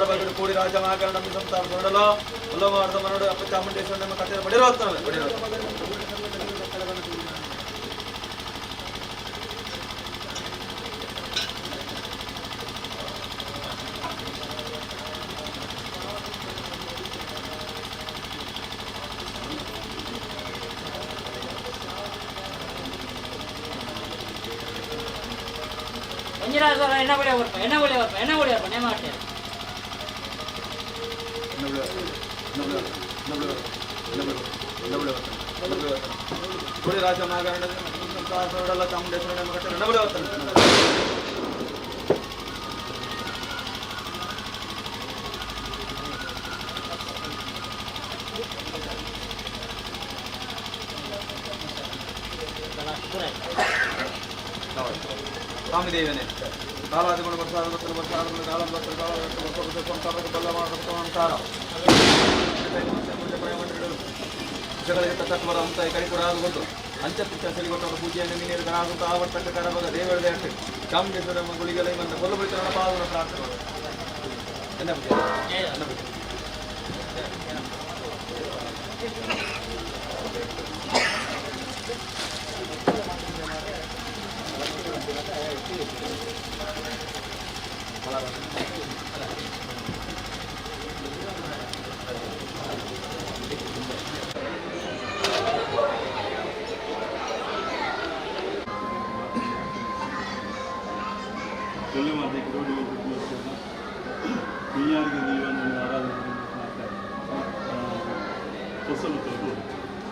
ಬಡಿಯರ್ಗಳು ಕೂಡಿ ರಾಜ ಮಹಾಕರಣ ಸಂತಾನ ಹೊರಡಲು ಉಲ್ಲಮಾರ್ಧ ಮನೋಡು ಅಪ್ಪ ಚಾಮುಂಡೇಶ್ವರ ನಮ್ಮ ಕಥೆ ಬಡಿರುವತ್ತವೆ என்ன ರಾಜ ಮಹಾಕರಣ ಚಾಮುಂಡೇಶ್ವರ ನಮ್ಮ ಕಟ್ಟೆ ಸ್ವಾಮಿದೇವನೇ ಕಾಲಾದಿಗುಣ ಪ್ರಸಾದ ತತ್ವರ ಅಂತ ಕೈ ಕೂಡ ಆಗುವುದು ಅಂಚಪಿಚ್ಚ ಸರಿಗೊಟ್ಟವರ ಪೂಜೆಯನ್ನು ಮೀನೇರು ಗಣಾಗುತ್ತ ಆವರ್ತಕ ಕರಬಗ ದೇವರದೇ ಅಷ್ಟೇ ಚಾಮುಂಡೇಶ್ವರ ಗುಳಿಗಲೈ ಮಂದ ಕೊಲ್ಲಬಳಿತನ ಪಾದನ ಪ್ರಾರ್ಥನೆ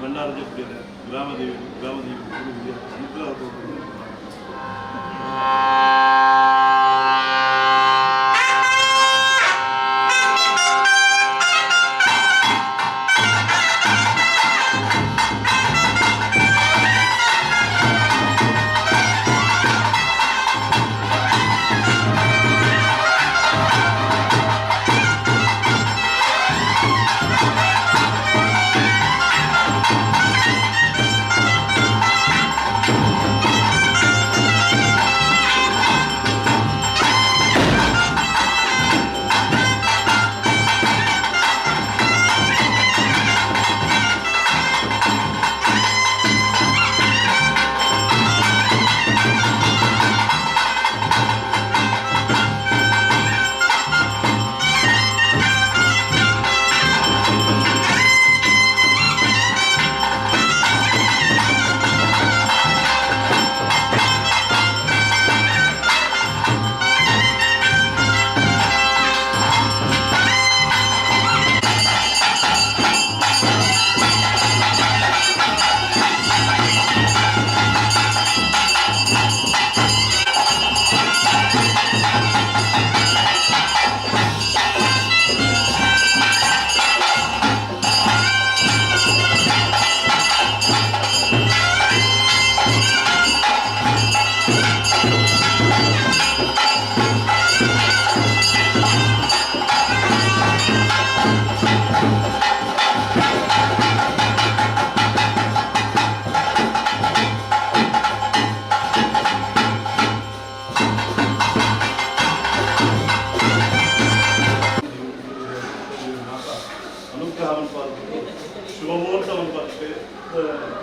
ಬಂಡಾರಜಪ್ಪಿ ಗ್ರಾಮದೇವಿ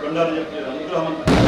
బండారు చెప్పిన అనుగ్రహం అంతా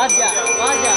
ಭಾಗ್ಯ ಭಾಗ್ಯ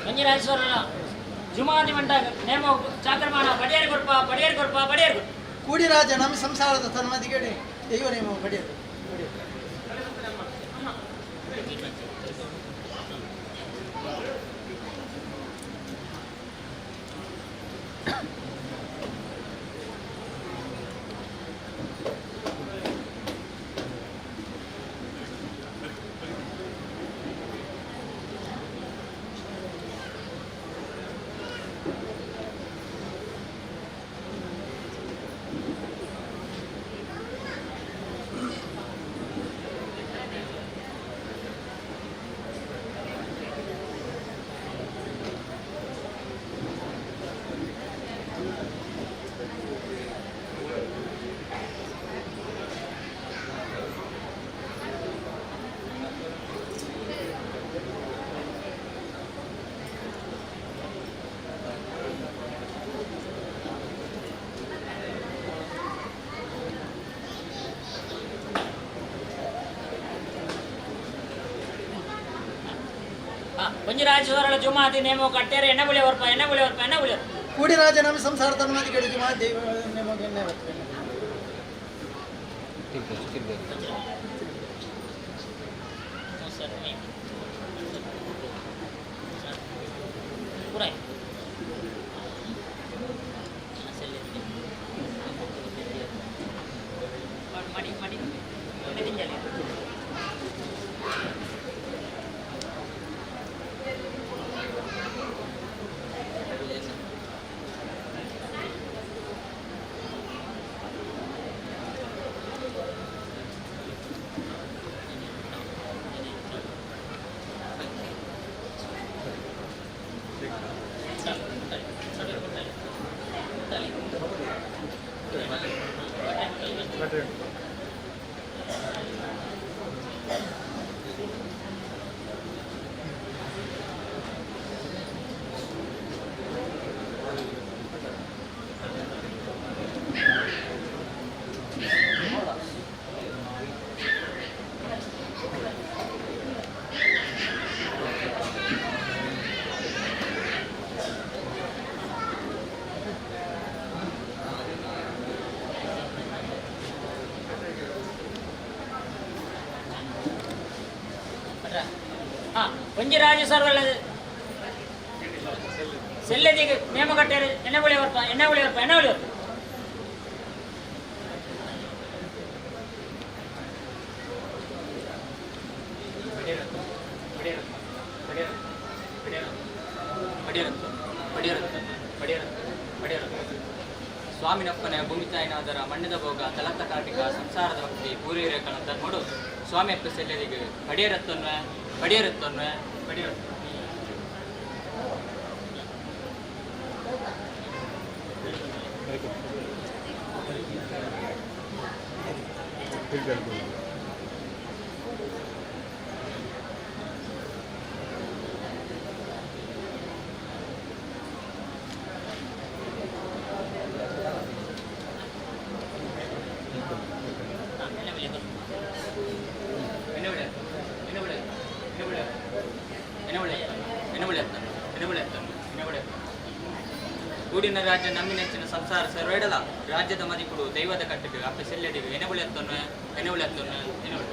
ಮಂಜುನಾಥೇಶ್ವರರ ಜುಮಾದಿ ಮಂಟ ನೇಮ ಚಾಕ್ರಮಾನ ಪಡಿಯರ್ ಕೊರ್ಪ ಕೂಡಿರಾಜ ನಮ್ಮ ಸಂಸಾರದ ತನ್ಮದಿಗಡೆ ದೈವ ನೇಮ ಪಡೆಯರು ಮಂಜುನಾಥೇಶ್ವರರ ಜುಮಾದಿ ನೇಮ ಕಟ್ಟೇರೆ ಎಣ್ಣೆ ಬುಳಿಯವರು ಕೂಡಿರಾಜ ನಮ್ಮ ಸಂಸಾರ ತನ್ಮದಿಗಡೆ ಜುಮಾ ದೈವ ನೇಮ ಪೂರ ಮಾಡಿ ಮಾಡಿ ತಿಂಜಲಿ ಒಂಜಿ ರಾಜ್ಯ ಸರ್ವಲ್ಲ ಸೆಲ್ಲೆದಿಗೆ ನೇಮ ಕಟ್ಟೆರೆ ಎಣ್ಣೆ ಬಳಿ ಬರ್ಪ ಎಣ್ಣೆ ಬಳಿ ಬರ್ಪ ಎಣ್ಣೆ ಬಳಿ ಬರ್ಪ ಸ್ವಾಮಿನಪ್ಪನ ಭೂಮಿತಾಯಿನಾದರ ಮಣ್ಣದ ಭೋಗ ತಲತ ಕಾಟಿಕ ಸಂಸಾರದ ಭಕ್ತಿ ಪೂರೈರೇಖನ ತನ್ಮಡು ಸ್ವಾಮಿಯಪ್ಪ ಸೆಲ್ಲೆದಿಗೆ ಪಡಿಯರತ್ತನ್ವೆ ಪಡಿಯರತ್ತನ್ವೆ ಪಡಿಯರತ್ತ ಗೂಡಿನ ರಾಜ್ಯ ನಮ್ಮಿನೆಚ್ಚಿನ ಸಂಸಾರ ಸರ್ವೇಡಲ ರಾಜ್ಯದ ಮದಿಕುಡು ದೈವದ ಕಟ್ಟಿಗೆ ಅಪ್ಪ ಸೆಲ್ಲೆದಿಗೆ ಎನೆಬುಳಿ ಹತ್ತನ್ನು ಎನೆಬುಳಿ ಹತ್ತನ್ನು ಎನೆಬುಳಿ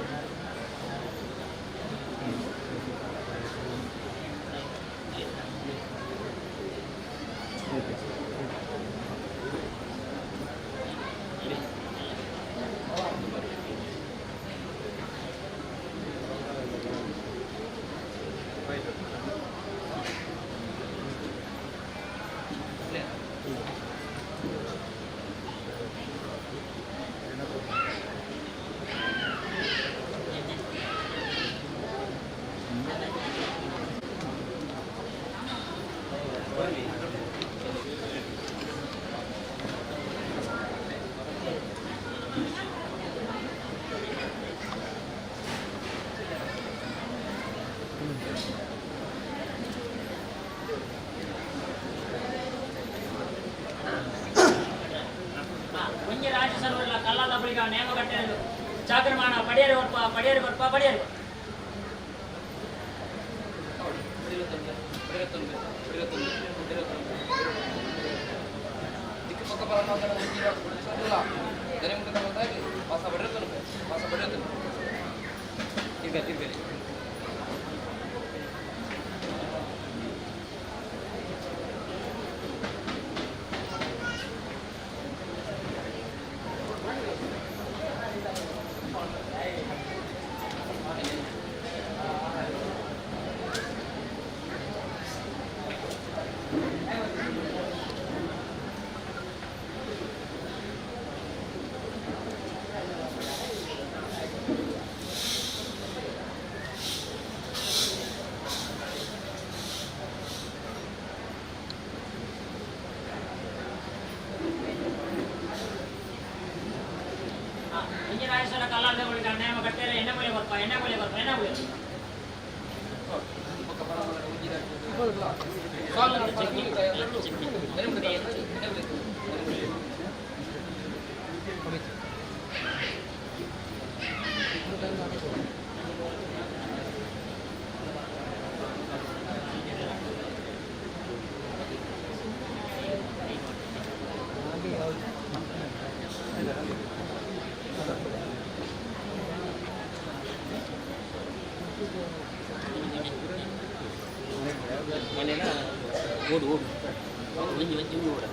ಒಂಜಿ ರಾಜ್ಯ ಸರ್ವಲ್ಲ ಕಲ್ಲದ ಬಳಿಗ ನೇಮ ಕಟ್ಟೆರೆ ಚಾಕರಮಾನ ಪಡಿಯರಿ ಬರ್ಪ ಪಡಿಯರಿ ಬರ್ಪ ಪಡಿಯರಿ ಒಂಜಿ ರಾಜ್ಯ ಸರ್ವಲ್ಲ ಕಲ್ಲದ ಬಳಿಗ ನೇಮ ಕಟ್ಟೆರೆ ಎಣ್ಣೆ ಬಳಿ ಬರ್ಪ ಎಣ್ಣೆ ಬಳಿ ಬರ್ಪ ಎಣ್ಣೆ ಬಳಿ ಇದು ಬರಲಿಲ್ಲ ಓಡು ಓಡು ಒಂಜಿ ಒಂಜಿ ಓಡ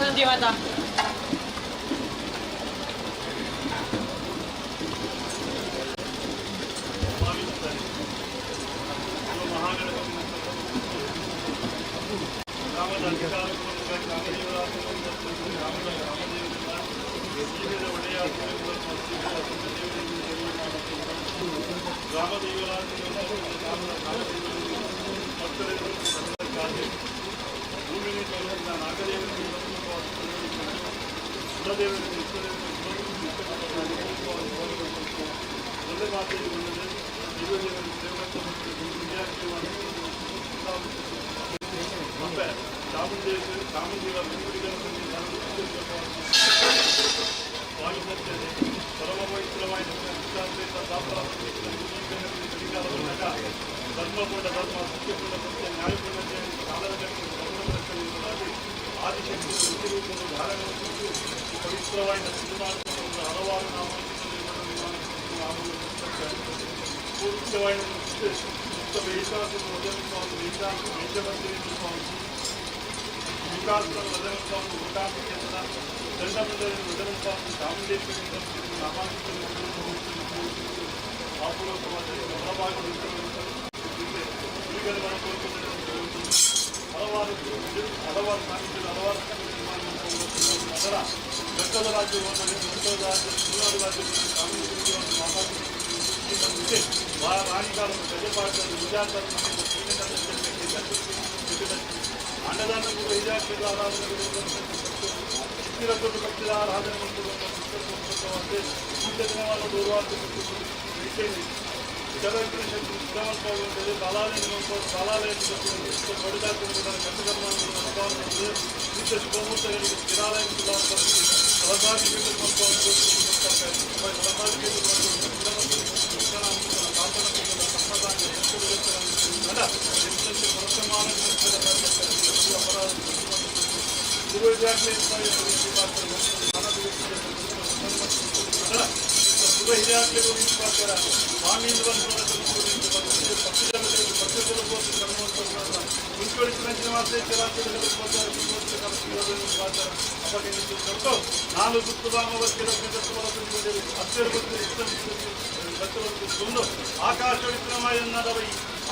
Nanti mata.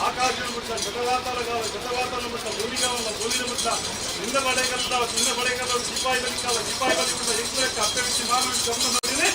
ಆಕಾಶವನ್ನು ಬಿಟ್ಟ ಜಗವಾತನ ಬಿಟ್ಟ ಭೂಮಿನ ಬಿಟ್ಟ ನಿಂದ ಬಡೆಗಲ್ಲ ನಿನ್ನ ಬಡೆಗಲ್ಲ ಸಿಪಾಯಿ ಬಲಿಕಲ್ಲ ಸಿಪಾಯಿ ಬಲಿ ಬಿಟ್ಟ ಹೆಂಗ್ ಅಪ್ಪೆ ಬಿಟ್ಟು ಮಾನವ ಗಮನ ಮಾಡಿದ್ರೆ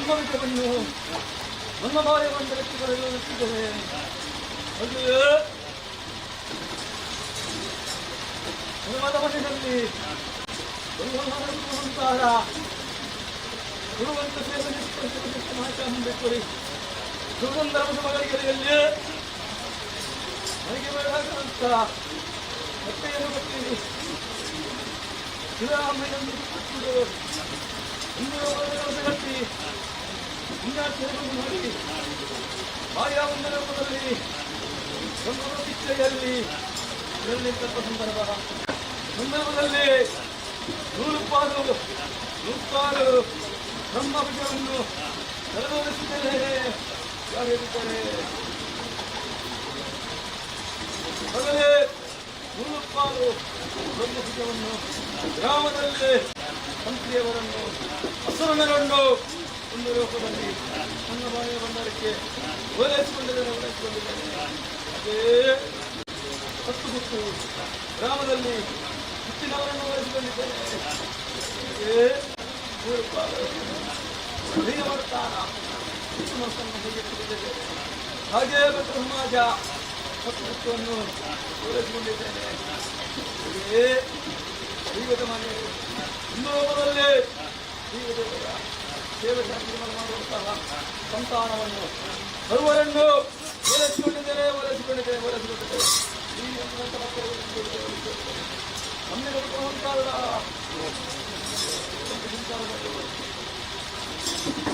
ನಮ್ಮ ವಿಷಯವನ್ನು ನಮ್ಮ ಭಾರ್ಯ ಮಂದಿರಕ್ಕೆ ಕರೆದೊಯ್ಯುತ್ತಿದ್ದೇನೆ. ಹಾಗೆಯೇ ಹನುಮದ ಮನೆಯಲ್ಲಿ ಸಂಸಾರ ಗುರುವಂತ ಸೇವೆ ಮಾಹಿತಿ ಸುಗಂಧರ ಮಗಳಿಗೆಯಲ್ಲಿ ನನಗೆ ಬೇಡ ಅಂತ ಮತ್ತೆ ಏನು ಬರ್ತೀನಿ ಸಿದ್ದರಾಮಯ್ಯನನ್ನು ಕೊಟ್ಟು ಕಟ್ಟಿ ಪುಣ್ಯಾಚರಣೆ ಮಾಡಿ ಆಯಾ ಒಂದು ರೂಪದಲ್ಲಿ ಒಂದು ಶಿಕ್ಷೆಯಲ್ಲಿ ಸಂದರ್ಭದಲ್ಲಿ ನೂರುಪಾಲು ಬ್ರಹ್ಮ ವಿಷಯವನ್ನು ನೆರವೇರಿಸಿದ್ದೇನೆ. ಯಾರು ಹೇಳಿದ್ದಾರೆ? ಮೊದಲೇ ನೂರುಪಾಲು ಬ್ರಹ್ಮ ವಿಷಯವನ್ನು ಗ್ರಾಮದಲ್ಲಿ ಮಂತ್ರಿಯವರನ್ನು ಹಸುರನಗೊಂಡು ಒಂದು ರೂಪದಲ್ಲಿ ನನ್ನ ಬಾಯಿಯ ಬಂಡಾರಕ್ಕೆ ಓಲೈಸಿಕೊಂಡಿದ್ದೇನೆ. ಅದೇ ಹತ್ತು ಹುಟ್ಟು ಗ್ರಾಮದಲ್ಲಿ ಹುಟ್ಟಿನವರನ್ನು ಓಲೈಸಿಕೊಂಡಿದ್ದೇನೆ. ಅದೇ ಹಾಗೆ ಭಕ್ತ ಸಮಾಜ ಸತ್ವವನ್ನು ಪೂರೈಸಿಕೊಂಡಿದ್ದೇನೆ. ದೈವದ ಮನೆ ಹಿಂದೂಪದಲ್ಲಿ ದೈವದೇವರ ಸೇವೆ ಮಾಡುವಂತಹ ಸಂತಾನವನ್ನು ಸರ್ವರನ್ನು ಓಲೈಸಿಕೊಂಡಿದ್ದೇನೆ. ನಮಗೆ ಬರುವಂತಲ್ಲ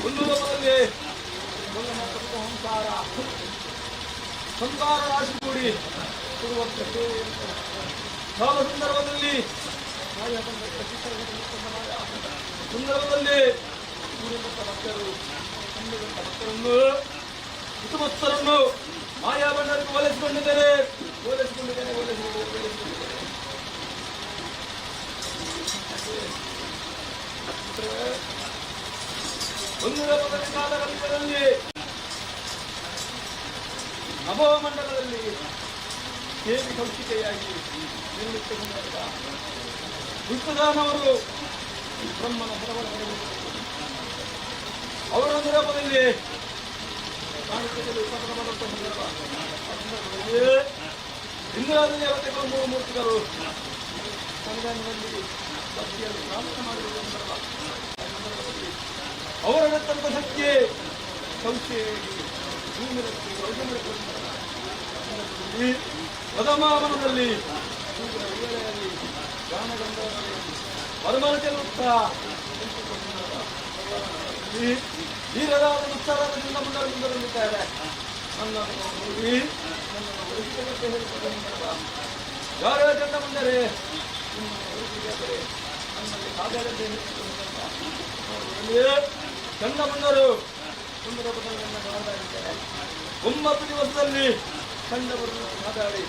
ಒಂದು ರೂಪದಲ್ಲಿ ಸಂಸಾರ ರಾಶಿ ಕೂಡಿ ಕೊಡುವಂತ ಸಾಲ ಸಂದರ್ಭದಲ್ಲಿ ಭಕ್ತರು ಭಕ್ತರನ್ನು ಮಾಯಾ ಬಂಡರಿಗೆ ಓಲೈಸಿಕೊಂಡಿದ್ದೇನೆ. ಒಂದು ರೂಪದಲ್ಲಿ ಕಾಲಗಂಧದಲ್ಲಿ ನಭೋಮಂಡಲದಲ್ಲಿ ದೇವಿ ಕೌಶಿಕೆಯಾಗಿ ನಿರ್ಮಿಸಿಕೊಂಡಾಗ ವಿಷ್ಣುದಾನವರು ಬ್ರಹ್ಮನ ಹೊರವರ ಅವರೊಂದು ರೂಪದಲ್ಲಿ ಇಂದ್ರಾದಿ ದೇವತೆಗಳು ಮೂರು ಮೂರ್ತಿಗಳು ಸಂಧಾನದಲ್ಲಿ ಭಕ್ತಿಯಲ್ಲಿ ಪ್ರಾರ್ಥನೆ ಮಾಡಿರುವ ಸಂದರ್ಭದಲ್ಲಿ ಅವರತ್ತಂತ ಶಕ್ತಿ ಸಂಸ್ಥೆಯಾಗಿ ಪದಮಾವನದಲ್ಲಿ ಗಾನಗಂಧದಲ್ಲಿ ಪರಮರ ಚೆಲ್ಲುತ್ತಾ ಧೀರರಾದ ಉತ್ಸಾಹದಿಂದ ಮುಂದಿದ್ದಾರೆ. ನನ್ನನ್ನು ನೋಡಿ ನನ್ನನ್ನು ಒಲಿಸಿಕೊಳ್ಳಕ್ಕೆ ಹೇಳಿಕೊಂಡ ಯಾರೇ ಚಂದ ಬಂದರೆ ನನ್ನಲ್ಲಿ ಸಾಧಾರಣ ಚಂದ ಬಂದರು ಸುಂದರ ಬದಲನ್ನು ಮಾತಾಡಿದ್ದಾರೆ. 9 ದಿವಸದಲ್ಲಿ ಚಂದ ಬರಲು ಮಾತಾಡಿ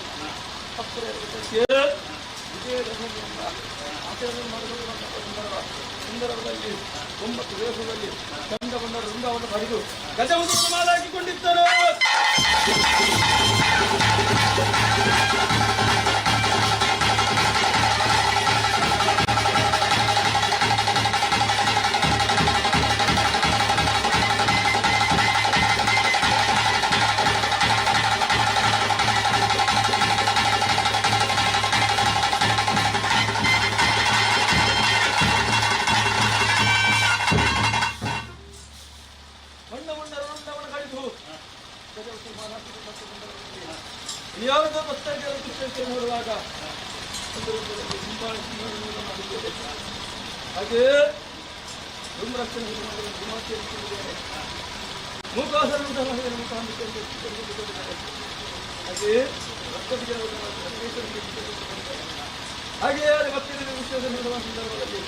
ವಿಜಯದಶಮಿಯಿಂದ ಆಚರಣೆ ಮಾಡಲು ಸಂದರ್ಭದಲ್ಲಿ 9 ದಿವಸದಲ್ಲಿ ಚಂದ ಬಂದರು ವೃಂದಾವನ್ನು ಪಡೆದು ಗಜವನ್ನು ಮಾಲಾಕಿಕೊಂಡಿದ್ದರು. ಯಾರದ ಪುಸ್ತಕ ನೋಡುವಾಗ ಹಾಗೆ ರಕ್ಷಣೆ ಮೂಕಾಸರಂತಹ ಹಾಗೆ ಹಾಗೆ ಭಕ್ತಿಯ ವಿಶ್ವಾಸ ನೀಡುವ ಸಂದರ್ಭದಲ್ಲಿ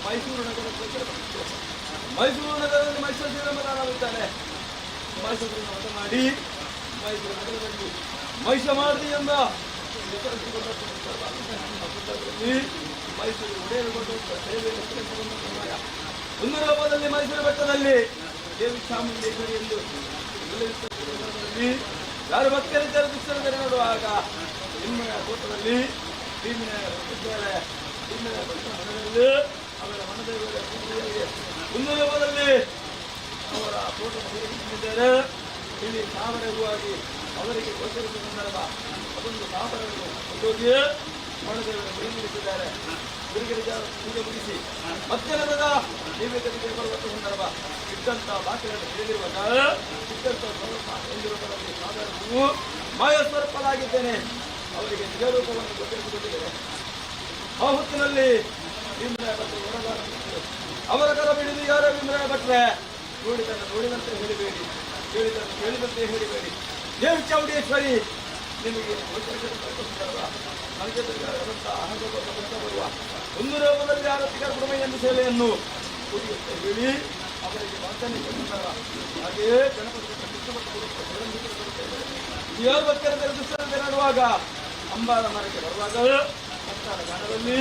ಮೈಸೂರು ನಗರದಲ್ಲಿ ಮೈಸೂರು ಶ್ರೀರಾಮದಾನವಿದ್ದಾರೆ. ಮೈಸೂರಿನ ಮಾತನಾಡಿ ಮೈಸೂರು ನಗರದಲ್ಲಿ ಮಹಿಷಮಾರ್ದಿ ಎಂಬ ಮೈಸೂರು ಒಡೆಯರುಗೊಂಡ ಸೇವೆ ಒಂದು ರೂಪದಲ್ಲಿ ಮೈಸೂರು ಬೆಟ್ಟದಲ್ಲಿ ದೇವಿ ಚಾಮುಂಡೇಶ್ವರಿ ಎಂದು ಯಾರು ಭಕ್ತರಿದ್ದರೆ ದುಷ್ಟರಿದ್ದರೆ ನೋಡುವಾಗ ನಿಮ್ಮಯ ತೋಟದಲ್ಲಿ ಅವರ ಮನದೇವರ ಒಂದು ರೂಪದಲ್ಲಿ ಅವರ ತೋಟವಿದ್ದಾರೆ. ಇಲ್ಲಿ ಸಾವಯವವಾಗಿ ಅವರಿಗೆ ಗೋಚರಿಸುವ ಸಂದರ್ಭ ಅದೊಂದು ಸಾವರವನ್ನು ಕೊಂಡೋಗಿ ಮಣದೇವರ ಗುರಿಗಳಿಸಿದ್ದಾರೆ. ಗುರಿಗಳಿಗೆ ಪೂಜೆ ಮುಗಿಸಿ ಮಧ್ಯಾಹ್ನದ ನೈವೇದ್ಯಕ್ಕೆ ಬರುವಂಥ ಸಂದರ್ಭ ಇದ್ದಂಥ ಬಾಕಿಗಳನ್ನು ತಿಳಿದಿರುವಾಗ ಇದ್ದಂಥ ಸ್ವರೂಪ ಎಂದಿರುವುದರಲ್ಲಿ ಸಾಧಾರಣವು ಮಾಯ ಸ್ವರೂಪನಾಗಿದ್ದೇನೆ ಅವರಿಗೆ ನಿಜ ರೂಪವನ್ನು ಗೋಚರಿಸಿಕೊಂಡಿದ್ದೇನೆ. ಆ ಹೊತ್ತಿನಲ್ಲಿ ಭೀಮರಾಯ ಭಟ್ರು ಹೊರಗಾಡುತ್ತಿದ್ದರು. ಅವರ ಕರ ಬಿಡಿದು ಯಾರೋ ಭೀಮರಾಯ ಭಟ್ರೆ ನೋಡಿದನ್ನು ನೋಡಿದಂತೆ ಹೇಳಿಬೇಡಿ, ಕೇಳಿದನ್ನು ಕೇಳಿದಂತೆ ಹೇಳಿಬೇಡಿ. ದೇವಿ ಚಾಮುಂಡೇಶ್ವರಿ ನಿಮಗೆ ನನಗೆ ಅಹಂಕಾರ ಬರುವ ಒಂದು ರೂಪದಲ್ಲಿ ಆರತಿಗಳ ಕುಟುಂಬ ಸೇವೆಯನ್ನು ಕುಡಿಯುತ್ತೆ ಹೇಳಿ ಅವರಿಗೆ ವಾಸನೆ ಕೊಡುತ್ತಾರೆ. ಹಾಗೆಯೇ ಗಣಪತಿ ನಡುವಾಗ ಅಂಬಾರ ಮರಕ್ಕೆ ಬರುವಾಗ ಭಕ್ತರ ಗಣದಲ್ಲಿ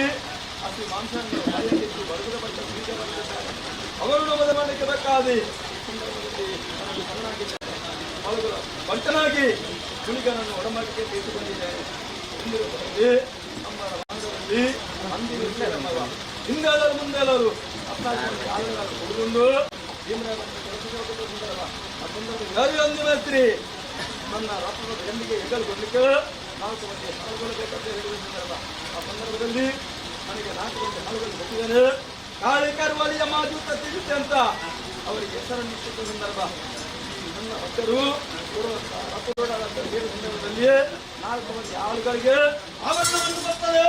ಹಸಿ ಮಾಂಸವನ್ನು ಬಾಯಲ್ಲಿಟ್ಟು ಬಡಗುದ ಬಂದ ಬೀಜ ಬಂದಿದ್ದಾರೆ. ಅವರನ್ನು ಮದುವೆ ಮಾಡಲಿಕ್ಕೆ ಬೇಕಾದಿ ಬಂಟನಾಗಿ ಹುಲಿಗನನ್ನು ಒಡಮಾಟಕ್ಕೆ ತೆಗೆದುಕೊಂಡಿದ್ದಾರೆ. ಅಂಬಾರ ಮಾರ್ಗದಲ್ಲಿ ಹಿಂದೆಲ್ಲರೂ ಮುಂದೆಲ್ಲರೂ ಕೊಡುಕೊಂಡು ಆ ಸಂದರ್ಭದಲ್ಲಿ ಒಂದು ರಾತ್ರಿ ನನ್ನ ರಾಷ್ಟ್ರದ ಗಂಡಿಗೆ ಹೆಗಲು ಕೊಡಲಿಕ್ಕೆ 4 ಮಂದಿ ಹಾಳುಗೊಳ್ಳಬೇಕಂತ ಹೇಳಿದ ಸಂದರ್ಭ ಆ ಸಂದರ್ಭದಲ್ಲಿ ನನಗೆ 4 ಮಂದಿ ಹಾಳುಗಳು ಕೊಟ್ಟಿದ್ದೇನೆ. ಕಾಳಿ ಕರುವಳಿಯ ಮಾಜೂತ ಸಿಗುತ್ತೆ ಅಂತ ಅವರಿಗೆ ಹೆಸರನ್ನು ಇಟ್ಟಿದ್ದ ಸಂದರ್ಭ ನನ್ನ ಭಕ್ತರು ರಥೋಡಾದಂಥ ಬೇರೆ ಸಂದರ್ಭದಲ್ಲಿ 4 ಮಂದಿ ಹಾಳುಗಳಿಗೆ ಆವರಣವನ್ನು ಬರ್ತದೆ.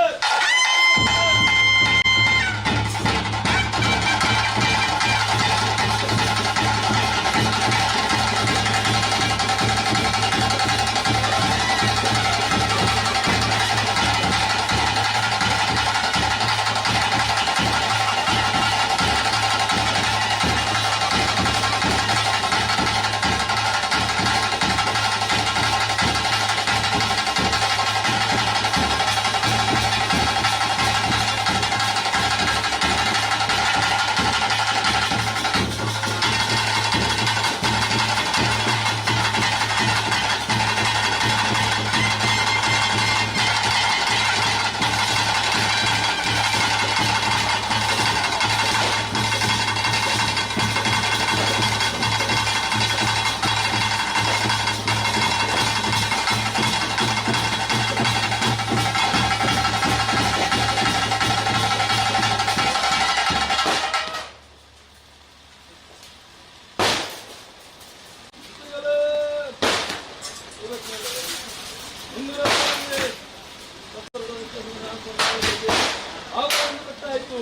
ಆಯಿತು.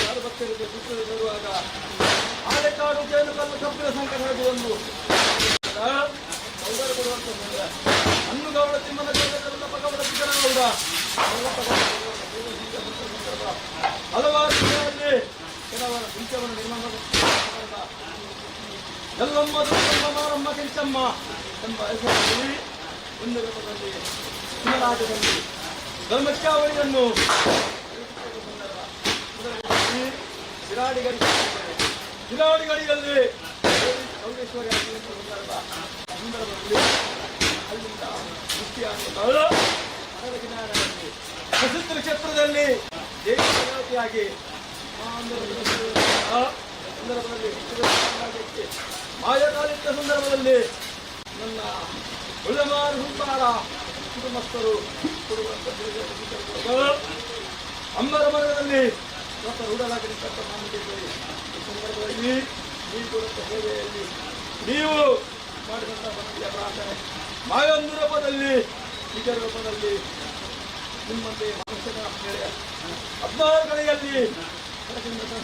ಯಾರು ಭಕ್ತರಿಗೆ ಸುತ್ತಲೂ ಬರುವಾಗ ಆಲೆಕಾಡು ಜೇನು ಕಲ್ಲು ಕಬ್ಬಿನ ಸಂಕಟವಾಗಿ ಒಂದು ಸೌಂದರ್ಯ ಕೊಡುವಂತ ಹಣ್ಣುಗೌಡ ತಿಮ್ಮನ ಭಗವತ ಸಿದ್ದರಾಮಗೌಡ ಹಲವಾರು ದಿನಗಳಲ್ಲಿ ಕೆಲವರ ಪಿಂಚವನ್ನು ನಿರ್ಮಾಣ ಎಲ್ಲಮ್ಮ ದುರ್ಗಮ್ಮ ಮಾರಮ್ಮ ಕೆಂಚಮ್ಮ ಎಂಬ ಹೆಸರಲ್ಲಿ ಒಂದು ರೂಪದಲ್ಲಿ ಶಿವರಾಜದಲ್ಲಿ ಧರ್ಮಚಾವಳಿಯನ್ನು ಶಿರಾಡಿಗಡಿಯಲ್ಲಿ ಚೌಡೇಶ್ವರಿ ಸಂದರ್ಭದಲ್ಲಿ ಅಲ್ಲಿಂದ ಮುಕ್ತಿಯಾಗುವ ಪ್ರಸಿದ್ಧ ಕ್ಷೇತ್ರದಲ್ಲಿ ದೇವತೆಯಾಗಿ ಸಂದರ್ಭದಲ್ಲಿ ಮಾಯಕಾಲಿಕ ಸಂದರ್ಭದಲ್ಲಿ ನನ್ನ ಉಳಮಾರು ಹುಂಬಾರ ಕುಟುಂಬಸ್ಥರು ಕೊಡುವಂತ ಅಂಬರ ಮರದಲ್ಲಿ ಡಾಕ್ಟರ್ ರೂಢಲಾಗಿರ್ತಕ್ಕಂಥ ಮಾಡಿದ್ದೇವೆ. ಈ ಸಂದರ್ಭದಲ್ಲಿ ನೀವು ಕೊಡುವಂಥ ಸೇವೆಯಲ್ಲಿ ನೀವು ಮಾಡಿದಂಥ ಭಕ್ತಿಯ ಪ್ರಾರ್ಥನೆ ಮಾಯೊಂದು ರೂಪದಲ್ಲಿ ನಿಜ ರೂಪದಲ್ಲಿ ನಿಮ್ಮಂತೆ ಮನುಷ್ಯನ ಮೇಲೆ 16 ಕಡೆಯಲ್ಲಿ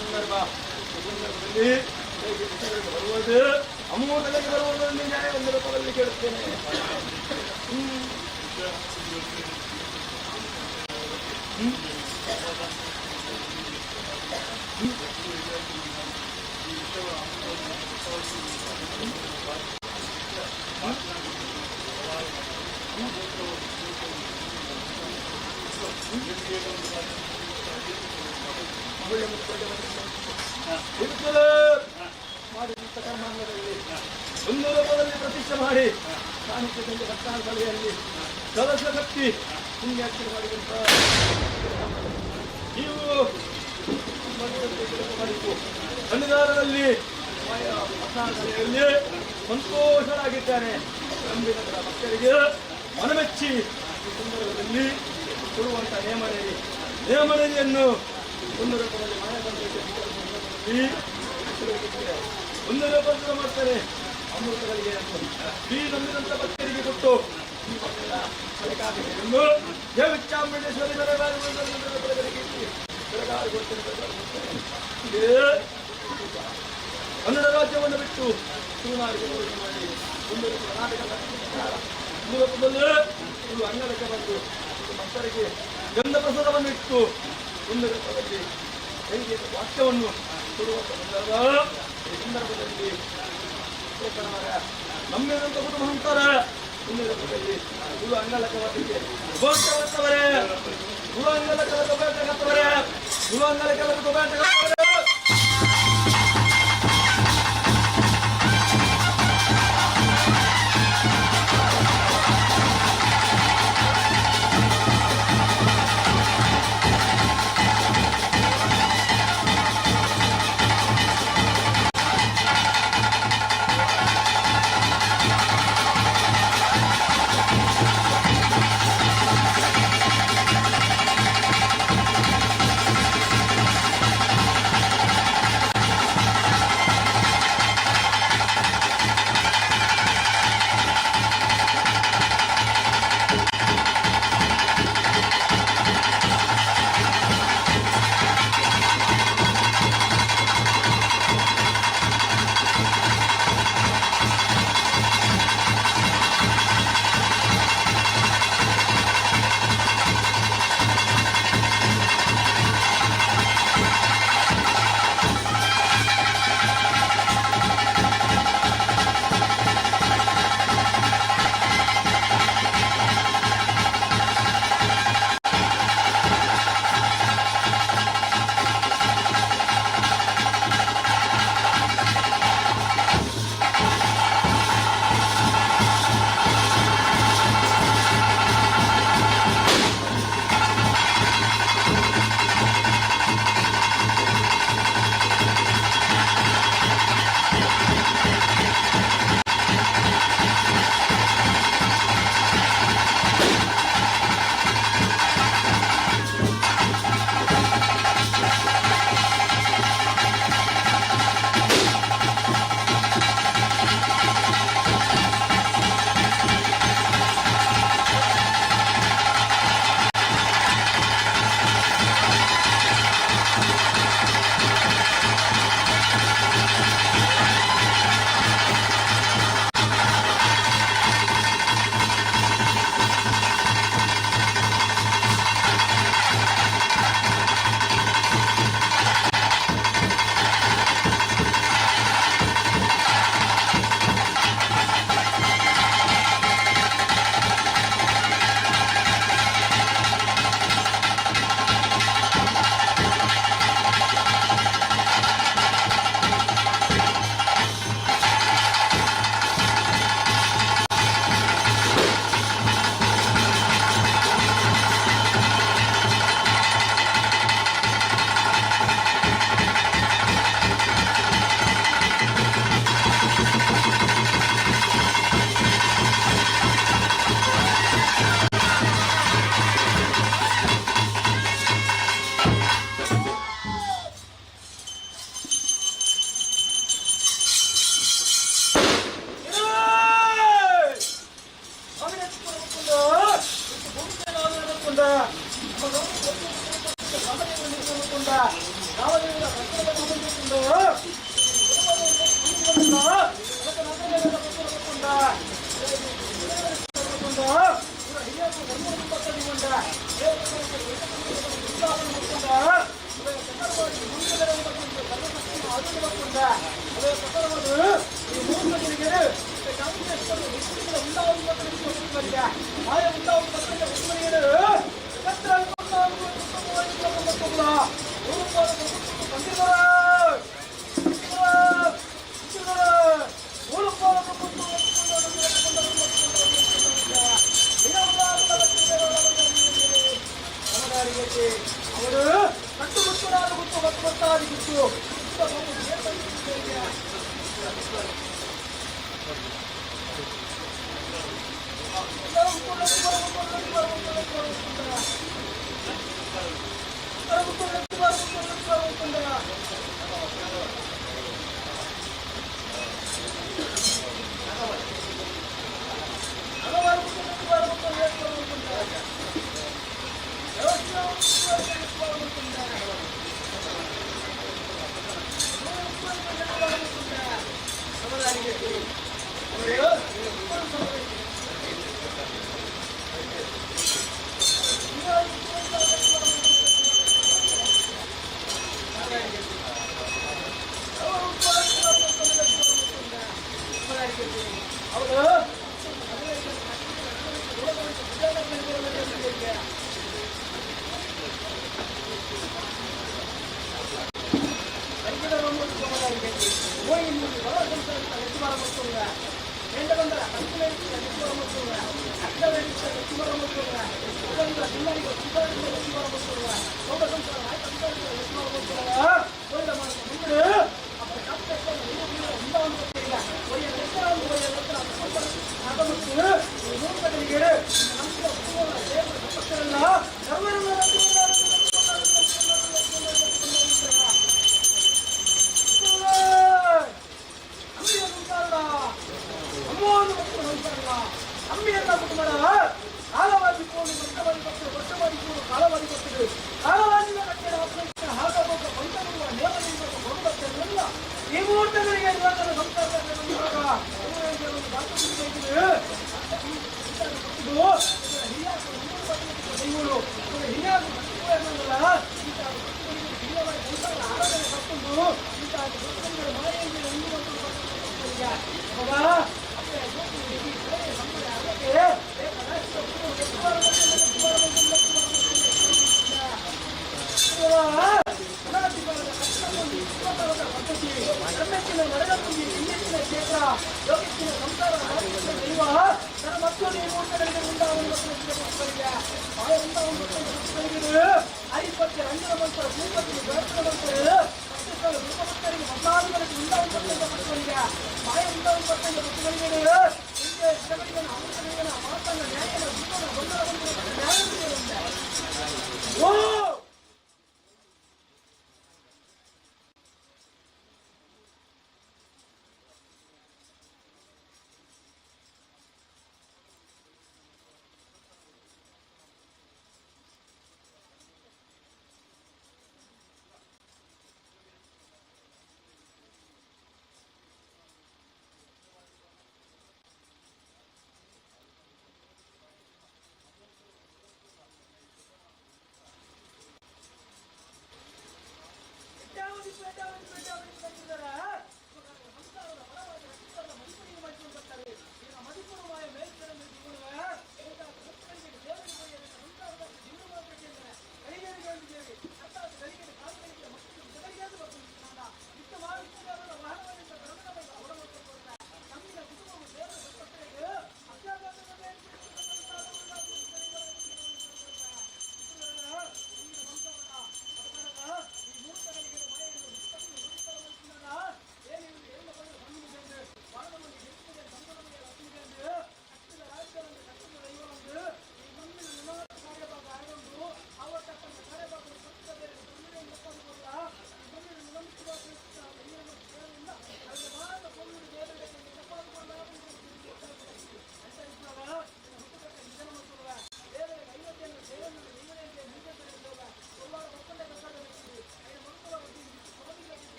ಸಂದರ್ಭ ಸಂದರ್ಭದಲ್ಲಿ ಬರುವುದು ಅಮೂರ್ತಗಳಿಗೆ ಬರುವುದರಲ್ಲಿ ನ್ಯಾಯ ಒಂದು ರೂಪದಲ್ಲಿ ಕೇಳುತ್ತೇನೆ. ಮಾಡಿದಂಥ ಕರ್ಮಾಂಗದಲ್ಲಿ ಒಂದು ರೂಪದಲ್ಲಿ ಪ್ರತಿಷ್ಠೆ ಮಾಡಿ ಸಾಹಿತ್ಯದಲ್ಲಿ ರತ್ನಾಸಭೆಯಲ್ಲಿ ಕಲಶ ಕಟ್ಟಿ ಪುಣ್ಯಾಕ್ಷರ ಮಾಡಿದಂಥ ನೀವು ಸನ್ನಿಧಾನದಲ್ಲಿ ಮಸಾಲೆಯಲ್ಲಿ ಸಂತೋಷರಾಗಿದ್ದಾನೆ. ನಂಬಿದ ಭಕ್ತರಿಗೆ ಮನಮೆಚ್ಚಿ ಈ ಸಂದರ್ಭದಲ್ಲಿ ಕೊಡುವಂತ ನೇಮನೆಯನ್ನು ಒಂದು ರೂಪದಲ್ಲಿ ಒಂದು ರೂಪದ ಮಾಡ್ತಾರೆ. ಅಮೃತಗಳಿಗೆ ಈ ನಂಬಿದಂತ ಭಕ್ತರಿಗೆ ಕೊಟ್ಟು ಈ ಭಕ್ತರ ಎಂದು ಚಾಮುಂಡೇಶ್ವರಿ ಕನ್ನಡ ರಾಜ್ಯವನ್ನು ಬಿಟ್ಟು ತುಳುನಾಡಿಗೆ ಮಾಡಿ ಒಂದು ಕರ್ನಾಟಕ ಮೂಲಕದಲ್ಲೇ ಇದು ಅಂಗಡಕ್ಕೆ ಬಂದು ಭಕ್ತರಿಗೆ ಗಂಧ ಪ್ರಸಾದವನ್ನು ಇಟ್ಟು ಒಂದು ರೂಪದಲ್ಲಿ ಕೈಗೆ ವಾಕ್ಯವನ್ನು ಕೊಡುವಂತ ಈ ಸಂದರ್ಭದಲ್ಲಿ ನಮ್ಮೇನಂತ ಮಹಂತರ ಒಂದು ರೂಪದಲ್ಲಿ ಗುರು ಅಂಗಲಕವರಿಗೆ ಗೋಷ್ಠವರೆ ಗುರು ಅಂಗಲಕಲ ತೊಬೇಟಗತ್ತವರೆ ಗುರು ಅಂಗಲಕಲ ತೊಬೇಟಗತ್ತವರೆ ಅವರು ಕಟ್ಟು ಗೊತ್ತು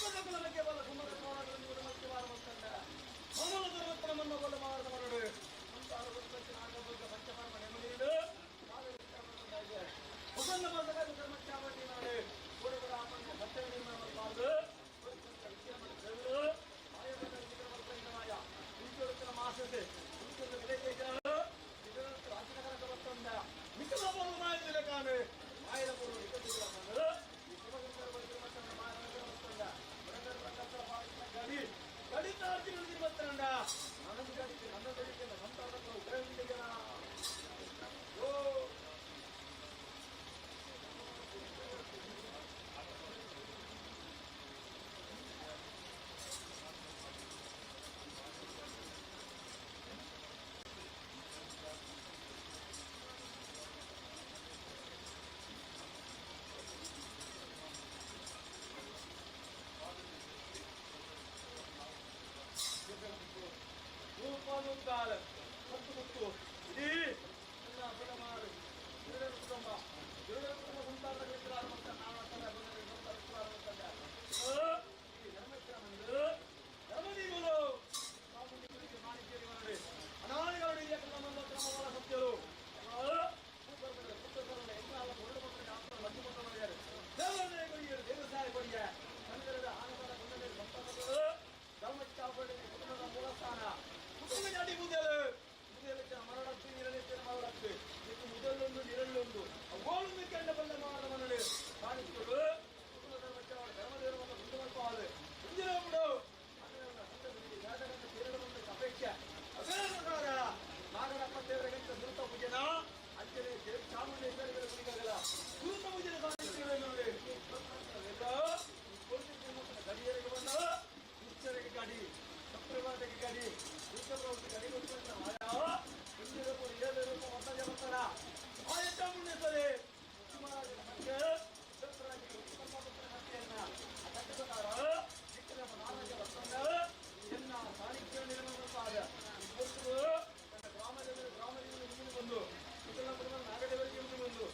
ಮಕ್ಕಳ ಬಗ್ಗೆ ಬಲ್ಲ ಸುಮ್ಮನೆ ಸೋಣಗಳನ್ನು ಮತ್ತೆ ಬಾರವಂತಂಡ ಮನೋಲ ದುರ್ವರ್ತನವನ್ನು ಬಲ್ಲ ಮಾರದ ಮರಡು ಅಂತ ಪಂಚಕರ್ಮ ನೆಮ್ಮದಿಡು ಮುಸನ್ನ ಮಾಸಕ ಧರ್ಮಚಾವಟಿ ನಾಡು ಕೂಡಗಡ ಆಪಂಡ ಸತ್ಯ ನಿರ್ಮಾಣ ಪಾಲ್ದು ಮಾಯ ಇಂಚೊಡುತ್ತಿನ ಮಾಸತೆ ಇಂಚೊಂದು ವಿಲೇಜ್ ರಾಜನಗರ ಬರ್ತಂದ ಮಿಕ್ಕಲ ಪೂರ್ವ ಮಾಹಿತಿ ಕಾಣು ಮಾಯದ ಪೂರ್ವ ನಿಕಟಿಗಳ ಬಂದು ಈ ಶಿವಗಂಗರ ಬಗ್ಗೆ ಮತ್ತೊಂದು ಮಾಯನಗರ ಬರ್ತಂದ ಬಡಗರ ಬಂದ ಗಡಿ ಗಡಿತ ಅರ್ಜಿಗಳು ಬರ್ತಂಡ ನನ್ನ ಗಡಿಗೆ ನನ್ನ ಗಡಿಗೆ ಸಂತಾನಕ್ಕೆ ಉಪಯೋಗಿಸಿದ ಓ ರೂಪಾನುಕಾಲ ಹತ್ತು ಮುತ್ತು ಇಡೀ ಎಲ್ಲ ಬಡಮಾರು ಹಿರಿಯರ ಕುಟುಂಬ ಸಂತಾನದ ಮತ್ತು ಧರ್ಮದೀಗಳು ಸಾಮಾನ್ಯಗಳಿಗೆ ಮಾಣಿಕ್ಯರಿ ಮಾಡಿ ಅನಾಳಿಗಳು ಕ್ರಮಗಳ ಸತ್ಯರು ದೇವಸಾಯ ಕೊಡಿಗೆ ಕನ್ನಡದ ಆನಂದರ ಗೊಂಡನೆ ಸಂತಾನಗಳು ಧರ್ಮಚಾಪಡಿ ಕುಟುಂಬದ ಮೂಲಸ್ಥಾನ ಕುಟುಂಬದ ಅಡಿ ಮುದಲು ಮರಡತ್ತು ನಿರಳಿನ ಮರಡತ್ತು ಇದು ಮೊದಲೊಂದು ನಿರಳೊಂದು ಅಗೋಲೊಂದು ಕಂಡ ಬಂದ ಮಾಡ ಮನಳು ಕಾಣಿಸಿಕೊಂಡು ಕುಟುಂಬ ಧರ್ಮಚಾರ ಧರ್ಮದೇವರನ್ನು ಕುಟುಂಬ ಮುಂದಿನ ಅಪೇಕ್ಷೆ ಅದೇ ಪ್ರಕಾರ ನಾಗರಪ್ಪ ದೇವರಿಗಿಂತ ದುರ್ತ ಪೂಜೆನ ಅಂಚನೆ ಚಾಮುಂಡೇಶ್ವರಿಗಳ ಗುರಿಗಾಗಲ್ಲ ದುರ್ತ ಪೂಜೆನ ನೋಡಿ ಗಡಿಯರಿಗೆ ಬಂದ ಉಚ್ಚರಿಗೆ ಗಾಡಿ ಚಕ್ರವಾದಕ್ಕೆ ಗಾಡಿ ದುರ್ಗಪ್ರವೃತ್ತಿ ಗಾಡಿ ಹಿಂದಿನ ಏಳು ರೂಪ ಒತ್ತಾಯ ಬರ್ತಾರ ಆಯ ಚಾಮುಂಡೇಶ್ವರಿ ಸಾಣಿಕ್ಯ ನಿರ್ಮಾಣ ಗ್ರಾಮದಲ್ಲಿ ಬಂದು ನಾಗದೇವರಿಗೆ ಬಂದು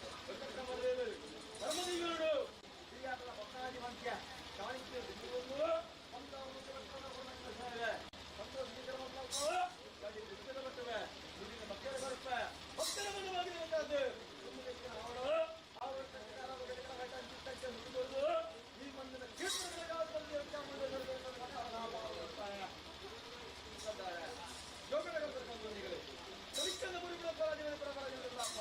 ಧರ್ಮದೀವರು ಶ್ರೀಯಾತನ ಭಕ್ತಾದಿ ಮಂತ್ಯ ಚಾಣಿಕ್ಯ ಬಂದು ಭಕ್ತರ ಬಂಧುವಾಗಿರುವಂತಹದ್ದು ಈ ಮಂದಿರ ಯೋಗಗಳು ಕಲಿಕಂದ ಗುರುಗಳ ಪರಾಜಯ ಪರಪರಾಜಯಪ್ಪ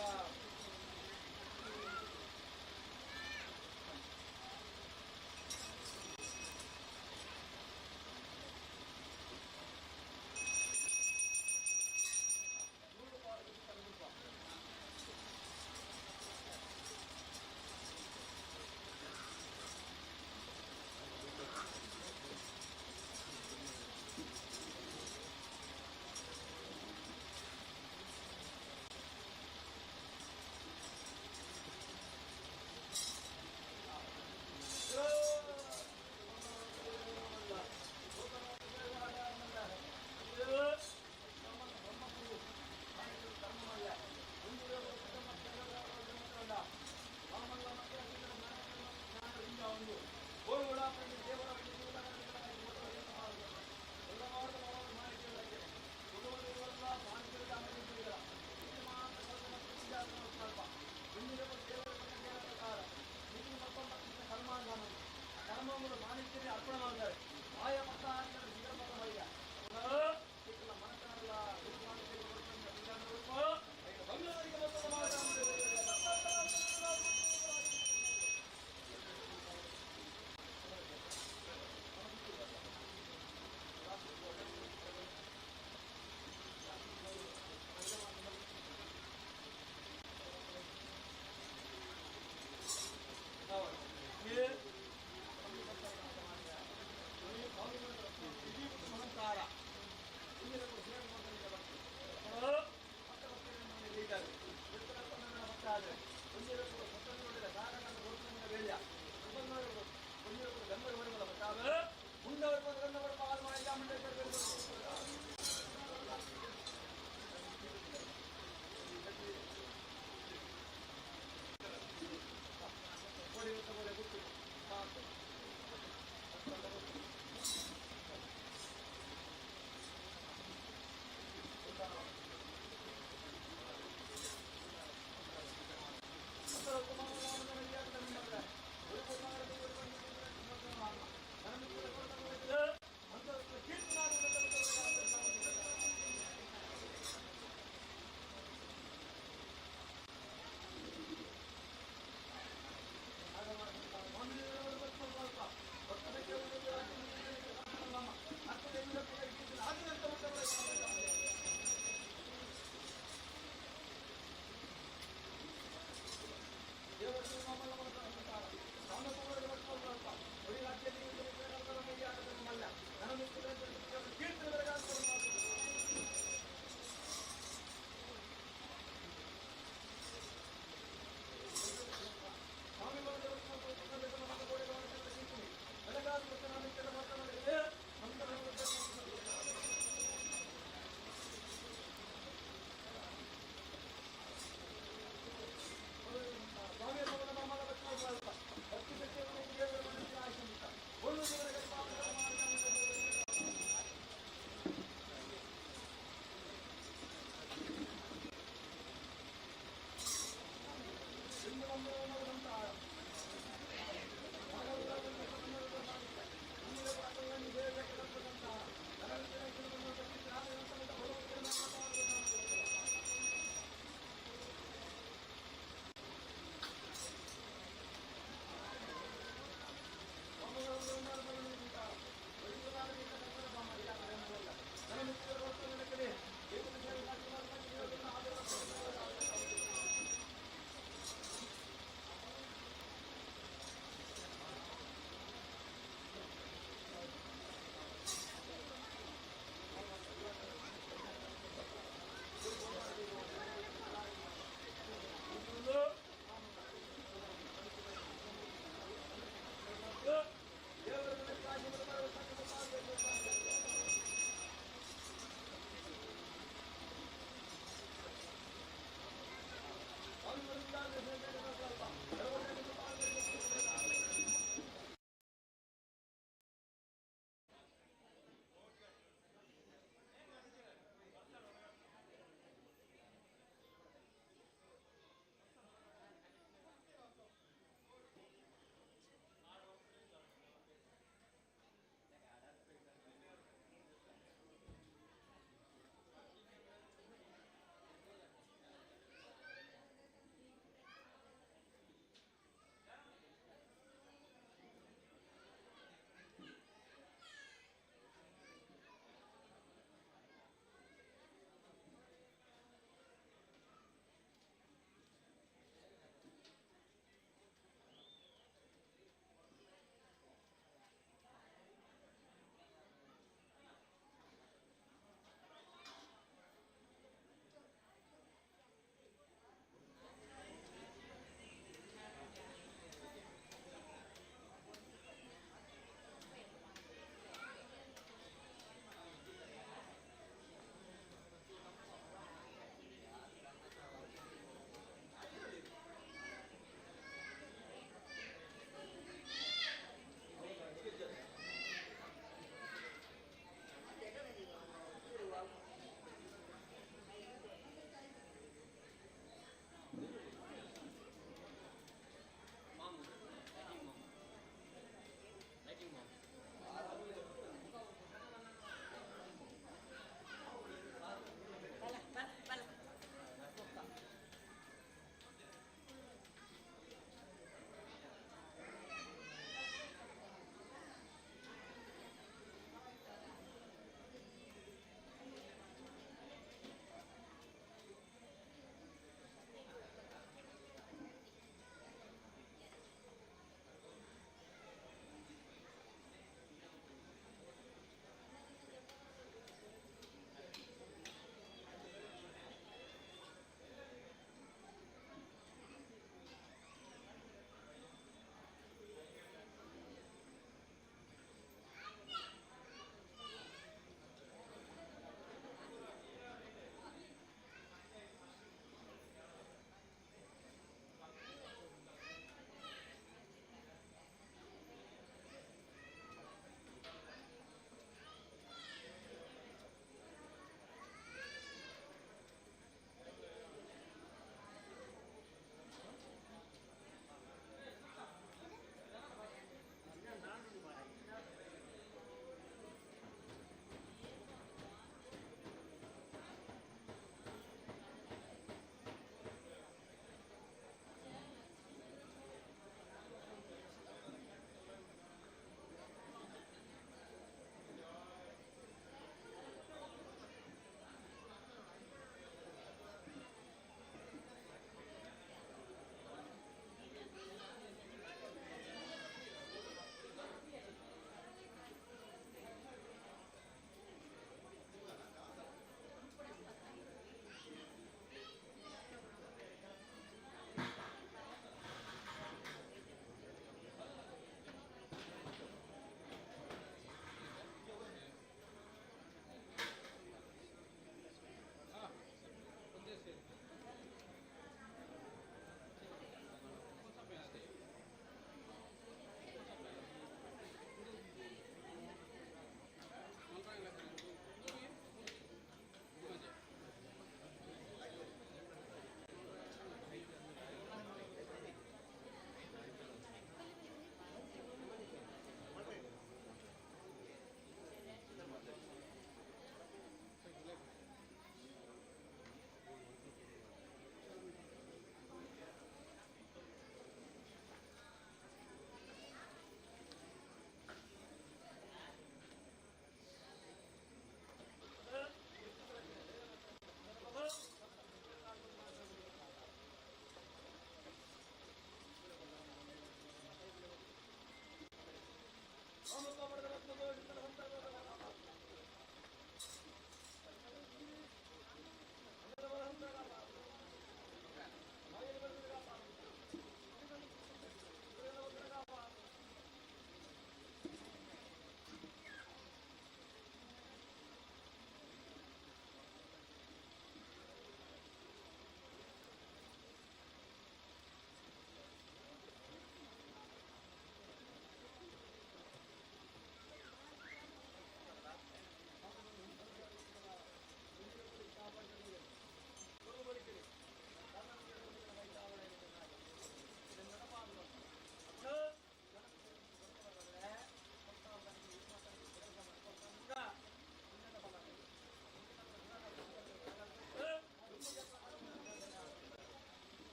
ಕರ್ಮಗಳು ಮಾಣಿಕ್ಯತೆ ಅರ್ಪಣೆ ಮಾಡ್ತಾರೆ ಆಯ ಮತ ಮನಸ್ಸಲ್ಲ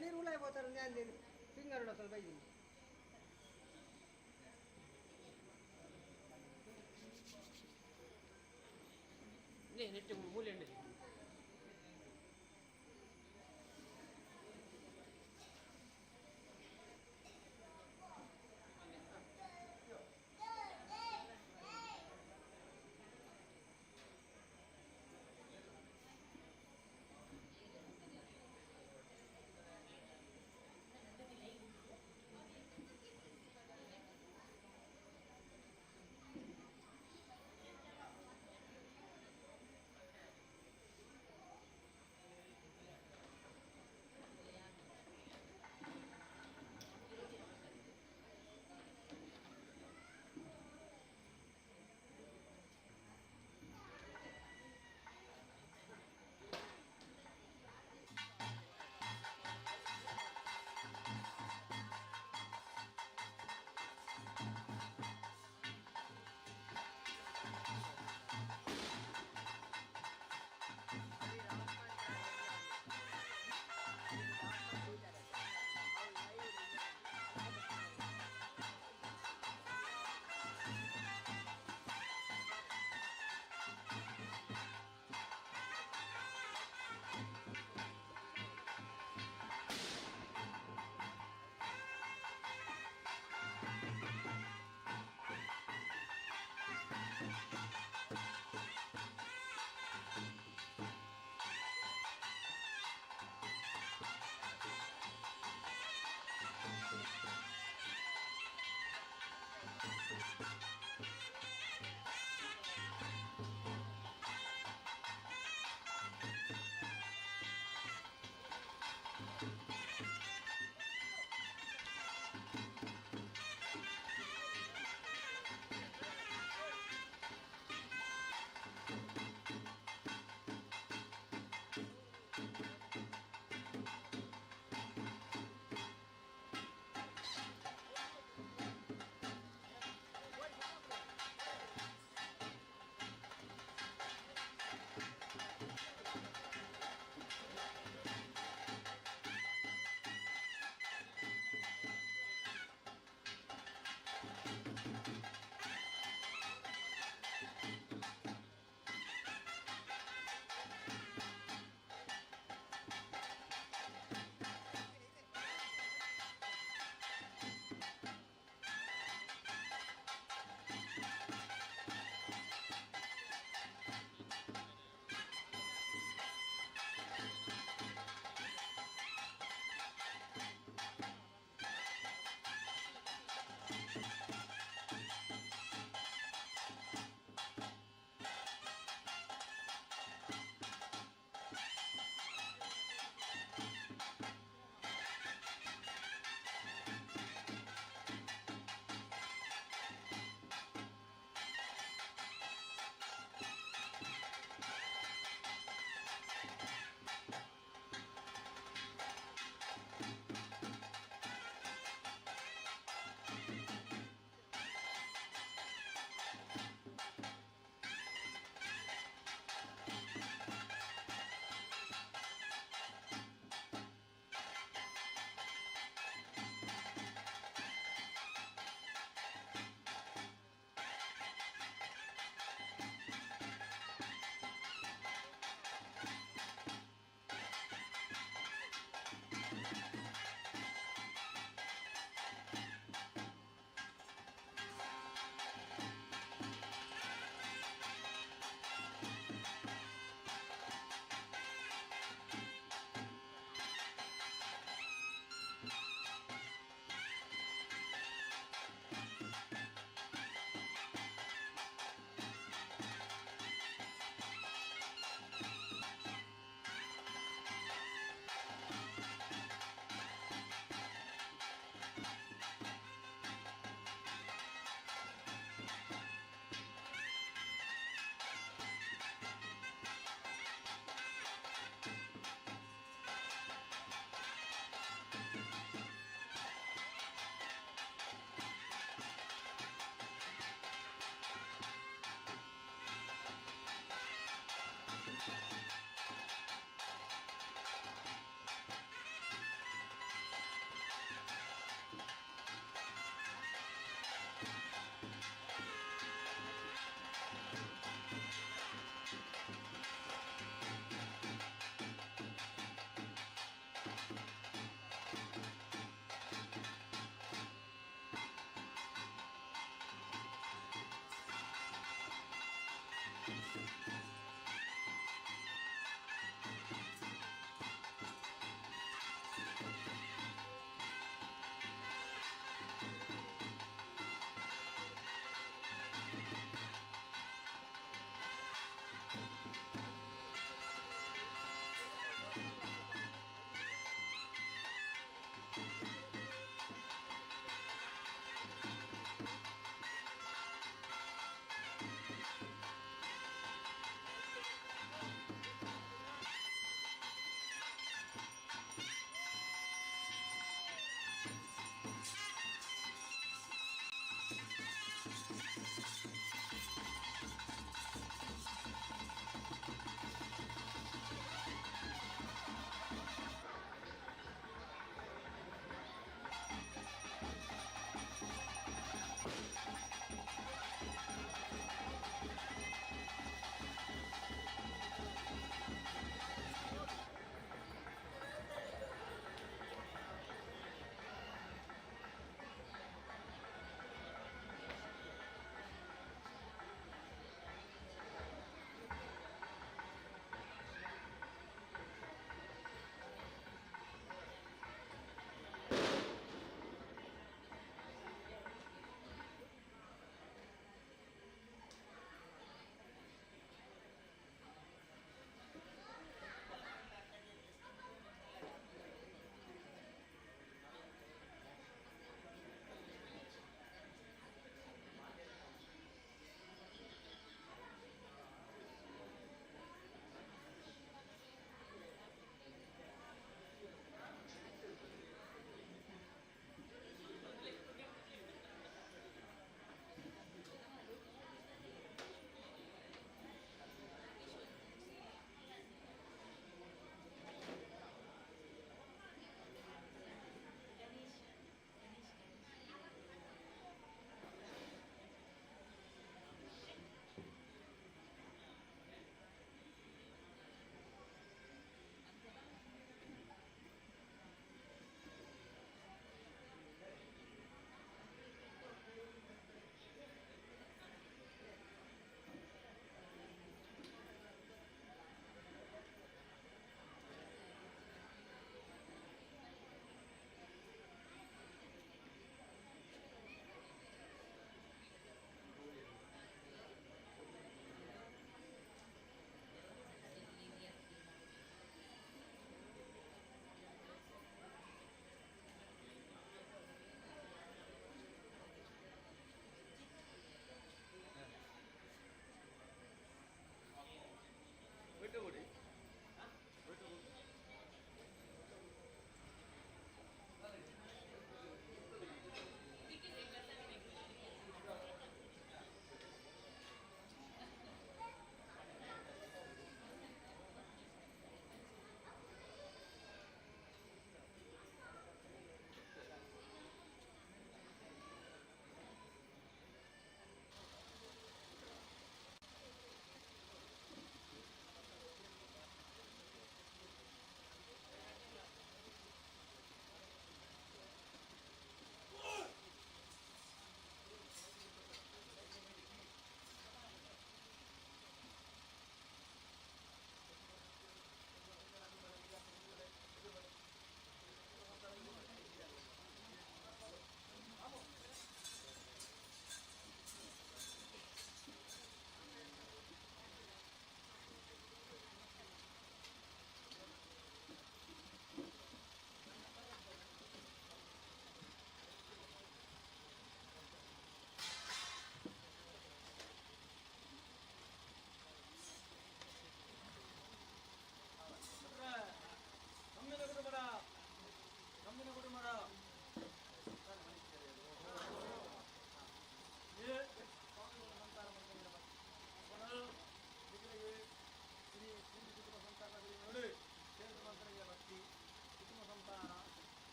కనీ రూల్ అయిపోతారు నేను నేను ఫింగర్ అసలు బయట నెట్టి మూలండి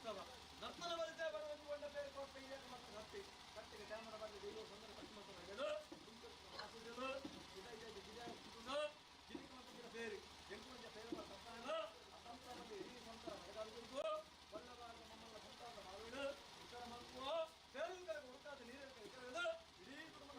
ವಾಸ್ತವ ನರ್ತನ ಬಲಿತೆ ಬರುವಂತ ಬೇರೆ ಕೊಟ್ಟ ಇದೆ ಮತ್ತು ಹತ್ತಿ ಕಟ್ಟಿಗೆ ಕ್ಯಾಮರಾ ಬಂದು ದೈವ ಸುಂದರ ಕಟ್ಟಿಮತ್ತು ನಡೆದು ಜಿನಿಕ ಮತ್ತು ಬೇರೆ ಎಂಕುಂಜ ಬೇರೆ ಸಂತಾನ ಸಂತಾನದಲ್ಲಿ ಹಿರಿಯ ಸಂತಾನ ನಡೆದಾಡುವುದು ಒಳ್ಳವಾದ ನಮ್ಮಲ್ಲ ಸಂತಾನ ಮಾಡುವುದು ಇತರ ಮಕ್ಕಳು ಬೇರೆ ಕಡೆ ಹುಡುಕಾದ ನೀರಿನ ಕೈ ಇಡೀ ಕುಟುಂಬ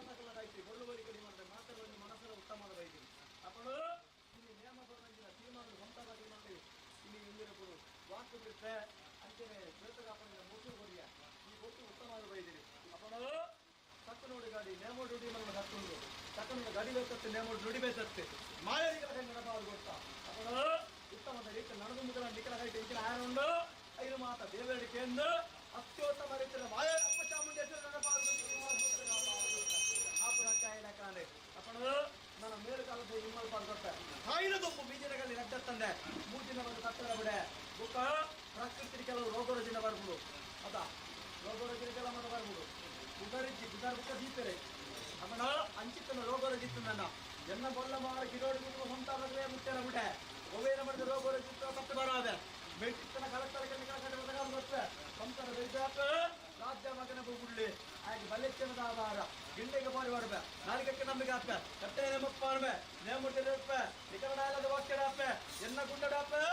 ಮಾತಾಡಲಾಯ್ತು ಬರುವವರಿಗೆ ಕಡಿಮೆ ಮಾಡಿದ್ರೆ ಮಾತಾಡುವ ಮನಸ್ಸರ ಉತ್ತಮವಾದ ಬೈದಿರಿ ಅಪ್ಪಳು ಇಲ್ಲಿ ನೇಮ ಬರೋಂಗಿಲ್ಲ ತೀರ್ಮಾನ ಸ್ವಂತವಾಗಿ ಮಾಡಿ ಇಲ್ಲಿ ಎಂದಿರಬಹುದು ವಾಸ್ತು ಬಿಡುತ್ತೆ ಅಂಚನೆ ಶ್ವೇತಗಾಪನಿಂದ ಮೂರು ಕೊಡಿಯ ಈ ಕೊಟ್ಟು ಉತ್ತಮವಾದ ಬೈದಿರಿ ಅಪ್ಪಳು ತಕ್ಕ ನೋಡಿ ಗಾಡಿ ನೇಮೋ ನುಡಿ ಮರಣ ಹತ್ತುಂಡು ತಕ್ಕ ಗಾಡಿ ಬೇಕತ್ತೆ ನೇಮೋ ನುಡಿ ಬೇಕತ್ತೆ ಮಾಯರಿಗಳ ನೆನಪಾದ್ರು ಗೊತ್ತಾ ಅಪ್ಪಳು ಉತ್ತಮದ ರೀತಿ ನಡೆದು ಮುಗಿದ ನಿಖರ ಕೈ ಟೆನ್ಷನ್ ಆಯನುಂಡು ಐದು ಮಾತ ದೇವರಿಗೆ ಎಂದು ಅತ್ಯುತ್ತಮ ರೀತಿಯ ಮಾಯ ಅಪ್ಪ ಚಾಮುಂಡೇಶ್ವರ ನೆನಪಾದ್ರೆ ಅಪ್ಪಳು ನನ್ನ ಮೇಲು ಕಾಲದ ಹಿಮ್ಮಲ್ ಪಾಡ್ಕೊಟ್ಟೆ ಹಾಯಿನದೊಬ್ಬ ಬೀಜಗಳಲ್ಲಿ ರಕ್ತ ತಂದೆ 3 ದಿನ ಬಂದು ಕಟ್ಟಡ ಬಿಡೆ ಬುಕ್ಕ ಪ್ರಕೃತಿ ಕೆಲವು ರೋಗ ರುಜಿನ ಬರ್ಬೋದು ಅದ ರೋಗ ರುಜಿನಕ್ಕೆಲ್ಲ ಮತ್ತೆ ಬರ್ಬೋದು ಗುದಾರ್ ಬುಕ್ಕ ದೀಪರೆ ಅವನ ಅಂಚಿತ್ತನ ರೋಗ ರುಜಿತ್ತು ನನ್ನ ಎನ್ನ ಬೊಲ್ಲ ಮಾಡ ಕಿರೋಡಿ ಹೊಂತಾಗಲೇ ಮುಚ್ಚನ ಬಿಡೆ ಒವೇನ ಮಾಡಿದ ರೋಗ ರುಜಿತ್ತು ಮತ್ತೆ ಬರಾದೆ ಬೆಟ್ಟಿತ್ತನ ಕಲೆಕ್ಟರ್ಗೆ ಗೊತ್ತೆ ಸಂತರ ಬೆಳಿದಾಕ ರಾಜ್ಯ ಮಗನ ಬುಡ್ಲಿ ಹಾಗೆ ಬಲ್ಲೆಚ್ಚನದ ಆಧಾರ ಗಿಂಡೆಗೆ ಬಾರಿ ಮಾಡ್ಬೆ ನಾಲಿಗೆ ನಂಬಿಕೆ ಹಾಕ್ಬೆ ಕಟ್ಟೆ ನೇಮಕ್ ಮಾಡ್ಬೆ ನೇಮುಟ್ಟಿರಪ್ಪೆ ನಿಕರಣ ಇಲ್ಲದ ವಾಕ್ಯ ಹಾಕ್ಬೆ ಎನ್ನ ಗುಂಡಡಾಪೆ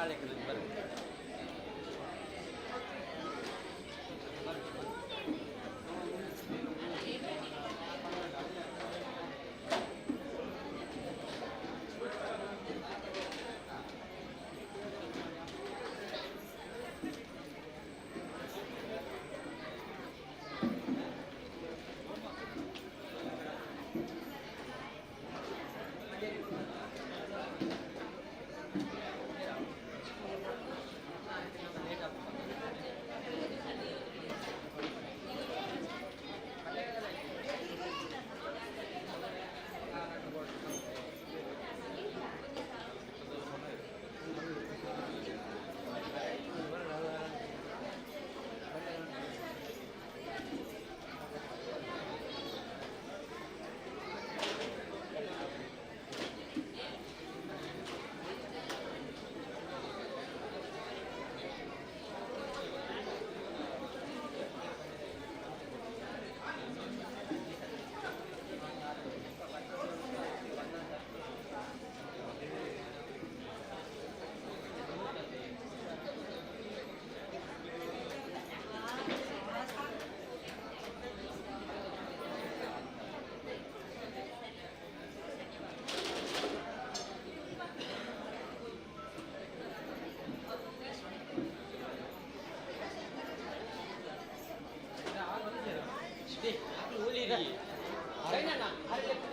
காலைக்கு பாருங்க.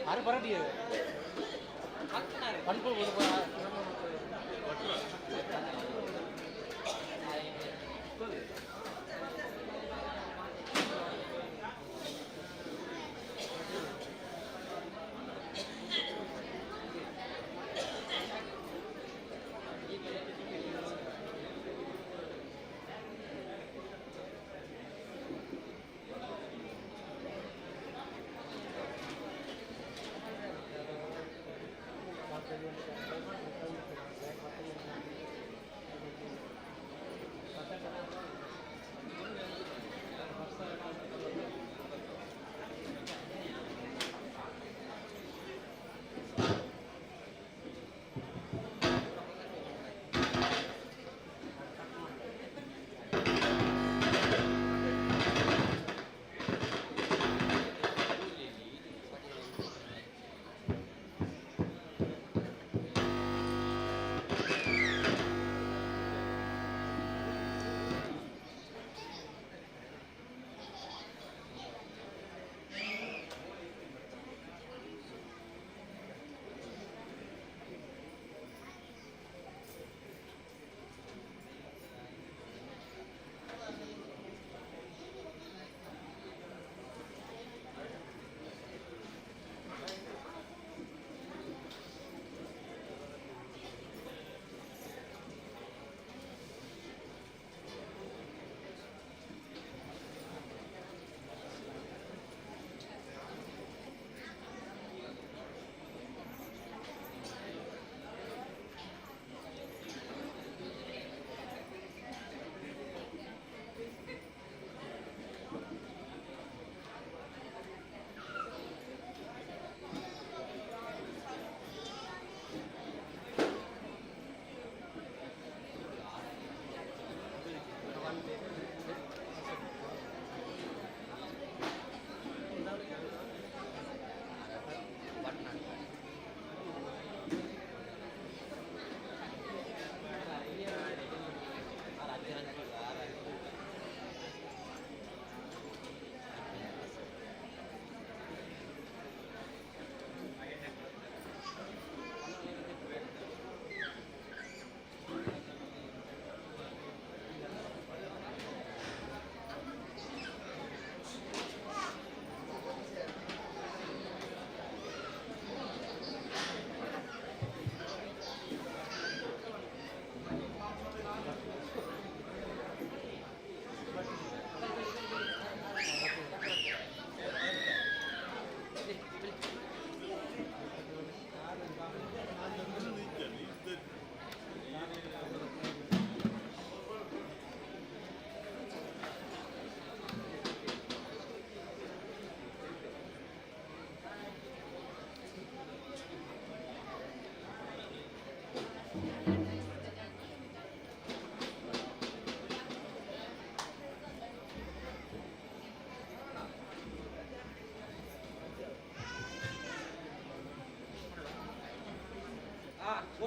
அரை பரட்டி பண்பு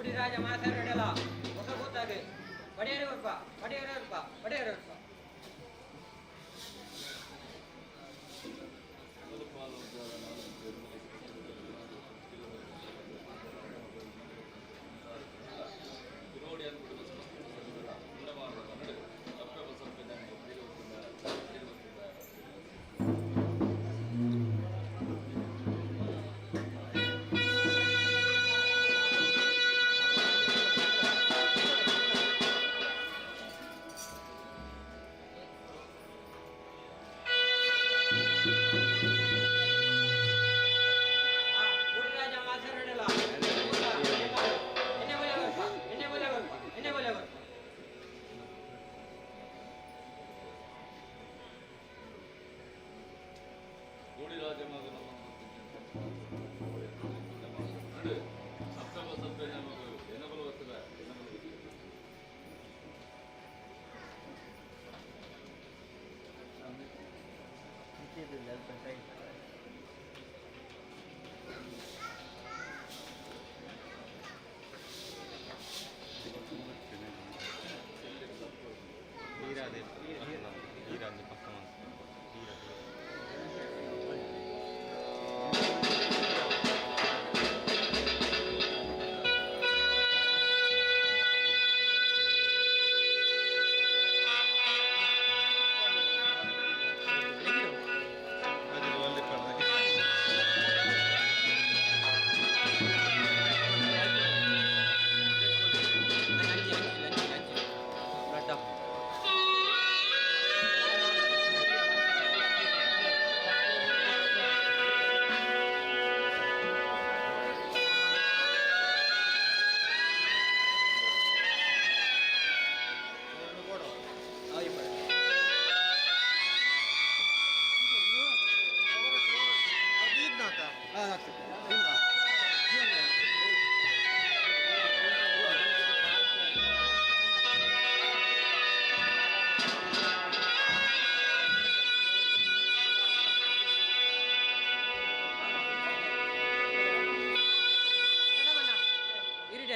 ಊಟಿರಾಜ ಮಾಸರಡೆಲ ಹೊಸ ಕೂತಾಗೆ ಪಡೆಯರೆ ಉರ್ಪ ಪಡೆಯರೆ ಉರ್ಪ ಪಡೆಯರೆ ಉರ್ಪ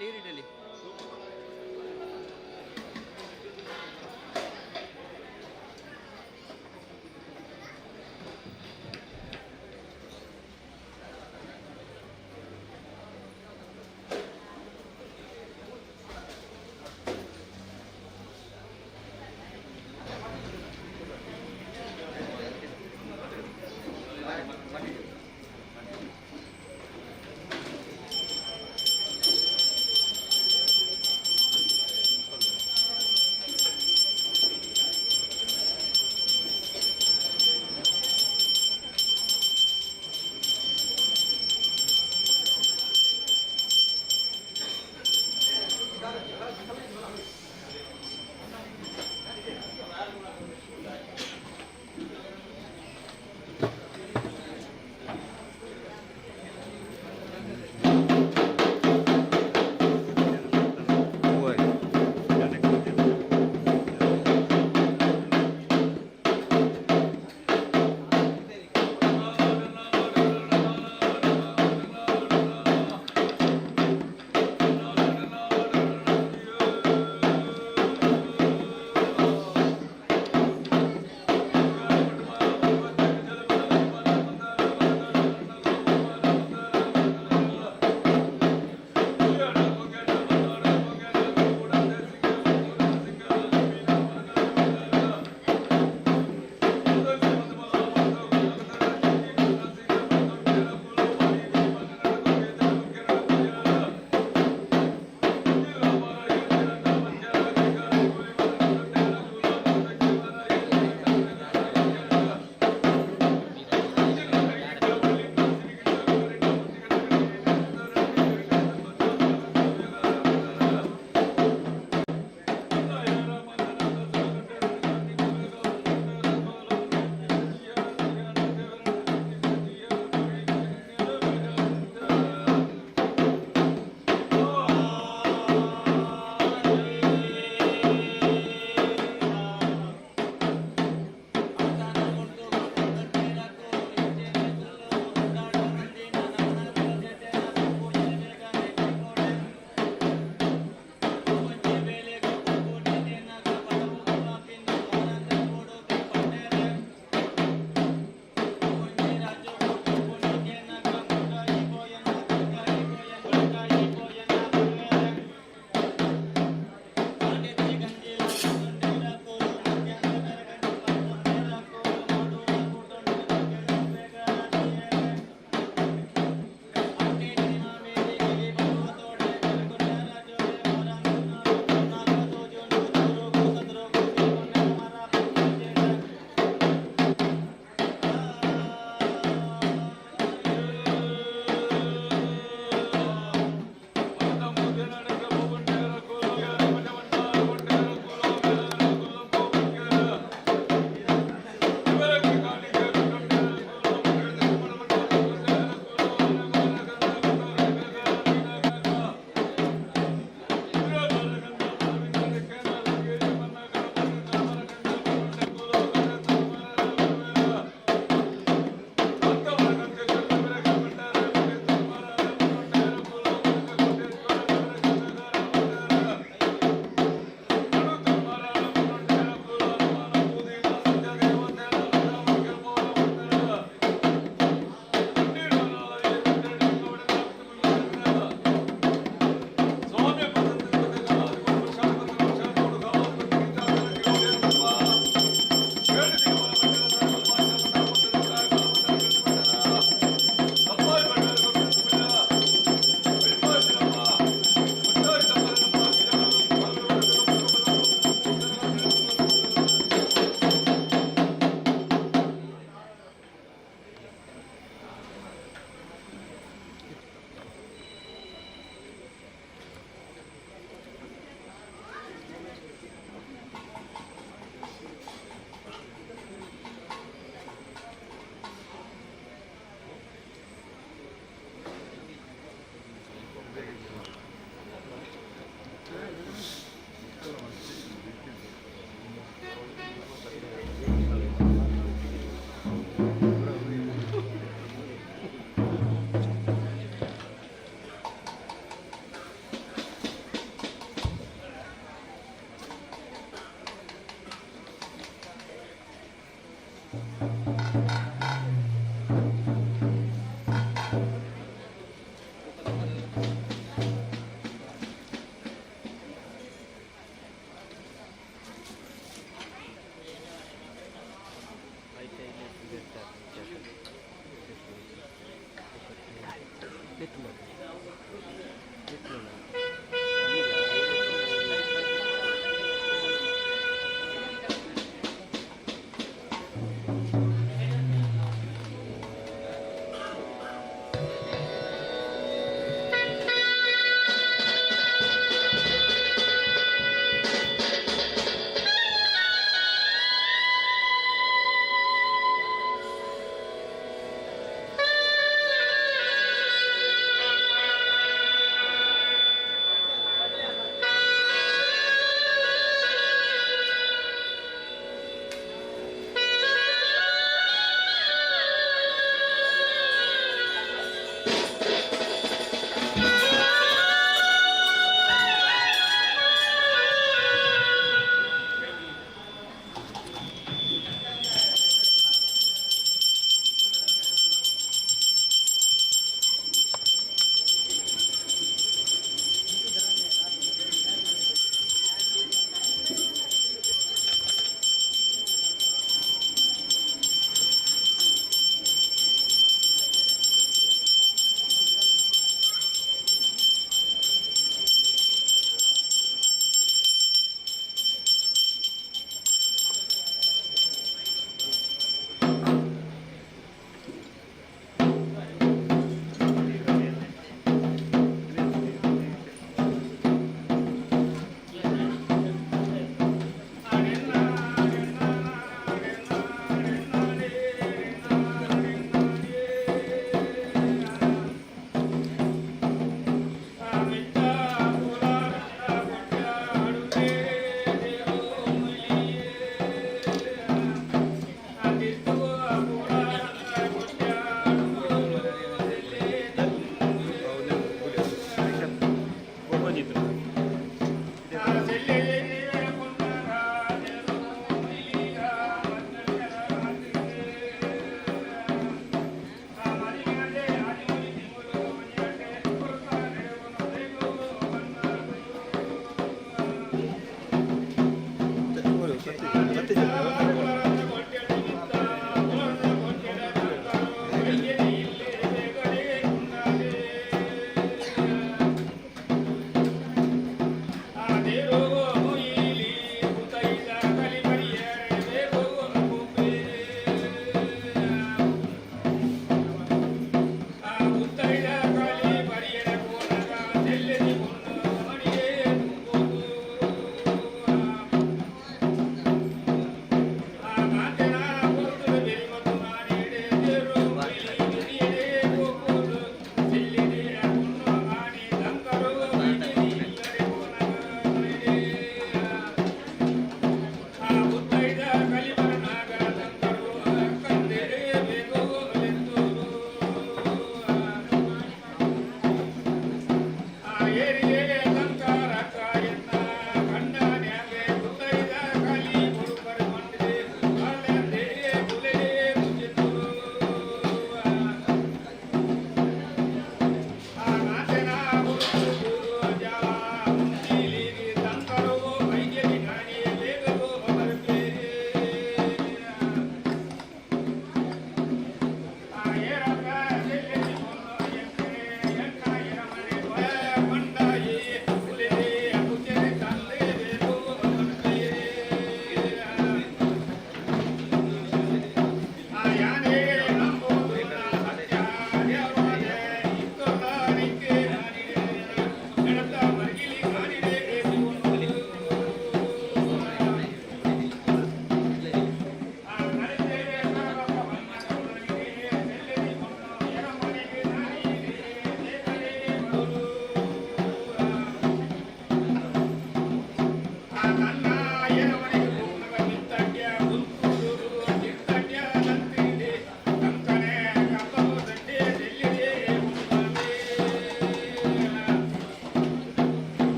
ಇರಿಡಲಿ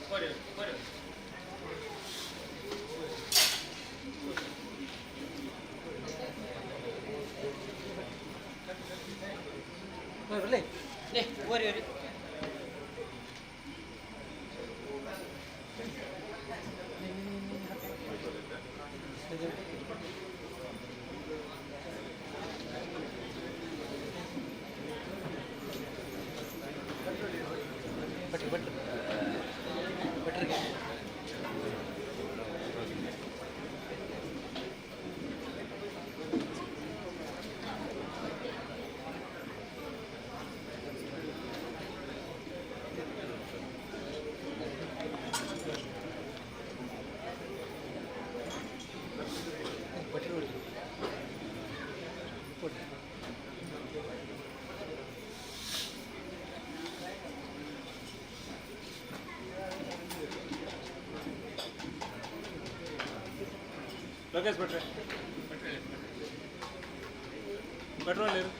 ಕೊಡು ಕೊಡು ಬರಲಿ ಲೇ ಓರಿ ಓರಿ ಭಟ್ರಿಗೆ ಲೋಕೇಶ್ ಭಟ್ರೆ ಪೆಟ್ರೋಲ್ ನೀರು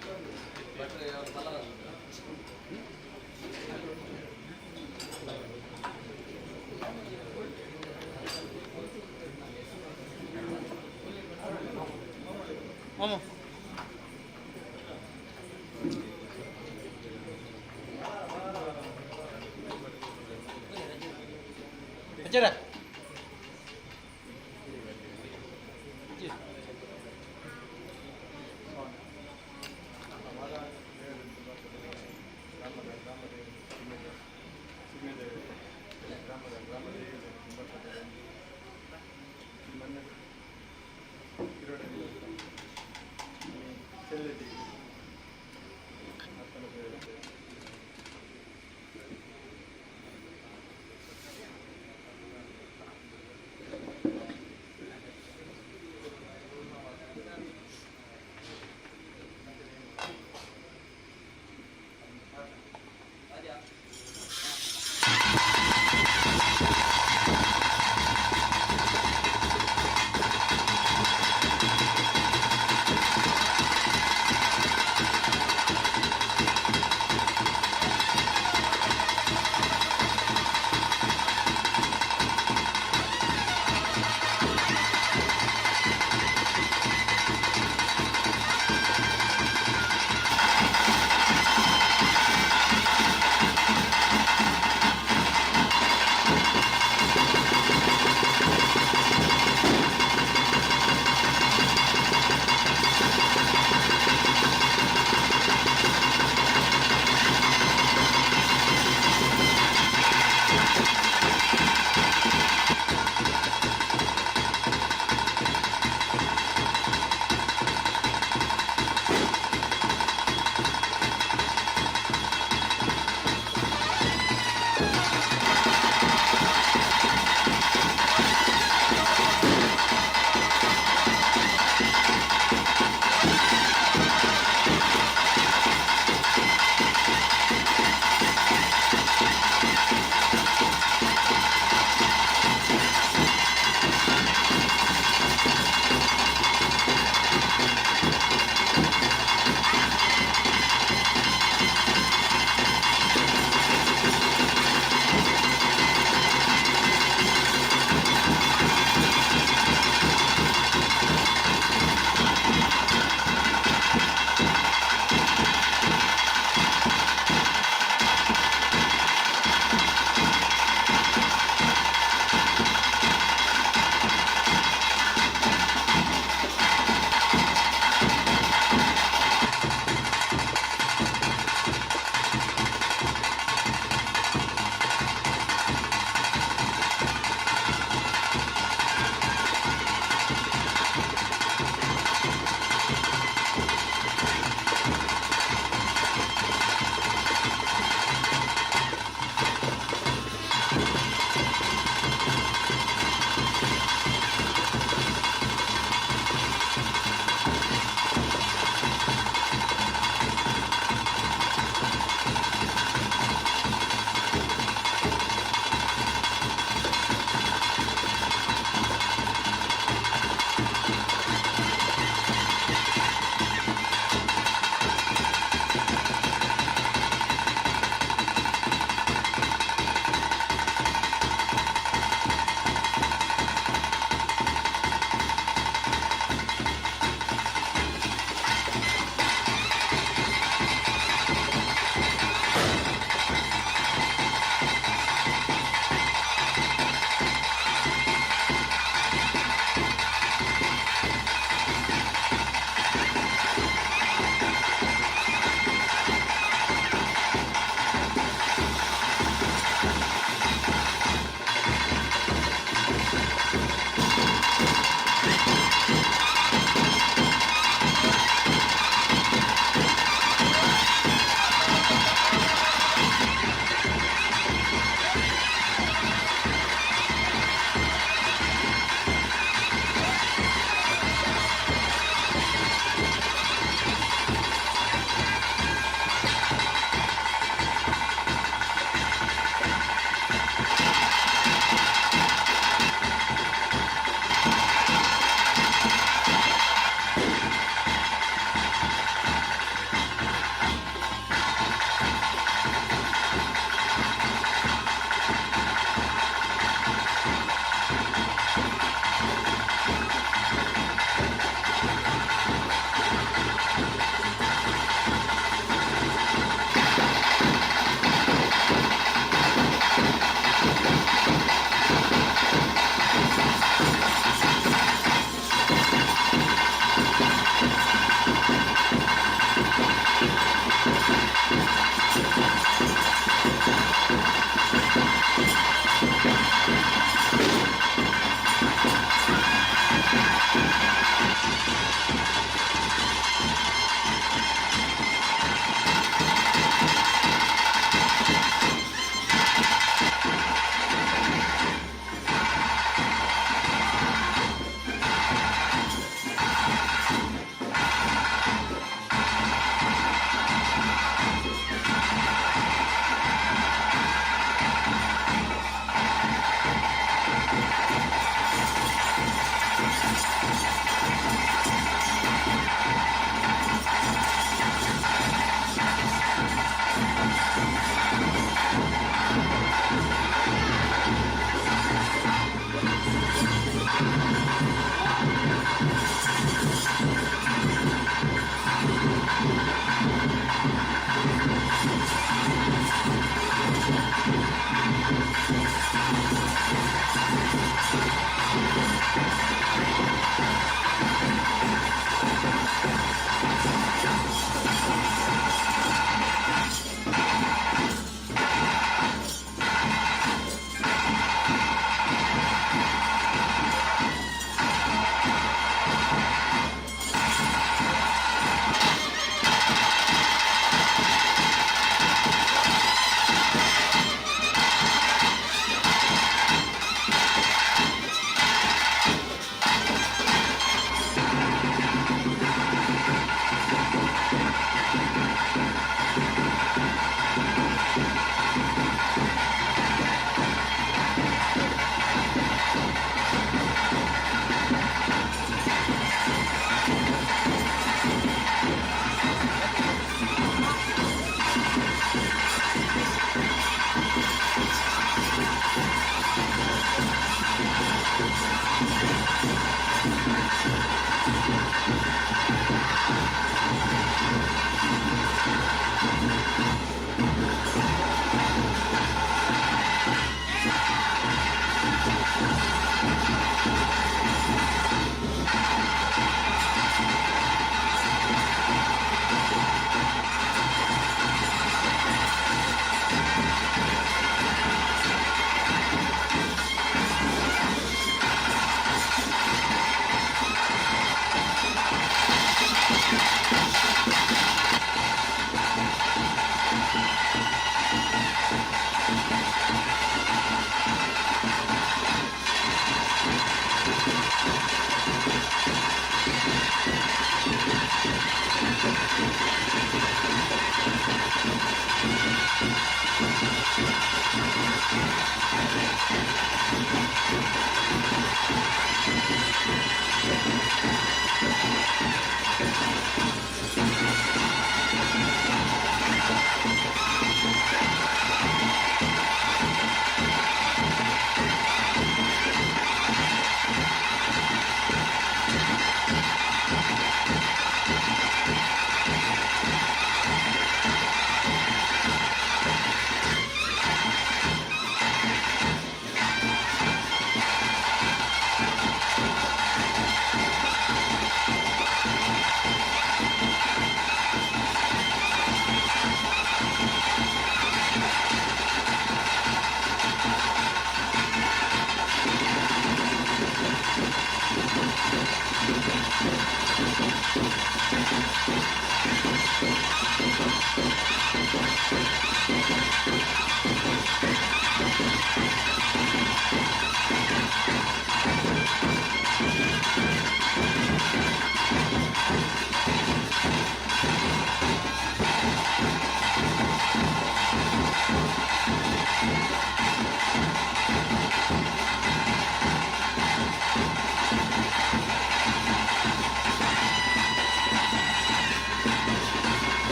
ಮಾಮ ಅಜ್ಜರ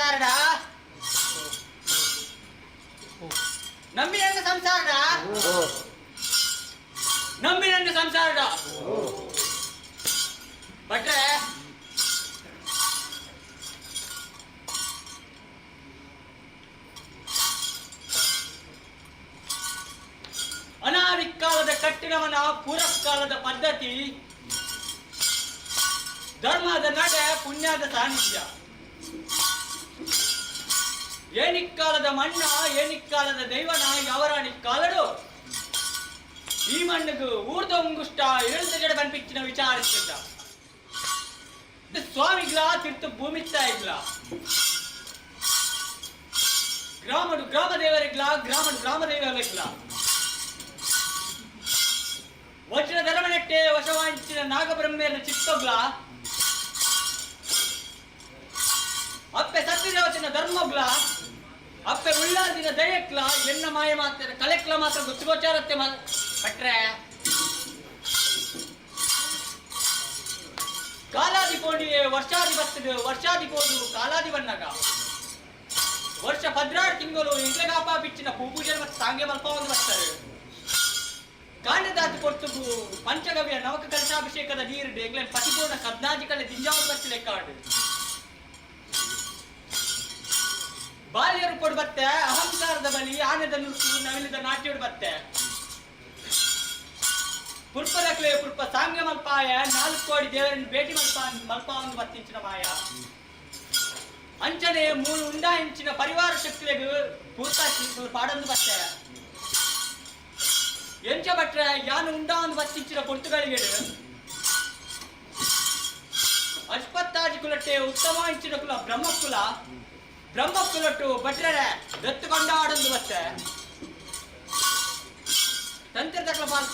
ಸಂಸಾರಡ ನಂಬಿನಂಗ ಸಂಸಾರಡ ನಂಬಿನಂಗ ಸಂಸಾರಡ ಭಟ್ರೆ ಅನಾದಿಕಾಲದ ಕಟ್ಟಿನವನ ಪೂರ್ವಕಾಲದ ಪದ್ಧತಿ ಧರ್ಮದ ನಡೆ ಪುಣ್ಯದ ಸಾನ್ನಿಧ್ಯ ಏನಿಕ್ಕಾಲದ ಮಣ್ಣ ಏನಿಕ್ಕಾಲದ ದೈವನ ಯಾವರಾಣಿಕ್ಕಾಲಡು ಈ ಮಣ್ಣಿಗೂ ಊರ್ದ ಉಂಗುಷ್ಟ ಇಳಿದ ಜಡ ಬನ್ಪಿಚ್ಚಿನ ವಿಚಾರಿಸಿದ್ದ ಸ್ವಾಮಿಗ್ಲ ತಿರ್ತು ಭೂಮಿತ್ತಾ ಇಗ್ಲ ಗ್ರಾಮಡು ಗ್ರಾಮ ದೇವರಿಗ್ಲ ಗ್ರಾಮಡು ಗ್ರಾಮ ದೇವರಿಗ್ಲ ವಜ್ರ ಧರ್ಮನೆಟ್ಟೆ ವಶವಾಂಚಿನ ನಾಗಬ್ರಹ್ಮೇನ ಚಿತ್ತೋಗ್ಲ ಅಪ್ಪೆ ಸತ್ಯದೇವತಿನ ಧರ್ಮಗ್ಲ ಅಪ್ಪೆ ಉಳ್ಳಾದಿನ ದಯಕ್ಲ ಎನ್ನ ಮಾಯ ಮಾತ್ರ ಕಲೆಕ್ಲ ಮಾತ್ರ ಗೊತ್ತುಗೋಚಾರತ್ತೆ ಭಟ್ರೆ ಕಾಲಾದಿ ಕೋಡಿಯೇ ವರ್ಷಾದಿ ಬರ್ತದೆ ವರ್ಷಾದಿ ಕೋಡು ಕಾಲಾದಿ ಬನ್ನಗ ವರ್ಷ 16 ತಿಂಗಳು ಇಂಗ್ಲಗಾಪ ಬಿಚ್ಚಿನ ಪೂಜೆ ಮತ್ತು ಸಾಂಗೆ ಮಲ್ಪವನ್ನು ಬರ್ತಾರೆ ಕಾಂಡದಾತಿ ಕೊಟ್ಟು ಪಂಚಗವ್ಯ ನವಕ ಕಲಶಾಭಿಷೇಕದ ನೀರು ಎಂಗ್ಲೆಂಡ್ ಪತಿಪೂರ್ಣ ಕದ್ನಾಜಿ ಕಲೆ ದಿಂಜಾವಲು ಬರ್ತಿ ಲೆಕ್ಕಾಡು ಬಾಲ್ಯರು ಕೊಡು ಬತ್ತೆ ಅಹಂಕಾರದ ಬಲಿ ಆನೆದ ನುರುಕು ನವಿಲಿದ ನಾಟ್ಯೋಡು ಬತ್ತೆ ಪುರ್ಪದಕ್ಲೆ ಪುರ್ಪ ಸಾಂಗ್ಯ ಮಲ್ಪಾಯ 4 ಕೋಡಿ ದೇವರನ್ನು ಭೇಟಿ ಮಲ್ಪವನ್ನು ಬತ್ತಿಂಚಿನ ಮಾಯ ಅಂಚನೆ 3 ಉಂಡಾಯಿಂಚಿನ ಪರಿವಾರ ಶಕ್ತಿಲೆಗೂ ಪೂರ್ತ ಪಾಡೊಂದು ಬತ್ತೆ ಎಂಚ ಭಟ್ರೆ ಯಾನು ಉಂಡಾಂದು ಬತ್ತಿಂಚಿನ ಪೊರ್ತುಗಳಿಗೆ ಅಶ್ವತ್ಥಾಜಿ ಕುಲಟ್ಟೆ ಉತ್ತಮ ಇಂಚಿನ ಕುಲ ಬ್ರಹ್ಮಕುಲಟ್ಟು ಭಟ್ರೆ ದತ್ತು ಕೊಂಡಾಡೊಂದು ಬತ್ತೆ ತಂತ್ರ ತಕ್ಕಲ ಪಾಲ್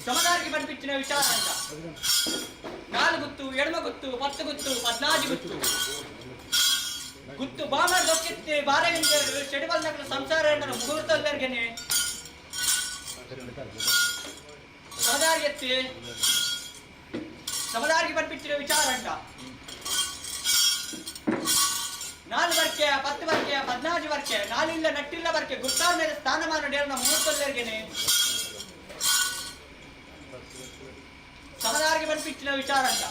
ಸಮದಾರಿಗೆ ಬನ್ಪಿಚ್ಚಿನ ವಿಚಾರ ಅಂತ 4 ಗುತ್ತು ಎಡಮ ಗುತ್ತು 10 ಗುತ್ತು 14 ಗುತ್ತು ಗುತ್ತು ಬಾಮರ್ ದೊಕ್ಕೆತ್ತಿ ಬಾರಗಿಂದರು ಶೆಡಿಬಲ್ ನಕಲ ಸಂಸಾರ ಮುಹೂರ್ತಲ್ದರ್ಗೆನೆ ಸಮದಾರಿಗೆ ಬನ್ಪಿಚ್ಚಿನ ವಿಚಾರ ಅಂತ 4 ಬರ್ಕೆ 10 ಬರ್ಕೆ 14 ಬರ್ಕೆ 4 ಇಲ್ಲ ನಟ್ಟಿಲ್ಲ ಬರ್ಕೆ ಗುತ್ತಾದ ಮೇಲೆ ಸ್ಥಾನಮಾನ ಡೇರ್ನ ಮುಹೂರ್ತಲ್ದರ್ಗೆನೆ ಸಮದಾರಿಗೆ ಬನ್ಪಿಚ್ಚಿನ ವಿಚಾರ ಅಂತ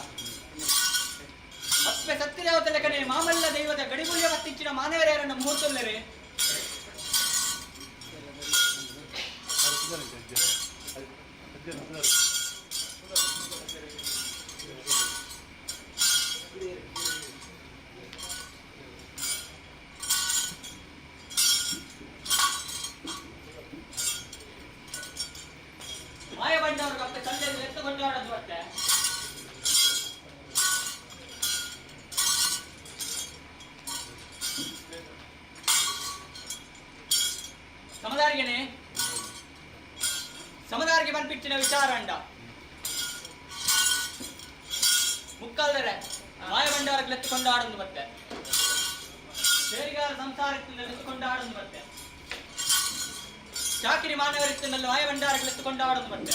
ಅಪ್ಪೆ ಸತ್ಯದೇವತೆ ಲೆಕ್ಕನೆ ಮಾಮಲ್ಲ ದೈವದ ಗಡಿಗುಳಿಯ ಬತ್ತಿಂಚಿನ ಮಾನವರೇರನ್ನ ಮುಹೂರ್ತಲ್ಲರೆ ಮಾಯ ಬಂದವ್ರಿಗೆ ಅಪ್ಪೆ ಸಂಜೆ ಎತ್ತುಕೊಂಡಾಡೋದು ಬಟ್ಟೆ ಸಮದಾರಿಗೆ ಬನ್ಪಿಚ್ಚಿನ ವಿಚಾರ ಅಂಡ ಮುಕ್ಕಲ್ದರೆ ಮಾಯ ಬಂಡಾರಕ್ಕೆ ಎತ್ತುಕೊಂಡು ಆಡೊಂದು ಬತ್ತೆ ಸೇರಿಗಾರ ಸಂಸಾರಕ್ಕೆ ಎತ್ತುಕೊಂಡು ಆಡೊಂದು ಬತ್ತೆ ಚಾಕಿರಿ ಮಾನವರಿತ್ತಿನಲ್ಲಿ ಮಾಯ ಬಂಡಾರಕ್ಕೆ ಎತ್ತುಕೊಂಡು ಆಡೊಂದು ಬತ್ತೆ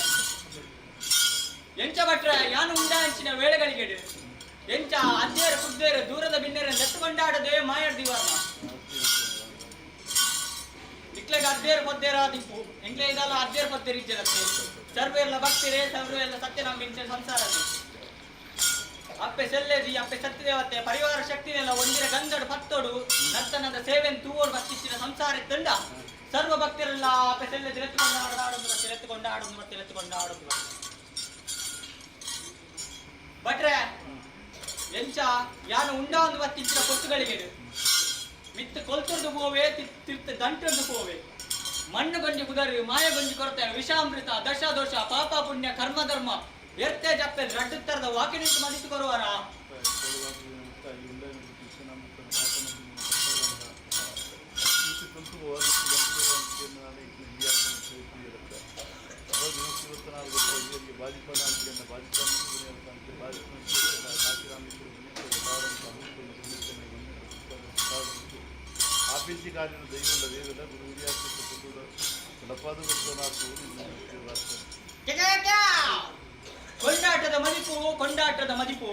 ಎಂಚ ಭಟ್ರೆ ಯಾನು ಉಂಡಾಂಚಿನ ವೇಳೆಗಳಿಗೆ ಎಂಚ ಅದ್ದೇರು ಕುದ್ದೇರು ದೂರದ ಬಿನ್ನೇರ ಎತ್ತುಕೊಂಡಾಡದೆ ಮಾಯರ್ ದಿವಾರ ಇಕ್ಲೆಗೆ ಅದ್ದೇರು ಪದ್ದೇರ ದಿಪ್ಪು ಎಂಕ್ಲೆ ಇದೆಲ್ಲ ಅದ್ದೇರು ಪದ್ದೇರು ಇಜ್ಜರತ್ತೆ ಸರ್ವೆ ಎಲ್ಲ ಭಕ್ತಿರೇ ಸರ್ವೆ ಎಲ್ಲ ಸತ್ಯನಾಮಿಂಚ ಸಂಸಾರ ಅಪ್ಪೆ ಸೆಲ್ಲೆದಿ ಅಪ್ಪೆ ಸತ್ಯದೇವತೆ ಪರಿವಾರ ಶಕ್ತಿನೆಲ್ಲ ಒಂದಿರ ಗಂಧಡು ಪತ್ತೋಡು ನರ್ತನದ ಸೇವೆನ್ ತೂವೋಡು ಬತ್ತಿಚ್ಚಿನ ಸಂಸಾರ ತಂಡ ಸರ್ವ ಭಕ್ತರೆಲ್ಲ ಅಪ್ಪೆ ಸೆಲ್ಲೆದಿ ಎತ್ತುಕೊಂಡು ಆಡೋದು ಭಟ್ರೆ ಎಂಚ ಯಾನು ಉಂಡಾಂದು ಬತ್ತಿಚ್ಚಿನ ಪೊತ್ತುಗಳಿಗೆ ಮಿತ್ತು ಕೊಲ್ತೊಂದು ಪೋವೆ ತಿರ್ತ ದಂಟೊಂದು ಪೋವೆ ಮಣ್ಣು ಗಂಜಿ ಕುದರು ಮಾಯ ಗಂಜಿ ಕೊರತೆ ವಿಷಾಮೃತ ದಶದೋಷ ಪಾಪ ಪುಣ್ಯ ಕರ್ಮ ಧರ್ಮ ವ್ಯರ್ಥೆ ಜಪ್ಪೆ ರಡ್ಡು ತರದ ವಾಕಿನಿಟ್ಟು ಮದಿತು ಕೊರುವರ ಆಫೀಸಿ ಕಾಲಿನ ದೈವದ ದೇವದ ಕೊಂಡಾಟದ ಮಲಿಪು ಕೊಂಡಾಟದ ಮದಿಪು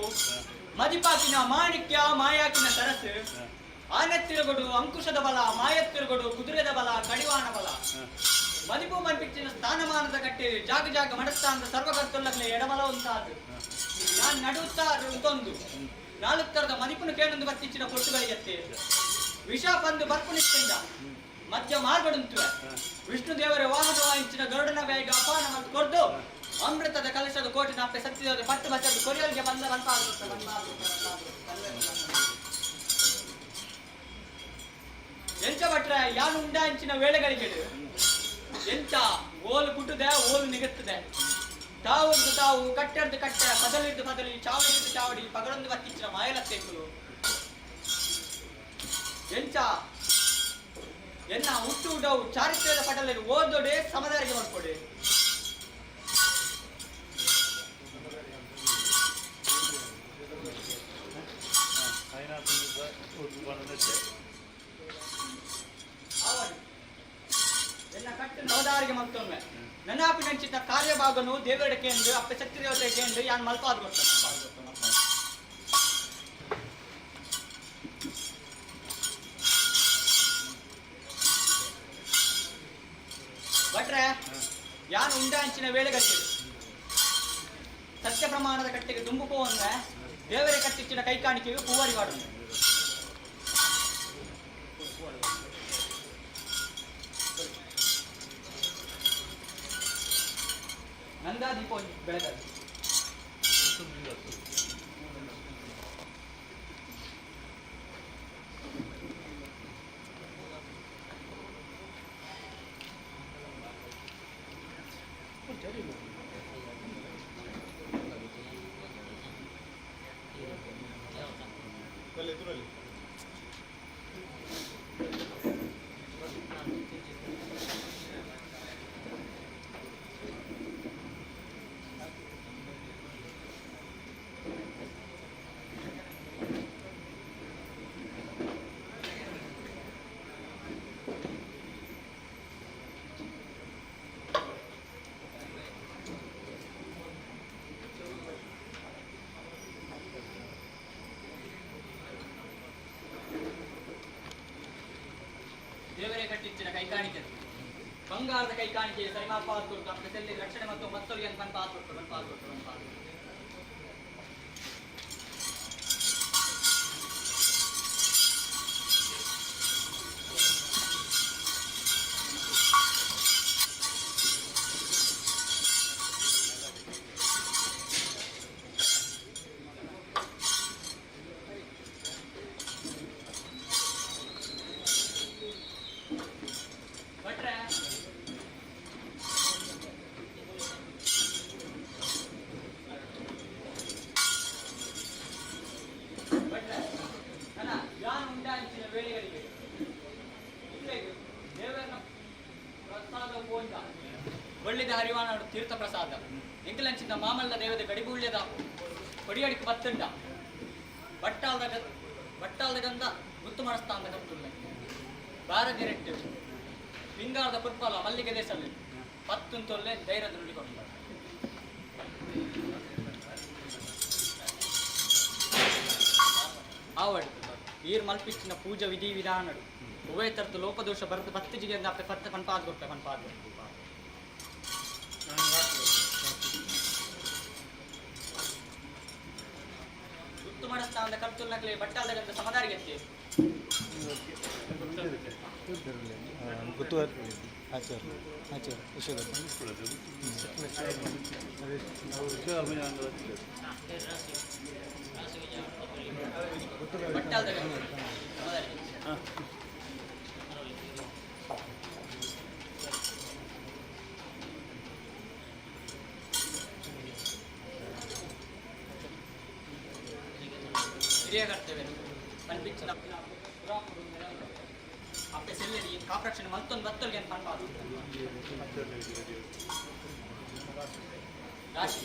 ಮದಿಪಾಕಿನ ಮಾಣಿಕ್ಯ ಮಾಯಾಕಿನ ಸರಸು ಆನೆತ್ತಿರಗೊಡು ಅಂಕುಶದ ಬಲ ಮಾಯತ್ತಿರಗೊಡು ಕುದುರೆದ ಬಲ ಕಡಿವಾಣ ಬಲ ಮದಿಪು ಮನ್ಪಿಚ್ಚಿನ ಸ್ಥಾನಮಾನದ ಕಟ್ಟೆ ಜಾಗ ಜಾಗ ಮಡಸ್ತಾಂದ ಸರ್ವಕರ್ತೊಲ್ಲಗ್ಲೆ ಎಡಬಲ ಉಂಟಾದು ನಾನು ನಡುತ್ತಾ ಉಂಟೊಂದು ನಾಲ್ಕು ತರದ ಮದಿಪುನ ಕೇಳೊಂದು ಬರ್ತಿಚ್ಚಿನ ಪೊಟ್ಟುಗಳಿಗತ್ತೆ ವಿಷ ಬಂದು ಬರ್ಪುನಿಸ್ತಿಂದ ಮಧ್ಯ ಮಾರ್ಗಡುಂತುವೆ ವಿಷ್ಣು ದೇವರ ವಾಹನ ವಾಹಿಂಚಿನ ಗರುಡನ ವೇಗ ಅಪಾನ ಮತ್ತು ಕೊರ್ದು ಅಮೃತದ ಕಲಶದ ಕೋಟಿನ ಅಪ್ಪೆ ಸತ್ಯದ ಪಟ್ಟು ಬಚ್ಚದು ಕೊರಿಯಲ್ಗೆ ಬಂದ ಎಂಚ ಭಟ್ರ ಯಾನು ಉಂಡಾಂಚಿನ ವೇಳೆಗಳಿಗೆ ಎಂಚ ಓಲು ಕುಟ್ಟುದೆ ಓಲು ನಿಗತ್ತದೆ ತಾವು ಕಟ್ಟೆರ್ದು ಕಟ್ಟೆ ಪದಲಿದ್ದು ಪದಲಿ ಚಾವಡಿದ್ದು ಚಾವಡಿ ಪಗಡೊಂದು ಬತ್ತಿಚ್ಚಿನ ಮಾಯಲತ್ತೇಕುಲು ಎಂಚ ಎನ್ನ ಹುಟ್ಟು ಉಡವು ಚಾರಿತ್ರ್ಯದ ಪಟಲಲ್ಲಿ ಓದೋಡೆ ಸಮದಾರಿಗೆ ಮಾಡ್ಕೊಡೆ ಎನ್ನ ಕಟ್ಟು ನವದಾರಿಗೆ ಮತ್ತೊಮ್ಮೆ ನೆನಪಿನಂಚಿನ ಕಾರ್ಯಭಾಗನು ದೇವರಡಕ್ಕೆ ಎಂದು ಅಪ್ಪೆ ಶಕ್ತಿ ದೇವತೆಗೆ ಎಂದು ಯಾನ್ ಮಲ್ಪಾದ್ ಕೊಡ್ತಾನೆ ಭಟ್ರೆ ಯಾನು ಉಂಡಾಂಚಿನ ವೇಳೆಗಳಿಗೆ ಸತ್ಯ ಪ್ರಮಾಣದ ಕಟ್ಟೆಗೆ ದುಂಬುಕೋ ಅಂದ್ರೆ ದೇವರೇ ಕಟ್ಟಿಚ್ಚಿನ ಕೈಕಾಣಿಕೆಯು ಪೂವರಿ ಮಾಡುದು ನಂದಾ ದೀಪ ಬೆಳಗಾವಿ ದೇವರೇ ಕಟ್ಟಿಚ್ಚಿನ ಕೈಕಾಣಿಕೆ ಬಂಗಾರದ ಕೈಕಾಣಿಕೆ ಸರಿಮಾಪಾತ್ ಕೊಟ್ಟು ಅಪ್ಪದಲ್ಲಿ ರಕ್ಷಣೆ ಮತ್ತು ಮತ್ತೊಲಿಗೆ ಬಂಪಾತ್ ಕೊಟ್ಟು ಒಳ್ಳಿದ ಹರಿವಾನಾಡು ತೀರ್ಥ ಪ್ರಸಾದ ಎಂಕಲಂಚಿನ ಮಾಮಲ್ಲ ದೇವದ ಗಡಿಬೂಳ್ಯದ ಕೊಡಿಯಡಿಗೆ ಬತ್ತಂಡ ಬಟ್ಟಾಲ್ದ ಗಂಧ ಗುತ್ತು ಮನಸ್ತಾಂದ ಕತ್ತುಳ್ಳ ಬಾರದಿರೆಟ್ಟು ಪಿಂಗಾರದ ಪುರ್ಪಾಲ ಮಲ್ಲಿಗೆ ದೇಸಲ್ಲಿ ಪತ್ತುಂತೊಲ್ಲೆ ಧೈರ್ಯದ ನುಡಿಕೊಂಡು ಆವಡ್ ಈರ್ ಮಲ್ಪಿಚ್ಚಿನ ಪೂಜಾ ವಿಧಿ ವಿಧಾನಡು ಉಭಯ ತರತು ಲೋಪದೋಷ ಬರೆದು ಪತ್ತು ಜಿಗೆ ಅಪ್ಪೆ ಪತ್ತ ಪನ್ಪಾದ್ ಗುತ್ತು ಮಾಡಿಸ್ತಾಂದ ಕರ್ತುಲ್ನಕ್ಲೆ ಬಟ್ಟಾಲ್ದಗಂತ ಸಮದಾರಿಗೆತ್ತಿ ಗುತ್ತು ಆಚಾರ ಬಟ್ಟಾಲ್ದಗಂತ ಸಮದಾರಿಗೆ ಕರ್ತೇವೆ ಪನ್ಪಿಚ್ಚಿನ ಅಪ್ಪೆ ಸೆಲ್ಲೆಡಿ ಕಾಪ್ರಕ್ಷಣೆ ಮತ್ತೊಂದು ಬತ್ತಲ್ಗೆ ಅಂತ ಪನ್ಪಾದು ರಾಶಿ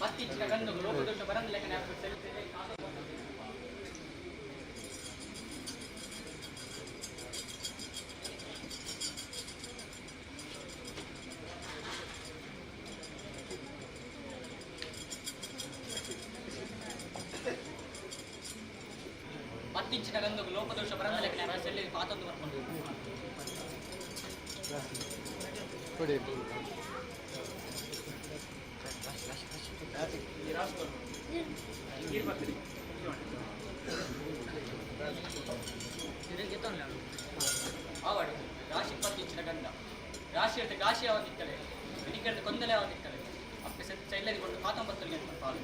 ಪತ್ತಿಚ್ಚಿನ ಗಂಧು ಲೋಕದೋಷ ಬರಂದ ಲೆಕ್ಕನೆ ಅಪ್ಪ ಸೆಲ್ಲೆದಿ ಪತ್ತಿಚ್ಚಿನ ಗಂಧು ಲೋಕದೋಷ ಬರಂದ ಲೆಕ್ಕನೆ ಅಪ್ಪ ಸೆಲ್ಲೆದಿ ಪಾತೊಂದು ಬರ್ಕೊಂಡು ಕೊಡಿ ಆವಾಡಿ ರಾಶಿ ಪತ್ತಿಚ್ಚಿನ ಗಂಧ ರಾಶಿ ಅಂತ ಗಾಶಿ ಯಾವಾಗಿತ್ತಲೆ ವಿನಿಕರದ ಕೊಂದಲೆ ಯಾವಾಗಿತ್ತಲೆ ಅಪ್ಪೆ ಸತ್ಯ ಇಲ್ಲದಿ ಕೊಟ್ಟು ಕಾತಂಬತ್ತಲ್ಲಿ ಪಾಲು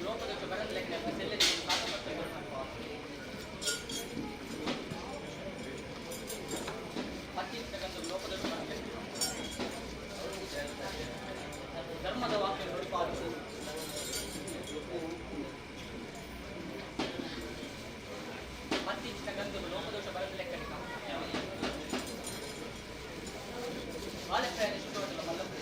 ಲೋಕದೋಷ ಬರಂದ ಲೆಕ್ಕನೆ ಅಪ್ಪ ಸೆಲ್ಲೆದಿ ಕಾತಂಬತ್ತಲ್ಲಿ ಪತ್ತಿಚ್ಚಿನ ಗಂಧು ಲೋಕದೋಷ ಬರಂದ ಧರ್ಮದ ವಾಕ್ಯ ನುಡಿಪಾಲು ಪತ್ತಿಚ್ಚಿನ ಗಂಧು ಲೋಕದೋಷ ಬರಂದ ಲೆಕ್ಕನೆ ಬಾಲಕ್ರಾಯ ಶುದ್ಧವಲ್ಲ ಮಲ್ಲಪ್ಪ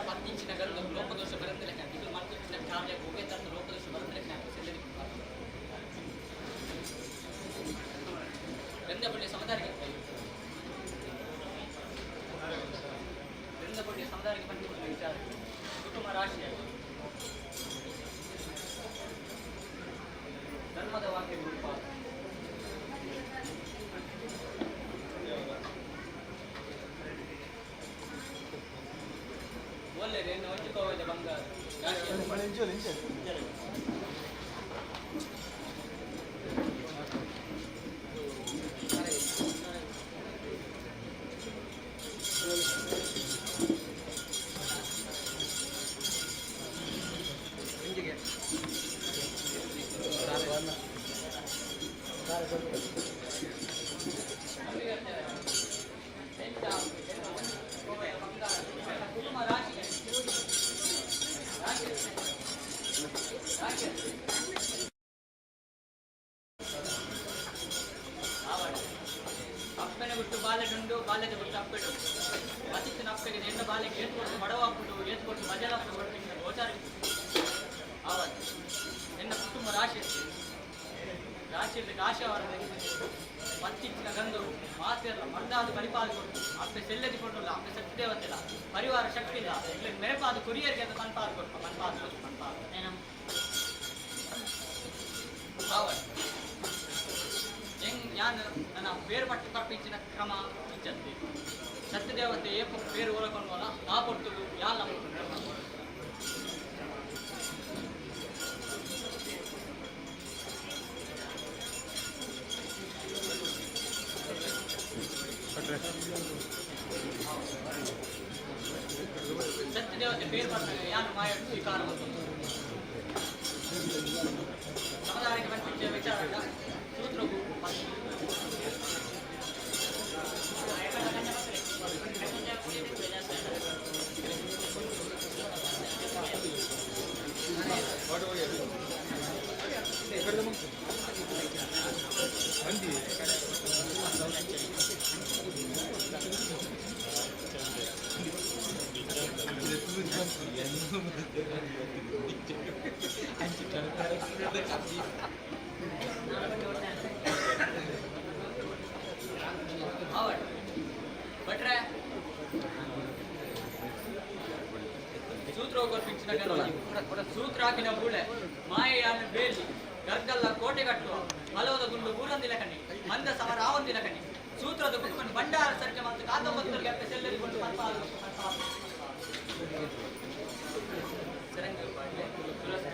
ಪತ್ತಿಚ್ಚಿನ ಗಂಧು ಲೋಕದೋಷ ಬರಂದ ಲೆಕ್ಕನೆ ಇದು ಮತ್ತಿಚ್ಚಿನ ಕಾರ್ಯ ಗೋಪೇತ ಲೋಕದೋಷ ಬರಂದ ಲೆಕ್ಕನೆ ಸೆಲ್ಲೆದಿ ಗಂಧಪುಣ್ಯ ಸಮುದಾಯಕ್ಕೆ ಗಂಧಪುಣ್ಯ ಸಮುದಾಯಕ್ಕೆ ಬಂದಿರುವ ವಿಚಾರ ಕುಟುಂಬ ರಾಶಿಯ ಧರ್ಮದ ವಾಕ್ಯ ರೂಪ ಒಳ್ಳೆಯದು ಇನ್ನು ಹೊಂಚಿಕೋದ ಬಂಗಾರ ರಾಶಿಯ ಕುಟುಂಬ ರಾಶಿಯ ಅಪ್ಪನೆ ಬಿಟ್ಟು ಬಾಲೆಡುಂಡು ಬಾಲ್ಯದ ಬಿಟ್ಟು ಅಪ್ಪೆಡು ಪತ್ತಿನ ಅಪ್ಪಗೆ ಹೆಣ್ಣು ಬಾಲೆಗೆ ಏತ್ಕೊಟ್ಟು ಮಡವ ಹಾಕ್ಬಿಟ್ಟು ಏತ್ಕೊಟ್ಟು ಮಜಲ ಹಾಕ್ಬಿಟ್ಟು ಗೋಚಾರ ಆವಾಗ ಹೆಣ್ಣ ಕುಟುಂಬ ರಾಶಿ ರಾಶಿಯಲ್ಲಿ ಆಶಾವಾರದ ಪತ್ತಿಚ್ಚಿನ ಗಂಧು ಮಾತೆಲ್ಲ ಮರ್ದಾದು ಪರಿಪಾಲು ಕೊಟ್ಟು ಅಪ್ಪೆ ಸೆಲ್ಲೆದಿ ಕೊಟ್ಟಲ್ಲ ಅಪ್ಪೆ ಶಕ್ತಿ ದೇವತೆಲ್ಲ ಪರಿವಾರ ಶಕ್ತಿ ಇಲ್ಲ ಇಲ್ಲಿ ಮೆರಪಾದು ಕುರಿಯರಿಗೆ ಅಂತ ಮನ್ಪಾದು ಕೊಟ್ಟು ಮನ್ಪಾದು ಹೆಂಗ್ ಯಾನ್ ನನ್ನ ಬೇರ್ಪಟ್ಟು ಕರ್ಪಿಂಚಿನ ಕ್ರಮ ಇಚ್ಚತ್ತೆ ಸತ್ಯದೇವತೆ ಏಪ ಬೇರು ಒಳಕೊಂಡವಲ್ಲ ಆ ಕೊಟ್ಟು ಯಾಲ ಸತ್ಯದೇವತೆ ಬೇರು ಬರ್ತದೆ ಯಾರು ಮಾಯ ಸ್ವೀಕಾರ ಸಮುದಾಯಕ್ಕೆ ಬಂದಿದ್ದ ವಿಚಾರ ಸೂತ್ರವು ಭಟ್ರೆ ಸೂತ್ರ ಸೂತ್ರ ಹಾಕಿನ ಬೂಳೆ ಮಾಯೆಯಾನ ಬೇಲಿ ಗರ್ಗಲ್ಲ ಕೋಟೆ ಕಟ್ಟುವ ಹಲವದ ಗುಂಡು ಊರಂದಿಲ ಕಣಿ ಮಂದ ಸಮರ ಆವಂದಿಲ ಕಣಿ ಸೂತ್ರದ ಕುಟುಂಬ ಬಂಡಾರ ಸರ್ಕೆ ಮತ್ತು ಕಾದಂಬತ್ತರಿಗೆ ಅಪ್ಪ ಸೆಲ್ಲರಿಕೊಂಡು ಸರಂಗ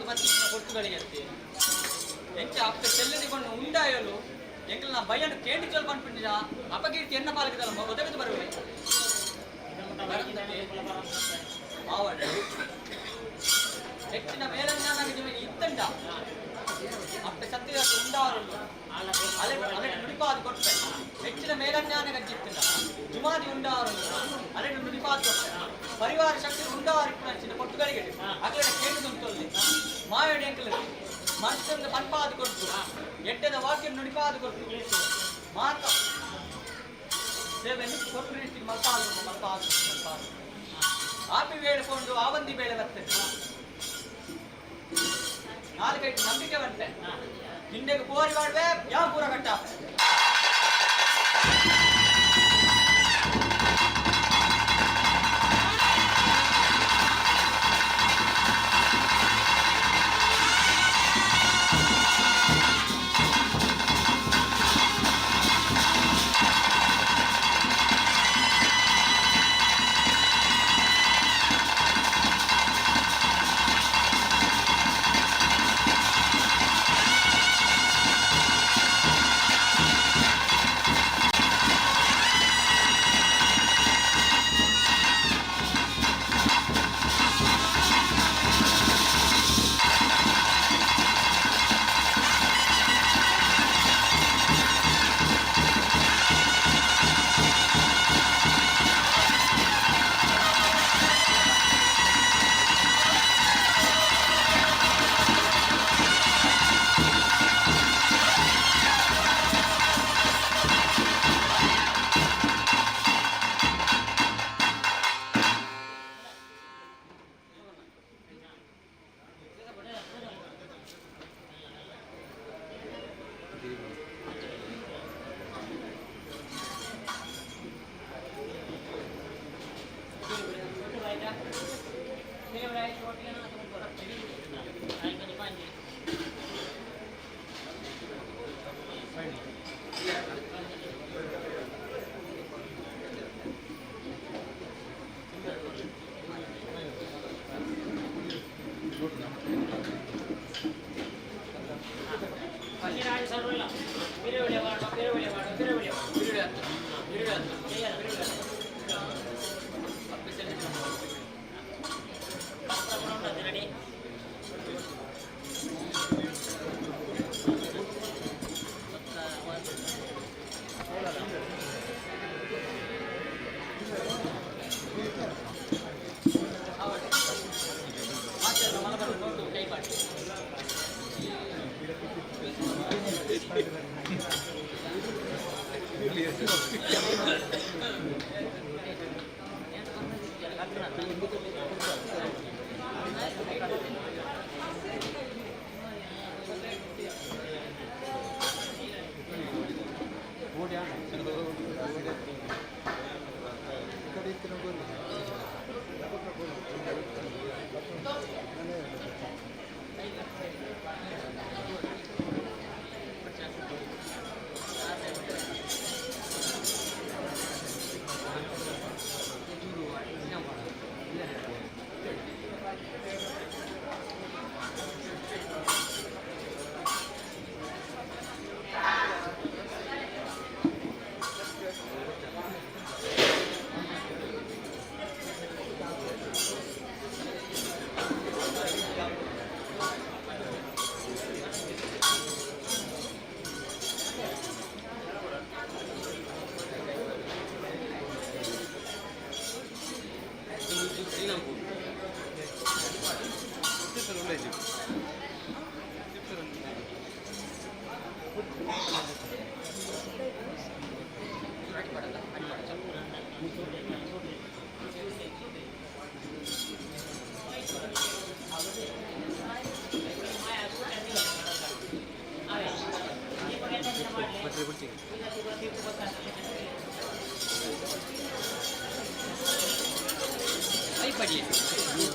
ಬತ್ತಿನ ಕೊಟ್ಟುಗಳಿಗೆ ಅತ್ತೆ ಎಂಚ ಅಪ್ಪ ಚೆಲ್ಲದಿಕೊಂಡು ಉಂಡಾಯಲು ಎಂಕಲ್ ನಾ ಬಯ್ಯನ್ನು ಕೇಂಡಿ ಚೊಲ್ ಬಂದ್ಬಿಟ್ಟಿನ ಅಪಕೀರ್ತಿ ಎನ್ನ ಪಾಲಕದಲ್ಲ ಒದಗದು ಬರುವೆ ಮಾವಣ್ಣ ಹೆಚ್ಚಿನ ಮೇಲಜ್ಞಾನ ಇತ್ತಂಡ ಅಪ್ಪ ಸತ್ಯದ ಉಂಡಾವರಲ್ಲ ಅಲೆ ನುಡಿಪಾದು ಕೊಟ್ಟೆ ಹೆಚ್ಚಿನ ಮೇಲಜ್ಞಾನ ಗಜ್ಜಿತ್ತಿಲ್ಲ ಜುಮಾದಿ ಉಂಡಾವರಲ್ಲ ಅಲೆ ನುಡಿಪಾದು ಕೊಟ್ಟೆ ಪರಿವಾರ ಶಕ್ತಿ ಉಂಡಾವರಿನ ಕೊಟ್ಟುಗಳಿಗೆ ಅಗಲ ಕೇಂದ್ರದಲ್ಲಿ ಮಾವೇಡಿ ಎಂಕಲ್ ಮನುಷ್ಯಂದು ಪನ್ಪಾದು ಕೊಟ್ಟು ಎಡ್ಡದ ವಾಕ್ಯ ನುಡಿಪಾದು ಕೊಟ್ಟು ಮಾತ ಸೇವೆ ಕೊಟ್ಟು ರೀತಿ ಮಲ್ಪಾದು ಆಪಿ ಬೇಡಿಕೊಂಡು ಆವಂದಿ ಬೇಳೆ ಬರ್ತದೆ ನಾಲ್ಕೈದು ನಂಬಿಕೆ ಬಂತೆ ಹಿಂದೆಗೆ ಪೋರಿ ಮಾಡ್ಬೇ ಯಾವ ಪೂರ ಕಟ್ಟ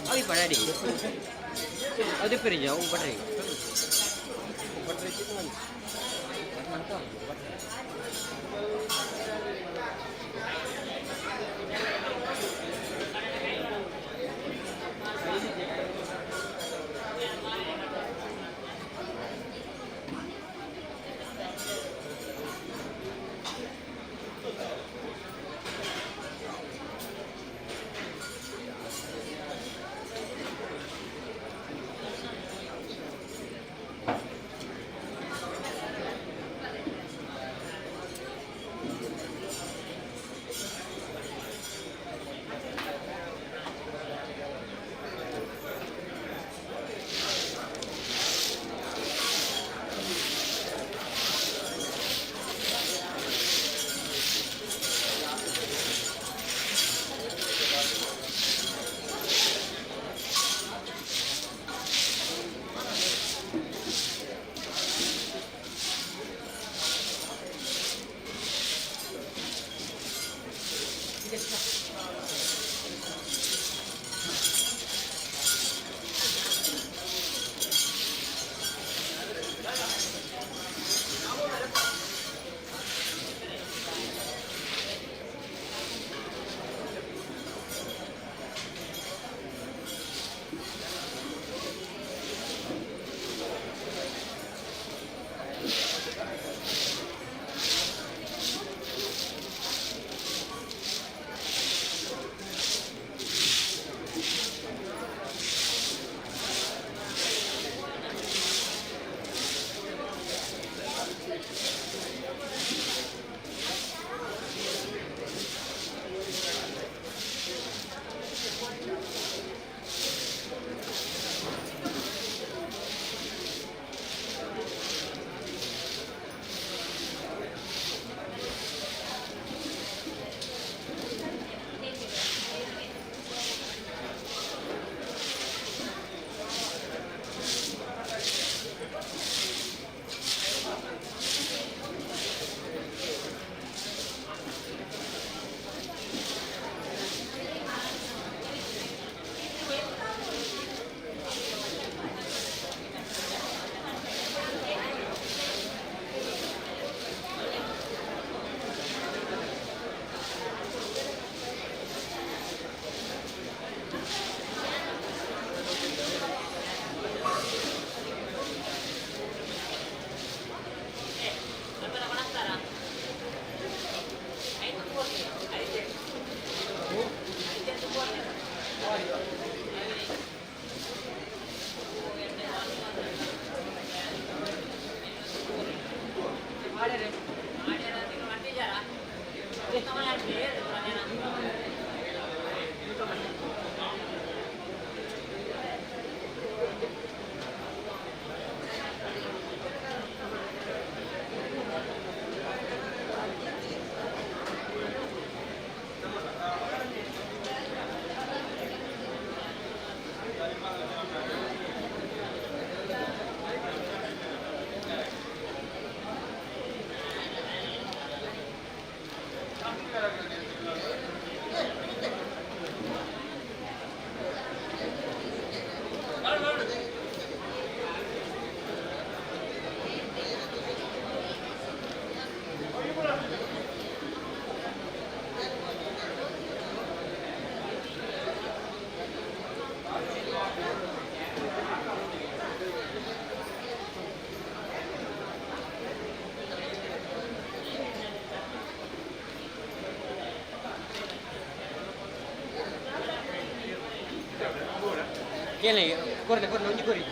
Ay, para di. Ada pergi jauh, baterai. Baterai itu kan. Mantap, baterai. ಮಾಡ್ಯಾರೆ ನೀವು ಮಾಡ್ತಿದ್ದಾರಾ ಉತ್ತಮ ಯಾಕೆ ಕೇಳಿ ಕೊರಲೆ ಕೊರಲೆ ಒಂಜಿ ಕೊರಿ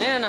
ಏನಣ್ಣ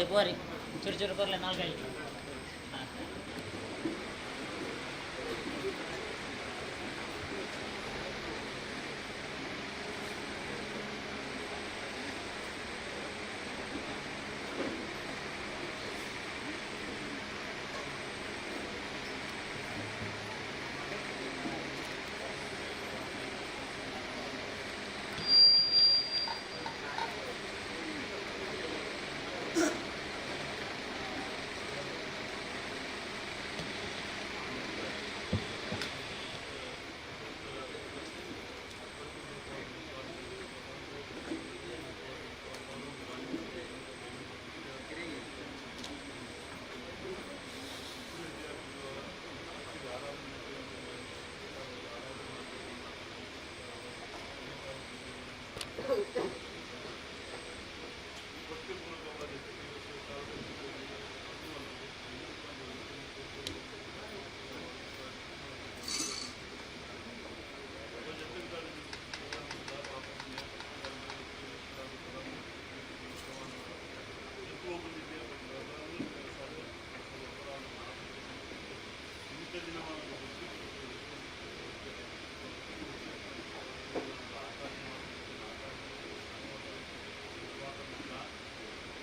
పోరి చురు చురు పోర్లే నాలుగైదు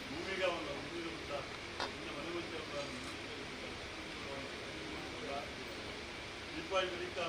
ಭೂಮಿಗೆ ಒಂದು ದೀಪಾವಳಿ ಬೆಳೀತಾ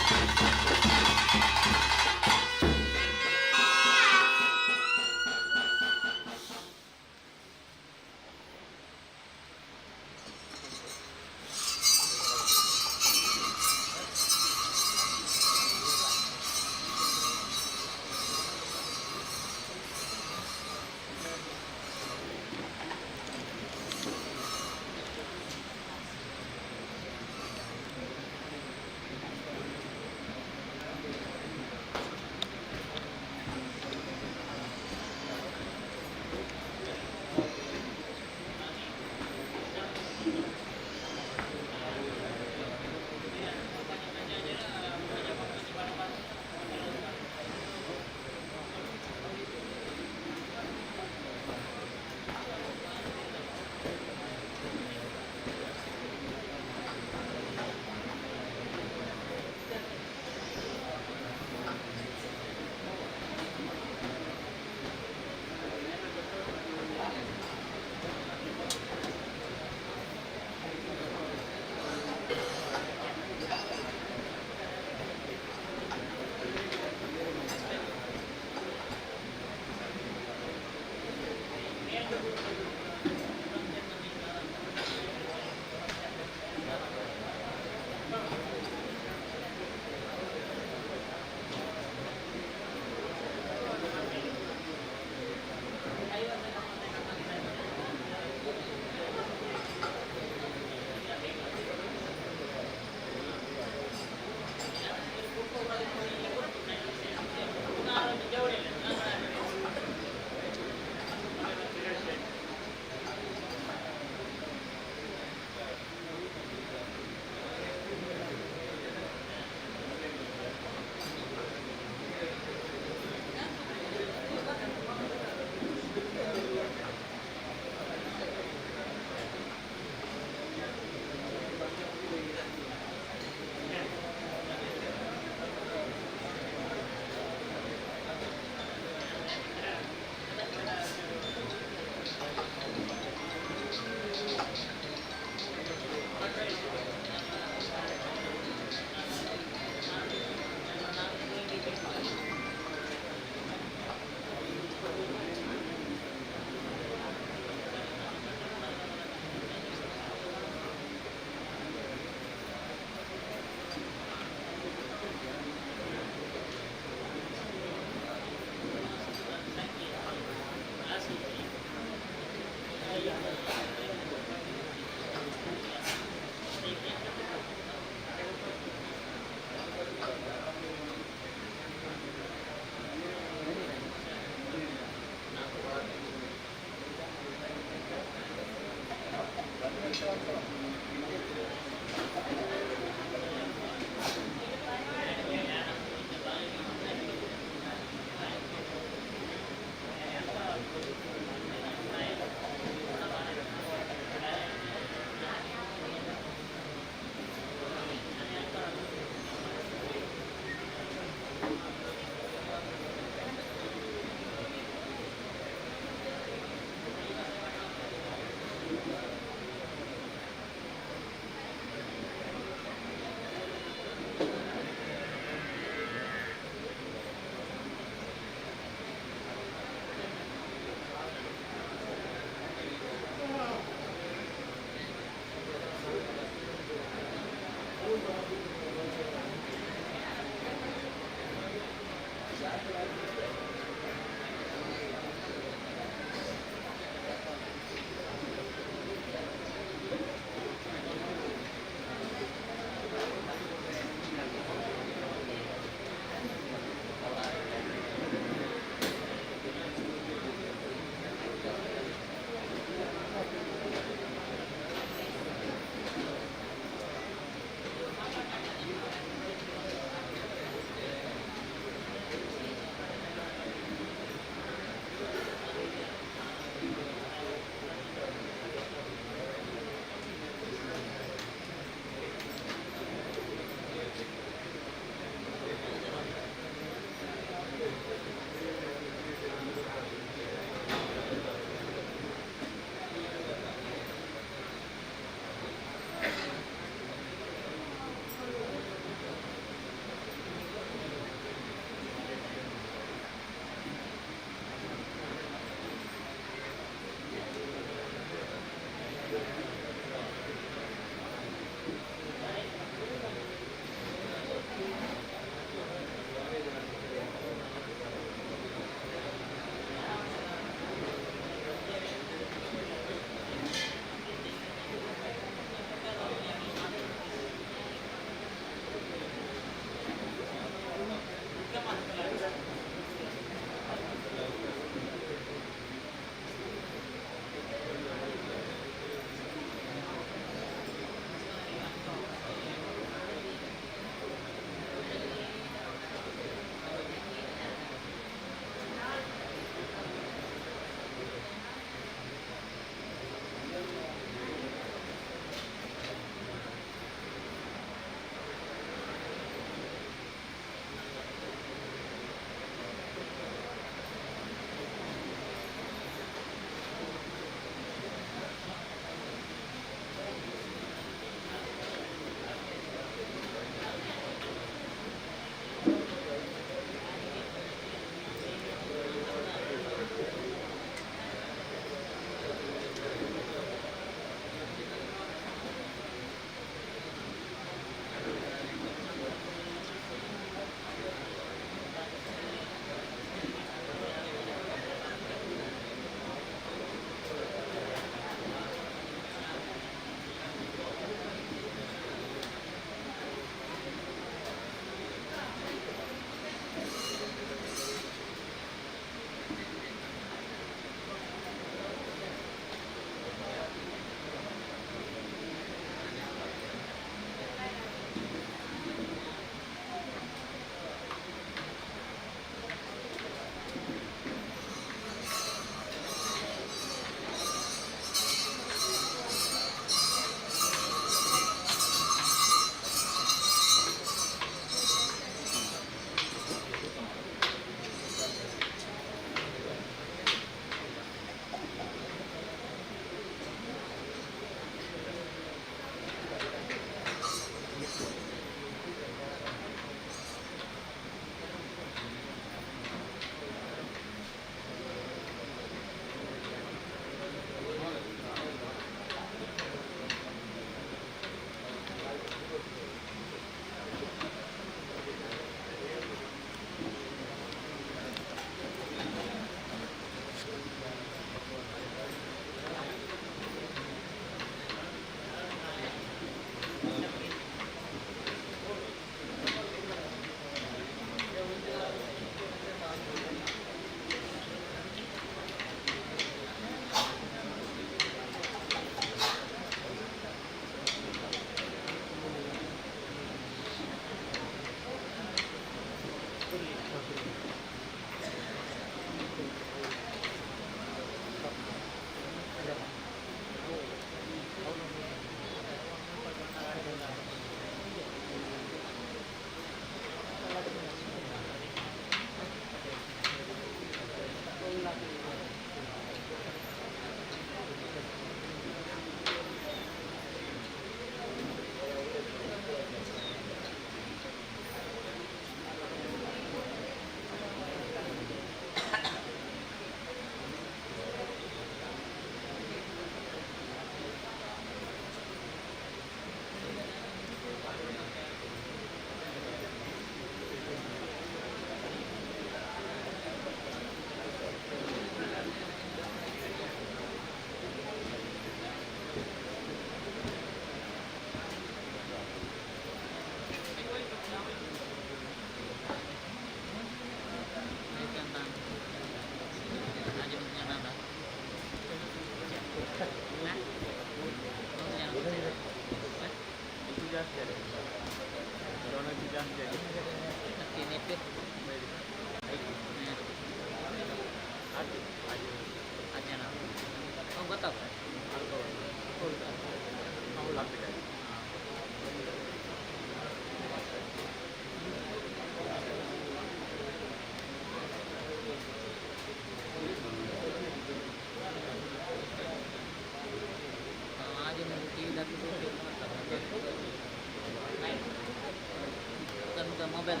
ಮೊಬೈಲ್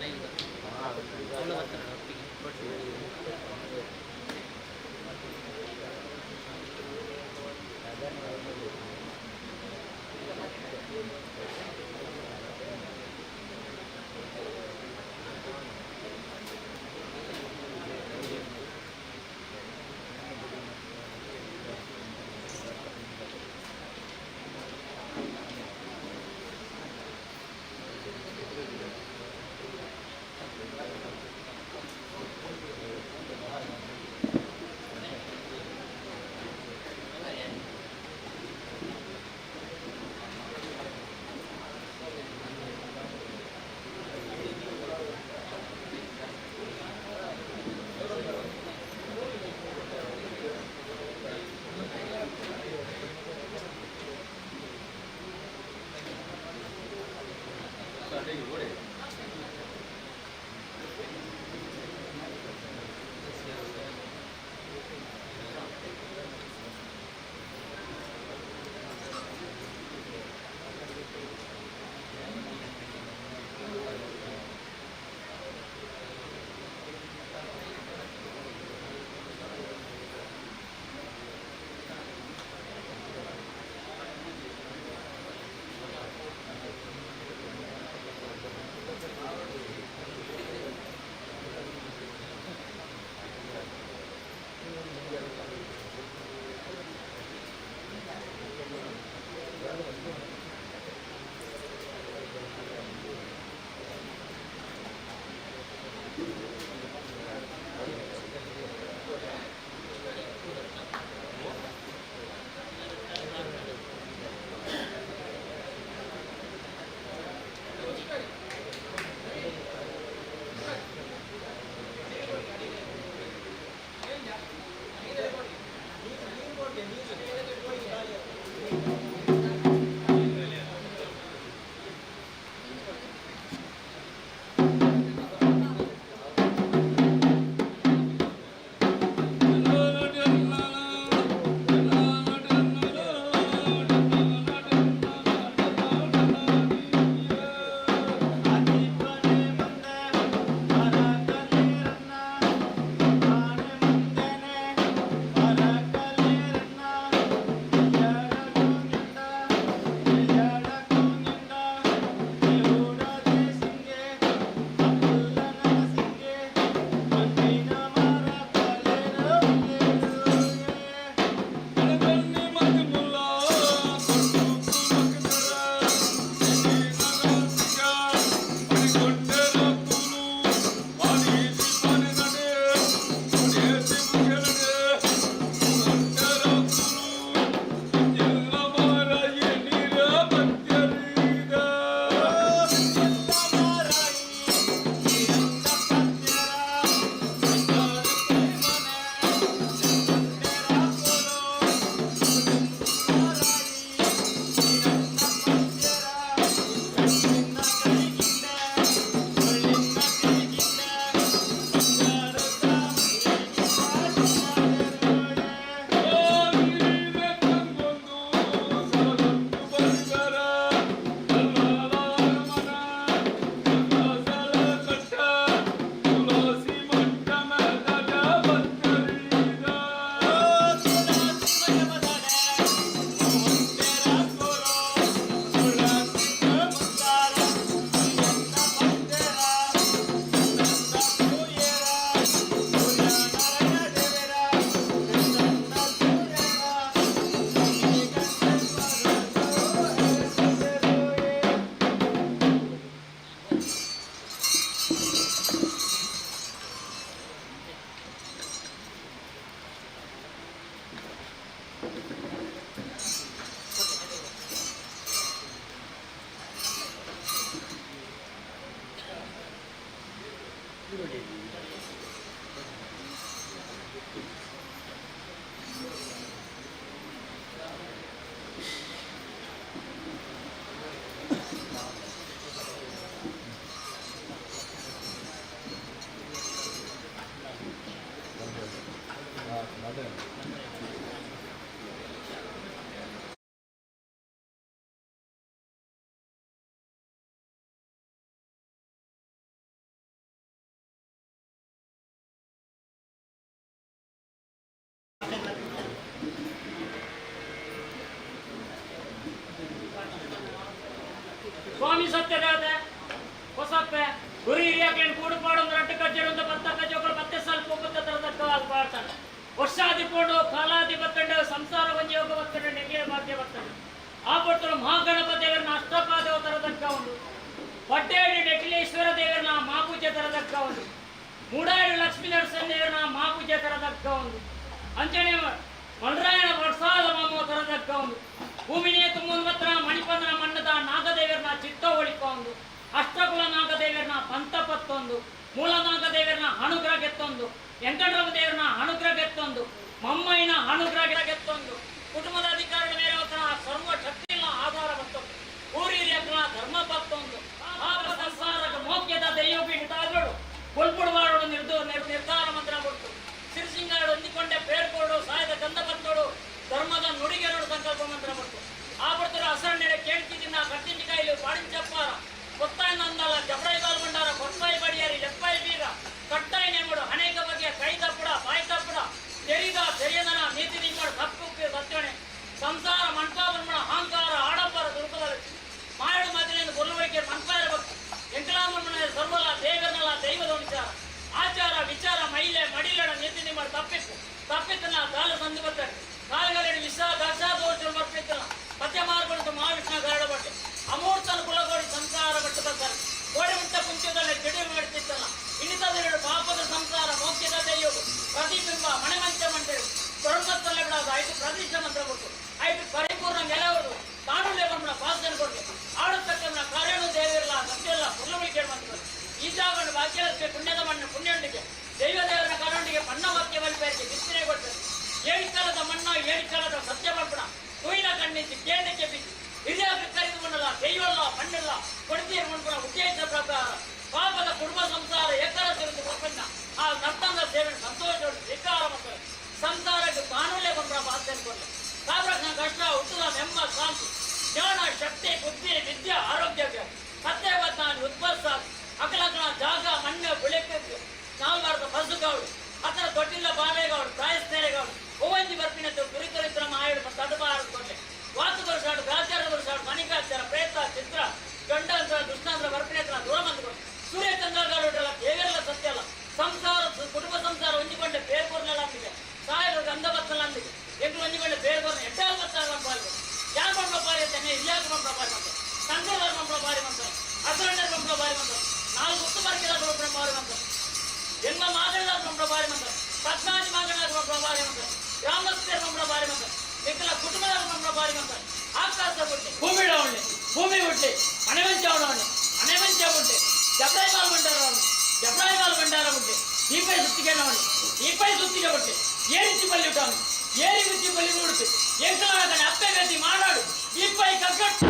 ಲೈವ್ ಬರ್ತಾರೆ ಸ್ವಾಮಿ ಸತ್ಯದೇವತೆ ಹೊಸಪ್ಪೆ ಗುರು ಹಿರಿಯಕ್ಕೆ ಕೂಡುಪಾಡು ಒಂದು ರಟ್ಟು ಕಜ್ಜರು ಒಂದು ಪತ್ತ ಕಜ್ಜೋಗಳು ಮತ್ತೆ ಸ್ವಲ್ಪ ಒಪ್ಪತ್ತ ತರದಕ್ಕವಾಗಿ ಪಾಡ್ತಾನೆ ವರ್ಷಾದಿಕೊಂಡು ಕಾಲಾದಿ ಬತ್ತಂಡ ಸಂಸಾರ ವಂಜಿ ಹೋಗ ಬತ್ತಂಡ ನೆಗೆ ಭಾಗ್ಯ ಬತ್ತಂಡ ಆ ಪಟ್ಟರು ಮಹಾಗಣಪತಿ ದೇವರನ್ನ ಅಷ್ಟಪಾದೇವ ತರದಕ್ಕ ಒಂದು ಪಟ್ಟೇಡಿ ಡೆಕ್ಲೇಶ್ವರ ದೇವರನ್ನ ಮಾಪೂಜೆ ತರದಕ್ಕ ಒಂದು ಮೂಡಾಡಿ ಲಕ್ಷ್ಮೀ ನರಸಿಂಹ ದೇವರನ್ನ ಮಾಪೂಜೆ ತರದಕ್ಕ ಒಂದು ಅಂಚನೆ ಮಲ್ರಾಯಣ ವರ್ಷಾದ ಮಾಮ ತರದಕ್ಕ ಒಂದು ಭೂಮಿನೇ ತುಂಬುವತ್ರ ಮಣಿಪಂದ್ರ ಮಣ್ಣದ ನಾಗದೇವರನ್ನ ಚಿತ್ತ ಒಳಿಕೊಂದು ಅಷ್ಟಕುಲ ನಾಗದೇವರನ್ನ ಪಂತಪತ್ತೊಂದು ಮೂಲ ನಾಗದೇವರನ್ನ ಅನುಗ್ರಹ ಗೆತ್ತೊಂದು ವೆಂಕಟರಮ ದೇವರನ್ನ ಅನುಗ್ರಹ ಗೆತ್ತೊಂದು ಮಮ್ಮಯ್ಯನ ಅನುಗ್ರಹ ಗೆತ್ತೊಂದು ಕುಟುಂಬದ ಅಧಿಕಾರದ ಮೇಲೆ ಸರ್ವ ಶಕ್ತಿಯ ಆಧಾರ ಬರ್ತೊಂದು ಊರಿರಿಯಕ್ಕನ ಧರ್ಮ ಬರ್ತೊಂದು ಪಾಪ ಸಂಸಾರಕ್ಕೆ ಮೋಕ್ಯದ ದೈವಪೀಠಾಗಳು ಕೊಲ್ಪುಡುವಾಡು ನಿರ್ಧಾರ ಮಂತ್ರ ಕೊಟ್ಟು ಸಿರಿಸಿಂಗಾಡು ಹೊಂದಿಕೊಂಡೆ ಪೇರ್ಕೋಡು ಸಾಯದ ಗಂಧ ಬರ್ತೋಡು ಧರ್ಮದ ನುಡಿಗೆರಡು ಸಂಕಲ್ಪ ಮಂತ್ರ ಕೊಟ್ಟು ಆ ಬಡ್ತರು ಹಸರಣ್ಣೆ ಕೇಳ್ತಿದ್ದಿನ ಕಟ್ಟಿಂಚಿ ಕಾಯಿಲು ಪಾಡಿಂಚಪ್ಪಾರ ಕೊತ್ತಾಯಿ ನಂದಲ್ಲ ಜಬರಾಯಿ ಬಾಲ್ಗೊಂಡಾರ ಕೊಟ್ಟಾಯಿ ಬಡಿಯಾರಿ ಲೆಪ್ಪಾಯಿ ಬೀಗ ಕಟ್ಟಾಯಿ ನೇಮಡು ಅನೇಕ ಬಗೆಯ ಕೈ ತಪ್ಪುಡ ಬಾಯಿ ತಪ್ಪುಡ ತೆರೆಯದನ ನೀತಿ ನಿಮ್ಮಡು ತಪ್ಪು ಸತ್ಯಣೆ ಸಂಸಾರ ಮಂಟಪಾವರ್ಮಣ ಅಹಂಕಾರ ಆಡಂಬರ ದುರ್ಗದಲ್ಲಿ ಮಾಯಡು ಮದುವೆಯಿಂದ ಕೊಲ್ಲುವಳಿಕೆ ಮಂಟಾರ ಭಕ್ತಿ ಎಂಕಲಾಮನ ಸರ್ವಲ ದೇವರನಲ್ಲ ದೈವದ ವಿಚಾರ ಆಚಾರ ವಿಚಾರ ಮಹಿಳೆ ಮಡಿಲಡ ನೀತಿ ನಿಮ್ಮಡು ತಪ್ಪಿತ್ತನ ಕಾಲ ಸಂದು ಬರ್ತಾರೆ ಕಾಲಗಳಲ್ಲಿ ದಶಾದೋಷ ಬರ್ತಿತ್ತಲ್ಲ ಪದ್ಯ ಮಾರ್ಗದ ಮಹಾವಿಷ್ಣು ಗರಡ ಬಟ್ಟೆ ಅಮೂರ್ತನ ಕುಲಗೋಡಿ ಸಂಸಾರ ಬಟ್ಟು ಬರ್ತಾರೆ ಗೋಡೆ ಮುಟ್ಟ ಕುಂಚದಲ್ಲಿ ಜಡಿ ಮಾಡ್ತಿತ್ತಲ್ಲ ಇನ್ನಿತದೆರಡು ಪಾಪದ ಸಂಸಾರ ಮೋಕ್ಷದ ದೈವವು ಪ್ರತಿಬಿಂಬ ಮನೆಮಂಚ ಮಂಟರು ತೊಡಮತ್ತಲ್ಲೇ ಬಿಡೋದು ಐದು ಪ್ರದೇಶ ಮಂತ್ರ ಕೊಟ್ಟು ಐದು ಪರಿಪೂರ್ಣ ಗೆಲವರು ಕಾಣುಲೆ ಬಂದ ಪಾಸನ ಕೊಟ್ಟು ಆಡತಕ್ಕಂಥ ಕಾರ್ಯನು ದೇವಿರಲ್ಲ ಸತ್ಯಲ್ಲ ಪುಲ್ಲವಿಕೆ ಬಂದರು ಈ ಜಾಗವನ್ನು ಭಾಗ್ಯಕ್ಕೆ ಪುಣ್ಯದ ಮಣ್ಣು ಪುಣ್ಯಂಡಿಗೆ ದೈವದೇವರ ಕಾರಣಕ್ಕೆ ಮಣ್ಣ ವಾಕ್ಯ ಬಲಿಪೇರಿಗೆ ಬಿತ್ತನೆ ಕೊಟ್ಟರು ಏಳಿಕಾಲದ ಮಣ್ಣ ಏಳಿಕಾಲದ ಸತ್ಯ ಬರ್ಪಣ ತುಯಿನ ಕಣ್ಣಿಸಿ ಕೇಂದ್ರಕ್ಕೆ ಬಿದ್ದು ಹಿರಿಯ ಕರೆದುಕೊಂಡಲ್ಲ ದೈವಲ್ಲ ಮಣ್ಣಲ್ಲ ಕೊಡ್ತೀಯ ಮಣ್ಪುರ ಉದ್ದೇಶ ಪ್ರಕಾರ ಪಾಪದ ಕುಟುಂಬ ಸಂಸಾರ ಏಕರ ಸೇರಿದ ಪ್ರಪಂಚ ಆ ನರ್ತನ ಸೇವನೆ ಸಂತೋಷ ಧಿಕ್ಕಾರ ಮಕ್ಕಳು ಸಂಸಾರಕ್ಕೆ ಕಾನೂನೇ ಬಂದ್ರ ಬಾಧ್ಯ ಕೊಡಲಿ ಕಾಬ್ರಜ್ಞ ಕಷ್ಟ ಹುಟ್ಟದ ನೆಮ್ಮ ಶಾಂತಿ ಜ್ಞಾನ ಶಕ್ತಿ ಬುದ್ಧಿ ವಿದ್ಯೆ ಆರೋಗ್ಯ ಸತ್ಯವಜ್ಞಾನ ಉತ್ಪರ್ಸ ಅಕಲಕಣ ಜಾಗ ಮಣ್ಣು ಬೆಳಕು ನಾಲ್ವಾರದ ಬಸ್ಸುಗಾವಡು ಅತರ ದೊಡ್ಡಿಲ್ಲ ಬಾವೇಗಾವಡು ಪ್ರಾಯಸ್ನೇರೆಗಾವಡು ಓವಂಜಿ ಬರ್ಪಿನದ್ದು ಗುರಿಕರಿದ್ರ ಮಾಯಡು ತಡಬಾರದು ವಾತು ದೋಷಾಡು ಗಾಚಾರ ದೋಷಾಡು ಮಣಿಕಾಚಾರ ಪ್ರೇತ ಚಿತ್ರ ಗಂಡಾಂತರ ದುಷ್ಟಾಂತರ ಬರ್ಪಿನ ದೂರ ಬಂದುಕೊಂಡು ಸೂರ್ಯಚಂದ್ರಗಾರಲ್ಲ ದೇವೆಲ್ಲ ಸತ್ಯ ಅಲ್ಲ ಸಂಸಾರ ಕುಟುಂಬ ಸಂಸಾರ ಹೊಂದಿಕೊಂಡೆ ಬೇರ್ಬೋರ್ನೆಲ್ಲ ಅಂದಿದೆ ಸಾಯಲು ಗಂಧ ಬತ್ತಲ್ಲ ಅಂದಿದೆ ಎಗ್ಲು ಹೊಂದಿಕೊಂಡೆ ಬೇರ್ಬೋರ್ನ ಎಡ್ಡಾಲ್ ಬತ್ತಾಗ ಪಾಲ್ಗೊ ಯಾಕೆ ಮಕ್ಕಳ ಪಾರಿ ಅಂತಾನೆ ಇದ್ಯಾಕೆ ಮಕ್ಕಳ ಪಾರಿ ಮಾಡ್ತಾರೆ ಸಂಘದ ಮಕ್ಕಳ ಪಾರಿ ಮಾಡ್ತಾರೆ ಹಸರಣ್ಣ ಮಕ್ಕಳ ಪಾರಿ ಮಾಡ್ತಾರೆ ನಾಲ್ಕು ಉತ್ತು ಬರ್ಕಿದ ಮಕ್ಕಳ ಪಾರಿ ಮಾಡ್ತಾರೆ ಹೆಣ್ಮ ಮಾಗಣದ ಮಕ್ಕಳ ಪಾರಿ ಮಾಡ್ತಾರೆ ಪದ್ಮಾಜಿ ಮಾಗಣದ ಮಕ್ಕಳ ಪಾರಿ ಮಾಡ್ತಾರೆ ಗ್ರಾಮಸ್ಥರ ಮಕ್ಕಳ ಪಾರಿ ಮಾಡ್ತಾರೆ ಮಿಕ್ಕಲ ಕುಟುಂಬದ ಮಕ್ಕಳ ಪಾರಿ ಮಾಡ್ತಾರೆ ಆಕಾಶ ಹುಟ್ಟಿ ಭೂಮಿ ಉಂಡೆ ಭೂಮಿ ಹುಟ್ಟಿ ಮನೆವಂಚ ಅವನವನೆ ಮನೆವಂಚ ಉಂಟೆ ಜಬ್ರಾಯಿ ಬಾಲ್ ಬಂಡಾರ ಉಂಟೆ ದೀಪೈ ಸುತ್ತಿಗೆ ಉಂಟೆ ಏರಿಸಿ ಬಲ್ಲಿ ಉಂಟವನು ಏರಿ ಬಿಚ್ಚಿ ಬಲ್ಲಿ ನೋಡುತ್ತೆ ಎಂಕಲಾಗನೆ ಅಪ್ಪೆ ಬೇತಿ ಮಾಡಾಡು ದೀಪೈ ಕಗ್ಗಟ್ಟು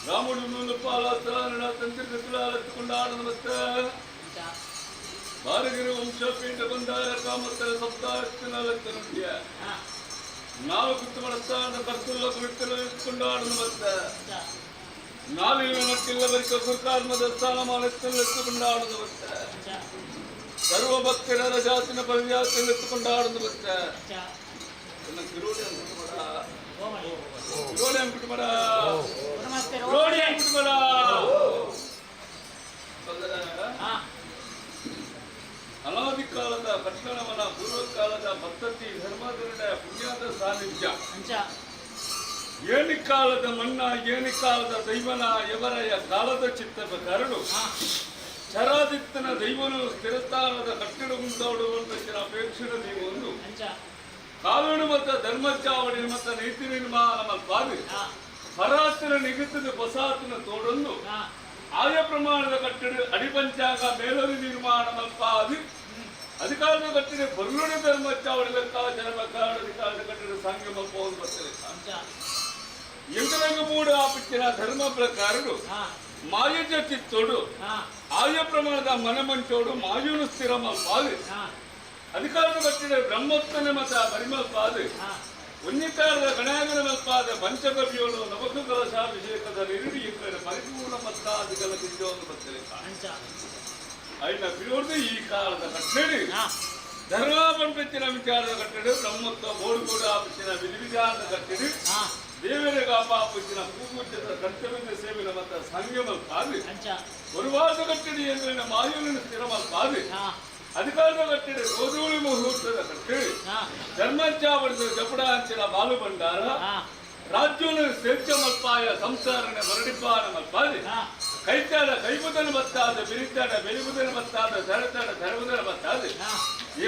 రాముడు నూనె పాలన తంత్రి కొண்டாడన భారగిరి వంశపೀಠ ಬಂದಾರ ಕಾಮತ್ತರ ಸಪ್ತಾಹಕ್ಕೆ ನಾಲ್ಕು ಮನಸ್ಸಾನ ಕರ್ತುಲ್ಲ ಕುಳಿತಲು ಕೊಂಡಾಡನ ನಾಲಿನ ನಟ್ಟಿಲ್ಲ ಬರಿಕ ಗುರುಕಾರ್ಮದ ಸ್ಥಾನಮಾನத்தில் ಕೊಂಡಾಡನ ಸರ್ವ ಭಕ್ತರ ಜಾತಿನ ಪರಿಜಾತಿಯಲ್ಲಿ ಕೊಂಡಾಡನ ಕಿರೋಡಿ ಅಂದ್ಬಿಟ್ಟು ಅನಾದಿ ಕಾಲದ ಕಟ್ಟಣವನ ಪೂರ್ವಕಾಲದ ಪದ್ಧತಿ ಧರ್ಮದ ಪುಣ್ಯದ ಸಾನ್ನಿಧ್ಯ ಏನಿ ಕಾಲದ ಮನ್ನ ಏನಿ ಕಾಲದ ದೈವನ ಎವರಯ ಕಾಲದ ಚಿತ್ತದ ಕರಡು ಚರಾದಿತ್ತನ ದೈವನು ಸ್ಥಿರಸ್ಥಾನದ ಕಟ್ಟಡ ಉಂಟಾಡುವಂತ ಅಪೇಕ್ಷಣ ದೈವೊಂದು ಕಾನೂನು ಮತ್ತು ಧರ್ಮಚಾವಡಿ ಮತ್ತು ನೀತಿ ನಿರ್ಮಾಣ ಮಲ್ಪಾದು ಪರಾತಿನ ನಿಗದಿತ ಬಸಾತಿನ ತೋಡೊಂದು ಆಯ ಪ್ರಮಾಣದ ಕಟ್ಟಡ ಅಡಿಪಂಚಾಂಗ ಮೇಲೊಂದು ನಿರ್ಮಾಣ ಮಲ್ಪಾದು ಅಧಿಕಾರದ ಕಟ್ಟಡ ಬರುಳುಡಿ ಧರ್ಮಚಾವಡಿ ಲೆಕ್ಕ ಜನಮಕಾಡ ಅಧಿಕಾರದ ಕಟ್ಟಡ ಸಂಘ ಮಲ್ಪವನ್ನು ಬರ್ತದೆ ಎಂಕರಂಗ ಮೂಡ ಆಪಿಚ್ಚಿನ ಧರ್ಮ ಪ್ರಕಾರಗಳು ಮಾಯುಜ ಚಿತ್ತೋಡು ಆಯ ಪ್ರಮಾಣದ ಮನಮಂಚೋಡು ಮಾಯುನು ಸ್ಥಿರ ಮಲ್ಪಾದು ಅಧಿಕಾರದ ಕಟ್ಟಡ ಬ್ರಹ್ಮೋತ್ತನ ಮತ ಪರಿಮಲ್ಪಾದು ಉನ್ನಿತಾರದ ಗಣಾಗನ ಮಲ್ಪಾದ ಪಂಚಗವ್ಯೋಳು ನವಕ ಕಲಶಾಭಿಷೇಕದ ನಿರುಡಿ ಎಂದರೆ ಪರಿಪೂರ್ಣ ಮತ್ತಾದಿಗಳ ಗಿಂಜವನ್ನು ಬರ್ತದೆ ಐನ ಬಿಡೋದು ಈ ಕಾಲದ ಕಟ್ಟಡಿ ಧರ್ಮ ಪಂಪಿನ ವಿಚಾರದ ಕಟ್ಟಡ ಬ್ರಹ್ಮತ್ವ ಬೋರ್ಡು ಕೂಡ ಆಪಿಸಿನ ವಿಧಿವಿಧಾನದ ಕಟ್ಟಡಿ ದೇವರ ಕಾಪಾಪಿನ ಪೂಪೂಜ್ಯದ ಕರ್ತವ್ಯದ ಸೇವೆನ ಮತ್ತ ಸಂಗಮಲ್ಪಾದು ಒರುವಾದ ಕಟ್ಟಡಿ ಎಂದರೆ ಮಾಯುವಿನ ಸ್ಥಿರಮಲ್ಪಾದು ಅಧಿಕಾರದ ಕಟ್ಟಡ ಗೋಧೂಳಿ ಮುಹೂರ್ತದ ಕಟ್ಟಡಿ ಧರ್ಮಚಾವಡಿದ ಜಪಡ ಅಂಚಿನ ಬಾಲು ಭಂಡಾರ ರಾಜ್ಯೋನ ಸ್ವೇಚ್ಛ ಮಲ್ಪಾಯ ಸಂಸಾರನ ಮರಡಿಪಾನ ಮಲ್ಪಾದಿ ಕೈತಾಡ ಕೈಬುದನ ಬತ್ತಾದ ಬಿರಿತಾಡ ಬೆಲಿಬುದನ ಬತ್ತಾದ ಧರತಾಡ ಧರಬುದನ ಬತ್ತಾದ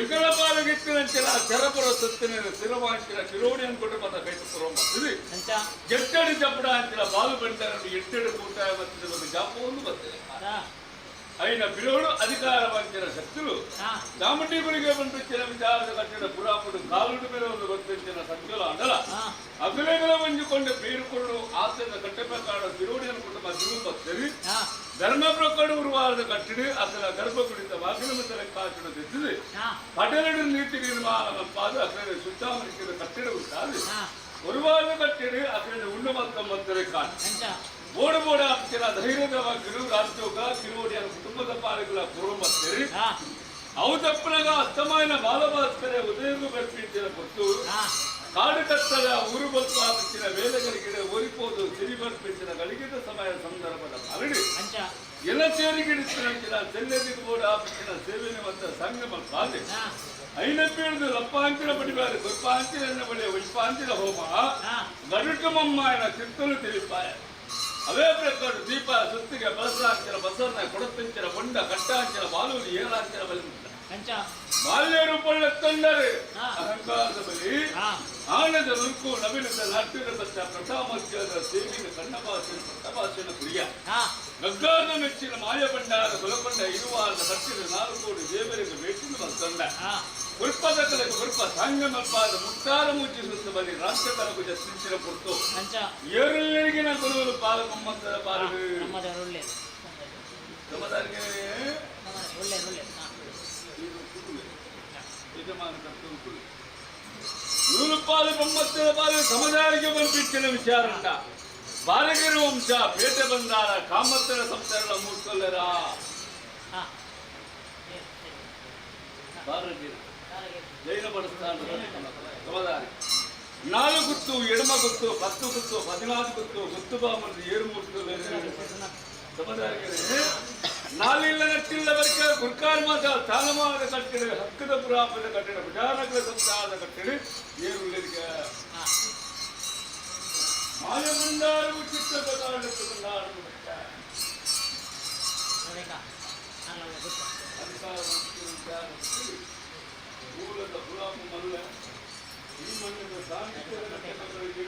ಎಂಗಳ ಪಾಲಗಿತ್ತಿನಂಚಿನ ಚರಪುರ ಸತ್ತಿನ ಸ್ಥಿರವಾಂಚಿನ ಕಿರೋಡಿ ಅನ್ಕೊಂಡು ಮತ ಕೈಪುರ ಬರ್ತದೆ ಎಟ್ಟಡಿ ಜಪಡ ಅಂಚಿನ ಬಾಲು ಭಂಡಾರ ಎಟ್ಟಡಿ ಕೂಟ ಬರ್ತದೆ ಒಂದು ಜಾಪವನ್ನು ಬರ್ತದೆ ಐನ ಬಿಡೋಡು ಅಧಿಕಾರ ವಂಚನ ಶಕ್ತಿಗಳು ಚಾಮುಂಡಿಗುರಿಗೆ ಬಂದಿನ ವಿಚಾರದ ಕಟ್ಟಡ ಪುರಾಪುಡು ಕಾಲುಡು ಮೇಲೆ ಒಂದು ಗೊತ್ತಿನ ಸಂಕಲ ಅಂಡಲ ಅಗಲೆಗಳ ಮಂಜುಕೊಂಡ ಬೀರುಕೊಂಡು ಆತನ ಕಟ್ಟಬೇಕಾದ ಬಿರೋಡಿಯನ್ನು ಕುಟುಂಬ ತಿರುವು ಬರ್ತದೆ ಧರ್ಮ ಪ್ರಕರಣ ಉರುವಾರದ ಕಟ್ಟಡ ಆತನ ಗರ್ಭ ಕುಡಿತ ವಾಕಿನ ಮತಲ ಕಾಚುಡ ತೆಗೆದಿದೆ ಪಟೇಲಡು ನೀತಿ ನಿರ್ಮಾಣ ಮಲ್ಪಾದ ಅಕಡೆ ಸುತ್ತಾಮರಿಕೆಯ ಕಟ್ಟಡ ಉಂಟಾದ ಉರುವಾರದ ಕಟ್ಟಡ ಅಕಡೆ ಉಂಡು ಮತ್ತೊಂಬತ್ತರೆ ಕಾಣ ಬೋಡು ಬೋಡ ಅಕ್ಷರ ಧೈರ್ಯದ ಗಿರು ರಾಜ್ಯೋಗ ಕಿರೋಡಿಯ ಕುಟುಂಬದ ಪಾಲಗಳ ಪೂರ್ವಮತ್ತೇರಿ ಅವು ತಪ್ಪನಾಗ ಅಸ್ತಮಾನ ಬಾಲಭಾಸ್ಕರ ಉದಯಗೂ ಬರ್ಪಿಂಚಿನ ಕೊಟ್ಟು ಕಾಡು ಕಟ್ಟದ ಊರು ಬಲ್ಪ ಆಪಿಸಿನ ವೇಲೆಗಳಿಗೆ ಓರಿಪೋದು ಸಿರಿ ಬರ್ಪಿಂಚಿನ ಗಳಿಗಿದ ಸಮಯ ಸಂದರ್ಭದ ಮರಳಿ ಎಲ್ಲ ಸೇರಿಗಿಡಿಸಿನ ಚೆಲ್ಲೆದಿದ್ದು ಬೋಡ ಆಪಿಸಿನ ಸೇವೆನೆ ಮತ್ತು ಸಂಗಮ ಪಾದೆ ಐನಪ್ಪೇಳಿದು ಲಪ್ಪಾಂಚಿನ ಬಡಿಬಾರಿ ಗುರ್ಪಾಂಚಿನ ಬಳಿಯ ಉಲ್ಪಾಂಚಿನ ಹೋಮ ಗರುಟು ಮಮ್ಮಾಯನ ಚಿತ್ತಲು ತಿಳಿಪಾಯ ಅವೇ ಪ್ರಕಾರ ದೀಪ ಸುತ್ತಿಗೆ ಬಸರಾಂಚಿನ ಬಸರನ ಕೊಡತಂಚಿನ ಬೊಂಡ ಕಟ್ಟಾಂಚಿನ ಬಾಲೂರಿ ಏಳಾಂಚಿನ ಬಲಿ ಬಾಲ್ಯ ರೂಪಳ್ಳ ತಂಡರೆ ಅಹಂಕಾರದ ಬಲಿ ಆನದ ನುರ್ಕು ನವಿಲದ ನಾಟ್ಯದ ಬತ್ತ ಪ್ರಥಾಮತ್ಯದ ಸೇವಿನ ಕಣ್ಣಭಾಷೆನ ಪಟ್ಟಭಾಷೆನ ಪ್ರಿಯ ಗಗ್ಗಾದ ಮೆಚ್ಚಿನ ಮಾಯ ಭಂಡಾರ ಬಲಕೊಂಡ ಇರುವಾದ ಹತ್ತಿರ 4 ಕೋಟಿ ದೇವರಿಗೆ ಬೇಟಿನ ಬಂತಂಡ ಉಲ್ಪದ ಕಲೆಗೆ ಉಲ್ಪ ಸಂಗಮಪ್ಪಾದ ಮುಕ್ತಾರ ಮುಚ್ಚಿಸುತ್ತ ಬಲಿ ರಾಷ್ಟ್ರಕರ ಭುಜ ಸಿಂಚಿನ ಕೊಡ್ತು ಏರುಲ್ಲಿಗಿನ ಗುರುಗಳು ಪಾಲ ಮೊಮ್ಮಕ್ಕಳ ಪಾಲನೆ ಸಮದಾರಿಗೆ ಯಜಮಾನ ಕರ್ತವ್ಯ ನೂರುಪಾಲು ಮೊಮ್ಮಕ್ಕಳ ಪಾಲನೆ ಸಮದಾರಿಗೆ ಬಂದಿಚ್ಚಿನ ವಿಚಾರ ಉಂಟ ಬಾಲಗಿರಿ ವಂಶ ಪೇಟೆ ಬಂದಾರ ಕಾಮತ್ತರ ಸಂಸಾರ ಮೂಡ್ಕೊಳ್ಳರ ಬಾಲಗಿರಿ ಜೈನ ಬಡಸ್ತಾನ ಸಮದಾರಿ 4 ಗುತ್ತು ಎಡಮ ಗುತ್ತು 10 ಗುತ್ತು 14 ಗುತ್ತು ಗುತ್ತು ಬಾಮಂದು 7 ಮೂಡ್ಕೊಳ್ಳ ಸಮದಾರಿಗೆ ನಾಲಿಲ್ಲ ನಟ್ಟಿಲ್ಲ ಬರಿಕ ಗುರ್ಕಾರ್ ಮಾತ ತಾಲಮಾನದ ಕಟ್ಟಡ ಹಕ್ಕದ ಪುರಾಪದ ಕಟ್ಟಡ ವಿಜಯನಗರ ಸಂಸ್ಥಾನದ ಕಟ್ಟಡ ಏರುಳ್ಳರಿಗೆ ಮಾಯ ಭಂಡಾರವು ಚಿತ್ತದ ಕಾರಣಕ್ಕೆ ಭಂಡಾರವು ಅಲ್ಲ ಗೊತ್ತ ಅಧಿಕಾರ ಮೂಲದ ಗುಲಾಮ ಮಲ್ಲ ಈ ಮಣ್ಣಿನ ಸಾಹಿತ್ಯದ ಘಟಕಗಳಿಗೆ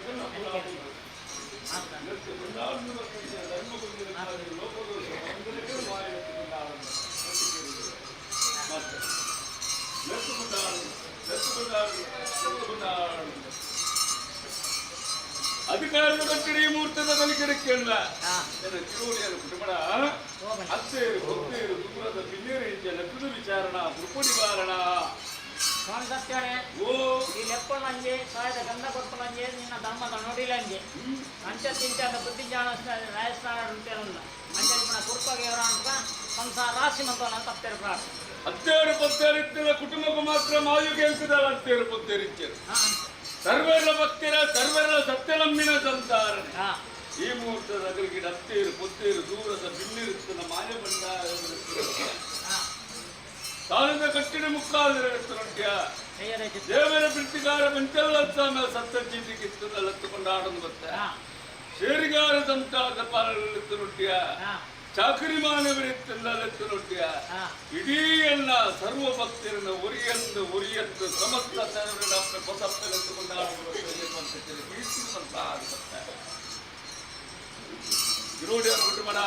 ಧರ್ಮ ಬಂದಿನ ಲೋಕದೋಷ ಅಧಿಕಾರದ ಕಟ್ಟಡಿ ಮೂರ್ತದ ಬಲಿಕೆಡಕ್ಕೆಲ್ಲ ತಿರುವಳಿಯರು ಕುಟುಂಬ ಅತ್ತೇರು ಹೊತ್ತೇರು ದೂರದ ಬಿನ್ನೇರಿಂಚ ನಕ್ಕದು ವಿಚಾರಣ ಗುರುಪು ನಿವಾರಣ ಸ್ವಾಮಿ ಸತ್ಯನೇ ಓ ಈ ಲೆಪ್ಪನಂಜೆ ಸಾಯದ ಗಂಧ ಕೊಟ್ಟನಂಜೆ ನಿನ್ನ ಧರ್ಮದ ನೋಡಿಲಂಜೆ ಅಂಚ ತಿಂಚಾದ ಬುದ್ಧಿಜ್ಞಾನ ರಾಜಸ್ಥಾನ ಉಂಟೇನಲ್ಲ ಅಂಚೆ ಕುರುಪಾಗಿ ಅವರ ಅಂತ ಸಂಸಾರ ರಾಶಿ ಮಂತವನ್ನ ತಪ್ಪೇರು ಪ್ರಾರ್ಥನೆ ಹತ್ತೇರು ಪತ್ತೇರಿತ್ತಿನ ಕುಟುಂಬಕ್ಕೂ ಮಾತ್ರ ಮಾಯುಗೆ ಅಂಕದಲ್ಲ ಹತ್ತೇರು ಪತ್ತೇರಿಚ್ಚರು ಸರ್ವರ ಭಕ್ತಿರ ಸರ್ವರ ಸತ್ಯನಮ್ಮಿನ ಸಂಸಾರ ಈ ಮುಹೂರ್ತದ ಅಗಲಿಗೆ ಹತ್ತೇರು ಪೊತ್ತೇರು ದೂರದ ಬಿನ್ನಿರುತ್ತನ ಮಾಯ ಬಂಡಾರ ಸಾಲದ ಕಟ್ಟಿನ ಮುಕ್ಕಾಲುಂಟ್ಯ ದೇವರ ಪ್ರೀತಿಗಾರ ಮೆಂಟಲ್ಲ ಸತ್ತ ಚೀಟಿಗಿತ್ತುಕೊಂಡಾಡನ್ನು ಬತ್ತ ಶೇರಿಗಾರ ಸಂತಾದ ಪಾಲುಂಟ್ಯ ಚಾಕರಿ ಮಾನವರಿತ್ತುಂಟ್ಯ ಇಡೀ ಎಲ್ಲ ಸರ್ವ ಭಕ್ತರನ್ನು ಉರಿಯಂದು ಸಮಸ್ತ ಸರ್ವರ ಹೊಸಪ್ಪೆತ್ತುಕೊಂಡಾಡುವಂತ ಕುಟುಂಬನ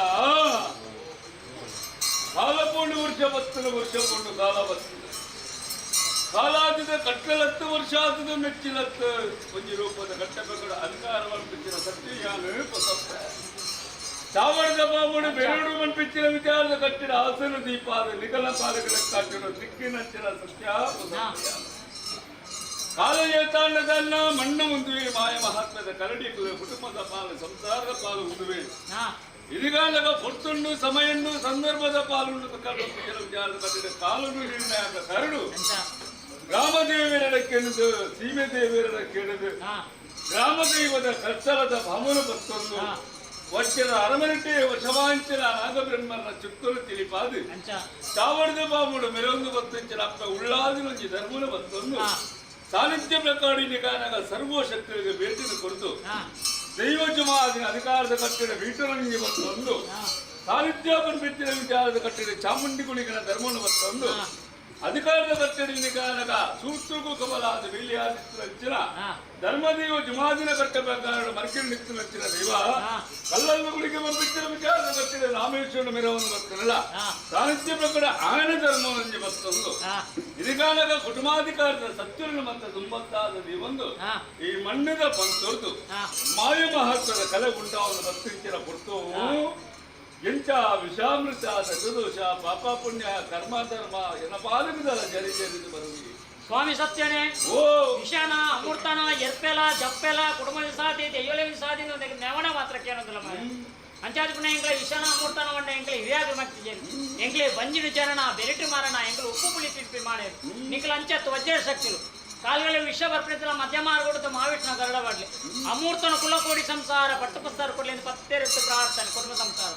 ಕಾಲಪೂರ್ಣ ವರ್ಷ ಪೂರ್ಣ ಕಾಲ ಬರ್ತದೆ ಕಾಲಾದಿದ ಕಟ್ಟಲತ್ತು ವರ್ಷ ಆದದ ಮೆಚ್ಚಿಲತ್ತು ಒಂಜಿ ರೂಪದ ಕಟ್ಟಬೇಕಡ ಅಧಿಕಾರವನ್ನು ಪಿಚ್ಚಿನ ಸತ್ಯಾನು ಹೊಸಪ್ಪ ಚಾವಣದ ಬಾಬುಡು ಬೆರಡು ಮನ್ಪಿಚ್ಚಿನ ವಿಚಾರದ ಕಟ್ಟಿಡ ಹಾಸನ ದೀಪಾದ ನಿಗಲ ಪಾಲಕರ ಕಾಟಿನ ದಿಕ್ಕಿನಂಚಿನ ಸತ್ಯ ಕಾಲ ಏತಾಂಡದನ್ನ ಮಣ್ಣ ಮುಂದುವೆ ಮಾಯ ಮಹಾತ್ಮದ ಕರಡಿ ಕುಟುಂಬದ ಪಾಲು ಸಂಸಾರದ ಪಾಲು ಮುಂದುವೆ ಇದಿಗಾಲಗ ಪೊತ್ತುಂಡು ಸಮಯನ್ನು ಸಂದರ್ಭದ ಪಾಲುಂಡು ವಿಚಾರದ ಕಟ್ಟಿಡ ಕಾಲುಂಡು ನಿರ್ಣಯ ಕರಡು ಗ್ರಾಮ ದೇವರ ಕೆಣದು ಸೀಮೆ ದೇವರ ಕೆಣದು ಗ್ರಾಮ ದೈವದ ಕಚ್ಚಲದ ಭಮನ ಬತ್ತೊಂದು ವರ್ಷದ ಅರಮನೆಟೆ ವಶವಾಂಚನ ನಾಗಬ್ರಹ್ಮನ ಚುತ್ತೂರು ತಿಳಿಪಾದು ಚಾವಣದ ಬಾಬುಡು ಮೆರೊಂದು ಬತ್ತಂಚನ ಅಪ್ಪ ಉಳ್ಳಾದಿನೊಂಜಿ ಧರ್ಮನ ಬತ್ತೊಂದು ಸಾನ್ನಿಧ್ಯ ಪ್ರಕಾಡಿ ನಿಗಾನಗ ಸರ್ವ ಶಕ್ತಿಗಳಿಗೆ ಭೇಟಿಯನ್ನು ಕೊಡ್ತು ದೈವಜಮಾದಿನ ಅಧಿಕಾರದ ಕಟ್ಟಿಡ ವೀಟರಂಗಿ ಬತ್ತೊಂದು ಸಾನ್ನಿಧ್ಯ ಬೆಚ್ಚಿನ ವಿಚಾರದ ಕಟ್ಟಿಡ ಚಾಮುಂಡಿ ಗುಣಿಗನ ಧರ್ಮವನ್ನು ಬತ್ತೊಂದು ಅಧಿಕಾರದ ಕಟ್ಟಡಿ ನಿಗಾನಗ ಸೂತ್ರಗೂ ಕಮಲಾದ ಬೆಳ್ಳಿಯಾದಿತ್ತರ ಧರ್ಮದೇವ ಜುಮಾದಿನ ಕಟ್ಟಬೇಕಾದ ಮರ್ಕಿನ ನಿತ್ತಿನ ದೈವ ಕಲ್ಲನ್ನು ಗುಳಿಗೆ ಬಂದಿದ್ದ ವಿಚಾರದ ಕಟ್ಟಿದ ರಾಮೇಶ್ವರನ ಮೆರವನ್ನು ಬರ್ತಾರಲ್ಲ ಸಾಹಿತ್ಯ ಪ್ರಕಾರ ಆಯನ ಧರ್ಮವನ್ನು ಬರ್ತೊಂದು ಇದೀಗಾನಗ ಕುಟುಂಬಾಧಿಕಾರದ ಸತ್ಯರನ್ನು ಮತ್ತೆ ತುಂಬತ್ತಾದ ದೇವೊಂದು ಈ ಮಣ್ಣಿನ ಬಂತೊರ್ದು ಮಾಯ ಮಹತ್ವದ ಕಲೆ ಉಂಟಾವನ್ನು ಬರ್ತಿಂಚಿನ ಕೊಡ್ತು ಎಂಚ ವಿಷಾಮೃತ ಸದೋಷ ಪಾಪ ಪುಣ್ಯ ಕರ್ಮ ಧರ್ಮ ಎನ್ನ ಪಾಲಕದಲ್ಲ ಜರಿ ಜರಿದು ಬರುವಿ ಸ್ವಾಮಿ ಸತ್ಯನೇ ಓ ವಿಷಾನ ಅಮೃತನ ಎರ್ಪೆಲ ಜಪ್ಪೆಲ ಕುಟುಂಬದ ಸಾಧಿ ದೆಯ್ಯೋಲೆವಿನ ಸಾಧಿ ನೆವಣ ಮಾತ್ರ ಕೇಳೋದಿಲ್ಲ ಅಂಚಾದ ಎಂಕ್ಲೆ ವಿಷಾನ ಅಮೃತನ ಮಂಡ ಎಂಕ್ಲೆ ಹಿರಿಯಾಗಿ ಮಕ್ತಿಗೆ ಎಂಕ್ಲೆ ಬಂಜಿನ ಚರಣ ಬೆರಿಟಿ ಮಾರಣ ಎಂಕ್ಲೆ ಉಪ್ಪು ಪುಳಿ ಪಿಂಪಿ ಮಾಡೇರು ನಿಕ್ಲ ಅಂಚತ್ತು ವಜ್ರ ಶಕ್ತಿಲು ಕಾಲುಗಳ ವಿಷ ಬರ್ಪಿಡ್ತಿಲ್ಲ ಮಧ್ಯಮಾರ ಕೊಡುತ್ತ ಮಾವಿಟ್ನ ಗರಡವಾಡ್ಲಿ ಅಮೂರ್ತನ ಕುಲಕೋಡಿ ಸಂಸಾರ ಪಟ್ಟುಪಸ್ತಾರ ಕೊಡ್ಲಿ ಪತ್ತೇರಿತ್ತು ಪ್ರಾರ್ಥನೆ ಕುಟುಂಬ ಸಂಸಾರ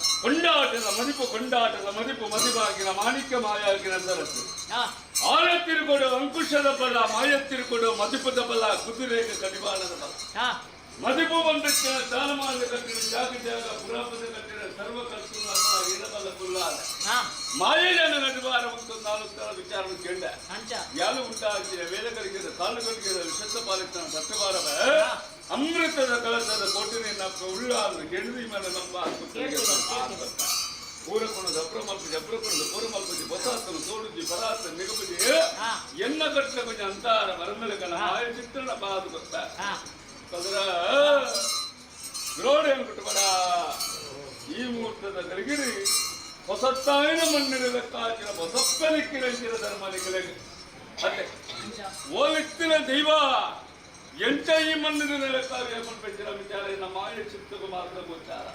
ಕೊಂಡಾಟದ ಮದಿಪು ಮದಿಬಾಗಿನ ಮಾಣಿಕ್ಯ ಮಾಯಾಗಿನ ಸರಸ್ಸು ಆಳತ್ತಿರುಕೊಡು ಅಂಕುಶದ ಬಲ ಮಾಯತ್ತಿರುಕೊಡು ಮದಿಪದ ಬಲ ಕುದುರೆಗೆ ಕಡಿವಾಣದ ಬಲ ಮದಿಪು ಬಂದಿನ ಸ್ಥಾನಮಾನದ ಕಟ್ಟಿನ ಜಾಗ ಪುರಾಪದ ಕಟ್ಟಿನ ಸರ್ವ ಕರ್ತುಲ ಇಡಬಲ್ಲ ಕುಲ್ಲಾದ ಮಾಯಜನ ನಡುವಾರ ಮತ್ತು ನಾಲ್ಕು ವಿಚಾರ ಕೇಳ ಯಾರು ಉಂಟಾಗಿನ ವೇದಗಳಿಗೆ ಕಾಲುಗಳಿಗೆ ವಿಶುದ್ಧ ಪಾಲಿತ ಸತ್ಯವಾರವ ಅಮೃತದ ಕಳಸದ ಕೋಟಿನ ಉಳ್ಳಾದ ಗೆಣದಿ ಮೇಲೆ ನಮ್ಮ ಪೂರಕೊಂಡು ಜಬ್ರಕೊಂಡು ಪೂರಮಲ್ಪಜಿ ಬಸಾತನು ತೋಡುಜಿ ಪರಾತ ನಿಗಮಜಿ ಎನ್ನ ಕಟ್ಟ ಕೊಂಚ ಅಂತಾರ ಮರಮಲಕನ ಮಾಯ ಚಿತ್ರಣ ಬಾದು ಗೊತ್ತ ಅದರ ರೋಡ್ ಏನ್ಬಿಟ್ಬೇಡ ಈ ಮುಹೂರ್ತದ ಗಲಿಗಿರಿ ಹೊಸತ್ತಾಯಿನ ಮಣ್ಣಿನ ಕಾಚಿನ ಹೊಸಪ್ಪನಿಕ್ಕಿನ ಧರ್ಮ ನಿಖಲೆಗೆ ಅದೇ ಓಲಿಕ್ತಿನ ದೈವ ಎಂಟ ಈ ಮಣ್ಣಿನ ನೆಲಕ್ಕಾಗಿ ಪೆಂಚಿನ ವಿಚಾರ ನಮ್ಮ ಮಾಯ ಚಿತ್ತకు ಮಾತ್ರ ಗೋಚಾರ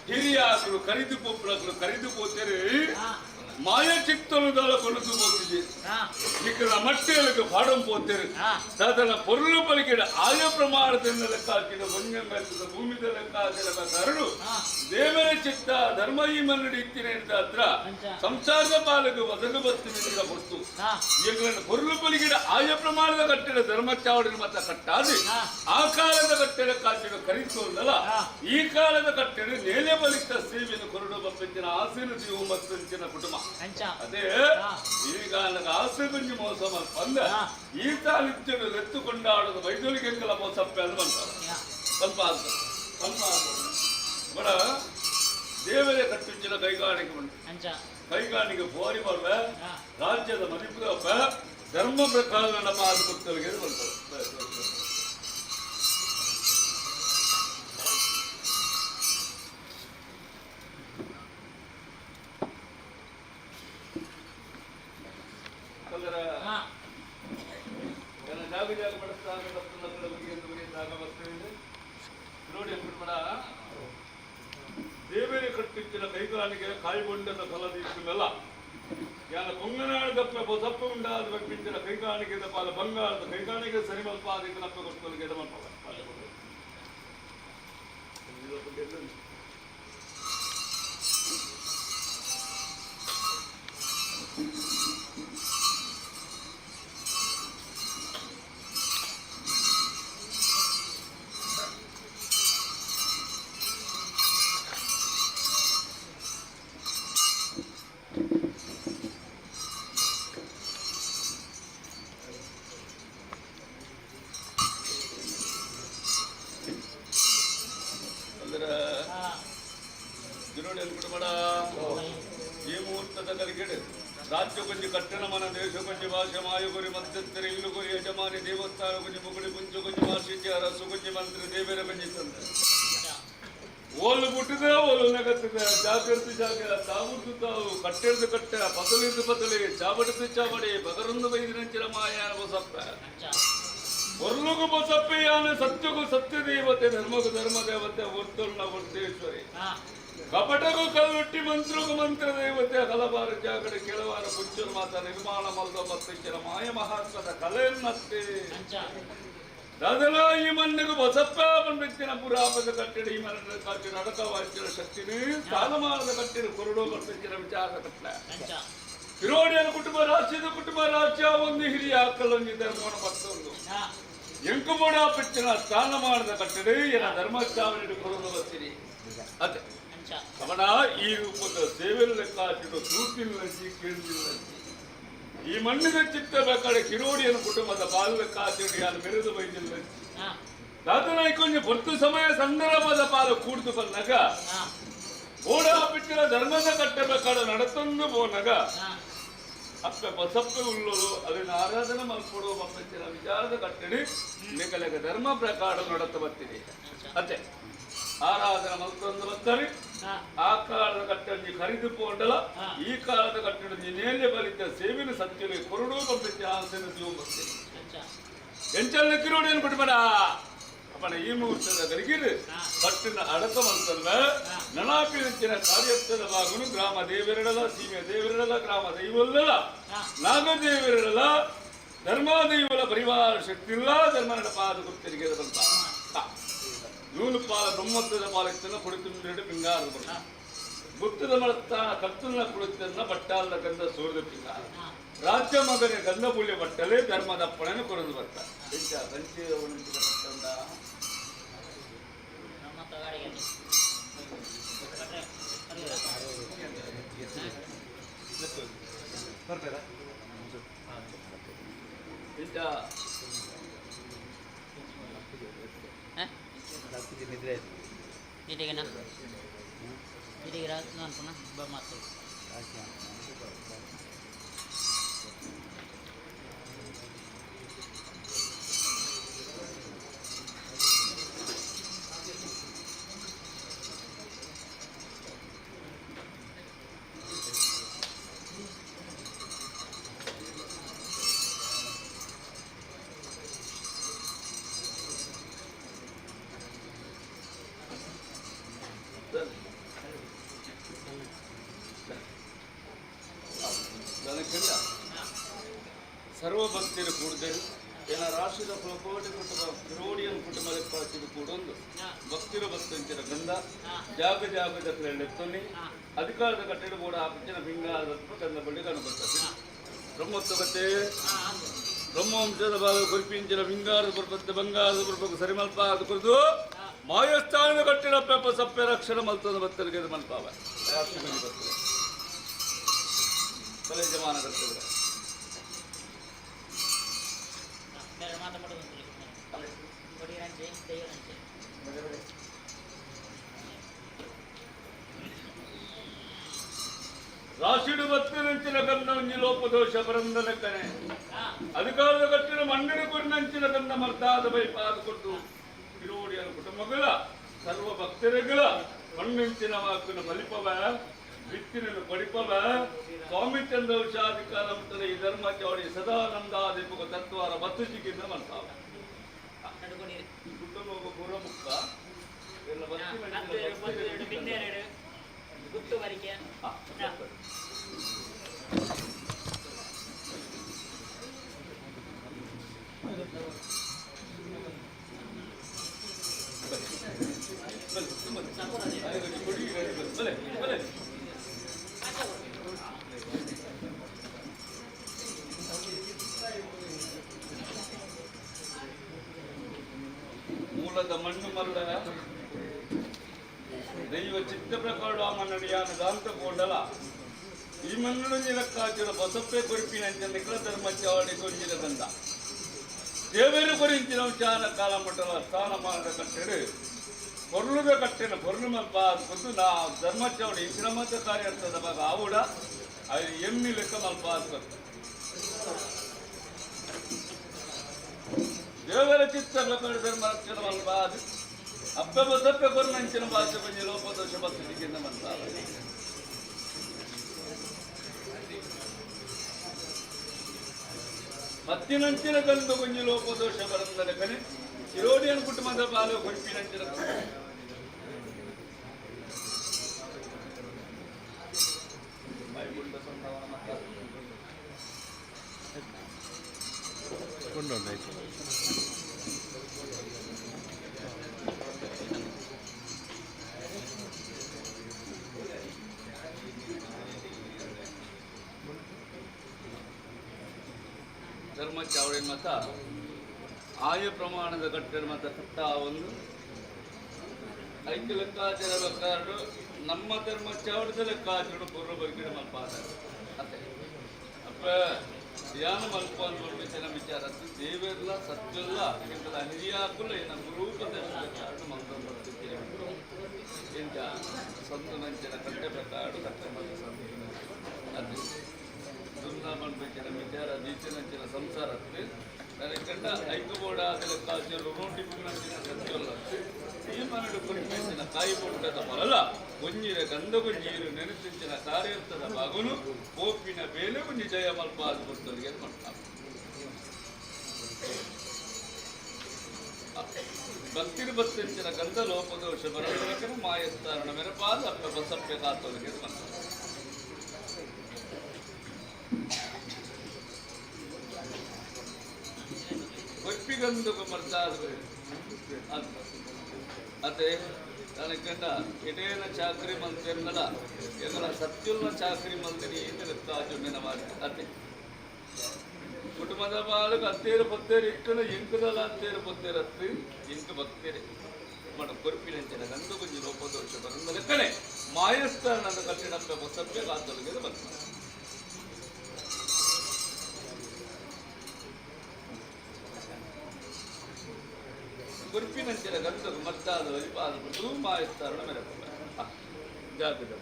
ಹಿರಿಯಾಕರು ಕರಿದು ಪೊಪ್ಪಳಕರು ಕರಿದು ಪೋತೇರಿ மாய சித்தொழுதால கொண்டு போச்சு ఇక్కడ మట్టేలకు పాఠం పోతారు తన పొరులు పలికిడ ఆయ ప్రమాణದಿಂದ ಲೆಕ್ಕಾಕಿದ ಭಂಗಂಗದ ಭೂಮಿದ ಲೆಕ್ಕಾಕಿದ ಕರುಡು ದೇವರ ಚಿತ್ತ ಧರ್ಮಯಮನ್ನಡಿ ಇತ್ತಿನೇಂತ ಹತ್ರ ಸಂಸಾರದ ಪಾಲಕು ಒದಗು ಬತ್ತಿನಿಂದ ಹೊತ್ತು ಇವುಗಳನ್ನು పొరులు పలికిಡ ಆಯ ಪ್ರಮಾಣದ ಕಟ್ಟಡ ಧರ್ಮಚಾವಡಿನ ಮತ ಕಟ್ಟಾದಿ ಆ ಕಾಲದ ಕಟ್ಟಡ ಕಾಚಿಡ ಕರಿತೋದಲ್ಲ ಈ ಕಾಲದ ಕಟ್ಟಡ ನೇಲೆ ಬಲಿತ ಸೇವೆಯನ್ನು ಕೊರಡು ಬಪ್ಪಿನ ಆಸೀನ ಜೀವ ಮತ್ತಿನ ಕುಟುಂಬ ಅದೇ ಈಗ ನನಗೆ ಆಸೆ ಬಂಜಿ ಮೋಸ ಬಂದ ಈ ತಾಲಿತ್ಯನು ಎತ್ತು ಕೊಂಡಾಡೋದು ವೈದ್ಯುಲಿಗೆಂಗಲ ಮೋಸಪ್ಪೆ ಅದು ಬಂತಾರೆ ಸ್ವಲ್ಪ ಬಡ ದೇವರೇ ಕಟ್ಟಿಂಚಿನ ಕೈಗಾಣಿಕೆ ಬಂತು ಕೈಗಾಣಿಕೆ ಬೋರಿ ಮಾಡುವ ರಾಜ್ಯದ ಮಣಿಪುರಪ್ಪ ಧರ್ಮ ಪ್ರಕಾರ ನಮ್ಮ ಆದ ಭಕ್ತರಿಗೆ ಬಂತಾರೆ ಜಾಗ ಬಡಿಸ್ತಾಗ ನೋಡಿ ಅಂದ್ಬಿಟ್ಬೇಡ ದೇವರೇ ಕಟ್ಟಿಚ್ಚಿನ ಕೈಗಾಣಿಕೆ ಕಾಯ್ಗೊಂಡದ ಫಲದೀರ್ಘಮೆಲ್ಲ ಯಾನ ಕೊಂಗನಾಡದಪ್ಪ ಬೊಸಪ್ಪ ಉಂಡಾದ ಬೆಪ್ಪಿಂಚಿನ ಕೈಗಾಣಿಕೆದ ಪಾಲ ಬಂಗಾಳದ ಕೈಗಾಣಿಕೆ ಸರಿಮಲ್ಪಾದಿಕನಪ್ಪ ಕೊಟ್ಟಲಿಗೆ ಎದಮಲ್ಪಲ್ಲ ಈ ಮುಹೂರ್ತದ ಕಲಿಕೆಡೆ ರಾಜ್ಯ ಕೊಂಚ ಕಟ್ಟಣ ಮನ ದೇಶ ಕೊಂಚ ಭಾಷೆ ಮಾಯುಗುರಿ ಮಧ್ಯಸ್ಥರ ಇಲ್ಲು ಗುರಿ ಯಜಮಾನಿ ದೇವಸ್ಥಾನ ಕೊಂಚ ಮುಗುಡಿ ಮುಂಚು ಕೊಂಚ ಮಾಸಿದ್ಯ ರಸು ಕೊಂಚ ಮಂತ್ರಿ ದೇವರ ಬಂಜಿತ್ತಂದ ಓಲು ಬಿಟ್ಟಿದ ಓಲು ನಗತ್ತಿದ ಜಾಗೃತಿ ಜಾಗ ತಾವುರ್ದು ತಾವು ಕಟ್ಟೆಡ್ದು ಕಟ್ಟ ಪತಲಿದ್ದು ಪತಲಿ ಚಾಬಡಿದು ಚಾಬಡಿ ಬಗರೊಂದು ಬೈದಿನಂಚಿನ ಮಾಯಾನ ಬಸಪ್ಪ ಒರ್ಲುಗು ಬಸಪ್ಪಯ್ಯಾನ ಸತ್ಯಗೂ ಸತ್ಯ ದೇವತೆ ಧರ್ಮಗೂ ಧರ್ಮ ದೇವತೆ ವರ್ತುಲ್ನ ವರ್ತೇಶ್ವರಿ ಕಪಟಗೂ ಕಲ್ಲುಟ್ಟಿ ಮಂತ್ರಗೂ ಮಂತ್ರ ದೇವತೆ ಹಲವಾರು ಜಾಗಡೆ ಕೆಲವಾರ ಪುಂಚರು ಮಾತ ನಿರ್ಮಾಣ ಮಲ್ದ ಮತ್ತಿಚ್ಚಿನ ಮಾಯ ಮಹಾತ್ಮದ ಕಲೆಯನ್ನತ್ತೆ ಅದೆಲ್ಲ ಈ ಮಣ್ಣಿಗೂ ಬಸಪ್ಪ ಬಂದಿನ ಪುರಾಪದ ಕಟ್ಟಡ ಈ ಮಣ್ಣಿನ ಕಟ್ಟಿನ ಅಡಕವಾಚಿನ ಶಕ್ತಿನಿ ಸ್ಥಾನಮಾನದ ಕಟ್ಟಿನ ಕುರುಡು ಬರ್ತಿಚ್ಚಿನ ವಿಚಾರದ ಕಟ್ಟ ಕಿರೋಡಿಯನ ಕುಟುಂಬ ರಾಜ್ಯ ಒಂದು ಹಿರಿಯ ಅಕ್ಕಲೊಂದಿ ಧರ್ಮವನ್ನು ಮತ್ತೊಂದು ಎಂಕುಮೋಡ ಪೆಚ್ಚಿನ ಸ್ಥಾನಮಾನದ ಕಟ್ಟಡ ಏನ ಧರ್ಮಚಾವಣಿ ಕೊರಡು ಬರ್ತೀರಿ ಅದೇ ಅವನ ಈ ರೂಪದ ಸೇವೆಯಲ್ಲಿ ಲೆಕ್ಕಾಚಿಡು ತೂತಿಲ್ಲಂಚಿ ಕೇಳಿಲ್ಲಂಚಿ ಈ ಮಣ್ಣಿನ ಚಿತ್ತ ಬೇಕಾದ್ರೆ ಕಿರೋಡಿಯನ ಕುಟುಂಬದ ಬಾಲ್ಯ ಲೆಕ್ಕಾಚಿಡು ಯಾರು ಮೆರೆದು ಬೈದಿಲ್ಲಂಚಿ ದಾತನ ಕೊಂಚ ಪೊತ್ತು ಸಮಯ ಸಂದರ್ಭದ ಪಾಲು ಕೂಡ್ದು ಬಂದಾಗ ಓಡ ಬಿಟ್ಟಿನ ಧರ್ಮದ ಕಟ್ಟಬೇಕಾದ ನಡತೊಂದು ಬೋನಗ ಅಪ್ಪ ಬಸಪ್ಪೆ ಉಳ್ಳೋರು ಅದನ್ನು ಆರಾಧನೆ ಮಾಡ್ಕೊಡುವ ಮಕ್ಕಳ ವಿಚಾರದ ಕಟ್ಟಡಿ ಲೆಕ್ಕ ಧರ್ಮ ಪ್ರಕಾರ ನಡತ ಬರ್ತೀನಿ ಅತ್ತೆ ಆರಾಧನೆ ಮಲ್ಕೊಂದು ಬರ್ತಾರೆ ಆ ಕಾಲದ ಕಟ್ಟಡಿ ಖರೀದಿಕೊಂಡಲ್ಲ ಈ ಕಾಲದ ಕಟ್ಟಡಿ ನೇಲೆ ಬಲಿತ ಸೇವಿನ ಸತ್ಯಗೆ ಕೊರಡು ಬಂದಿದ್ದೆ ಆಸೆನ ಜೀವ ಬರ್ತೀನಿ ಎಂಚಲ್ಲ ಕಿರೋಡಿಯನ್ನು ಬಿಟ್ಬೇಡ ಅಪ್ಪನ ಈ ಮುಹೂರ್ತದ ಗರಿಗಿರು ಪಟ್ಟಿನ ಅಡಕ ಮಂತಲ್ವ ನನಾಪಿನ ಕಾರ್ಯಸ್ಥದ ಭಾಗನು ಗ್ರಾಮ ದೇವರಿಡಲ ಸೀಮೆ ದೇವರಿಡಲ ಗ್ರಾಮ ದೈವಲ್ಲಲ್ಲ ನಾಗದೇವರಿಡಲ ಧರ್ಮಾದೈವಲ ಪರಿವಾರ ಶಕ್ತಿ ಇಲ್ಲ ಧರ್ಮ ನಡಪಾದ ಗುರುತಿಗೆ ಬಂತ ನೂಲು ಪಾಲ ಬ್ರಹ್ಮತ್ವದ ಪಾಲಕ್ತನ ಕುಡಿತು ಪಿಂಗಾರ ಗುತ್ತದ ಮಳಸ್ತಾನ ಕರ್ತನ ಕುಳಿತನ್ನ ಬಟ್ಟಾಲದ ಗಂಧ ಸೂರ್ಯದ ಪಿಂಗಾರ ರಾಜ್ಯ ಮಗನ ಗಂಧ ಪುಳ್ಯ ಬಟ್ಟಲೆ ಧರ್ಮದ ಅಪ್ಪಣೆಯನ್ನು ಕೊಡಲು ಬರ್ತಾರೆ ಇದೀಗ ನಾನು ಪುನಃ ಮಾತು ನನಗೆ ಸರ್ವ ಭಕ್ತಿರು ಕೂಡಿದರು ಏನ ರಾಷ್ಟ್ರದ ಕೋಟಿ ಕುಟುಂಬ ಕಿರೋಡಿಯನ್ ಕುಟುಂಬದ ಪಾಚಿದು ಕೂಡ ಒಂದು ಭಕ್ತಿರು ಭಕ್ತಿಂಚಿನ ಗಂಧ ಜಾಗ ಜಾಗದ ಎತ್ತೊನ್ನಿ ಅಧಿಕಾರದ ಕಟ್ಟಡ ಕೂಡ ಆಪಿನ ಭಿಂಗಾದ ಕಂದ ಬಳಿ ಕನಬರ್ತದೆ ಬ್ರಹ್ಮೋತ್ಸವತೆ ಬ್ರಹ್ಮವಂಶದ ಭಾಗ ಗುರಿಪಿಂಚಿನ ಭಿಂಗಾರದ ಪುರ್ಪತ್ತೆ ಬಂಗಾರದ ಪುರ್ಪಕ್ಕೆ ಸರಿಮಲ್ಪ ಅದು ಕುರಿತು ಮಾಯಸ್ಥಾನದ ಕಟ್ಟಿಡ ಪೆಪ್ಪ ಸಪ್ಪೆ ರಕ್ಷಣ ಮಲ್ತದ ಬತ್ತಲಿಗೆ ಮಲ್ಪಾವ ರಾಷ್ಟ್ರ ಬರ್ತದೆ ತಲೆ ಜಮಾನ ಕರ್ತದೆ ರಾಶಿಡು ಬತ್ತಿನಂಚಿನ ಗಂಧ ಒಂಜಿ ಲೋಪದೋಷ ಬರಂದಲೆಕ್ಕನೆ ಅಧಿಕಾರದ ಕಟ್ಟಿನ ಮಣ್ಣಿನ ಕುರಿನಂಚಿನ ಗಂಧ ಮರ್ತಾದ ಬೈಪಾದ ಕೊಟ್ಟು ಕಿರೋಡಿಯನ ಕುಟುಂಬಗಳ ಸರ್ವ ಭಕ್ತರಿಗಳ ಮಣ್ಣಿಂಚಿನ ವಾಕಿನ ಬಲಿಪವ ಬಿತ್ತಿನನ್ನು ಪಡಿಪವ ಸ್ವಾಮಿ ಚಂದ್ರವಶಾಧಿಕಾರ ಮುಟ್ಟದ ಈ ಧರ್ಮ ಚೌಡಿ ಸದಾನಂದಾದಿಪುಗ ತತ್ವಾರ ಬತ್ತುಚಿಕಿಂದ ಮರ್ತಾವ ಕುಟುಂಬ ಗುರಮುಖ ಎಲ್ಲ ಗುತ್ತುವರಿಕೆ ಮೂಲದ ಮಣ್ಣು ಮಲ್ಲ ದೈವ ಚಿತ್ತ ಪ್ರಕಾರ ಮನ್ನಡಿಯಾನ ದಾಂತ ಕೊಂಡಲ ಈ ಮಣ್ಣುಂಜಿನ ಕಾಚಿನ ಬಸಪ್ಪೆ ಕೊರಿಪಿನಂಚ ನಿಖಲ ಧರ್ಮ ಚಾವಡಿ ಗೊಂಜಿನ ಗಂಧ ದೇವೇರು ಕೊರಿಂಚಿನ ಚಾನ ಕಾಲ ಮಟ್ಟಲ ಸ್ಥಾನಮಾನದ ಕಟ್ಟೆಡು పొర్లుగా కట్టిన పొర్లు మల్పాదుకుంటూ నా ధర్మచౌడి శ్రమత కార్యర్థದ ಭಾಗ ಆವುಡ ಅದು ಎಮ್ಮಿ ಲೆಕ್ಕ ಮಲ್ಪಾದುಕೊಂಡು ದೇವರ ಚಿತ್ತ ಧರ್ಮ ರಕ್ಷಣ ಮಲ್ಪಾದು ಅಬ್ಬ ಬಸಪ್ಪೆ ಕೊರ್ನಂಚಿನ ಭಾಷೆ ಬಂಜಿ ಲೋಪದೋಷ ಬತ್ತಿಗಿಂದ ಮಲ್ಪಾದ ಮತ್ತಿನಂಚಿನ ಗಂಡು ಗುಂಜಿ ಲೋಪದೋಷ ಬರಂದರೆ ಕಣೆ ಕಿರೋಡಿಯನ್ ಕುಟುಂಬದ ಪಾಲು ಕೊಡ್ಪಿನಂಚಿನ ಧರ್ಮ ಚಾವಡಿ ಮತ ಆಯ ಪ್ರಮಾಣದ ಕಟ್ಟಡ ಮತ ಕಟ್ಟ ಒಂದು ಐದು ಲೆಕ್ಕಾಚಾರ ಬೇಕಾದ್ರು ನಮ್ಮ ಧರ್ಮ ಚಾವಡದ ಲೆಕ್ಕಾಚಾರ ಪೂರ್ವ ಬರ್ಗಿಡ ಮಲ್ಪಾದ ಅತ್ತೆ ಅಪ್ಪ ಧ್ಯಾನ ಮಲ್ಪ ಅಂತ ವಿಚಾರ ದೇವೆಲ್ಲ ಸತ್ವೆಲ್ಲ ಇಂಥ ಹಿರಿಯಾಕುಲ್ಲ ನಮ್ಮ ರೂಪದ ಮಂತ್ರ ಬರ್ತಿದ್ದೀರಿ ಎಂತ ಸಂತ ನಂಚಿನ ಕಟ್ಟೆ ಬೇಕಾಡು ಕಟ್ಟೆ ಮತ ಅದು ಬೃಂದಾವನ ಬೇಕಿನ ವಿಚಾರ ದೀಚನಂಚಿನ ಸಂಸಾರಕ್ಕೆ ನನಗೆ ಕಂಡ ಐಕಬೋಡ ಅದರ ಕಾಸಿಯರು ರೋಟಿ ನಂಚಿನ ಸತ್ಯವಲ್ಲ ಈ ಮರಡು ಕುರಿಮೆಂಚಿನ ಕಾಯಿ ಪುಟ್ಟದ ಮರಲ ಗುಂಜಿರ ಗಂಧ ಗುಂಜೀರು ನೆನೆಸಿಂಚಿನ ಕಾರ್ಯರ್ಥದ ಮಗನು ಕೋಪಿನ ಬೇಲೆ ಗುಂಜಿ ಜಯ ಮಲ್ಪಾದ ಕೊಟ್ಟವರಿಗೆ ಮಾಡ್ತಾರೆ ಭಕ್ತಿರು ಬತ್ತಿಂಚಿನ ಗಂಧ ಲೋಪದೋಷ ಬರೋದಕ್ಕೆ ಮಾಯಸ್ಥಾರಣ ಮೆರಪಾದ ಅಪ್ಪ ಬಸಪ್ಪೆ ಕಾತವರಿಗೆ ಮಾಡ್ತಾರೆ ಒಪ್ಪಿಗಂದು ಮರ್ತಾದ ಅದೇ ನನಗೆ ಕಂಡ ಎಡೇನ ಚಾಕರಿ ಮಂತ್ರಿನಲ್ಲ ಎಗಳ ಸತ್ಯುಲ್ನ ಚಾಕರಿ ಮಂತ್ರಿ ಲೆಕ್ಕಾಚುಂಡಿನ ಮಾಡಿ ಅತ್ತೆ ಕುಟುಂಬದ ಬಾಲಕ ಅತ್ತೇರು ಪತ್ತೇರು ಇಕ್ಕನ ಇಂಕದಲ್ಲ ಅತ್ತೇರು ಪತ್ತೇರು ಹತ್ತು ಇಂಕ ಭಕ್ತೇರೆ ಮಡ ಕೊರ್ಪಿನಂಚಿನ ಗಂಡು ಗುಂಜಿ ಲೋಪದೋಷ ಬರಂದ ಲೆಕ್ಕನೆ ಮಾಯಸ್ಥಾನದ ಕಟ್ಟಿಡಪ್ಪ ಬಸಪ್ಪೆ ಕಾತೊಲಗೆ ಬರ್ತಾರೆ ಗುರುಪಿನಂಚಿನ ಗಂಧದ ಮದ್ದಾದ ವಲಿಪಾದ ಮಾಯಸ್ಥಾರಣ ಮೆರಪ ಜಾಗದ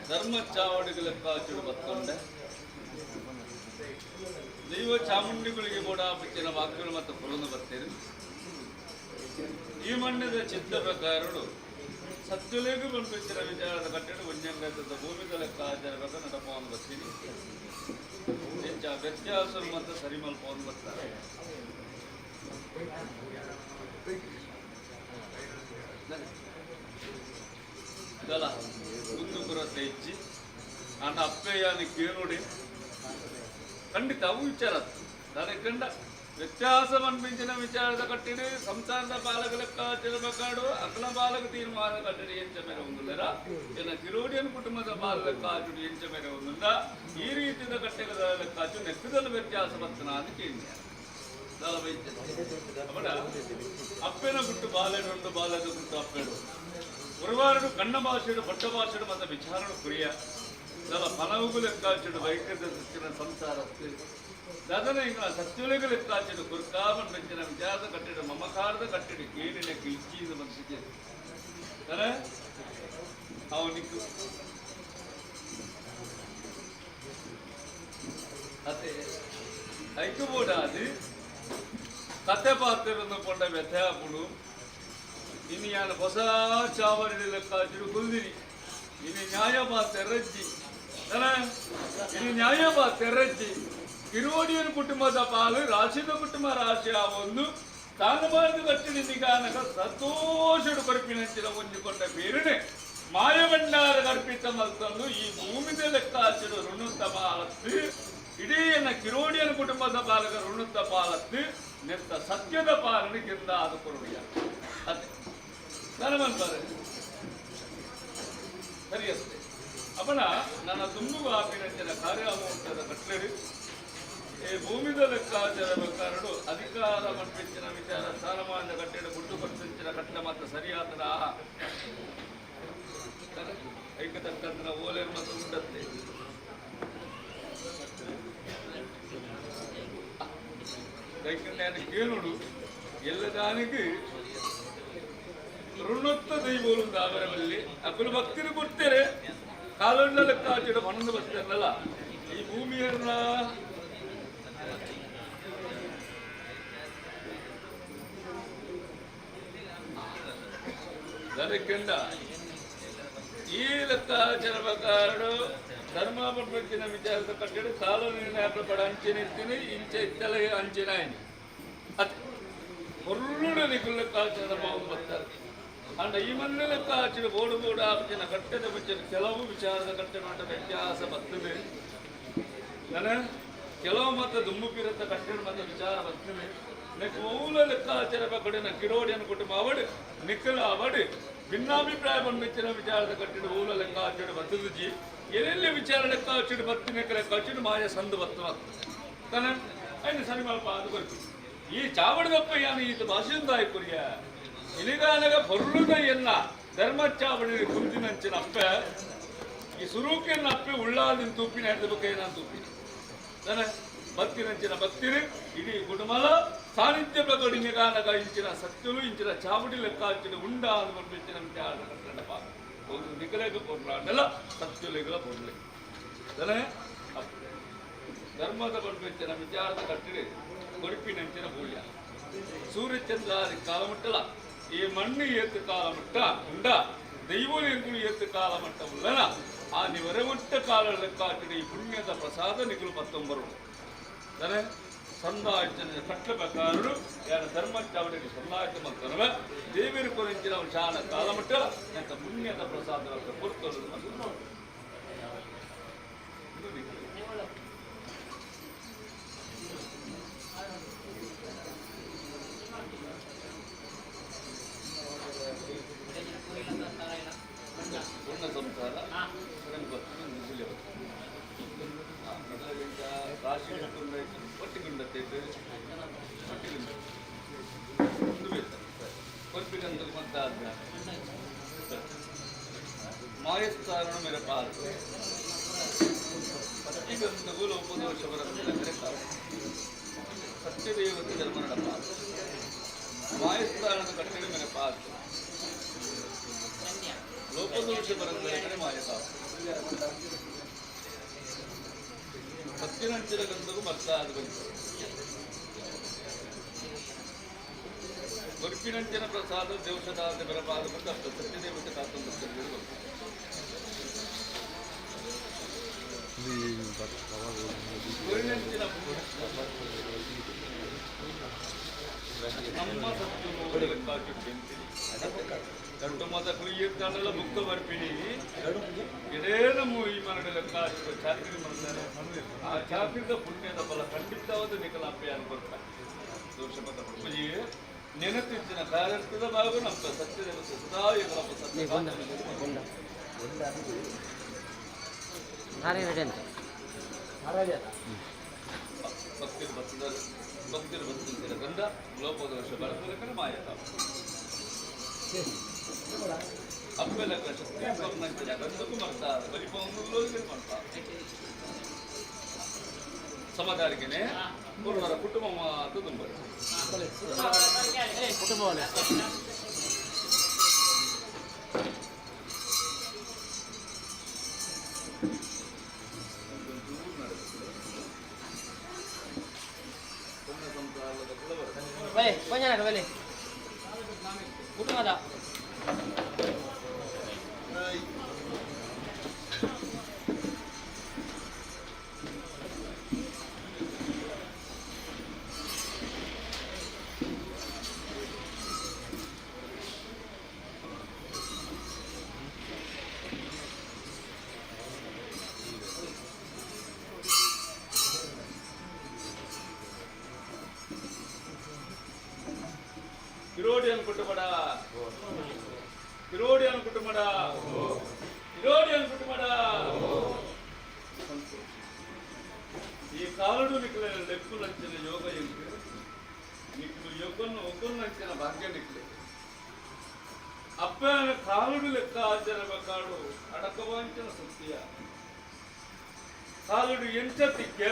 ಧರ್ಮ ಚಾವಡಿಗಳ ಕಾಚುಡು ಬತ್ತೊಂಡೆ ದೈವ ಚಾಮುಂಡಿಗಳಿಗೆ ಕೂಡ ಬಿಚ್ಚಿನ ವಾಕ್ಯಗಳು ಮತ್ತು ಪುರಂದು ಬರ್ತೇನೆ. ಈ ಮಣ್ಣದ ಚಿತ್ತ ಪ್ರಕಾರಗಳು ಸತ್ಯಲೇಖ ಬಂಪಿಸಿದ ವಿಚಾರದ ಕಟ್ಟಡ ಒಂಜಂಗದ ಭೂಮಿದ ಲೆಕ್ಕ ಆಚಾರಬೇಕು ನಡಪವನ್ನು ಬರ್ತೀನಿ. ಹೆಚ್ಚ ವ್ಯತ್ಯಾಸರು ಮತ್ತು ಸರಿಮಲ್ಪವನ್ನು ಬರ್ತಾರೆ. ಇದಲ್ಲ ಒಂದು ಬರುತ್ತೆ ಹೆಚ್ಚಿ ಅಣ್ಣ ಅಪ್ಪಯ್ಯನ ಕೇಳೋಡಿ ಖಂಡಿತ ಅವು ವಿಚಾರ ನನಗೆ ಕಂಡ ವ್ಯತ್ಯಾಸವನ್ನು ಮಿಂಚಿನ ವಿಚಾರದ ಕಟ್ಟಿಡಿ ಸಂಸಾರದ ಬಾಲಕ ಲೆಕ್ಕ ಚೆಲ್ಲಬೇಕಾಡು ಅಗ್ಲ ಬಾಲಕ ತೀರ್ಮಾನ ಕಟ್ಟಡಿ ಎಂಚ ಮೇಲೆ ಒಂದಿಲ್ಲರ ಇನ್ನು ಕಿರೋಡಿಯನ್ ಕುಟುಂಬದ ಬಾಲ ಲೆಕ್ಕ ಹಾಚುಡು ಎಂಚ ಮೇಲೆ ಒಂದಿಲ್ಲ ಈ ರೀತಿಯ ಕಟ್ಟೆಗಳ ಲೆಕ್ಕ ಹಾಚು ನೆಕ್ಕದಲ್ಲಿ ವ್ಯತ್ಯಾಸ ಬರ್ತನ ಅಂತ ಕೇಳಿದ್ಯ ಅವಡ ಅಪ್ಪೆನ ಗುಟ್ಟು ಬಾಲೆಡು ಬಾಲದ ಗುಟ್ಟು ಅಪ್ಪೆಡು ಒರವಾರಡು ಕಣ್ಣ ಭಾಷೆಡು ಪಟ್ಟ ಭಾಷೆಡು ಮತ್ತು ವಿಚಾರಣು ಕುರಿಯ ದಲ ಪನವುಗು ಲೆಕ್ಕಾಚಿಡು ವೈಕೃತ ಸೃಷ್ಟಿನ ಸಂಸಾರಕ್ಕೆ ದದನ ಇಂಗಳ ಸತ್ಯುಲೆಗ ಲೆಕ್ಕಾಚಿಡು ಕುರ್ಕಾಮನ್ ಮೆಂಚಿನ ವಿಚಾರದ ಕಟ್ಟಿಡು ಮಮಕಾರದ ಕಟ್ಟಿಡು ಕೇಳಿನ ಕಿಚ್ಚಿದ ಮನಸ್ಸಿಗೆ ಅವನಿಗೆ ಅದೇ ಐಕ್ಯಬೋಡಾದಿ ಕತೆ ಪಾತ್ರರನ್ನು ಕೊಂಡ ವ್ಯಥಾಪುಡು ಇನ್ನು ಯಾನ ಹೊಸ ಚಾವಡಿ ಲೆಕ್ಕಾಚಿಡು ಕುಲ್ದಿರಿ ಇನ್ನು ನ್ಯಾಯಬಾ ತೆರಜ್ಜಿ ಇನ್ನು ನ್ಯಾಯಬಾ ತೆರಜ್ಜಿ ಕಿರೋಡಿಯನ್ ಕುಟುಂಬದ ಪಾಲು ರಾಶಿದ ಕುಟುಂಬ ರಾಶಿ ಆ ಒಂದು ತಾನಬಾರದು ಕಟ್ಟಿದ ನಿಗಾನಕ ಸಂತೋಷಡು ಕೊರಪಿನಂಚಿನ ಹೊಂದಿಕೊಂಡ ಬೇರನೆ ಮಾಯಭಂಡಾರ ಕರ್ಪಿತ ಮಲ್ತಂದು ಈ ಭೂಮಿದ ಲೆಕ್ಕಾಚಿಡು ಋಣುತ್ತ ಪಾಲತ್ತು ಇಡೀ ಕಿರೋಡಿಯನ್ ಕುಟುಂಬದ ಪಾಲಕ ಋಣುತ್ತ ಪಾಲತ್ತು ನೆತ್ತ ಸತ್ಯದ ಪಾಲನೆಗಿಂದ ಅದು ಕೊರುಡಿಯ ಅದೇ ನನಮಂತಾರೆ ಸರಿಯಷ್ಟೇ ಅವನ ನನ್ನ ತುಂಬು ಆಪಿನಂಚಿನ ಕಾರ್ಯಾಮೂರ್ತದ ಕಟ್ಟಡಿ ಈ ಭೂಮಿದ ಲೆಕ್ಕಾಚಾರ ಬೇಕಾರಡು ಅಧಿಕಾರ ಮಟ್ಟಿನ ವಿಚಾರ ಸ್ಥಾನಮಾನ ಕಟ್ಟಡ ಗುಡ್ಡು ಪಟ್ಟಿನ ಕಟ್ಟ ಮತ್ತು ಸರಿಯಾದ ಐಕತಕ್ಕಂತ ಓಲೆ ಮತ್ತು ಉಂಡತ್ತೆ ಕೇಳುಡು ಎಲ್ಲದಾನಿಗೆ ಋಣೊತ್ತ ದೈವೋಲು ಅವರಲ್ಲಿ ಅಕ್ಕಲು ಭಕ್ತಿರು ಕೊಡ್ತೇನೆ ಕಾಲೊಂಡ ಲೆಕ್ಕಾಚಿಡ ಮನಸ್ಸು ಬರ್ತಾರಲ್ಲ ಈ ಭೂಮಿಯನ್ನ ಅದಕ್ಕೆಂದ ಈ ಲೆಕ್ಕಾಚಾರ ಪ್ರಕಾರ ಧರ್ಮ ಪಡ್ಬೇಕಿನ ವಿಚಾರದ ಕಟ್ಟಡ ಕಾಲ ನಿರ್ಣಯ ಪಡ ಅಂಚಿನಿರ್ತೀನಿ ಇಂಚೆ ಇತ್ತಲ ಅಂಚಿನಾಯಿನಿ ಅದು ಹೊರಡು ನಿಖಿಲ್ ಲೆಕ್ಕಾಚಾರ ಬಾವು ಬರ್ತಾರೆ ಅಂಡ ಈ ಮನೆ ಲೆಕ್ಕಾಚಿಡ ಬೋಡು ಬೋಡು ಆಪ್ತಿನ ಕಟ್ಟದ ಮುಂಚಿನ ಕೆಲವು ವಿಚಾರದ ಕಟ್ಟಡ ವ್ಯತ್ಯಾಸ ಬರ್ತದೆ ಕೆಲವು ಮತ್ತು ದುಮ್ಮುಪಿರತ್ತ ಕಟ್ಟಡ ಮತ್ತು ವಿಚಾರ ಬರ್ತದೆ ನೆಕ್ ಮೂಲ ಲೆಕ್ಕಾಚಾರ ಕಡೆನ ಕಿರೋಡಿಯನ್ನು ಕುಟುಂಬ ಅವಡು ನಿಖಿಲ ಅವಡು ಭಿನ್ನಾಭಿಪ್ರಾಯ ಬಂದಿನ ವಿಚಾರದ ಕಟ್ಟಡ ಮೂಲ ಲೆಕ್ಕಾಚಾರ ಬರ್ತದೆ ಜಿ ಎಲ್ಲೆಲ್ಲಿ ವಿಚಾರ ಲೆಕ್ಕಾಚಿಡು ಬರ್ತೀನಿ ಲೆಕ್ಕಾಚಿಡು ಮಾಯ ಸಂದು ಬರ್ತನ ತಾನ ಐದು ಸರಿ ಮಲ್ಪ ಅದು ಬರ್ತೀವಿ ಈ ಚಾವಡದಪ್ಪ ಯಾನು ಈತ ಭಾಷೆಂದಾಯ ಕುರಿಯ ಇಲಿಗಾನಗ ಹೊರಳುದ ಎನ್ನ ಧರ್ಮ ಚಾವಡಿ ಕುಂತಿನಂಚಿನ ಅಪ್ಪ ಈ ಸುರೂಕಿನ ಅಪ್ಪೆ ಉಳ್ಳಾದಿನ ತೂಪಿನ ಹಿಡಿದ ಬಗ್ಗೆ ನಾನು ತೂಪಿನ ತಾನ ಭಕ್ತಿನಂಚಿನ ಭಕ್ತಿರು ಇಡೀ ಕುಟುಂಬಲ ಸಾನ್ನಿಧ್ಯ ಪ್ರಕಟಿಗಾನಗ ಇಂಚಿನ ಸತ್ಯಲು ಇಂಚಿನ ಚಾವಡಿ ಲೆಕ್ಕಾಚಿಡು ಉಂಡ ಅದು ಬಂದಿನ ವಿಚಾರ ಕಟ್ಟಡಪ್ಪ ಒಂದು ನಿಖಲೇಖ ಪೊರ್ಲಾಂಡಲ್ಲ ಸತ್ಯುಲೇಖಲ ಪೊರ್ಲೆ ಧರ್ಮದ ಬಂದಿನ ವಿಚಾರದ ಕಟ್ಟಿಡೆ ಕೊರಿಪಿನಂಚಿನ ಭೂಯ ಸೂರ್ಯಚಂದ್ರಾದಿ ಕಾಲಮಟ್ಟಲ ಈ ಮಣ್ಣು ಏತ್ತು ಕಾಲಮಟ್ಟ ಉಂಡ ದೈವಲಿಂಗುಳು ಏತ್ತು ಕಾಲಮಟ್ಟ ಉಳ್ಳನ ಆ ನಿವರೆಮಟ್ಟ ಕಾಲ ಲೆಕ್ಕಾಚಿಡ ಈ ಪುಣ್ಯದ ಪ್ರಸಾದ ನಿಖಲು 19 ಸಂದಾಯನ ಕಟ್ಲ ಪ್ರಕಾರರು ಯಾರ ಧರ್ಮ ಚಾವಡಿಗೆ ಸಂದಾಯಕ ಮಕ್ಕಳವ ದೇವಿರು ಕೊರಿಂಚಿನ ಶಾನ ಕಾಲಮಟ್ಟ ಅಂತ ಪುಣ್ಯದ ಪ್ರಸಾದ ಕೊಡ್ತರು ಪೂರ್ಣ ಸಂಸಾರ ರಾಶಿ ಒಟ್ಟಿಗುಂಡ ಕೊರ್ಪಿಗಂತ ಮತ್ತಾದ ಮಾಯಸ್ಥಾನ ಮೇರೆ ಪಾಲು ಪತ್ತಿಗಂತಗೂ ಲೋಪದೋಷ ಬರಲಿಲ್ಲ ಮೇರೆ ಪಾಲು ಸತ್ಯದೇವತೆ ಧರ್ಮನ ಪಾಲು ಮಾಯಸ್ಥಾನದ ಕಟ್ಟಡ ಮೇರೆ ಪಾಲು ಲೋಪದೋಷ ಬರಲಿಲ್ಲ ಮಾಯ ಪಾಲು ಗೊತ್ತಿನಂಚಿನ ಗಂಧಗೂ ಮರ್ತಾದ ಬಂತು ಗೊರ್ಪಿನಂಚಿನ ಪ್ರಸಾದ ದೇವಶತಾದ ಬೆರಪಾದ ಬಂದು ಅಷ್ಟ ಸತ್ಯದೇವತೆ ಕಾತಂಬ ಗೊರಿನಂಚಿನ ನಮ್ಮ ಸತ್ತು ಗಂಟು ಮತ ಕುಯ್ಯಲ್ಲ ಮುಕ್ತ ಬರ್ಪಿಣಿ ಇಡೇ ನಮ್ಮ ಈ ಮರಣ ಲೆಕ್ಕ ಚಾಕರಿ ಮಾಡ್ತಾರೆ ಆ ಚಾಕರಿದ ಪುಣ್ಯದ ಫಲ ಖಂಡಿತವಾದ ನಿಕಲಾಪೆ ಅನ್ಕೊಳ್ತಾರೆ ದೋಷಪದ ಪುಣ್ಯ ನೆನಪಿನ ಕಾರ್ಯದ ಭಾಗ ನಮ್ಮ ಸತ್ಯದೇವತೆ ಸದಾ ಭಕ್ತಿರ ಭಕ್ತಿರ ಗಂಧ ಲೋಪದೋಷ ಬಳಸಲಿಕ್ಕೆ ಮಾಯತ ಅಪ್ಪೆಲ್ಲ ಶಕ್ತಿ ಗಂಧಕ್ಕೂ ಮಾಡ್ತಾರೆ ಬಲಿಪವನ್ನೂ ಮಾಡ್ತಾರೆ ಸಮದಾರಿಕೆನೆ ಪೂರ್ವರ ಕುಟುಂಬ ಮಾತು ತುಂಬ ಕುಟುಂಬವಲ್ಲ ಬಲೆ ಕೊಂಜ ಬಲೆ ಕುಟುಂಬದ ಕಿರೋಡಿಯನ್ ಕುಟುಂಬಡ ಕಿರೋಡಿಯನ್ ಕುಟುಂಬಡ ಕಿರೋಡಿಯನ್ ಕುಟುಂಬಡ ಈ ಕಾಲಡು ನಿಕ್ಲ ಲೆಕ್ಕುಲಂಚಿನ ಯೋಗ ಎಂಟು ನಿಕ್ಲು ಯೋಗನ್ನು ಒಗ್ಗೊಲ್ಲಂಚಿನ ಭಾಗ್ಯ ನಿಕ್ಲೆ ಅಪ್ಪನ ಕಾಲಡು ಲೆಕ್ಕ ಆಚರ ಬೇಕಾಡು ಅಡಕವಾಂಚನ ಸತ್ಯ ಕಾಲಡು ಎಂಚತಿಕ್ಕೆ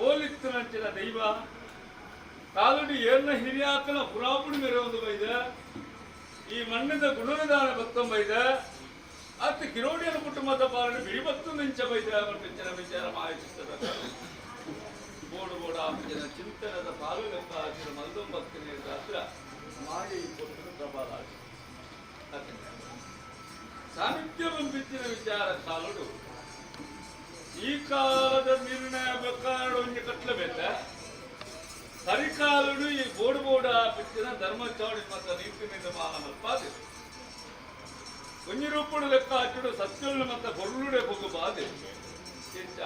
ಓಲಿತ್ತುನಂಚಿನ ದೈವ ಕಾಲಡಿ ಏರ್ನ ಹಿರಿಯಾಕನ ಪುರಾಪುಡಿ ಮೇರೆ ಒಂದು ಬೈದ ಈ ಮಣ್ಣದ ಗುಣನಿದಾನ ಬತ್ತೊಂಬೈದ ಅತ್ತ ಕಿರೋಡಿಯನ ಕುಟುಂಬದ ಪಾಲನೆ ಬಿಡಿ ಬತ್ತು ನಿಂಚ ಬೈದ ಬೆಚ್ಚನ ವಿಚಾರ ಮಾಹಿಸುತ್ತದೆ ಬೋಡು ಬೋಡ ಆಪಿನ ಚಿಂತನದ ಪಾಲು ಲೆಕ್ಕ ಹಾಕಿದ ಮಲ್ದೊಂಬತ್ತನೇ ಹತ್ರ ಮಾಯಿ ಕೊಟ್ಟು ಪ್ರಬಲ ಸಾಹಿತ್ಯ ಬಿಚ್ಚಿನ ವಿಚಾರ ಕಾಲಡು ಈ ಕಾಲದ ನಿರ್ಣಯ ಬೇಕಾಡು ಒಂದು ಕಟ್ಲಬೇಕ ಸರಿಕಾಲುಡು ಈ ಬೋಡು ಬೋಡ ಬಿಚ್ಚಿನ ಧರ್ಮ ಚೌಡಿ ಮತ್ತು ನೀತಿನಿಂದ ಮಾನಮಲ್ಪಾದೆ ಕುಂಜಿ ರೂಪುಡು ಲೆಕ್ಕ ಹಾಕಿಡು ಸತ್ಯುಳ್ಳು ಮತ್ತು ಹೊರಳುಡೆ ಹೋಗು ಬಾದೆ ಕೆಂಚ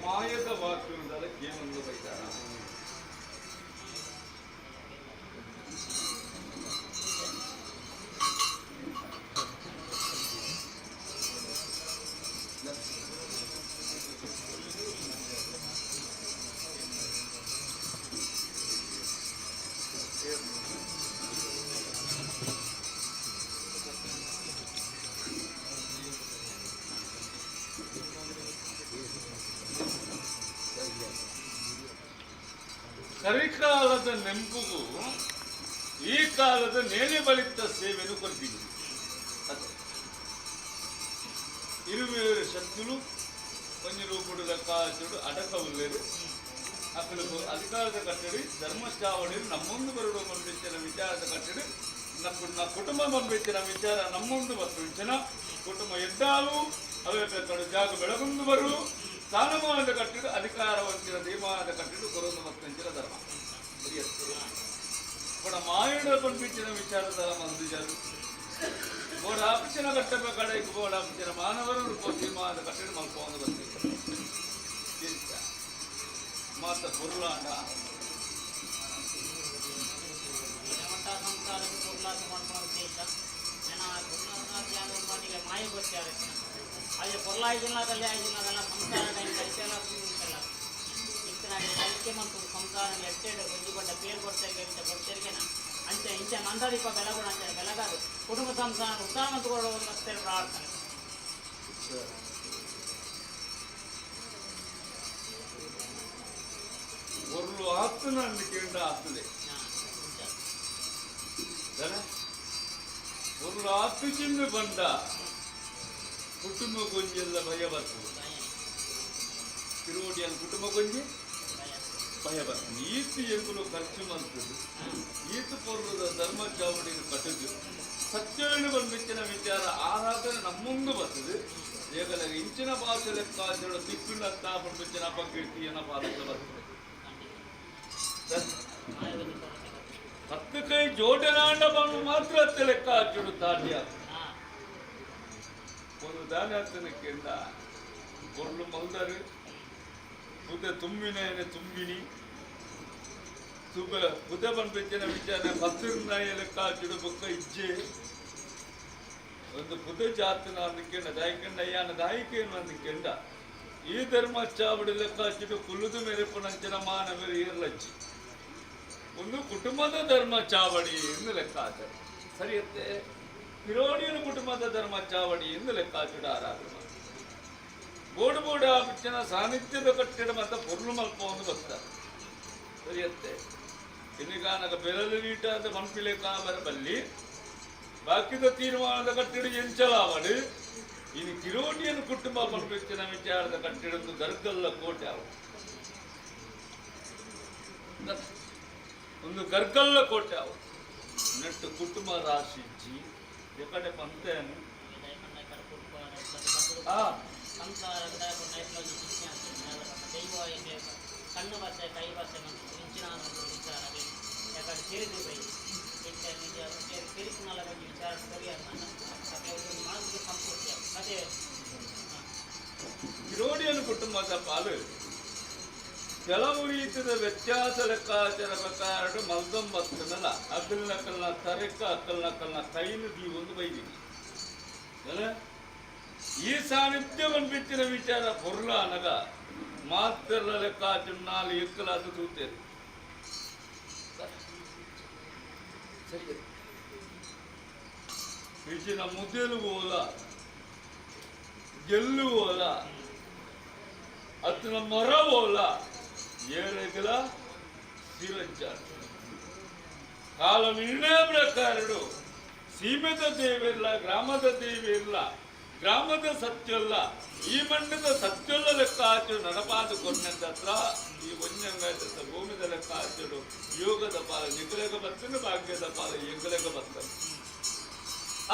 ಮಾಯದ ವಾಕ್ಯದ ಕೇವೊಂದು ಬೈತಾರ ಸರಿಕಾಲದ ನೆಂಪುಗೂ ಈ ಕಾಲದ ನೇಣೆ ಬಳಿತ ಸೇವೆಯನ್ನು ಕೊಡ್ತೀವಿ ಇರುವೇರು ಶಕ್తులు కొంచెం రూపుడు లెక్కాచుడు అడకవులేదు అక్కడ అధికాರದ కట్టడి ధర్మచావడి నమ్ముందు బరుడు పంపించిన విచాರದ కట్టడి నా కుటుంబం పంపించిన విచార నమ్ముందు పంపించిన కుటుంబ యుద్ధాలు అవే పెద్దడు జాగ ಬೆಳಗುಂದು ಬರು ಸ್ಥಾನಮಾನದ ಕಟ್ಟಡ ಅಧಿಕಾರವಂತಿನ ಧೀಮಾನದ ಕಟ್ಟಡ ಕೊರೊಂದು ಮತ್ತಂಚಿನ ಧರ್ಮ ಕೂಡ ಮಾಯಡ పంపించిన ವಿಚಾರದ ಮಂದಿಜರು ಬೋಡ ಆಪಿಸಿನ ಕಟ್ಟಬ ಕಡೆಗೆ ಬೋಡ ಆಪಿಸಿನ ಮಾನವರು ಧೀಮಾನದ ಕಟ್ಟಡ ಮಲ್ಕೊಂಡು ಬಂದಿದ್ದಾರೆ ಮಾತ ಪುರುಳಾಟ ಸಂಸಾರಕ್ಕೆ ಉಲ್ಲಾಸ ಮಾಡ್ಕೊಳ್ಳೋ ಉದ್ದೇಶ ನಾನು ಮಾಯ ಗೊತ್ತಾರ ಅದೇ పొరలాయిజిన్నదల్లే అయిజిన్నదల్ల సంసారం కలిసేలా ఉంటಲ್ಲ ఇతనాడి కలికే మనకు సంసారం ఎట్టేడు కొంచెం పేరు కొట్టరికేనా అంతే ఇంచే మందరిప ಬೆಳಗುಣ ಅಂತಾರೆ ಬೆಳಗಾರು ಕುಟುಂಬ ಸಂಸಾರ ಉತ್ತಮಂತ ಕೊಡೋ ಮತ್ತೆ ಪ್ರಾರ್ಥನೆ ಒರ್ಲು ಆತ್ಮನ ಅಂದಿಕೆಂಡ ಆಗ್ತದೆ ಒರ್ಲು ಆತ್ಮಚಿಂದ ಬಂದ ಕುಟುಂಬ ಗೊಂಜೆಲ್ಲ ಭಯ ಬರ್ತದೆ ಕಿರೋಡಿಯನ್ ಕುಟುಂಬ ಕೊಂಜಿ ಭಯ ಬರ್ತದೆ ಈತು ಎಂಗುಲು ಖರ್ಚು ಮಾಡ್ತದೆ ಈತು ಪೂರ್ವದ ಧರ್ಮ ಚಾವಡಿಗೆ ಕಟ್ಟದು ಸತ್ಯವೇನು ಬಂದಿಚ್ಚಿನ ವಿಚಾರ ಆರಾಧನೆ ನಮ್ಮುಂದು ಬರ್ತದೆ ಏಕಲಾಗಿ ಇಂಚಿನ ಭಾಷೆ ಲೆಕ್ಕಾಚಾರ ತಿಕ್ಕಿಲ್ಲ ಬಂದಿಚ್ಚಿನ ಅಪಕೀರ್ತಿಯನ್ನ ಪಾಲಿಸ ಬರ್ತದೆ ಹತ್ತು ಕೈ ಜೋಡನಾಂಡ ಬಂದು ಮಾತ್ರ ಅತ್ತೆ ಲೆಕ್ಕಾಚಾರ ತಾಡ್ಯ ಒಂದು ದಾನಾರ್ಥನಕ್ಕಿಂತ பொருள் மல்தாரு புத தும்பினேன தும்பினி சுப புத பண்பிச்சின ವಿಚಾರ ಪತ್ತಿರನಾಯ ಲೆಕ್ಕಾಚಾರ ಬೊಕ್ಕ ಇಜ್ಜೆ ಒಂದು ಪುದ ಜಾತನ ಅಂದಕ್ಕೆಂಡ ದಾಯಿಕಂಡಯ್ಯನ ದಾಯಿಕೆಯನ್ನು ಅಂದಕ್ಕೆಂಡ ಈ ಧರ್ಮ ಚಾವಡಿ ಲೆಕ್ಕಾಚಾರ ಕುಲುದು ಮೆರೆಪುನಂಚನ ಮಾನವರಿ ಇರ್ಲಚ್ಚಿ ಒಂದು ಕುಟುಂಬದ ಧರ್ಮ ಚಾವಡಿ ಎಂದು ಲೆಕ್ಕಾಚಾರ ಸರಿಯತ್ತೆ ಕಿರೋಡಿಯನ ಕುಟುಂಬದ ಧರ್ಮ ಚಾವಡಿ ಎಂದು ಲೆಕ್ಕಾಚಾರ ಆರಾಧನೆ ಬೋರ್ಡ್ ಬೋರ್ಡ್ ಬಿಚ್ಚಿನ ಸಾನ್ನಿಧ್ಯದ ಕಟ್ಟಡ ಮತ್ತು ಪೊರ್ಲು ಮಲ್ಪ ಒಂದು ಬರ್ತಾರೆ ಸರಿಯತ್ತೆ ಇನ್ನೀಗ ನನಗೆ ಬೆರಳು ನೀಟಾದ ಮನ್ಪಿಲೆ ಕಾಮರ ಬಲ್ಲಿ ಬಾಕಿದ ತೀರ್ಮಾನದ ಕಟ್ಟಡ ಎಂಚಲಾವಡು ಇನ್ನು ಕಿರೋಡಿಯನ್ ಕುಟುಂಬ ಪಂಪಿಚ್ಚಿನ ವಿಚಾರದ ಕಟ್ಟಡದ್ದು ಗರ್ಗಲ್ಲ ಕೋಟೆ ಅವು ಒಂದು ಗರ್ಗಲ್ಲ ಕೋಟೆ ಅವು ನೆಟ್ಟು ಕುಟುಂಬ ರಾಶಿಜ್ಜಿ ಎಕಡೆ ಪಂತೇನು ಸಂಸಾರದ ದೈವ ಕಣ್ಣು ಭಾಷೆ ಕೈ ಭಾಷೆ ಇಂಚಿನ ವಿಚಾರವೇ ಯಾಕಂದ್ರೆ ತಿಳಿದು ಬೈ ತಿಳಿಸಿನಲ್ಲ ಬಗ್ಗೆ ವಿಚಾರ ಸರಿಯಾದ ಮಾನಸಿಕ ಸಂಸ್ಕೃತಿ ಅದೇ ಕಿರೋಡಿಯನ್ ಕುಟುಂಬದ ಪಾಲು ಕೆಲವು ರೀತಿಯ ವ್ಯತ್ಯಾಸ ಲೆಕ್ಕಾಚಾರ ಪ್ರಕಾರ ಮಲ್ದೊಂಬತ್ತನಲ್ಲ ಅಕ್ಕಲ್ನಕ್ಕಲ್ನ ತರೆಕ್ಕ ಅಕ್ಕಲ್ನಕ್ಕಲ್ನ ಕೈನು ಒಂದು ಬೈದಿನಿ ಈ ಸಾನ್ನಿಧ್ಯವನ್ನು ಬಿಚ್ಚಿನ ವಿಚಾರ ಪೊರ್ಲ ಅನಗ ಮಾತ್ರ ಲೆಕ್ಕಾಚಾರ ನಾಲು ಎಕ್ಕಲಾದ ತೂತೇರು ಸರಿ ಬಿಚ್ಚಿನ ಮುದ್ದೆಲು ಹೋಲ ಗೆಲ್ಲು ಹೋಲ ಅತನ ಮರ ಹೋಲ ಏಳೆಗಲ ಸಿರಂಚಾರ ಕಾಲ ನಿರ್ಣಯ ಪ್ರಕಾರಡು ಸೀಮಿತ ದೇವಿಲ್ಲ ಗ್ರಾಮದ ದೇವಿ ಇಲ್ಲ ಗ್ರಾಮದ ಸತ್ಯಲ್ಲ ಈ ಮಣ್ಣದ ಸತ್ಯಲ್ಲ ಲೆಕ್ಕಾಚಾರ ನಡಪಾದ ಕೊನ್ನಂತ್ರ ಈ ಒಂಜಂಗಾಯ್ತ ಭೂಮಿದ ಲೆಕ್ಕಾಚಾರ ಯೋಗದ ಪಾಲ ನಿಗಲೆಗ ಬರ್ತನೆ ಭಾಗ್ಯದ ಪಾಲ ಎಂಗಲೆಗ ಬರ್ತನೆ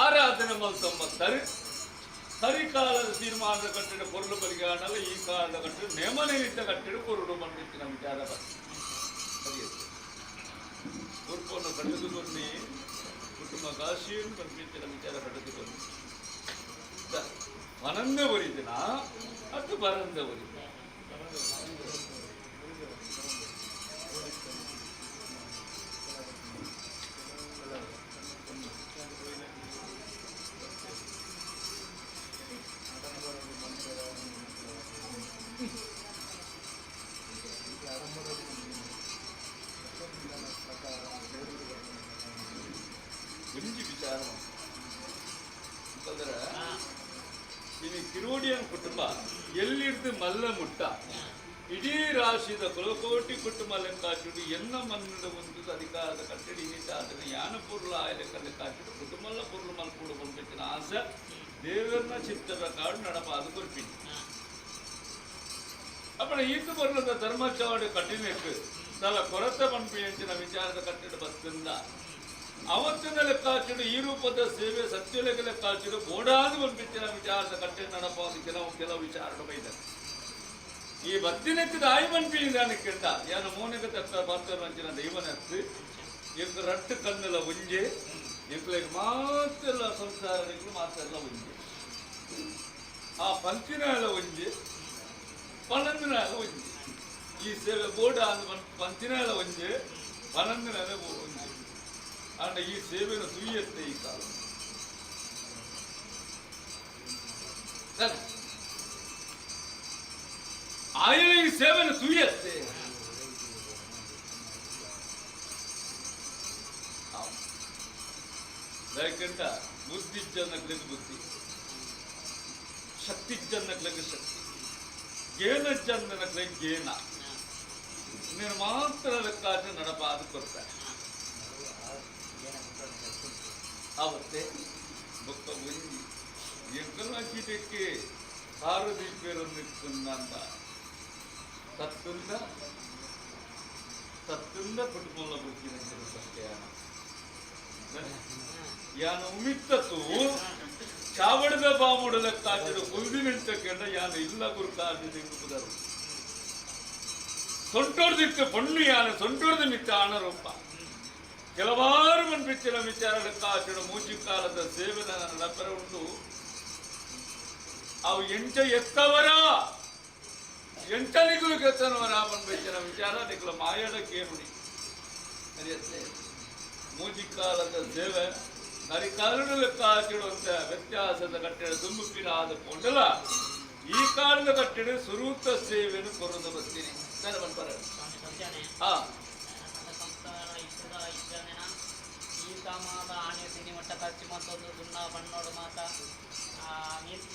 ಆರಾಧನೆ ಮಲ್ತೊಂಬತ್ತಾರೆ ಸರಿಕಾಲದ ತೀರ್ಮಾನದ ಕಟ್ಟಡ ಪೊರ್ಲು ಬಲಿಗೆ ಆಡಲ್ಲ ಈ ಕಾಲದ ಕಟ್ಟಡ ನೇಮನಿತ ಕಟ್ಟಡ ಕೊರಡು ಬಂದಿತ್ತಿನ ವಿಚಾರ ಬರ್ತದೆ ಉರ್ಪನ್ನು ಕಟ್ಟದುಕೊಂಡು ಕುಟುಂಬ ಕಾಶಿಯನ್ನು ಬಂದಿತ್ತಿನ ವಿಚಾರ ಕಟ್ಟದುಕೊಂಡು ಮನಂದ ಬರಿದಿನ ಅದು ಬರಂದ ಬರಿದ ಗುಂಜಿ ವಿಚಾರ ಅಂತಂದ್ರೆ ಇನ್ನು ಕಿರೋಡಿಯನ್ ಕುಟುಂಬ ಎಲ್ಲಿರ್ದು ಮಲ್ಲ ಮುಟ್ಟ ಇಡೀ ರಾಶಿದ ಕುಲಕೋಟಿ ಕುಟುಂಬ ಲೆಕ್ಕಾಚುಡು ಎನ್ನ ಮನ್ನಡ ಒಂದು ಅಧಿಕಾರದ ಕಟ್ಟಡ ಇನ್ನಿಟ್ಟಾದ್ರೆ ಯಾನ ಪೂರ್ಲ ಆಯ್ಲೆಕ್ಕ ಲೆಕ್ಕಾಚುಡು ಕುಟುಂಬಲ್ಲ ಪೂರ್ಲ ಮಲ್ಕೂಡು ಬಂದಿನ ಆಸೆ ದೇವರನ್ನ ಚಿತ್ತರ ಕಾಡು ನಡಪ ಅದು ಕೊರ್ಪಿನಿ ಅಪ್ಪಣ ಈತು ಬರ್ಲದ ಧರ್ಮಚಾವಡಿ ಕಠಿಣಕ್ಕೆ ತಲ ಕೊರತೆ ಪಂಪಿನ ವಿಚಾರದ ಕಟ್ಟಡ ಬಸ್ತಿಂದ ಅವತ್ತಿನ ಲೆಕ್ಕಾಚುಡು ಈ ರೂಪದ ಸೇವೆ ಸತ್ಯಲೆಗ ಲೆಕ್ಕಾಚುಡು ಬೋಡಾದು ಪಂಪಿನ ವಿಚಾರದ ಕಟ್ಟಡ ನಡಪಾದ ಕೆಲವು ವಿಚಾರ ಬೈದ ಈ ಬತ್ತಿನಕ್ಕೆ ಆಯಿ ಪಂಪಿದಾನಕ್ಕಿಂತ ಯಾನ ಮೋನಿಗೆ ತಕ್ಕ ಬರ್ತರಂಚಿನ ದೈವನತ್ತು ಎಂಕ ರಟ್ಟು ಕಣ್ಣೆಲ್ಲ ಒಂಜೆ ಎಂಕ್ಲೆಗ್ ಮಾತೆಲ್ಲ ಸಂಸಾರಗಳು ಮಾತೆಲ್ಲ ಒಂಜೆ ಆ ಪಂಚಿನ ಎಲ್ಲ ಒಂಜೆ ಪನ್ನೊಂದಿನ ಎಲ್ಲ ಒಂಜೆ ಈ ಸೇವೆ ಬೋಡ ಪಂಚಿನ ಎಲ್ಲ ಒಂಜೆ ಪನ್ನೊಂದಿನ ಎಲ್ಲ ಒಂಜೆ ಅಂಡ ಈ ಸೇವೆನ ತುಯ್ಯತ್ತೆ ಈ ಕಾಲ ಆಯನ ಈ ಸೇವೆನ ತುಯ್ಯತ್ತೆ ಯಾಕಂತ ಬುದ್ಧಿ ಜನಕ್ಲೆಗ್ ಬುದ್ಧಿ ಶಕ್ತಿ ಜನಕ್ಲೆಗ್ ಶಕ್ತಿ ಗೇನ ಜನಕ್ಲೆಗ್ ಗೇನ ನೀನು ಮಾತ್ರ ಲೆಕ್ಕಾಚಾರ ನಡಪಾದ ಕೊಡ್ತಾರೆ ಅವತ್ತೆ ಬೊಕ್ಕ ಒಂಜಿ ಎಂಕಲ್ನ ಕೀಟಕ್ಕೆ ಸಾರದೀಪೇರನ್ನು ನಿಂತ ತತ್ತಿಂದ ಕುಟುಂಬ ಬುದ್ಧಿನ ಸತ್ಯ ಯಾನು ಉಮಿತ್ತತ್ತು ಚಾವಡದ ಬಾಮುಡಲ ಕಾಚಿಡು ಕುಲ್ದಿನಿಂತ ಕೆಂಡ ಯಾನು ಇಲ್ಲ ಗುರುಕಾದಿ ನಿಂಗುವುದರು ಸೊಂಟೋರ್ದಿತ್ತು ಪಣ್ಣು ಯಾನು ಸೊಂಟೋರ್ದ ಮಿತ್ತ ಆಣರೊಪ್ಪ ಕೆಲವಾರು ಮನ್ಪಿಚ್ಚಿನ ವಿಚಾರದ ಕಾಚಿಡು ಮೂಚಿ ಕಾಲದ ಸೇವೆನ ಲಬ್ಬರ ಉಂಟು ಅವು ಎಂಚ ಎತ್ತವರ ಎಂಟನಿಗೂ ಗೆತ್ತನವರ ಮನ್ಪಿಚ್ಚಿನ ವಿಚಾರ ನಿಖಲ ಮಾಯಡ ಕೇರುಣಿ ಮೂಜಿ ಕಾಲದ ಸೇವೆ ನರಿಕಾಲದ ಲೆಕ್ಕ ಹಾಕಿಡುವಂತ ವ್ಯತ್ಯಾಸದ ಕಟ್ಟಡ ತುಂಬುಪಿನಾದ ಕೊಂಡಲ ಈ ಕಾಲದ ಕಟ್ಟಡ ಸುರೂತ ಸೇವೆಯನ್ನು ಕೊರದು ಬರ್ತೀನಿ ಸರ್ ಬಂದ್ಬರ ಹಾ ಮಾತ ಆನೆ ಸಿನಿ ಮಟ್ಟ ಖರ್ಚು ಮತ್ತೊಂದು ದುನ್ನ ಬಣ್ಣೋಡು ಮಾತ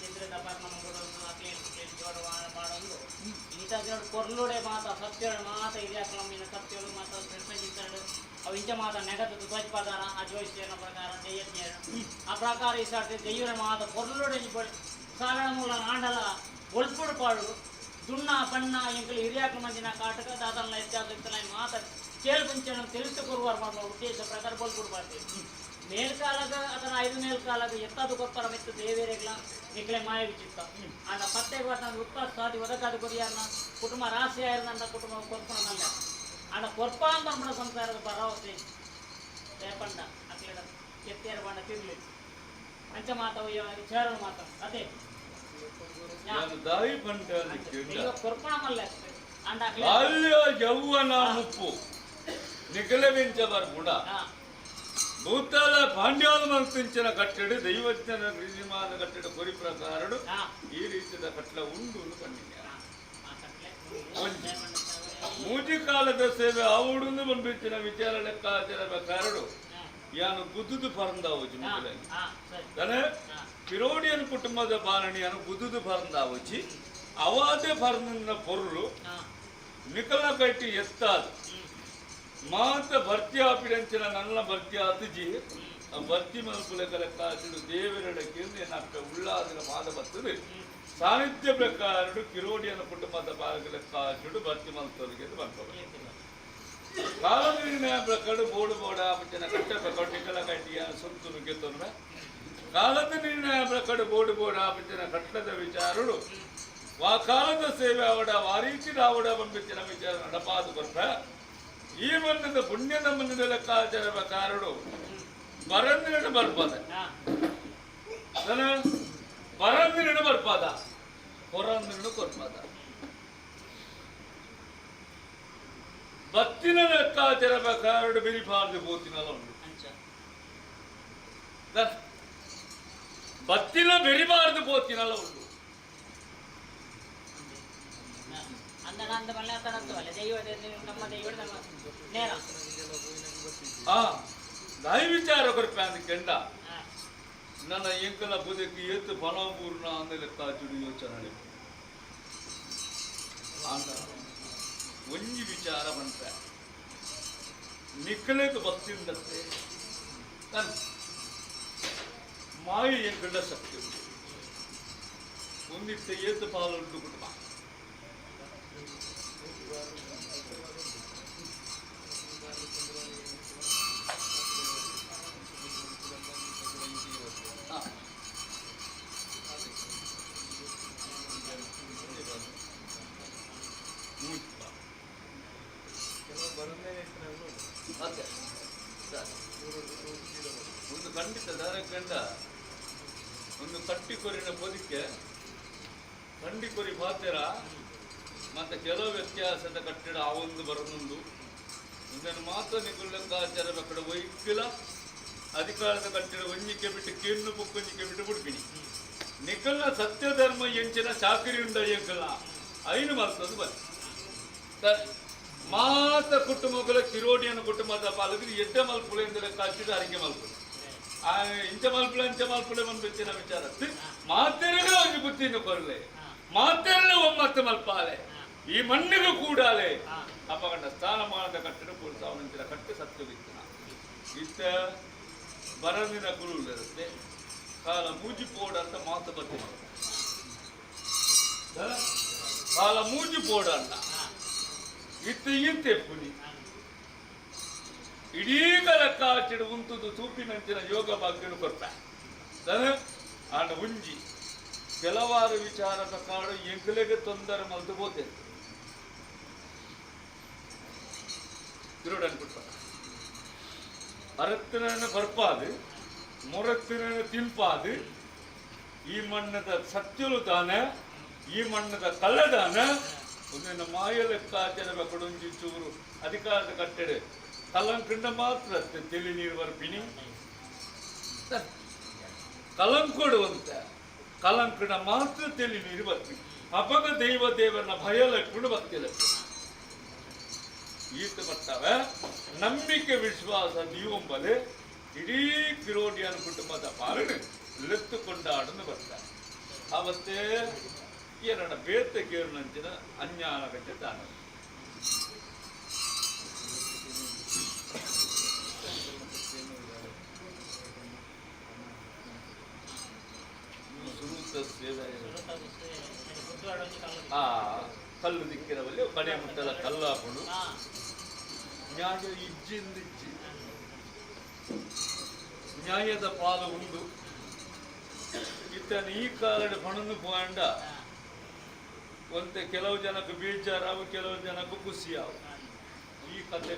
ನಿದ್ರೆ ದಪಾರ ನಮಗೆ ಜೋಡು ಮಾಡೋದು ಈತ ಕೊರ್ಲುಡೆ ಮಾತ ಸತ್ಯಗಳು ಮಾತ ಇದೆ ನಮ್ಮಿನ ಸತ್ಯಗಳು ಮಾತ ಪ್ರಶ್ನಿಸಿದ್ದಾడు ಅವು ಇಂಚ ಮಾತ ನೆಗದ ಧ್ವಜಪದಾರ ಆ ಜೋಯಿಸಿನ ಪ್ರಕಾರ ದೆಯ್ಯ ಆ ಪ್ರಕಾರ ಈ ಸಾರ್ತಿ ದೆಯ್ಯನ ಮಾತ ಕೊರ್ಲುಡೆ ಸಾಲನ ಮೂಲ ನಾಂಡಲ ಒಳ್ಪುಡು ಪಾಡು ದುಣ್ಣ ಬಣ್ಣ ಎಂಕಲು ಹಿರಿಯಾಕ ಮಂದಿನ ಕಾಟಕ ದಾದಲ್ಲ ವ್ಯತ್ಯಾಸ ಮಾತ ಕೇಳ್ಪಂಚನ ತಿಳಿಸಿಕೊಡುವಾರ ಮಾಡುವ ಉದ್ದೇಶ ಪ್ರಕಾರ ಬೋಲ್ಕೊಡ್ಬಾರ್ದು ಮೇಲ್ಕಾಲದ ಅದರ 5 ಮೇಲ್ಕಾಲದ ಎತ್ತದು ಗೊತ್ತರ ಮೆತ್ತು ದೇವೇರೆಗಳ ನಿಕ್ಲೆ ಮಾಯ ವಿಚಿತ್ತ ಆಗ ಪತ್ತೆಗೆ ನಾನು ಉತ್ಪಾದ ಸಾಧಿ ಒದಕಾದ ಕೊರಿಯಾರನ ಕುಟುಂಬ ರಾಶಿ ಆಯ್ದ ಕುಟುಂಬ ಕೊರ್ಪಣಲ್ಲ ಆಗ ಕೊರ್ಪಾಂಬ ಸಂಸಾರದ ಭರವಸೆ ರೇಪಂಡ ಅಕ್ಲೇಡ ಕೆತ್ತೇರ ಬಣ್ಣ ತಿರ್ಲಿ ಪಂಚ ಮಾತವ ವಿಚಾರ ಮಾತ ಅದೇ ಕೊರ್ಪಣ ಮಲ್ಲ ಅಂಡ ಯೌವನ ಮುಪ್ಪು నిగలవించబరు కూడా భూతాల పాండ్యాలు మంత్రించిన కట్టడు దైవజ్ఞన గిరిమాన కట్టడు కొరి ప్రకారుడు ఈ ರೀತಿಯ ಕಟ್ಲ ಉಂಡು ಮೂಜಿ ಕಾಲದ ಸೇವೆ ಆವುಡುಂದು ಬಂದ್ಬಿಟ್ಟಿನ ವಿಚಾರ ಲೆಕ್ಕಾಚಾರ ಪ್ರಕಾರಡು ಯಾನು ಬುದ್ಧದು ಪರಂದಾವಚ್ಚಿ ಮುಖ್ಯವಾಗಿ ಕಿರೋಡಿಯನ್ ಕುಟುಂಬದ ಬಾಲಣಿಯನ್ನು ಬುದ್ಧದು ಪರಂದಾವಚ್ಚಿ ಅವಾದೇ ಪರಂದಿನ ಪೊರುಳು ನಿಕಲ ಕಟ್ಟಿ ಎತ್ತಾದು ಮಾತ ಭರ್ತಿ ಆಪಿಡಂಚಿನ ನನ್ನ ಭರ್ತಿ ಆತಜಿ ಭರ್ತಿ ಮಲ್ಪುಲ ಲೆಕ್ಕಾಚಿಡು ದೇವರಡಕ್ಕೆ ನಕ್ಕ ಉಳ್ಳಾದಿನ ಮಾದ ಬರ್ತದೆ ಸಾಹಿತ್ಯ ಪ್ರಕಾರಡು ಕಿರೋಡಿಯನ ಕುಟುಂಬದ ಭಾಗ ಲೆಕ್ಕಾಚಿಡು ಭರ್ತಿ ಮಲ್ಪರಿಗೆ ಬರ್ತವೆ ಕಾಲನಿರ್ಣಯ ಪ್ರಕಾರ ಬೋಡು ಬೋಡ ಆಪಂಚಿನ ಕಟ್ಟ ಪ್ರಕಾರ ನಿಕಲ ಕಟ್ಟಿಯ ಸೊಂತು ನುಗ್ಗೆತ್ತೊಂದ್ರೆ ಕಾಲದ ನಿರ್ಣಯ ಪ್ರಕಾರ ಬೋಡು ಬೋಡ ಆಪಂಚಿನ ಕಟ್ಟದ ವಿಚಾರಡು ಆ ಕಾಲದ ಸೇವೆ ಅವಡ ವಾರೀತಿ ರಾವಡ ಬಂಬಿಚ್ಚಿನ ವಿಚಾರ ನಡಪಾದು ಬರ್ತ ಈ ಮಣ್ಣದ ಪುಣ್ಯದ ಮಣ್ಣಿನ ಲೆಕ್ಕಾಚಾರ ಪ್ರಕಾರಡು ಬರಂದಿನ ಬರ್ಪದ ಬರಂದಿನ ಬರ್ಪದ ಹೊರಂದಿನ ಕೊರ್ಪದ ಬತ್ತಿನ ಲೆಕ್ಕಾಚಾರ ಪ್ರಕಾರಡು ಬಿರಿಪಾರ್ದು ಬೋತಿನಲ್ಲ ಉಂಟು ಬತ್ತಿನ ಬೆರಿಬಾರ್ದು ಬೋತಿನಲ್ಲ ಉಂಟು ದೈವಿಚಾರಕರು ಪ್ಯಾನ್ ಕೆಂಡ ನನ್ನ ಎಂಕಲ ಬದುಕಿ ಎತ್ತು ಫಲಾಪೂರ್ಣ ಅಂದ ಲೆಕ್ಕಾಚುಡು ಯೋಚನೆ ಒಂಜಿ ವಿಚಾರ ಬಂತ ನಿಕ್ಕಲೇಕ ಭಕ್ತಿಂದತ್ತೆ ಮಾಯ ಎಂಕಂಡ ಸತ್ಯ ಒಂದಿತ್ತ ಏತ್ತು ಪಾಲುಂಟು ಕುಟುಂಬ ಒಂದು ಖಂಡಿತ ದಾರ ಕಂಡ ಒಂದು ಕಟ್ಟಿಕೊರಿನ ಬದುಕೆ ಕಂಡಿಕೊರಿ ಪಾತೆರ ಮತ್ತೆ ಕೆಲವು ವ್ಯತ್ಯಾಸದ ಕಟ್ಟಡ ಆವೊಂದು ಬರನೊಂದು ಇದನ್ನು ಮಾತ್ರ ನಿಗುಳ್ಳಂಗಾಚಾರ ಕಡೆ ವೈಕ್ಕಿಲ ಅಧಿಕಾರದ ಕಟ್ಟಡ ಒಂಜಿಕೆ ಬಿಟ್ಟು ಕೀರ್ನು ಪುಕ್ಕೊಂಜಿಕೆ ಬಿಟ್ಟು ಬಿಡ್ತೀನಿ ನಿಖಲ್ನ ಸತ್ಯ ಧರ್ಮ ಎಂಚಿನ ಚಾಕರಿ ಉಂಡ ಎಂಕಲ್ಲ ಐನು ಮಲ್ತದ್ದು ಬನ್ನಿ ಮಾತ ಕುಟುಂಬಗಳ ಕಿರೋಡಿಯನ ಕುಟುಂಬದ ಪಾಲಕರು ಎಡ್ಡ ಮಲ್ಪುಳೆಂದ ಲೆಕ್ಕಾಚಿದ ಅರಿಕೆ ಮಲ್ಪುಳೆ ಇಂಚ ಮಲ್ಪುಳೆ ಬಂದ್ಬಿಟ್ಟಿನ ವಿಚಾರ ಮಾತೆರಗ ಒಂದು ಬುದ್ಧಿನ ಕೊರಲೆ ಮಾತೆರಲ್ಲ ಒಮ್ಮತ್ತು ಮಲ್ಪಾಲೆ ಈ ಮಣ್ಣಿಗೂ ಕೂಡಾಲೆ ಅಪಗಂಡ ಸ್ಥಾನಮಾನದ ಕಟ್ಟಡ ಪೂರ್ಸಾವಂತಿನ ಕಟ್ಟ ಸತ್ಯವಿತ್ತನ ಇತ್ತ ಬರದಿನ ಗುರು ಇರುತ್ತೆ ಕಾಲ ಮೂಜಿ ಪೋಡ ಅಂತ ಮಾತು ಬರ್ತೀನಿ ಕಾಲ ಮೂಜಿ ಪೋಡ ಅಂತ ಈ ತೆಪ್ಪುನಿ ಇಡೀ ಲೆಕ್ಕಾಚಿಡು ಉಂತುದು ತೂಪಿನಂಚಿನ ಯೋಗ ಭಾಗ್ಯನು ಕೊಟ್ಟ ಆಂಡ ಉಂಜಿ ಕೆಲವಾರು ವಿಚಾರದ ಕಾಡು ಎಂಕಲೆಗೆ ತೊಂದರೆ ಮಲ್ದು ಹೋತೇನೆ ತಿರುಡನ್ ಕೊಟ್ಟ ಅರತ್ತಿನ ಬರ್ಪಾದು ಮುರತ್ತಿನ ತಿನ್ಪಾದು ಈ ಮಣ್ಣದ ಸತ್ಯಲು ತಾನ ಈ ಮಣ್ಣದ ಕಳ್ಳದಾನ ಒಂದಿನ ಮಾಯ ಲೆಕ್ಕಾಚಾರ ಕೊಡೊಂಜಿ ಚೂರು ಅಧಿಕಾರದ ಕಟ್ಟಡೆ ಕಲಂಕಂಡ ಮಾತ್ರ ತೆಲಿ ನೀರು ಬರ್ಪಿನಿ ಕಲಂಕೊಡುವಂತ ಕಲಂಕಂಡ ಮಾತ್ರ ತೆಲಿ ನೀರು ಬರ್ಪಿನಿ ಅಪಗ ದೇವರನ್ನ ಭಯ ಲೆಕ್ಕೊಂಡು ಭಕ್ತಿಲ್ಲ ಈತ ಬರ್ತಾವ ನಂಬಿಕೆ ವಿಶ್ವಾಸ ನೀವಂಬಲೆ ಇಡೀ ಕಿರೋಡಿಯನ್ ಕುಟುಂಬದ ಪಾಲನೆ ಲೆತ್ತುಕೊಂಡಾಡನ್ನು ಬರ್ತಾರೆ ಅವತ್ತೇ ಎರಡ ಬೇತ ಕೇಳಿನಂಚಿನ ಅಜ್ಞಾನ ಗಂಟೆ ತಾನ ಕಲ್ಲು ದಿಕ್ಕಿರವಲ್ಲಿ ಕಡೆ ಮುಟ್ಟಲ ಕಲ್ಲು ಹಾಕೊಂಡು ನ್ಯಾಯ ಇಜ್ಜಿಂದಿಜ್ಜಿ ನ್ಯಾಯದ ಪಾಲು ಉಂಡು ಇತ್ತನ ಈ ಕಾಲದ ಪಣನ್ನು ಪೋಂಡ ಒಂತೆ ಕೆಲವು ಜನಕ್ಕೆ ಬೇಜಾರಾವು ಕೆಲವು ಜನಕ್ಕೆ ಖುಷಿಯಾವು ಈ ಕತೆ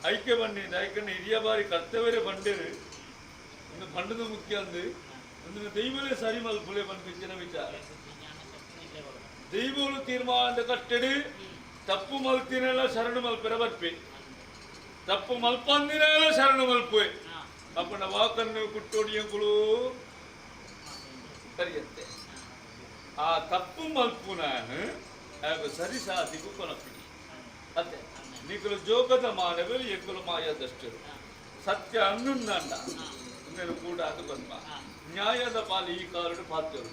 ಐಕ್ಯ ಬಂಡಿಂದ ಐಕ್ಯ ಹಿರಿಯ ಬಾರಿ ಕರ್ತವ್ಯ ಬಂಡೇರು ಇನ್ನು ಬಂಡದ ಮುಖ್ಯ ಅಂದು ಒಂದು ದೈವಲೇ ಸರಿ ಮಲ್ಪುಲೆ ಬಂದಿನ ವಿಚಾರ ದೈವಗಳು ತೀರ್ಮಾನದ ಕಟ್ಟಡಿ ತಪ್ಪು ಮಲ್ತಿನೆಲ್ಲ ಶರಣು ಮಲ್ಪೆರ ಬರ್ಪೆ ತಪ್ಪು ಮಲ್ಪಂದಿನೆಲ್ಲ ಶರಣು ಮಲ್ಪುವೆ ಅಪ್ಪನ ವಾಕನ್ನು ಕುಟ್ಟೋಡಿಯಂಗಳು ಕರಿಯತ್ತೆ ಆ ತಪ್ಪು ಮಲ್ಪು ನಾನು ಸರಿ ಸಾಧಿಗೂ ಕೊನಪಿಡಿ ಅತ್ತೆ ನಿಖಲು ಜೋಗದ ಮಾನವರು ಎಂಕಲು ಮಾಯದಷ್ಟರು ಸತ್ಯ ಅನ್ನುಂದಂಡ నేను కూడా ಅದು ಬಂದ ನ್ಯಾಯದ ಪಾಲು ಈ ಕಾಲಡು ಪಾತ್ಯರು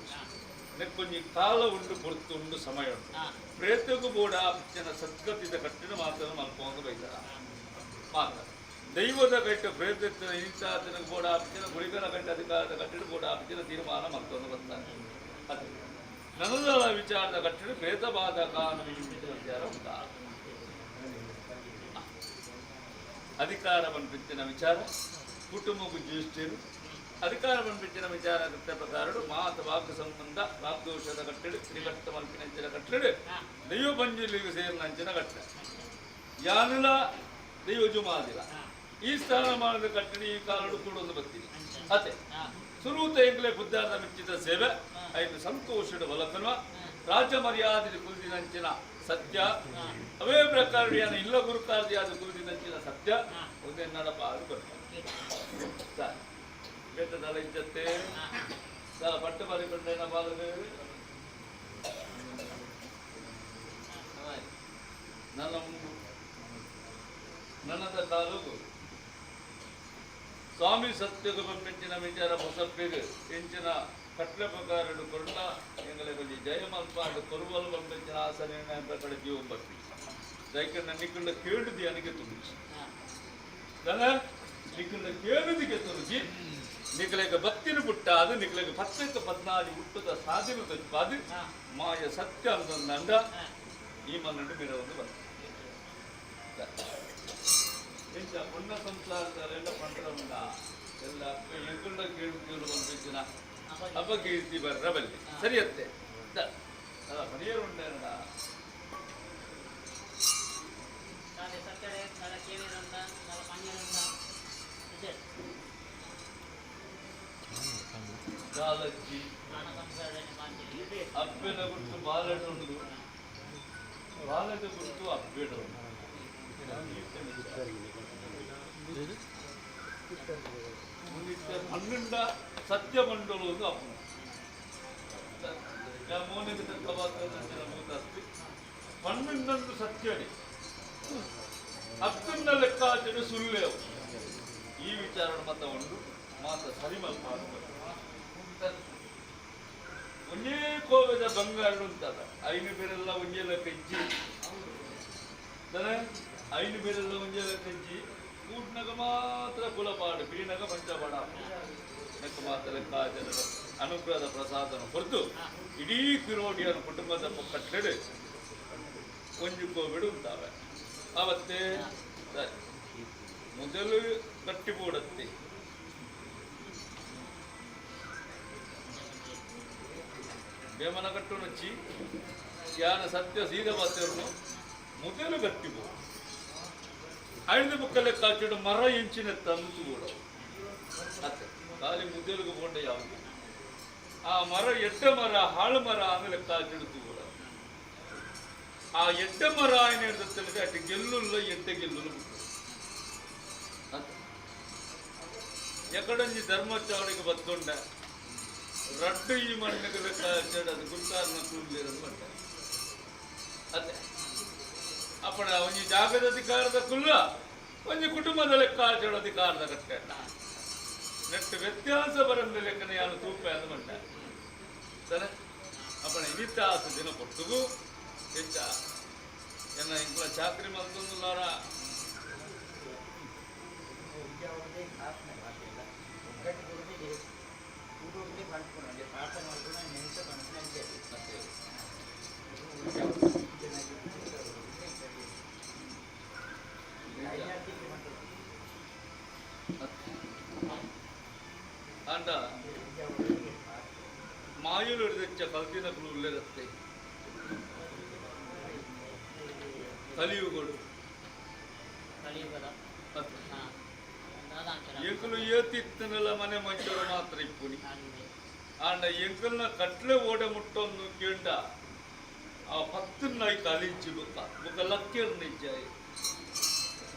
ನೆಕ್ಕೊಂಜಿ ಕಾಲ ಉಂಡು ಪೊರ್ತುಂಡು ಸಮಯ ಉಂಟು ಪ್ರೇತಗೂ ಬೋಡ ಅಪ್ಪನ ಸದ್ಗತಿದ ಕಟ್ಟಿನ ಮಾತನ್ನು ಮಲ್ಕೊಂಡು ಬೈತಾರ ಮಾತ ದೈವದ ಕಟ್ಟ ಪ್ರೇತ ಇಂಚಾತನ ಬೋಡ ಅಪ್ಪನ ಗುಳಿಗನ ಕಟ್ಟ ಅಧಿಕಾರದ ಕಟ್ಟಿಡ ಬೋಡ ಅಪ್ಪನ ತೀರ್ಮಾನ ಮಲ್ಕೊಂಡು ಬರ್ತಾನೆ ಅದು ನನದಳ ವಿಚಾರದ ಕಟ್ಟಿಡ ಪ್ರೇತವಾದ ಕಾನೂನು ವಿಚಾರ ಉಂಟಾ ಅಧಿಕಾರವನ್ನು ಬಿಚ್ಚಿನ ವಿಚಾರ ಕುಟುಂಬಕ್ಕೂ ಜ್ಯೇಷ್ಠರು ಅಧಿಕಾರವನ್ನು ಬಿಚ್ಚಿನ ವಿಚಾರ ಪ್ರಕಾರಗಳು ಮಾತ ವಾಕ್ ಸಂಬಂಧ ವಾಗ್ದೋಷದ ಕಟ್ಟಡು ತ್ರಿಕಟ್ಟ ಮಲ್ಪಿನಂಚಿನ ಕಟ್ಟಡು ದೈವ ಪಂಜುಲಿಗೆ ಸೇರಿನಂಚಿನ ಕಟ್ಟ ಯಾನಿಲ್ಲ ದೈವ ಜುಮಾದಿಲ್ಲ ಈ ಸ್ಥಾನಮಾನದ ಕಟ್ಟಡಿ ಈ ಕಾಲಡು ಕೂಡ ಒಂದು ಬರ್ತೀನಿ ಅತೆ ಸುರೂತ ಎಂಕಲೆ ಬುದ್ಧಾರ್ಥ ಮೆಚ್ಚಿದ ಸೇವೆ ಐದು ಸಂತೋಷದ ಬಲಕನ್ವ ರಾಜ್ಯ ಮರ್ಯಾದೆ ಕುರಿತಿನಂಚಿನ ಸತ್ಯ ಅವೇ ಪ್ರಕಾರ ಇಲ್ಲ ಗುರುಕಾರ್ದಿಯಾದ ಕುರಿತಿನಂಚಿನ ಸತ್ಯ ಒಂದೇ ನಡಪ ಅದು ಬರ್ತಾರೆ ಬೇತದಲ್ಲ ಇಜ್ಜತ್ತೆ ಪಟ್ಟು ಬರಿಕೊಂಡೇನ ಬಾಲಕ ನನ್ನದ ತಾಲೂಕು ಸ್ವಾಮಿ ಸತ್ಯಗ ಪಂಪಿಂಚಿನ ವಿಚಾರ ಹೊಸಪ್ಪಿಗೆ ಎಂಚಿನ ಕಟ್ಲೆ ಪ್ರಕಾರ ಕೊಂಡ ಎಂಗಲೆ ಕೊಂಚ ಜಯಮಲ್ಪಾಡು ಕೊರುವಲು ಪಂಪಿಂಚಿನ ಆಸನ ಪ್ರಕಟ ಜೀವ ಬರ್ತಿ ದೈಕನ್ನ ನಿಕ್ಕಂಡ ಕೇಳಿದಿ ಅನಿಗೆ ತುಂಬಿಸಿ ನಿಕ್ಕಂಡ ಕೇಳಿದಿಗೆ ತುರುಜಿ ನಿಖಲೆಗೆ ಭಕ್ತಿನ ಪುಟ್ಟ ಅದು ನಿಖಲೆಗೆ 14 ಹುಟ್ಟದ ಸಾಧಿನ ತಪ್ಪಾದು ಮಾಯ ಸತ್ಯ ಅಂತಂದ ಈ ಮನ್ನಂಡು ಮಿರವನ್ನು ಬಂದ ಎಂಚ ಪುಣ್ಯ ಸಂಸಾರದಲ್ಲೆಲ್ಲ ಪಂಡ್ರಮುಂಡ ಎಲ್ಲ ಎಂಕುಂಡ ಕೇಳು ಬಂದಿನ ಅಪಕೀರ್ತಿ ಬರ್ರ ಬಲ್ಲಿ ಸರಿಯತ್ತೆ ಮನೆಯರು ಉಂಡ ಕಾಲಜ್ಜಿ ಅಪ್ಪೆನ ಗುರ್ತು ಬಾಲಟುಂಡು ಬಾಲಟ ಗುರ್ತು ಅಪ್ಪೆಡು ಹನ್ನೆಂಡ ಸತ್ಯ ಮಂಡಲ ಒಂದು ಅಪ್ಪ ಮೋನಿಗೆ ತಕ್ಕವಾಗ್ತದೆ ಪನ್ನೆಂಡು ಸತ್ಯಡಿ ಹತ್ತನ್ನ ಲೆಕ್ಕಾಚರಣೆ ಸುಳ್ಳೆ ಈ ವಿಚಾರ ಮತ ಉಂಡು ಮಾತ ಸರಿಮಲ್ಪ ಒಂದೇ ಕೋವೆದ ಬಂಗಾರ ಉಂಟದ ಐನು ಬೇರೆಲ್ಲ ಒಂದೇ ಲೆಕ್ಕ ಇಜ್ಜಿ ಐನು ಬೇರೆಲ್ಲ ಒಂದೇ ಲೆಕ್ಕ ಇಜ್ಜಿ ಕೂಟ್ನಾಗ ಮಾತ್ರ ಕುಲಪಾಡು ಬೀನಾಗ ಪಂಚಪಾಡ ಲೆಕ್ಕ ಮಾತ್ರ ಲೆಕ್ಕಾಚಾರ ಅನುಗ್ರಹದ ಪ್ರಸಾದನ ಹೊರತು ಇಡೀ ಕಿರೋಡಿಯರ ಕುಟುಂಬದ ಕಟ್ಟಡೆ ಒಂಜುಕೋ ಬಿಡುತ್ತಾವೆ ಅವತ್ತೇ ಸರಿ ಮೊದಲು ಕಟ್ಟಿಬೂಡತ್ತೆ ಬೇಮನ ಕಟ್ಟು ನಚ್ಚಿ ಯಾನ ಸತ್ಯ ಸೀದ ಬತ್ತರ್ನು ಮೊದಲು ಕಟ್ಟಿಬೋದು ಐದು ಬುಕ್ಕಲೆ ಕಾಚಿಡು ಮರ ಇಂಚಿನ ತಂದು ಕೂಡ ಅತ್ತೆ ಖಾಲಿ ಮುದ್ದೆಲಿಗೆ ಕೊಂಡ ಯಾವುದು ಆ ಮರ ಎಡ್ಡ ಮರ ಹಾಳು ಮರ ಆಮೇಲೆ ಕಾಚಿಡ್ತು ಕೂಡ ಆ ಎಡ್ಡ ಮರ ಏನು ಹೇಳ್ತಂದ್ರೆ ಅಟ್ಟು ಗೆಲ್ಲುಲ್ಲ ಎಡ್ಡ ಗೆಲ್ಲುಲು ಎಕಡಂಜಿ ಧರ್ಮಚಾವಡಿಗೆ ಬತ್ತೊಂಡ ರಡ್ಡು ಈ ಮಣ್ಣಿಗೆ ಬೇಕಾಚಡು ಅದು ಗುಂಟಾರನ ಕೂಡಲಿರೋದು ಬಂಡ ಅತ್ತೆ ಅಪ್ಪಣ ಒಂಜಿ ಜಾಗದ ಅಧಿಕಾರದ ಕುಲ್ಲ ಒಂಜಿ ಕುಟುಂಬದ ಲೆಕ್ಕ ಆಚಡೋ ಅಧಿಕಾರದ ಕಟ್ಟ ನೆಟ್ಟು ವ್ಯತ್ಯಾಸ ಬರಂದ ಲೆಕ್ಕನ ಯಾರು ತೂಪ ಅದು ಬಂಡ ಸರ ಅಪ್ಪಣ ಇನಿತಾಸ ದಿನ ಕೊಟ್ಟುಗು ಹೆಚ್ಚ ಎನ್ನ ಇಂಕಲ ಚಾಕ್ರಿ ಮಲ್ತೊಂದುಲ್ಲಾರ ಅಂಡ ಮಾಯುಲು ಹಿಡಿದಚ್ಚ ಕಲ್ತಿನ ಉಳ್ಳೇರತ್ತೆ ಕಲಿಯುಗಳು ಎಂಕಲು ಏತಿತ್ತನಲ್ಲ ಮನೆ ಮಂಚರು ಮಾತ್ರ ಇಪ್ಪುನಿ ಆಂಡ ಎಂಕಲ್ನ ಕಟ್ಲೆ ಓಡೆ ಮುಟ್ಟೊಂದು ಕೇಂಡ ಆ ಪತ್ತನ್ನೈ ಕಲಿಂಚಿ ಬುಕ್ಕ ಲಕ್ಕೇರು ನಿಜ್ಜಾಯಿ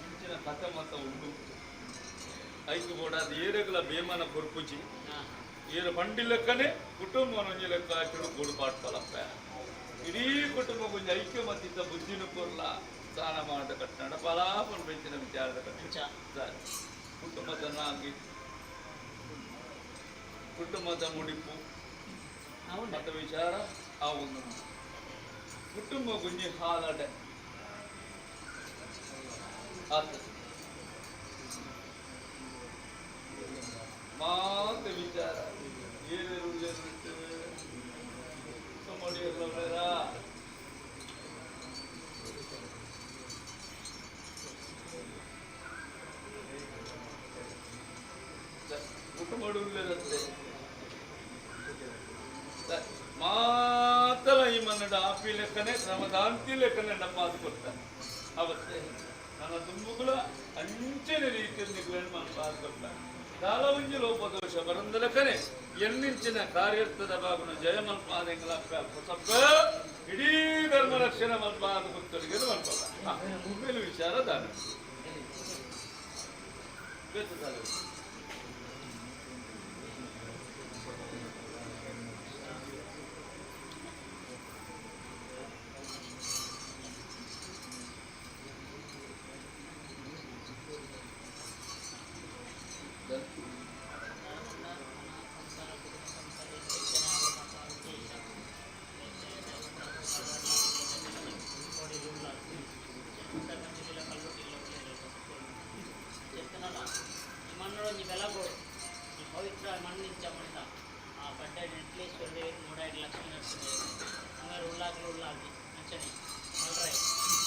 ಇಂಚಿನ ಕಥೆ ಮತ ಉಂಟು ಐದು ಕೂಡ ಅದು ಏರೆಗಳ ಬೇಮನ ಕೊರ್ಪುಜಿ ಏರು ಬಂಡಿ ಲೆಕ್ಕನೆ ಕುಟುಂಬ ನೊಂಜಿ ಲೆಕ್ಕ ಹಾಕಿಡು ಕೂಡು ಪಾಡ್ತಲಪ್ಪ ಇಡೀ ಕುಟುಂಬ ಕೊಂಚ ಐಕ್ಯ ಮತ್ತಿದ್ದ ಬುದ್ಧಿನ ಕೊರ್ಲ ಸ್ನಾನ ಮಾಡಿದ ಕಟ್ಟಡ ಪಲಾಪನ ಬೆಂಚಿನ ವಿಚಾರದ ಕಟ್ಟಡ ಕುಟುಂಬದ ನಾಗಿ ಕುಟುಂಬದ ಮುಡಿಪು ಮತ ವಿಚಾರ ಆ ಒಂದು ಕುಟುಂಬ ಗುಂಜಿ ಹಾಲಡೆ ಆತ ಮಾತ ವಿಚಾರ ಏನೇನು ಮಾಡಿಯಲ್ಲ ಕುಟುಂಬ ಉಳ್ಳೇದಂತೆ ಮಾತಲ ಈ ಮನ್ನಡ ಆಪಿ ಲೆಕ್ಕನೆ ಶ್ರಮದಾಂತಿ ಲೆಕ್ಕನೆ ನಮ್ಮಾದು ಕೊಡ್ತಾರೆ ಅವತ್ತೇ ನನ್ನ ತುಂಬುಗಳ ಅಂಚನೆ ರೀತಿಯಲ್ಲಿ ಮನಪಾದು ಕೊಡ್ತಾರೆ ಕಾಲವಂಜಿ ಲೋಪದೋಷ ಬರಂದ ಲೆಕ್ಕನೆ ಎನ್ನಿಂಚಿನ ಕಾರ್ಯರ್ಥದ ಬಾಗುನ ಜಯ ಮಲ್ಪಾದೆಂಗಳ ಸಬ್ಬ ಇಡೀ ಧರ್ಮ ರಕ್ಷಣೆ ಮಲ್ಪಾದ ಭಕ್ತರಿಗೆ ಮಲ್ಪದ ಮೇಲೆ ವಿಚಾರ ದಾನ ಮಣ್ಣೊಂದು ಬೆಲಗೋಡು ಈ ಪವಿತ್ರ ಮಣ್ಣಿಂಚ ಆ ಬಡ್ಡ ನೆಟ್ಲೇಶ್ವರ ದೇವಿ 105 ಲಕ್ಷ ನರಸಿಂಹ ಹಂಗಾರೆ ಉಳ್ಳಾಗಿ ಅಂಚನೆ ಮಲ್ರಾಯ್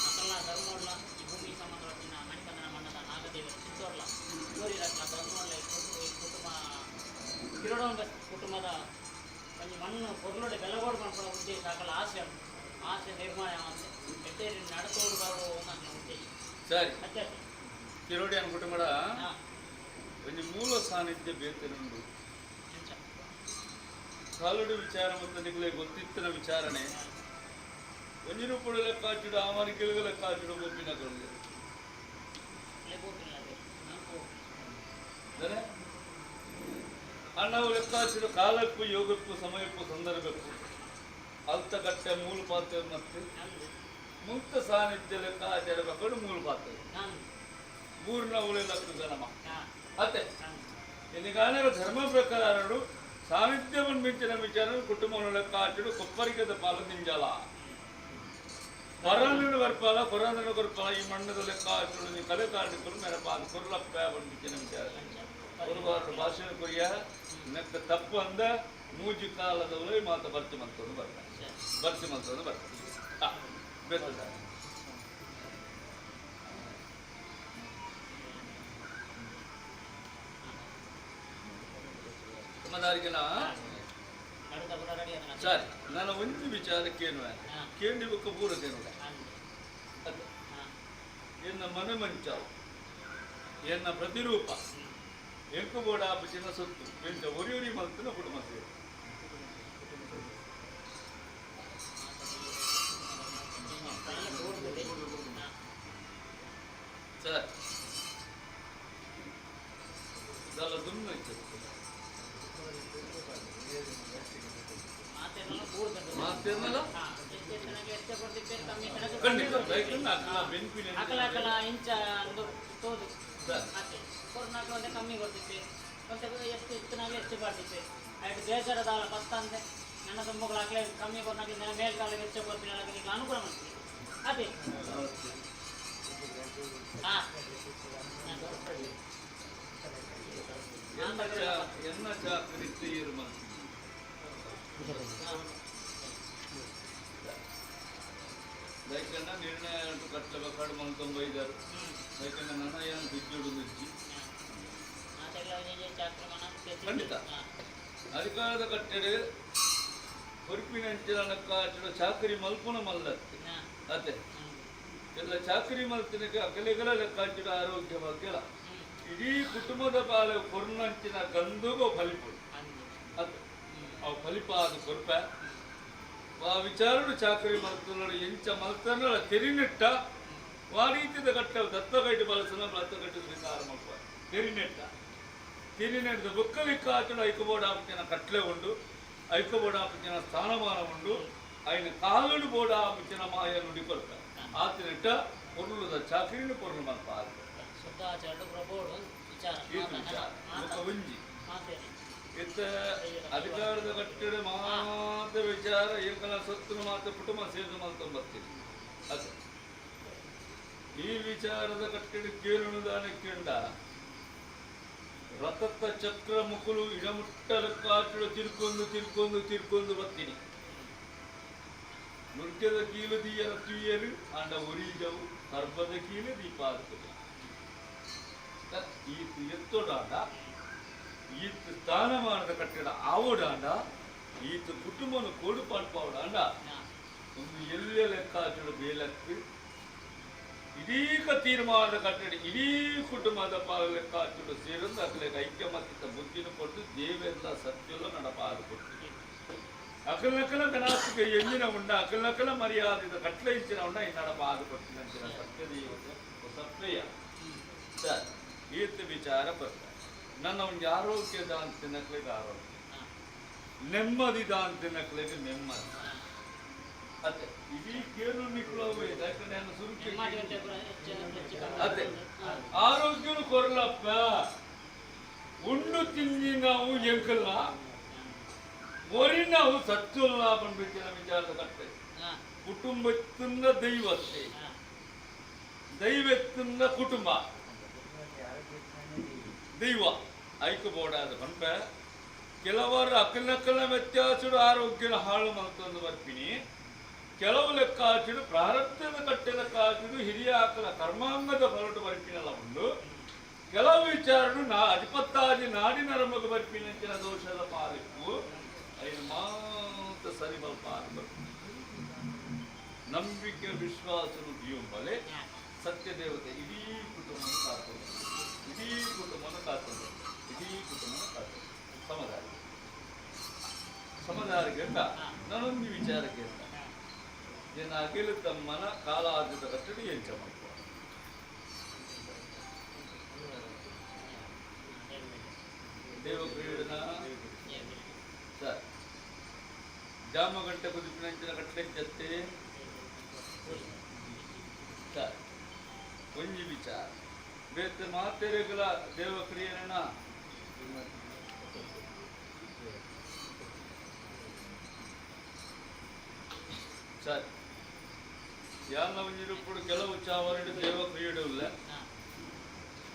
ಅಕಲ್ನ ಧರ್ಮೋಡ್ಲ ಈ ಭೂಮಿ ಸಂಬಂಧಪಟ್ಟಿನ ಮಣಿಕಂದನ ಮಣ್ಣದ ನಾಗದೇವರು ಚಿತ್ತೋರ್ಲ ಗೋರಿ ರತ್ನ ಧರ್ಮೋಡ್ಲ ಈ ಕುಟುಂಬ ಕಿರೋಡೋನ್ ಕುಟುಂಬದ ಒಂದು ಮಣ್ಣು పొర్లోಡೆ ಬೆಲಗೋಡು ಮಾಡ್ಕೊಳ್ಳೋ ಉದ್ದೇಶ ಆಗಲ್ಲ ಆಸೆ ನಿರ್ಮಾಣ ಎಟ್ಟೆ ನಡತೋಡು ಬರೋ ನನ್ನ ಉದ್ದೇಶ ಸರಿ ಕಿರೋಡಿ ಅನ್ಬಿಟ್ಟು ಮಾಡ ಒಂದು ಮೂಲ ಸಾನ್ನಿಧ್ಯ ಬೇತನುಂಡು ಕಾಲುಡು ವಿಚಾರ ಮತ್ತು ನಿಗಲೇ ಗೊತ್ತಿತ್ತಿನ ವಿಚಾರಣೆ ಒಂಜಿನ ಪುಡ ಲೆಕ್ಕಾಚಿಡು ಆಮರಿಕೆಗಳ ಲೆಕ್ಕಾಚಿಡು ಒಪ್ಪಿನ ಕೊಂಡೆ ಅಣ್ಣವು ಲೆಕ್ಕಾಚಿಡು ಕಾಲಕ್ಕೂ ಯೋಗಕ್ಕೂ ಸಮಯಕ್ಕೂ ಸಂದರ್ಭಕ್ಕೂ ಅಲ್ತಗಟ್ಟೆ ಮೂಲ ಪಾತ್ರ ಮತ್ತೆ ಮುಕ್ತ ಸಾನ್ನಿಧ್ಯ ಲೆಕ್ಕಾಚಾರ ಕಡು ಮೂಲ ಪಾತ್ರ ಮೂರ್ನ ಉಳಿಲಕ್ಕು ಜನಮ ಅತ್ತೆ ఎందుకనగా ధర్మ ప్రకారుడు సాన్నిధ్యం మించిన విచారణ కుటుంబంలో ಲೆಕ್ಕಾಚಿಡು ಕೊಪ್ಪರಿಗದ ಪಾಲದಿಂಜಲ ಪರಾಂಗಣ ವರ್ಪಾಲ ಪರಾಂಗಣ ವರ್ಪಾಲ ಈ ಮಣ್ಣದ ಲೆಕ್ಕಾಚಿಡು ನೀ ಕಲೆ ಕಾರ್ಮಿಕರು ಮೆರಪಾದ ಕುರ್ಲಪ್ಪ ಬಂದಿನ ವಿಚಾರ ಗುರುವಾರ ಭಾಷಣ ಕೊರಿಯ ನೆಕ್ಕ ತಪ್ಪು ಅಂದ ಮೂಜಿ ಕಾಲದವಳು ಮಾತ ಭರ್ತಿ ಮಂತಂದು ಬರ್ತಾರೆ ಭರ್ತಿ ಮಂತಂದು ಬರ್ತಾರೆ ಬೇಸದ ಸಮದಾರಿಗೆನ ಸರಿ ನನ್ನ ಒಂದು ವಿಚಾರಕ್ಕೇನು ಕೇಂದ್ರ ಬುಕ್ಕ ಪೂರಕೇನು ಎನ್ನ ಮನೆ ಮಂಚಾವು ಎನ್ನ ಪ್ರತಿರೂಪ ಎಂಕು ಬೋಡ ಆಪಚಿನ ಸೊತ್ತು ಎಂತ ಒರಿ ಮಲ್ತಿನ ಕುಟುಂಬ ಸೇರಿ ಸರ್ ಇದೆಲ್ಲ ದುಮ್ಮೆ ಮಾತೇನಲ್ಲ ಖಂಡಿತ ಬೈಕನ್ನ ಅಕ್ಕಲ ಬೆನ್ಪಿನ ಅಕಲ ಇಂಚ ಒಂದು ತೋದು ಮತ್ತೆ ಕೊರೋನಾಕ್ಕೆ ಒಂದೇ ಕಮ್ಮಿ ಕೊಡ್ತಿದ್ದೆ ಮತ್ತೆ ಎಷ್ಟು ಇತ್ತನಾಗೆ ಎಷ್ಟು ಬರ್ತಿದ್ದೆ ಆಯ್ತು ಬೇಜಾರದಾಲ ಬತ್ತ ಅಂತೆ ನನ್ನ ತುಂಬಗಳು ಆಗಲೇ ಕಮ್ಮಿ ಕೊರೋನಾಗೆ ಮೇಲ್ಕಾಲಿಗೆ ಹೆಚ್ಚು ಬರ್ತೀನಿ ನನಗೆ ಅನುಕೂಲ ಮಾಡ್ತೀನಿ ಅದೇ ಎನ್ನ ಚಾಕರಿ ತೀರ್ಮಾನ ಲೈಕನ್ನ ನಿರ್ಣಯ ಅಂಟು ಕಟ್ಟಲ ಕಡು ಮಂತೊಂಬೈದಾರು ಲೈಕನ್ನ ನನ್ನ ಏನು ಬಿಜ್ಜುಡು ನುಜ್ಜಿ ಖಂಡಿತ ಅಧಿಕಾರದ ಕಟ್ಟಡ ಹೊರಪಿನಂಚಿನ ಕಾಟಡ ಚಾಕರಿ ಮಲ್ಪುನ ಮಲ್ಲತ್ತೆ ಅದೇ ಎಲ್ಲ ಚಾಕರಿ ಮಲ್ತಿನಕ್ಕೆ ಅಕಲೆಗಳ ಲೆಕ್ಕಾಚಿಡ ಆರೋಗ್ಯ ಬಗ್ಗೆ ಇಡೀ ಕುಟುಂಬದ ಪಾಲ ಕೊರ್ನಂಚಿನ ಗಂದುಗೋ ಫಲಿಪುಡು ಅದು ಅವು ಫಲಿಪಾದ ಕೊರ್ಪ ಆ ವಿಚಾರಡು ಚಾಕರಿ ಮಲ್ತನ ಎಂಚ ಮಲ್ತನ ತೆರಿನೆಟ್ಟ ವಾರೀತಿದ ಕಟ್ಟವು ದತ್ತಗೈಟು ಬಳಸನ ದತ್ತಗೈಟು ವಿಚಾರ ಮಲ್ಪ ತೆರಿನೆಟ್ಟ ತಿರಿನೆಡ್ದು ಬುಕ್ಕಲಿಕ್ಕಾಚು ಐಕಬೋಡಾಪತಿನ ಕಟ್ಲೆ ಉಂಡು ಐಕಬೋಡಾಪತಿನ ಸ್ಥಾನಮಾನ ಉಂಡು ఆయన కాలుడు కూడా ఆపించిన మాయ నుండి కొరక ఆతినట్ట పొరులుద చాకరీని పొరులు మన పాలు ఒక ఉంಜಿ ಇತ್ತ ಅಧಿಕಾರದ ಕಟ್ಟಡ ಮಾತ್ರ ವಿಚಾರ ಏಕಲ ಸೊತ್ತು ಮಾತ್ರ ಕುಟುಂಬ ಸೇದು ಮಾತ್ರ ಬರ್ತೀನಿ ಅದು ಈ ವಿಚಾರದ ಕಟ್ಟಡ ಕೇಳುವುದಾನಕ್ಕೆಂಡ ರಥತ್ತ ಚಕ್ರ ಮುಕುಲು ಇಡಮುಟ್ಟಲ ಕಾಟುಡು ತಿರ್ಕೊಂಡು ಬರ್ತೀನಿ ನುರ್ಗದ ಕೀಲು ದೀಯರ ತುಯ್ಯರು ಅಂಡ ಒರೀಜವು ಸರ್ಬದ ಕೀಲು ದೀಪ ಆಗ್ತದೆ ಈತ ಎತ್ತೋಡಾಂಡ ಈತ ಸ್ಥಾನಮಾನದ ಕಟ್ಟಡ ಆವೋಡಾಂಡ ಈತ ಕುಟುಂಬನ ಕೋಡು ಪಾಡ್ಪಾವಡಾಂಡ ಒಂದು ಎಲ್ಲ ಲೆಕ್ಕಾಚುಡು ಬೇಲಕ್ಕೆ ಇದೀಗ ತೀರ್ಮಾನದ ಕಟ್ಟಡ ಇಡೀ ಕುಟುಂಬದ ಪಾಲ ಲೆಕ್ಕಾಚುಡು ಸೇರಿದ್ದು ಅಕಲೆಗೆ ಐಕ್ಯಮತ್ಯದ ಬುದ್ಧಿನ ಕೊಟ್ಟು ದೇವೆಲ್ಲ ಸತ್ಯಲ್ಲ ನಡಪಾದು ಕೊಟ್ಟು ಅಕಲಕಲ ಗಣಾಸ್ತಿಗೆ ಎಂಜಿನ ಉಂಡ ಅಕಲಕಲ ಮರ್ಯಾದಿದ ಕಟ್ಲೆ ಇಂಚಿನ ಉಂಡ ಇನ್ನಡ ಬಾದು ಕೊಟ್ಟಿನ ಸತ್ಯದೇವತೆ ಸತ್ಯ ಸರ್ ಈತ ವಿಚಾರ ಬರ್ತಾರೆ ನನ್ನ ಒಂದು ಆರೋಗ್ಯದ ಅಂತಿನಕ್ಲಿಗೆ ಆರೋಗ್ಯ ನೆಮ್ಮದಿದ ಅಂತಿನಕ್ಲಿಗೆ ನೆಮ್ಮದಿ ಅದೇ ಇಡೀ ಕೇಳು ನಿಕ್ಲವೇ ಯಾಕಂದ್ರೆ ನಾನು ಸುರುಕಿ ಅದೇ ಆರೋಗ್ಯನು ಕೊರಲಪ್ಪ ಉಂಡು ತಿಂದಿ ನಾವು ಎಂಕಲ್ಲ ಒರಿ ನಾವು ಸತ್ಯುಲ್ಲ ಬಂದ್ಬಿಟ್ಟಿನ ವಿಚಾರದ ಕಟ್ಟೆ ಕುಟುಂಬತ್ತಿಂದ ದೈವತ್ತೆ ದೈವತ್ತಿಂದ ಕುಟುಂಬ ದೈವ ಐಕ್ಯಬೋಡಾದ ಪಂಪ ಕೆಲವರು ಅಕಲಕಲ ವ್ಯತ್ಯಾಸಡು ಆರೋಗ್ಯನ ಹಾಳು ಮಲ್ತೊಂದು ಬರ್ಪಿನಿ ಕೆಲವು ಲೆಕ್ಕಾಚಿಡು ಪ್ರಾರಬ್ಧದ ಕಟ್ಟೆದ ಕಾಚಿಡು ಹಿರಿಯ ಆಕಲ ಕರ್ಮಾಂಗದ ಹೊರಟು ಬರ್ಪಿನೆಲ್ಲ ಉಂಡು ಕೆಲವು ವಿಚಾರನು ಅಧಿಪತ್ತಾದಿ ನಾಡಿನ ನರಮಗ ಬರ್ಪಿನಂಚಿನ ದೋಷದ ಪಾಲಿಕ್ಕು ಐದು ಮಾತ್ರ ಸರಿ ಬಲ್ಪ ನಂಬಿಕೆ ವಿಶ್ವಾಸನು ದಿಯುಂಬಲೆ ಸತ್ಯ ದೇವತೆ ಇಡೀ ಕುಟುಂಬನ ಕಾತದೆ ಇಡೀ ಕುಟುಂಬನ ಕಾತದೆ ಇಡೀ ಕುಟುಂಬನ ಕಾತದೆ ಸಮದಾರಿಗೆ ಅಂತ ನಾನೊಂದು ವಿಚಾರಕ್ಕೆ ಅಂತ ಏನ ಅಖಿಲ ತಮ್ಮನ ಕಾಲಾರ್ಜಿತ ಕಟ್ಟಡಿ ಎಂಚ ಮಾಡ್ಕೊ ದೇವಕ್ರೀಡನ ಸರ್ ಜಾಮಗಂಟೆ ಕುದಿಪಿನಂಚಿನ ಕಟ್ಟಲೆ ಜತ್ತೆ ಸರ್ ಒಂಜಿ ವಿಚಾರ ಬೇತೆ ಮಾತೆರೆಗಳ ದೇವಕ್ರಿಯನ ಸರ್ ಯಾನ ಒಂಜಿರುಪುಡು ಕೆಲವು ಚಾವರಡು ದೇವಕ್ರಿಯಡು ಇಲ್ಲ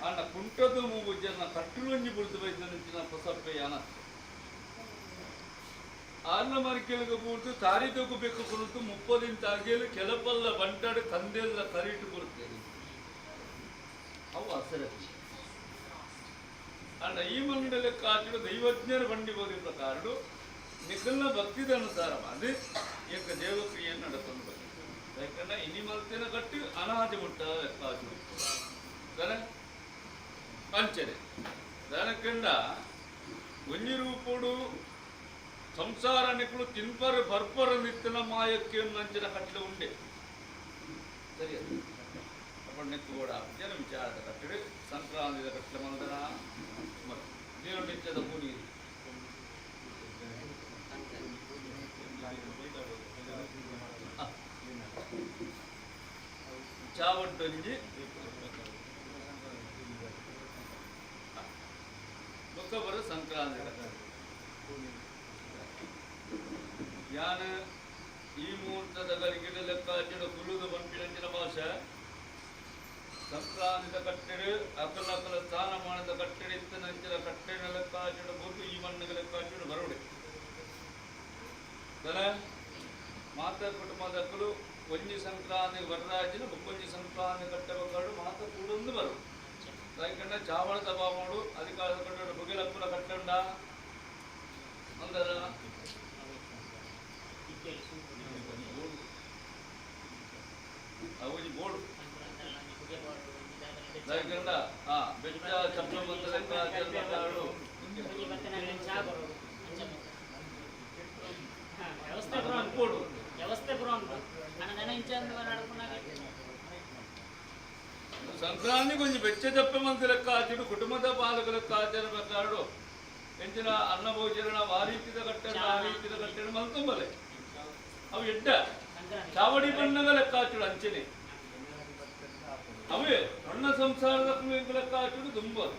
ಆಂಡ ಕುಂಟದ ಮೂಗು ಜನ ಕಟ್ಟುಲೊಂಜಿ ಬಿಡ್ದು ಬೈದ ನಿಂಚಿನ ಹೊಸಪ್ಪೆ ಯಾನ ಆರ್ನ ಮರಿಕೆಲಿಗೆ ಕೂತು ತಾರಿದಕ್ಕೂ ಬೇಕು ಕುರಿತು 30 ತಾಗೇಲಿ ಕೆಲಪಲ್ಲ ಬಂಟಾಡು ತಂದೆಲ್ಲ ಕರಿಟ್ಟು ಕೊಡ್ತೇನೆ ಅವು ಹಸರ ಅಲ್ಲ ಈ ಮಂಡಲ ಕಾಟು ದೈವಜ್ಞರ ಬಂಡಿ ಹೋದ ಪ್ರಕಾರ ನಿಖಲ್ನ ಭಕ್ತಿದ ಅನುಸಾರ ಅದು ಏಕ ದೇವಕ್ರಿಯೆಯನ್ನು ನಡೆಕೊಂಡು ಬಂದಿದೆ ಯಾಕಂದ್ರೆ ಇನಿ ಮಲ್ತಿನ ಕಟ್ಟಿ ಅನಾದಿ ಮುಟ್ಟ ಕಾಟು ಸರ ಪಂಚನೆ దానికండ ఒన్ని రూపుడు సంసారానికి తిన్పరు బర్పరు నిత్తిన మాయಕ್ಕೆ ನಂಚಿನ ಕಟ್ಟಲು ಉಂಡೆ ಸರಿ ಅప్పుడు ನೆತ್ತು ಕೂಡ ಜನ ವಿಚಾರದ ಕಟ್ಟಡೆ ಸಂಕ್ರಾಂತಿದ ಕಟ್ಟಲ ಮಂದನ ನೀರು ನಿತ್ಯದ ಭೂಮಿ ಚಾವಟ್ಟೊಂಜಿ ಬರ ಸಂಕ್ರಾಂತಿ ಯಾನ ಈ ಮುಹೂರ್ತದ ಗಳಿಗೆದ ಲೆಕ್ಕಾಚಾರ ಕುಲುದ ಬಂಪಿನಂಚಿನ ಭಾಷೆ ಸಂಕ್ರಾಂತಿದ ಕಟ್ಟೆಡು ಅಕಲ ಸ್ಥಾನಮಾನದ ಕಟ್ಟೆಡು ಇತ್ತನಂಚಿನ ಕಟ್ಟೆನ ಲೆಕ್ಕಾಚಾರ ಬೋದು ಈ ಮಣ್ಣಿಗೆ ಲೆಕ್ಕಾಚಾರ ಬರೋಡೆ ಮಾತ ಕುಟುಂಬದ ಅಕ್ಕಲು ಒಂಜಿ ಸಂಕ್ರಾಂತಿ ವರರಾಜಿನ ಬೊಕ್ಕೊಂಜಿ ಸಂಕ್ರಾಂತಿ ಕಟ್ಟಬೇಕಾಡು ಮಾತ ಕೂಡೊಂದು ಬರು ಯಾಕಂದ್ರೆ ಚಾವಳದ ಬಾಮೋಡು ಅಧಿಕಾರದ ಕಟ್ಟಡ ಬುಗಿಲಪ್ಪನ ಕಟ್ಟಂಡ ಅಂದರ ಅವಜಿ ಬೋರ್ಡು ಯಾಕಂಡ ಬೆಟ್ಟ ಚಪ್ಪ ಬಂದಲೆಕ್ಕಾಡು ವ್ಯವಸ್ಥೆ ಸಂಕ್ರಾಂತಿ ಕೊಂಚ ಬೆಚ್ಚ ಚಪ್ಪ ಮಂದಿ ಲೆಕ್ಕಾಚಿಡು ಕುಟುಂಬದ ಪಾಲಕ ಲೆಕ್ಕಾಚಾರ ಪ್ರಕಾರಡು ಎಂಚಿನ ಅನ್ನ ಭೋಜನ ಆ ರೀತಿದ ಕಟ್ಟಡ ಆ ರೀತಿದ ಕಟ್ಟಡ ಮಲ್ತೊಂಬಲೆ ಅವು ಎಡ್ಡ ಚಾವಡಿ ಬಣ್ಣಗ ಲೆಕ್ಕಾಚಿಡು ಅಂಚನೆ ಅವೇ ಅಣ್ಣ ಸಂಸಾರದ ಲೆಕ್ಕಾಚಿಡು ತುಂಬರು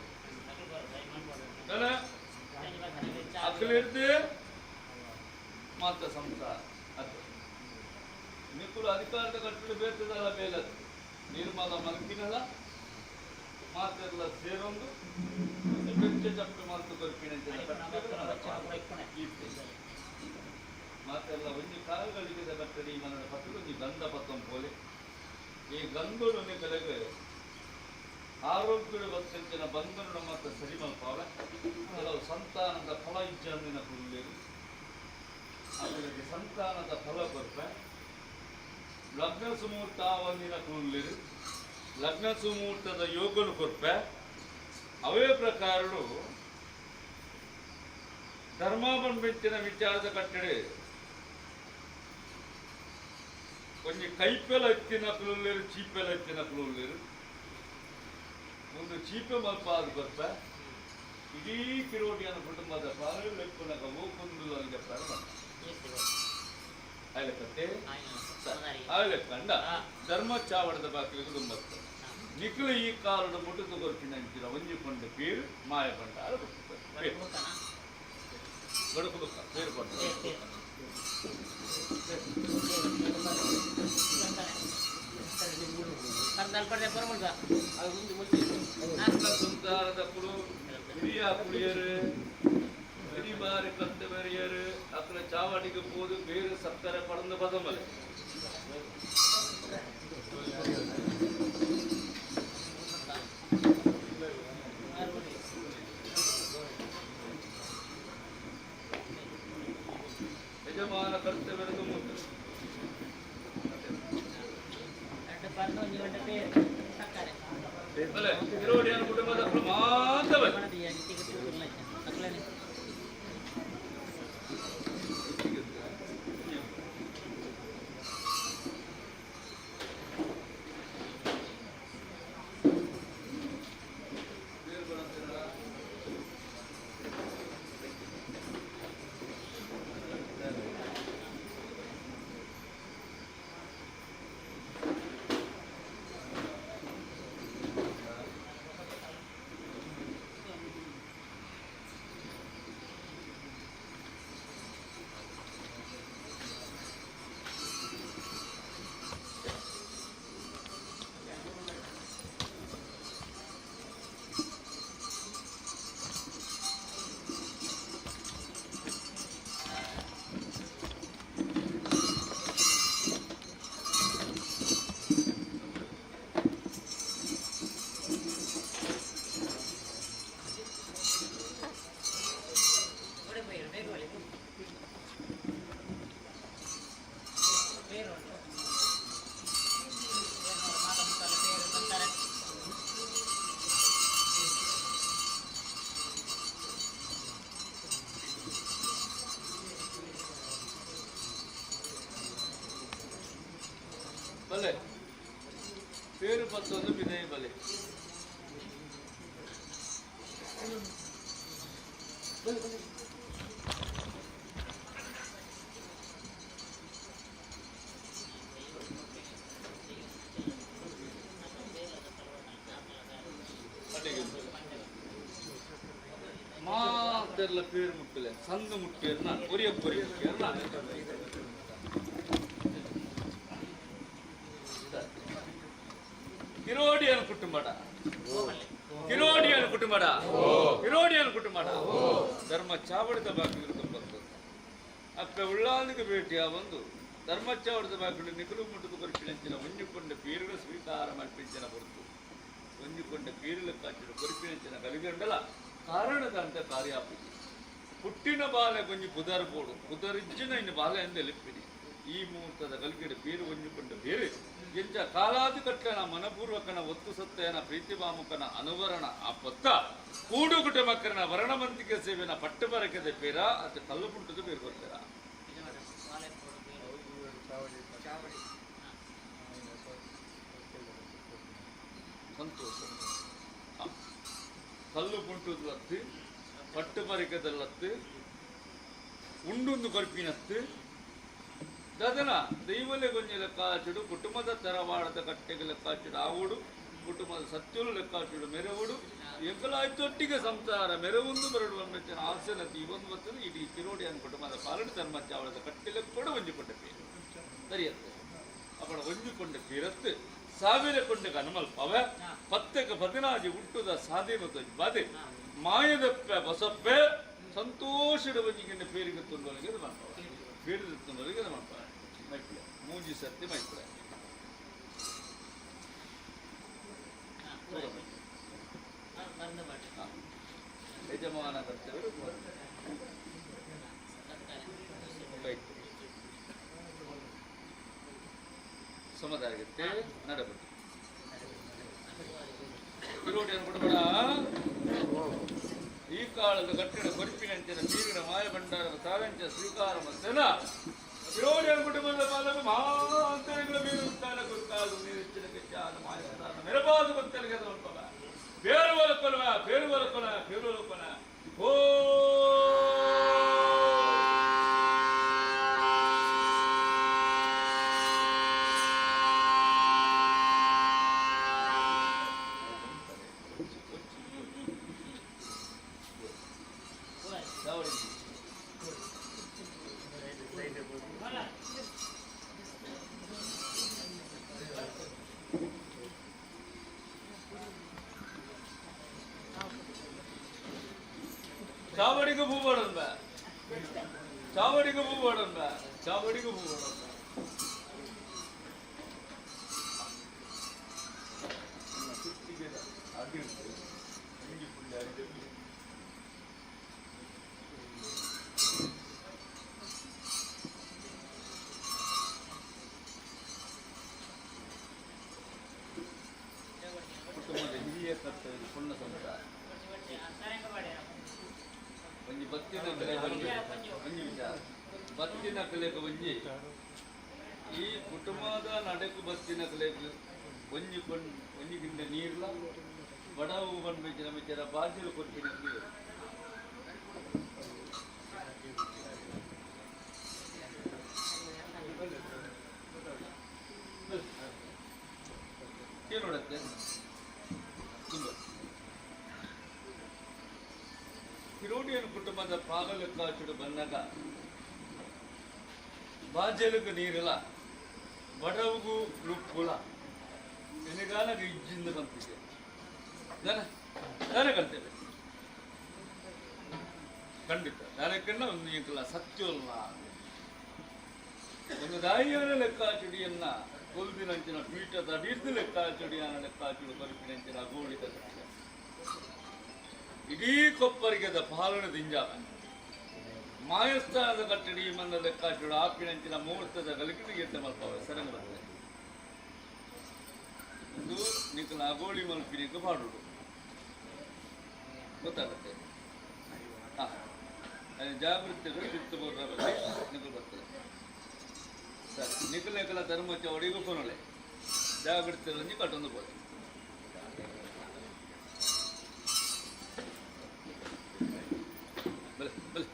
ಅಕ್ಕಲಿರ್ದೆ ಮಾತ್ರ ಸಂಸಾರ ಅದು ನಿಕ್ಕುಲು ಅಧಿಕಾರದ ಕಟ್ಟಡ ಬೇತದಲ್ಲ ಬೇಲದು ನಿರ್ಮಲ ಮಲ್ಕಿನಲ್ಲ ಮಾತೆಲ್ಲ ಸೇರೊಂದು ಬೆಚ್ಚ ಚಪ್ಪೆ ಮಾತು ಕೊರ್ಪಿನ ಮಾತೆಲ್ಲ ಒಂಜಿ ಕಾಲಗಳಿಗೆ ಕಟ್ಟಡಿ ಮನದ ಪಟ್ಟು ಒಂಜಿ ಗಂಧ ಪತ್ತಂ ಪೋಲೆ ಈ ಗಂಧೋಡು ನಿಗಲೆಗೆ ಆರೋಗ್ಯದ ಬತ್ತಿನ ಬಂಧನ ಮತ್ತು ಸರಿ ಮಲ್ಪಾವ ಕೆಲವು ಸಂತಾನದ ಫಲ ಇಜ್ಜಂದಿನ ಕುರುಲೇರು ಅವರಿಗೆ ಸಂತಾನದ ಫಲ ಕೊರ್ಪ ಲಗ್ನ ಸುಮೂರ್ತ ಒಂದಿನ ಕೂಡಲಿರು ಲಗ್ನ ಸುಮೂರ್ತದ ಯೋಗನು ಕೊರ್ಪ ಅವೇ ಪ್ರಕಾರಗಳು ಧರ್ಮಾಬನ್ ಬೆಂಚಿನ ವಿಚಾರದ ಕಟ್ಟಡೆ ಕೊಂಚ ಕೈಪೆಲ ಎತ್ತಿನ ಕುಲುಲೇರು ಚೀಪೆಲ ಎತ್ತಿನ ಕುಲುಲೇರು ಒಂದು ಚೀಪೆ ಮಲ್ಪಾದ ಕೊರ್ಪ ಇಡೀ ಕಿರೋಡಿಯನ ಕುಟುಂಬದ ಪಾಲು ಲೆಕ್ಕನಗ ಓಕೊಂದು ಅಲ್ಲಿ ಪ್ರಾರಂಭ ಕಟ್ಟೆ ಕಂಡ ಧರ್ಮ ಚಾವಡದ ಬಾಕಿಗೆ ಕುಟುಂಬ ನಿಖಲು ಈ ಕಾಲದ ಮುಟುಕು ಗೊತ್ತಿನ ಒಂಜಿ ಕೊಂಡ ಪೇರು ಮಾಯ ಪಂಡ ಗಡುಕು ಪೇರು ಪಂಡ ಸಂಸಾರದ ಕುಳು ಹಿರಿಯ ಕುಳಿಯರು ಹಿರಿಮಾರಿ ಕಂತ ಬೆರೆಯರು ಅಕ್ಕಳ ಚಾವಡಿಗೆ ಹೋದು ಬೇರೆ ಸಕ್ಕರೆ ಪಡೆದು ಬದಮಲೆ ಯಜಮಾನ ಕರ್ತವ್ಯದ ಮುಟ್ಟು ಕಿರೋಡಿಯನ ಕುಟುಂಬದ ಮಾತ್ರ ಬಲೆ ಪೇರು ಪತ್ತೊಂದು ವಿನಯ ಬಲೆ ಮಾತೆಲ್ಲ ಪೇರು ಮುಟ್ಟಲೆ ಸಂದು ಮುಟ್ಟಿಯರ್ನ ಒರಿಯ ಪೊರಿ ಮುಟ್ಟಿಯರ್ನ ಕಿರೋಡಿಯನ್ ಕುಟುಂಬಡ ಕಿರೋಡಿಯನ್ ಕುಟುಂಬಡ ಕಿರೋಡಿಯನ್ ಕುಟುಂಬಡ ಧರ್ಮ ಚಾವಡದ ಬಾಗಿಲು ಬರ್ತದೆ ಅಕ್ಕ ಉಳ್ಳಾದಿಗೆ ಭೇಟಿಯ ಒಂದು ಧರ್ಮ ಚಾವಡದ ಬಾಗಿಲು ನಿಖಲು ಮುಟ್ಟದು ಕೊರಿಪಿನಂಚಿನ ಒಂಜುಕೊಂಡ ಪೀರುಗಳ ಸ್ವೀಕಾರ ಮಲ್ಪಿಂಚಿನ ಹೊರತು ಒಂಜುಕೊಂಡ ಪೀರುల ಕಾಚಿನ ಕೊರಿಪಿನಂಚಿನ ಕಲಿಗಂಡಲ ಕಾರಣದ ಅಂತ ಕಾರ್ಯಾಪಿಸಿ ಪುಟ್ಟಿನ ಬಾಲೆ ಕೊಂಚ ಪುದರ್ಬೋಡು ಪುದರಿಜ್ಜಿನ ಇನ್ನು ಬಾಲೆ ಎಂದು ಎಲಿಪಿನಿ ಈ ಮುಹೂರ್ತದ ಕಲ್ಗಿಡ ಪೀರು ಒಂಜುಕೊಂಡ ಬೇರೆ ಎಂಚ ಕಾಲಾದಿ ಕಟ್ಟನ ಮನಪೂರ್ವಕನ ಒತ್ತು ಸತ್ತೆಯನ ಪ್ರೀತಿಭಾಮುಕನ ಅನುವರಣ ಆ ಪೊತ್ತ ಕೂಡು ಕುಟುಂಬಕ್ಕನ ವರ್ಣಮಂತಿಕೆ ಸೇವೆನ ಪಟ್ಟು ಬರಕದ ಪೇರ ಅದು ಕಲ್ಲು ಪುಟ್ಟದು ಬೇರು ಬರ್ತಾರ ಸಂತೋಷ ಕಲ್ಲು ಪುಂಟುದಲ್ಲತ್ತು ಪಟ್ಟು ಬರಿಕದಲ್ಲತ್ತು ಉಂಡುಂದು ಕೊರ್ಪಿನತ್ತು ದದನ ದೈವಲೆ ಗೊಂಜ ಲೆಕ್ಕಾಚುಡು ಕುಟುಂಬದ ತರವಾಡದ ಕಟ್ಟೆಗೆ ಲೆಕ್ಕಾಚುಡು ಆವುಡು ಕುಟುಂಬದ ಸತ್ಯುಲು ಲೆಕ್ಕಾಚುಡು ಮೆರವುಡು ಎಂಕಲಾಯ್ತೊಟ್ಟಿಗೆ ಸಂಸಾರ ಮೆರವೊಂದು ಬರಡು ಮೆಚ್ಚಿನ ಆಸನತಿ ಇವೊಂದು ಬರ್ತದೆ ಇಡೀ ಕಿರೋಡಿಯನ್ ಕುಟುಂಬದ ಪಾಲನೆ ಧರ್ಮಚಾವಳದ ಕಟ್ಟೆಲೆ ಕೂಡ ಒಂಜಿಕೊಂಡ ಪೇರು ಸರಿಯತ್ತೆ ಅಪ್ಪಡ ಒಂಜಿಕೊಂಡ ಪೇರತ್ತು ಸಾವಿರ ಕೊಂಡಗ ಅನುಮಲ್ಪವ ಪತ್ತಕ್ಕೆ ಬದನಾಜಿ ಹುಟ್ಟುದ ಸಾಧೀನದ ಬಾದೆ ಮಾಯದಪ್ಪೆ ಬಸಪ್ಪೆ ಸಂತೋಷದ ಬಂಜಿಗಿನ ಪೇರಿಗೆ ತುಂಡೊಳಗೆ ಮಾಡ್ತಾವ ಪೇರಿದ ತುಂಡೊಳಗೆ ಮಾಡ್ತಾವ ಮೈಪಿಳೆ ಮೂಜಿ ಸರ್ತಿ ಮೈಪಿಳೆ ಯಜಮಾನ ಕರ್ತವ್ಯ ಸಮದಾಗಿರುತ್ತೆ ನಡಬೇಕು ಕಿರೋಡಿಯನ್ನು ಕೊಡಬೇಡ ಈ ಕಾಲದ ಕಟ್ಟಡ ಕೊರಿಪಿನಂಚಿನ ನೀರಿನ ಮಾಯ ಭಂಡಾರದ ಸಾರಂಚ ಸ್ವೀಕಾರ ಮತ್ತೇನ ಕಿರೋಡಿಯನ್ನು ಕುಟುಂಬದ ಪಾಲನೆ ಮಹಾಂತರಗಳ ಬೀರುತ್ತಾನ ಗುರುಕಾಲು ನೀರಿಚ್ಚಿನ ಕೆಚ್ಚಾದ ಮಾಯಸ್ಥಾನ ಮೆರಬಾದು ಭಕ್ತರಿಗೆ ನೋಡ್ಕೊಳ ಬೇರು ಬರಕೊಲ್ವ ಬೇರು ಬರಕೊಲ ಬೇರು ಬರಕೊಲ ಓ ಚಾವಡಿಗೆ ಹೂ ಮಾಡೋಣ ಚಾವಡಿಗೆ ಹೂ ಮಾಡೋಣ ಚಾವಡಿಗೆ ಹೂ ಮಾಡೋಣ ಕುಟುಂಬದ ಹಿರಿಯ ಕರ್ತವ್ಯ ಪುಣ್ಯ ಸಂಸಾರ ಒಂಜಿ ಬತ್ತಿನ ಕಲೆ ಒಂಜಿ ವಿಚಾರ ಬತ್ತಿನ ಕಲೆಗೆ ಒಂಜಿ ಈ ಕುಟುಂಬದ ನಡೆಕು ಬತ್ತಿನ ಕಲೆಗೆ ಒಂಜಿಗಿಂತ ನೀರ್ಲ ಬಡವು ಬಂದ್ಬೇಕಿನ ವಿಚಾರ ಬಾಜಿಲು ಕೊಟ್ಟಿನ ನೀರು ಏನು ನೋಡತ್ತೆ ಕಿರೋಡಿಯನ್ ಕುಟುಂಬದ ಪಾಗಲೆಕ್ಕಾಚುಡು ಬಂದಾಗ ಬಾಜೆಲುಗು ನೀರಿಲ್ಲ ಬಡವುಗೂ ರುಕ್ಕುಳ ಎನೆಗಾಲಗೆ ಇಜ್ಜಿಂದ ಬಂತಿದೆ ನಾನು ಕಲ್ತೇವೆ ಖಂಡಿತ ನನಕನ್ನ ಒಂದು ಇಂಕಲ ಸತ್ಯೋಲ್ಲ ಒಂದು ದಾಯಿಯನ ಲೆಕ್ಕಾಚುಡಿಯನ್ನ ಕೊಲ್ದಿನಂಚಿನ ಪೀಠದ ಅಡಿರ್ದು ಲೆಕ್ಕಾಚುಡಿಯನ ಲೆಕ್ಕಾಚುಡು ಕರುಪಿನಂಚಿನ ಗೋಳಿದ ಸತ್ಯ ಇಡೀ ಕೊಪ್ಪರಿಗೆದ ಪಾಲನೆ ದಿಂಜಾವ ಮಾಯಸ್ಥಾನದ ಕಟ್ಟಡಿ ಮನ್ನ ಲೆಕ್ಕಾಚುಡು ಆಪಿನಂಚಿನ ಮುಹೂರ್ತದ ಗಲಿಕಿನ ಎತ್ತ ಮಲ್ಪವ ಸರಂಗ ಬರ್ತದೆ ಇದು ನಿಖಲ ಅಗೋಳಿ ಮಲ್ಪಿನಿಗೆ ಮಾಡುದು ಗೊತ್ತಾಗುತ್ತೆ ಜಾಗೃತಿಗಳು ಚಿತ್ತಬೋರ ಬಗ್ಗೆ ನಿಖಲು ಬರ್ತದೆ ಸರಿ ನಿಖಲ ಧರ್ಮ ಚೌಡಿಗೂ ಕೊನೊಳೆ ಜಾಗ್ರತೆ ರಂಜಿ ಕಟ್ಟೊಂದು ಬೋದು ಬಲೆ ಬಲೆ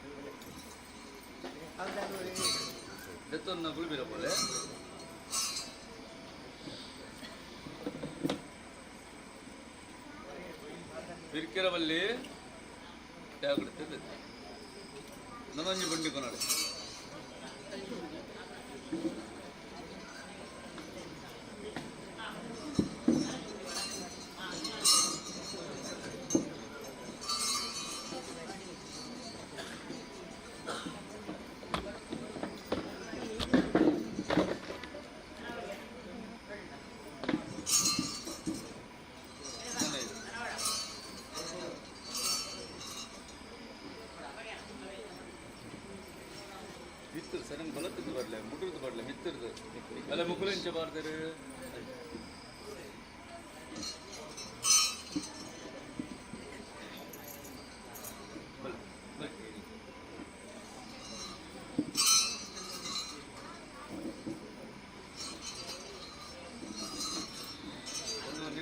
ಎತ್ತೊಂದು ಗುಳಿಬಿರ ಬೋಲೆ ಬಿರ್ಕಿರವಲ್ಲಿ ಜಾಗ್ರತೆ ನನಂಜಿ ಬಂಡಿ ಕೊನಾಡು ಮಿತ್ತರು ಸರ್ ನಂಗೆ ಬಲತ್ತಿದ್ದು ಬರಲಿ ಮುಟ್ರದ್ದು ಬರಲಿ ಮಿತ್ತರದು ಅಲ್ಲ ಮುಕ್ಕುಲಿಂಚ ಬಾರ್ದರು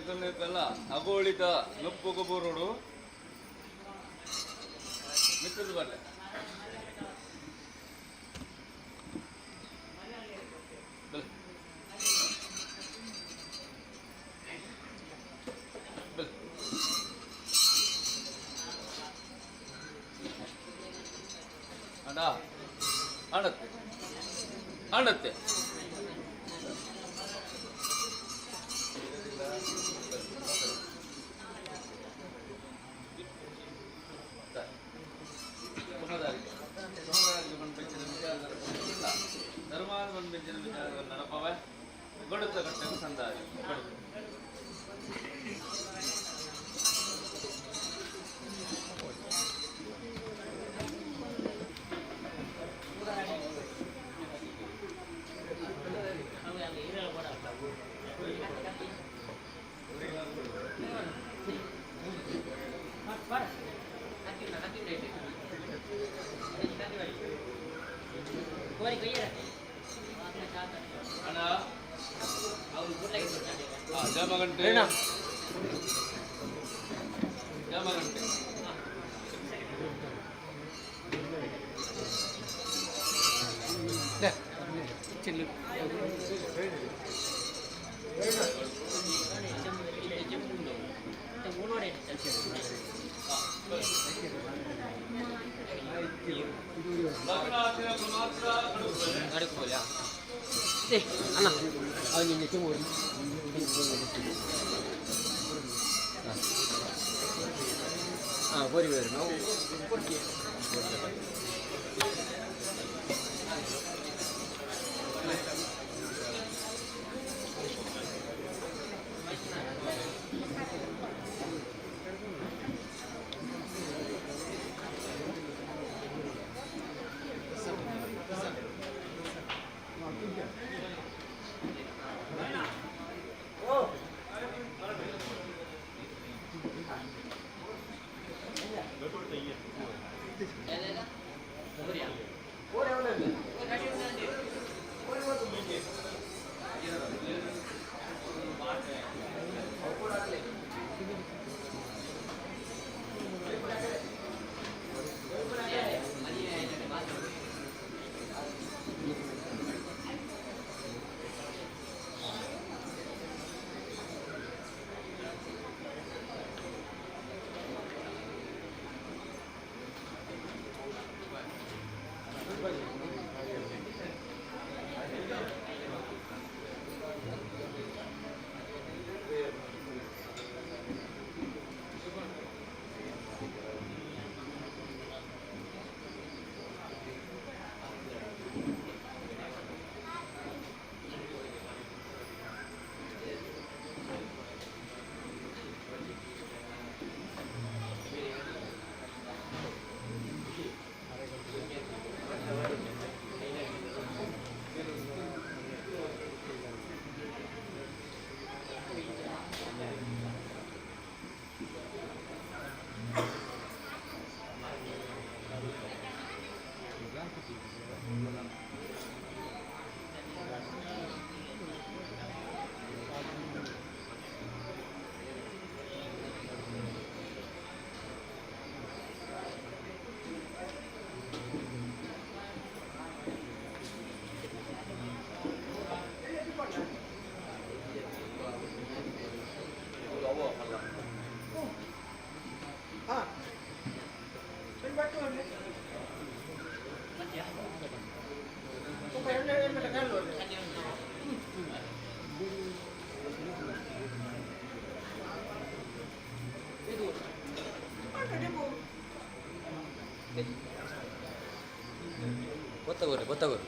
ಒಂದು ನಿಕಲ್ಲ ಅಗೋಳಿತ ನಪ್ಪು ಗೊಬ್ಬರೋಡು ಮಿತ್ತರದ್ದು ಬರಲಿ ಅಣ್ಣ ಆಣತ್ತೆ ಆಣತ್ತೆ ಧರ್ಮಾದ ಒಂದು ಬೆಂಚಿನ ವಿಚಾರಗಳು ನಡಪವ ಗಡುತ್ತ ಕಟ್ಟಕ್ಕೆ ಸಂದಾಯ ಅಣ್ಣ ಜಾಮಗಂಟೆ ಜಾಮಗಂಟೆ ಚಿಲ್ಲು ಮಾತ್ರ ಅಣ್ಣ ಅವನಿಗೆ ತಿಮ್ಮೂರು ಹಾಂ ಬೋರಿ ಬೇರೆ ನಾವು ಗೊತ್ತಾಗೋದು.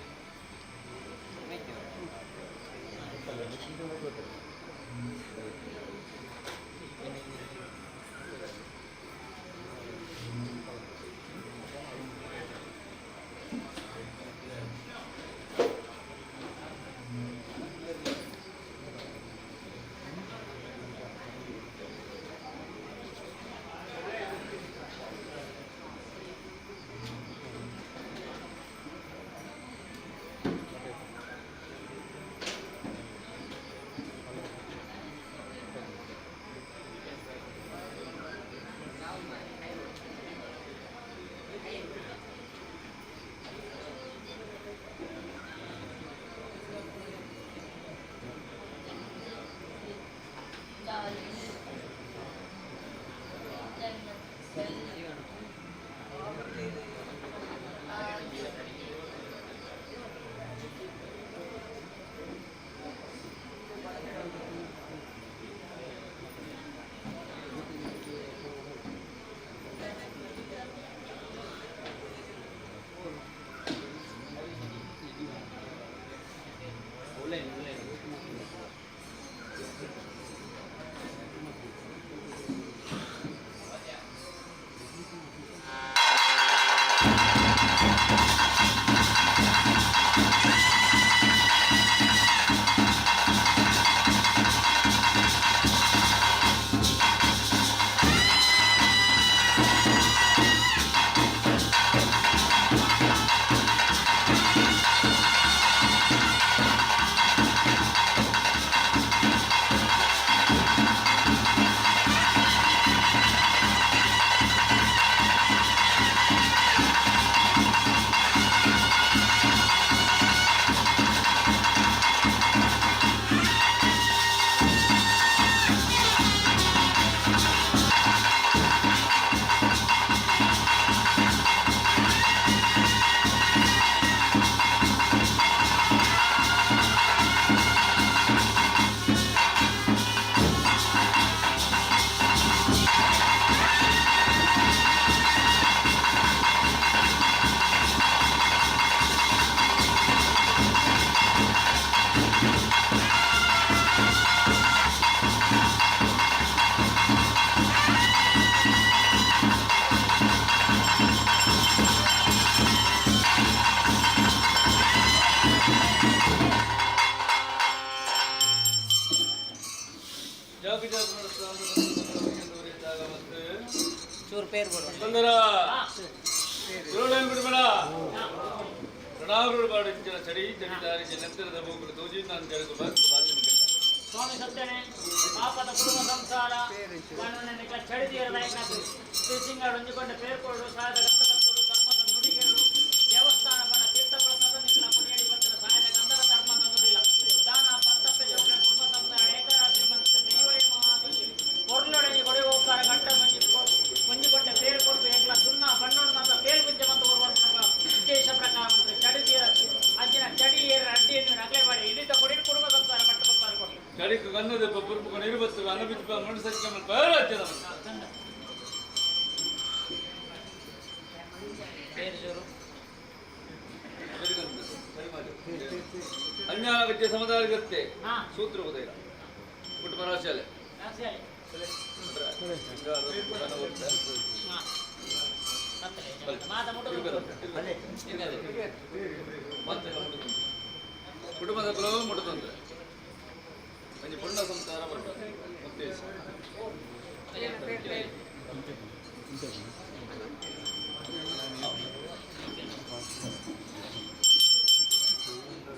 ಚೂರು ಪೇರು ಕೊಡು. ಬಂದರ ಬಿಡಬೇಡ ಪ್ರಣಾಮಗಳು ಮಾಡಿಂಚಿನ ಚಡಿ ಜಡಿದಾರಿ ನಂತರದ ಹೋಗಲು ತೋಜಿ ನಾನು ಜಗದು ಸ್ವಾಮಿ ಸತ್ಯನೇ ಪಾಪದ ಕುಟುಂಬ ಸಂಸಾರ ಕಾನೂನಿನ ಚಳಿದಿಯರ ನಾಯಕನಾಥು ಶ್ರೀಸಿಂಗರು ಹೊಂದಿಕೊಂಡ ಪೇರ್ಕೊಳ್ಳು ಸಾಯದ ಗಂಧಕರ್ತರು ಧರ್ಮದ ನುಡಿಗೆರರು ದೇವಸ್ಥಾನ ಬಣ ತೀರ್ಥ ಪ್ರಸಾದ ನಿಖಿಲ ಪುಣ್ಯಡಿ ಬಂತರ ಸಾಯದ ಗಂಧರ ಧರ್ಮದ ನುಡಿಲ ದಾನ ಪತ್ತಪ್ಪೆ ಜೋಗ ಕುಟುಂಬ ಸಂಸಾರ ಏಕರಾಶಿ ಮಂತ್ರ ದೈವರೇ ಮಹಾದೇವಿ ಕೊಡ್ಲೊಡೆಗೆ ಕೊಡೆ ಹೋಗ್ತಾರೆ ಗಂಟ ಹೊಂದಿಕೊಂಡ ಪೇರು ಕೊಟ್ಟು ಎಗ್ಲ ಸುಣ್ಣ ಬಣ್ಣೋಣ ಮಾತ್ರ ಪೇರು ಗುಂಜೆ ಮತ್ತು ಉದ್ದೇಶ ಪ್ರಕಾರ ಮಂತ್ರ ಚಡಿದಿಯರ ಅಂಚಿನ ಚಡಿಯರ ಅಡ್ಡಿಯನ್ನು ನಗಲೆ ಮಾಡಿ ಇಳಿದ ಕೊಡಿ ಕುಟುಂಬ ಸಂಸಾರ ಮಟ್ಟ ಕೊಟ್ಟು ಕಡಿಕು ಗನ್ನದ ಪುರುಪು ನಿರ್ಬತ್ತು ಅನಬಿಚ್ಚ ಮನುಷ್ಯ ಬೇರೆ ಅನ್ಯಾಗತ್ಯ ಸಮುದಾಯಗತ್ತೆ ಸೂತ್ರ ಉದಯ ಕುಟುಂಬ ರಾಶಿಯಲ್ಲೇ ಕುಟುಂಬದ ಕುಲವು ಮುಟ್ಟುತ್ತಂದ್ರೆ ಒಂದು ಪುಣ್ಯ ಸಂಸಾರ ಬರ್ತದೆ ಉದ್ದೇಶ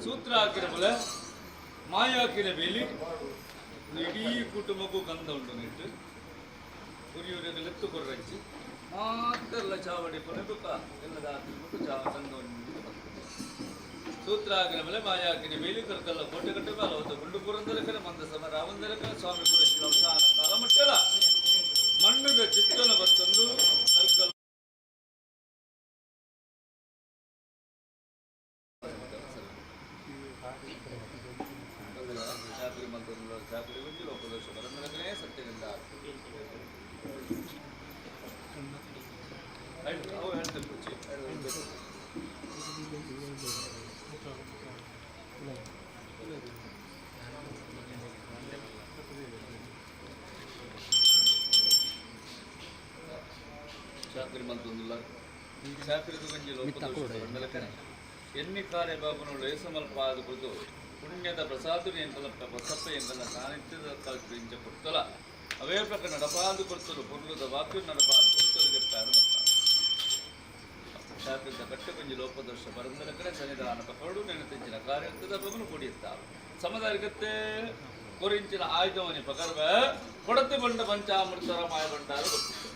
ಸೂತ್ರ ಹಾಕಿದ ಬಲೆ ಮಾಯ ಹಾಕಿದ ಬೇಲಿ ಇಡೀ ಕುಟುಂಬಕ್ಕೂ ಕಂದ ಉಂಟು ನಿಟ್ಟು ಉರಿಯೂರಿಗೆ ಲೆತ್ತು ಕೊರ್ರಂಚಿ ಮಾತೆಲ್ಲ ಚಾವಡಿ ಕೊನೆಗುತ್ತ ಎಲ್ಲದ ಚಾವ ಕಂದ ಸೂತ್ರ ಹಾಕಿನ ಮೇಲೆ ಮಾಯ ಹಾಕಿನ ಬೇಲಿ ಕರ್ಕಲ್ಲ ಕೋಟೆ ಕಟ್ಟೆ ಬಾಲ ಹೊತ್ತು ಗುಂಡು ಪುರಂದರಕನ ಮಂದ ಸಮ ರಾವಂದರಕನ ಸ್ವಾಮಿ ಪುರಂಚಿನ ಅವಸಾನ ಕಾಲ ಮುಟ್ಟಲ ಮಣ್ಣುಗ ಚಿತ್ತನ ಬತ್ತಂದು ಕರ್ಕಲ್ಲ ಚಾಪುರಿ ಮಂತ್ರ ಚಾಪುರಿ ಬಂದು ಲೋಕದೋಷ ಬರಂದರಕನೇ ಸತ್ಯದಿಂದ ಅವು ಹೇಳ್ತಾರೆ చాకరి మంతుందుల చాకరికి కొంచెం లోపల ఎన్ని కార్యబాబును లేసమల్పాదుకుతూ పుణ్ಯದ ಪ್ರಸಾದುని ಎಂತಲಪ್ಪ ಬಸಪ್ಪ ಎಂಬನ ಸಾನ್ನಿಧ್ಯದ ಕಲ್ಪಿಂಚ ಕೊಡ್ತಲ ಅವೇ ಪ್ರಕಾರ ನಡಪಾದು ಕೊಡ್ತಲು ಪುರ್ಲದ ವಾಕ್ಯ ನಡಪಾದು ಕೊಡ್ತಲು చెప్పారు ಶಾಸ್ತ್ರದ ಕಟ್ಟೆ ಕೊಂಚ ಲೋಪದೋಷ ಬರಂದರ ಕಡೆ ಸನ್ನಿಧಾನ ಪಕಡು ನೆನಪಿಂಚಿನ ಕಾರ್ಯದ ಬಗಲು ಕುಡಿಯುತ್ತಾರೆ ಸಮದಾರಿಗತ್ತೆ ಕೊರಿಂಚಿನ ಆಯುಧವನಿ ಪಕರ್ವ ಕೊಡತೆ ಬಂಡ ಪಂಚಾಮೃತರ ಮಾಯ ಬಂಡಾರು ಗೊತ್ತಿತ್ತು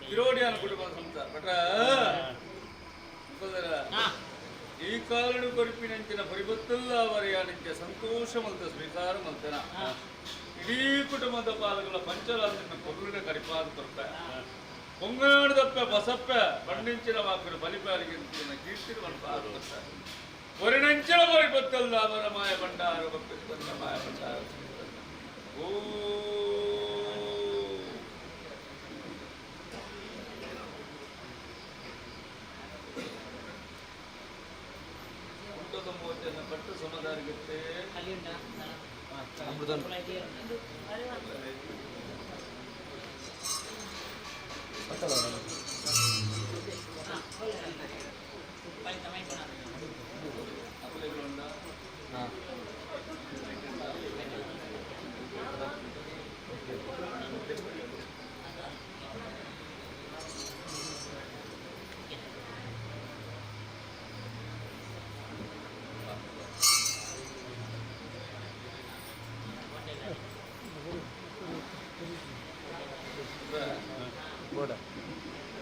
విరోడియాల కుటుంబ సంసార బట్ర ఈ కాలను కొరిపినంచిన పరిబత్తుల్లా వరయానించే సంతోషమంత స్వీకారమంతన ఇడీ కుటుంబದ పాలకుల పంచలాంచిన పొరులున కరిపాదు కొరప పొంగనాడు తప్ప బసప్ప పండించిన వాకును బలిపాలిగించిన కీర్తిని మన పాల్గొంటారు వరినంచిన పరిబత్తుల్లా వరమాయ బండారు మాయ బండారు ఓ ಪಟ್ಟು ಸಮದಾರಿಗುತ್ತೆ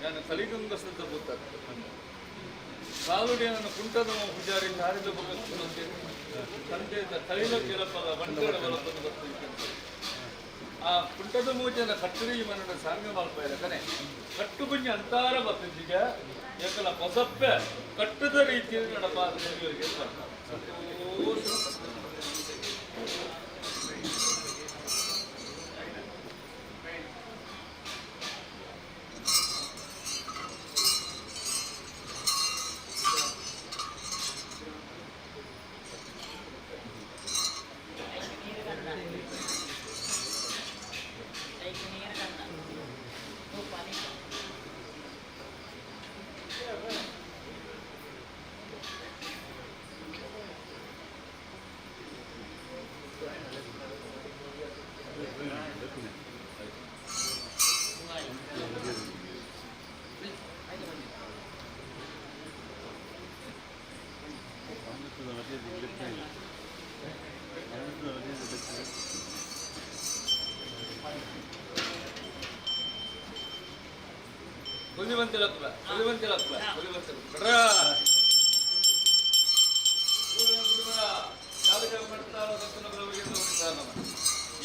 ನಾನು ಕಲಿಗಂಗ ಸದ್ದ ಗೊತ್ತಾಗ್ತದೆ ಕಾಲುಡಿ ನನ್ನ ಕುಂಟದ ಪೂಜಾರಿ ಕಾರಿದ ತಂದೆಯಿಂದ ಕಲಿಲ ಕೆಲಪದ ಬಂಟರ ಬಲಪದ ಬರ್ತದೆ ಆ ಕುಂಟದ ಮೂಜನ ಕಟ್ಟುರಿ ಮನದ ಸಾಂಗ ಮಲ್ಪದ ಕನೆ ಕಟ್ಟು ಕುಂಜ ಅಂತಾರ ಬತ್ತಿದ್ದಿಗ ಏಕಲ ಹೊಸಪ್ಪೆ ಕಟ್ಟದ ರೀತಿಯಲ್ಲಿ ನಡಪಾದ ಸಂತೋಷ ಬುದ್ಧಿವಂತಿಲತ್ವ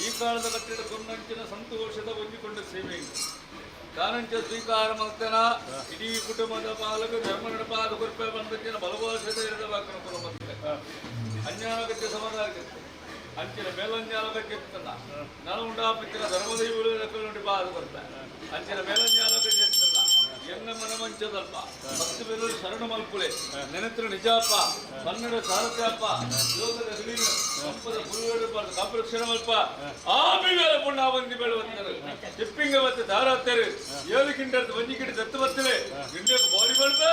ಈ ಕಾಲದ ಕಟ್ಟಿಡ ಕೊನ್ನಂಚಿನ ಸಂತೋಷದ ಹೊಂದಿಕೊಂಡ ಸೇವೆ ಕಾರಂಚ ಸ್ವೀಕಾರ ಮಗ್ತನ ಇಡೀ ಕುಟುಂಬದ ಪಾಲಕ ಧರ್ಮನ ಪಾದ ಕೃಪೆ ಬಂದಕ್ಕಿನ ಬಲವಾಸದ ಇರದ ವಾಕನ ಕೊರಮತ್ತೆ ಅಜ್ಞಾನಗತ್ಯ ಸಮಾಧಾನಕ್ಕೆ ಅಂಚಿನ ಮೇಲಂಜಾಲಕ್ಕೆ ನಾನು ಉಂಟಾಪಿಚ್ಚಿನ ಧರ್ಮದೈವ ಪಾದ ಕೊರತೆ ಅಂಚಿನ ಮೇಲಂಜಾಲಕ್ಕೆ ಎನ್ನ ಮನಮಂಚದಲ್ಪ ಭಕ್ತಿ ಬೆಲ್ಲೂರು ಶರಣ ಮಲ್ಪುಲೆ ನೆನತ್ರ ನಿಜಾಪ ಕನ್ನಡ ಸಾರಥ್ಯಪ್ಪ ಲೋಕದ ಹಿರಿಮೆ ಸಂಪದ ಗುರುವೇಡು ಕಾಪುರಕ್ಷಣ ಮಲ್ಪ ಆಮೇಲೆ ಪುಣ್ಣ ಬಂದಿ ಬೆಳುವಂತರು ತಿಪ್ಪಿಂಗ ಮತ್ತೆ ಧಾರಾತ್ತರು 7 ಕಿಂಟಲ್ ಒಂಜಿ ಕಿಡಿ ದತ್ತು ಬರ್ತಲೆ ನಿಂದೆ ಬಾಡಿ ಬಳ್ಬೇ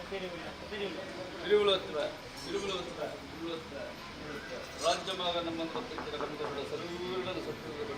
ತಿರುಗುಳತ್ವ ರಾಜ್ಯ ಮಗ ನಮ್ಮನ್ನು ಪತ್ತಿರ ಕಮಿಟಗಳ ಸರ್ವೀರ್ಣ ಸತ್ಯದ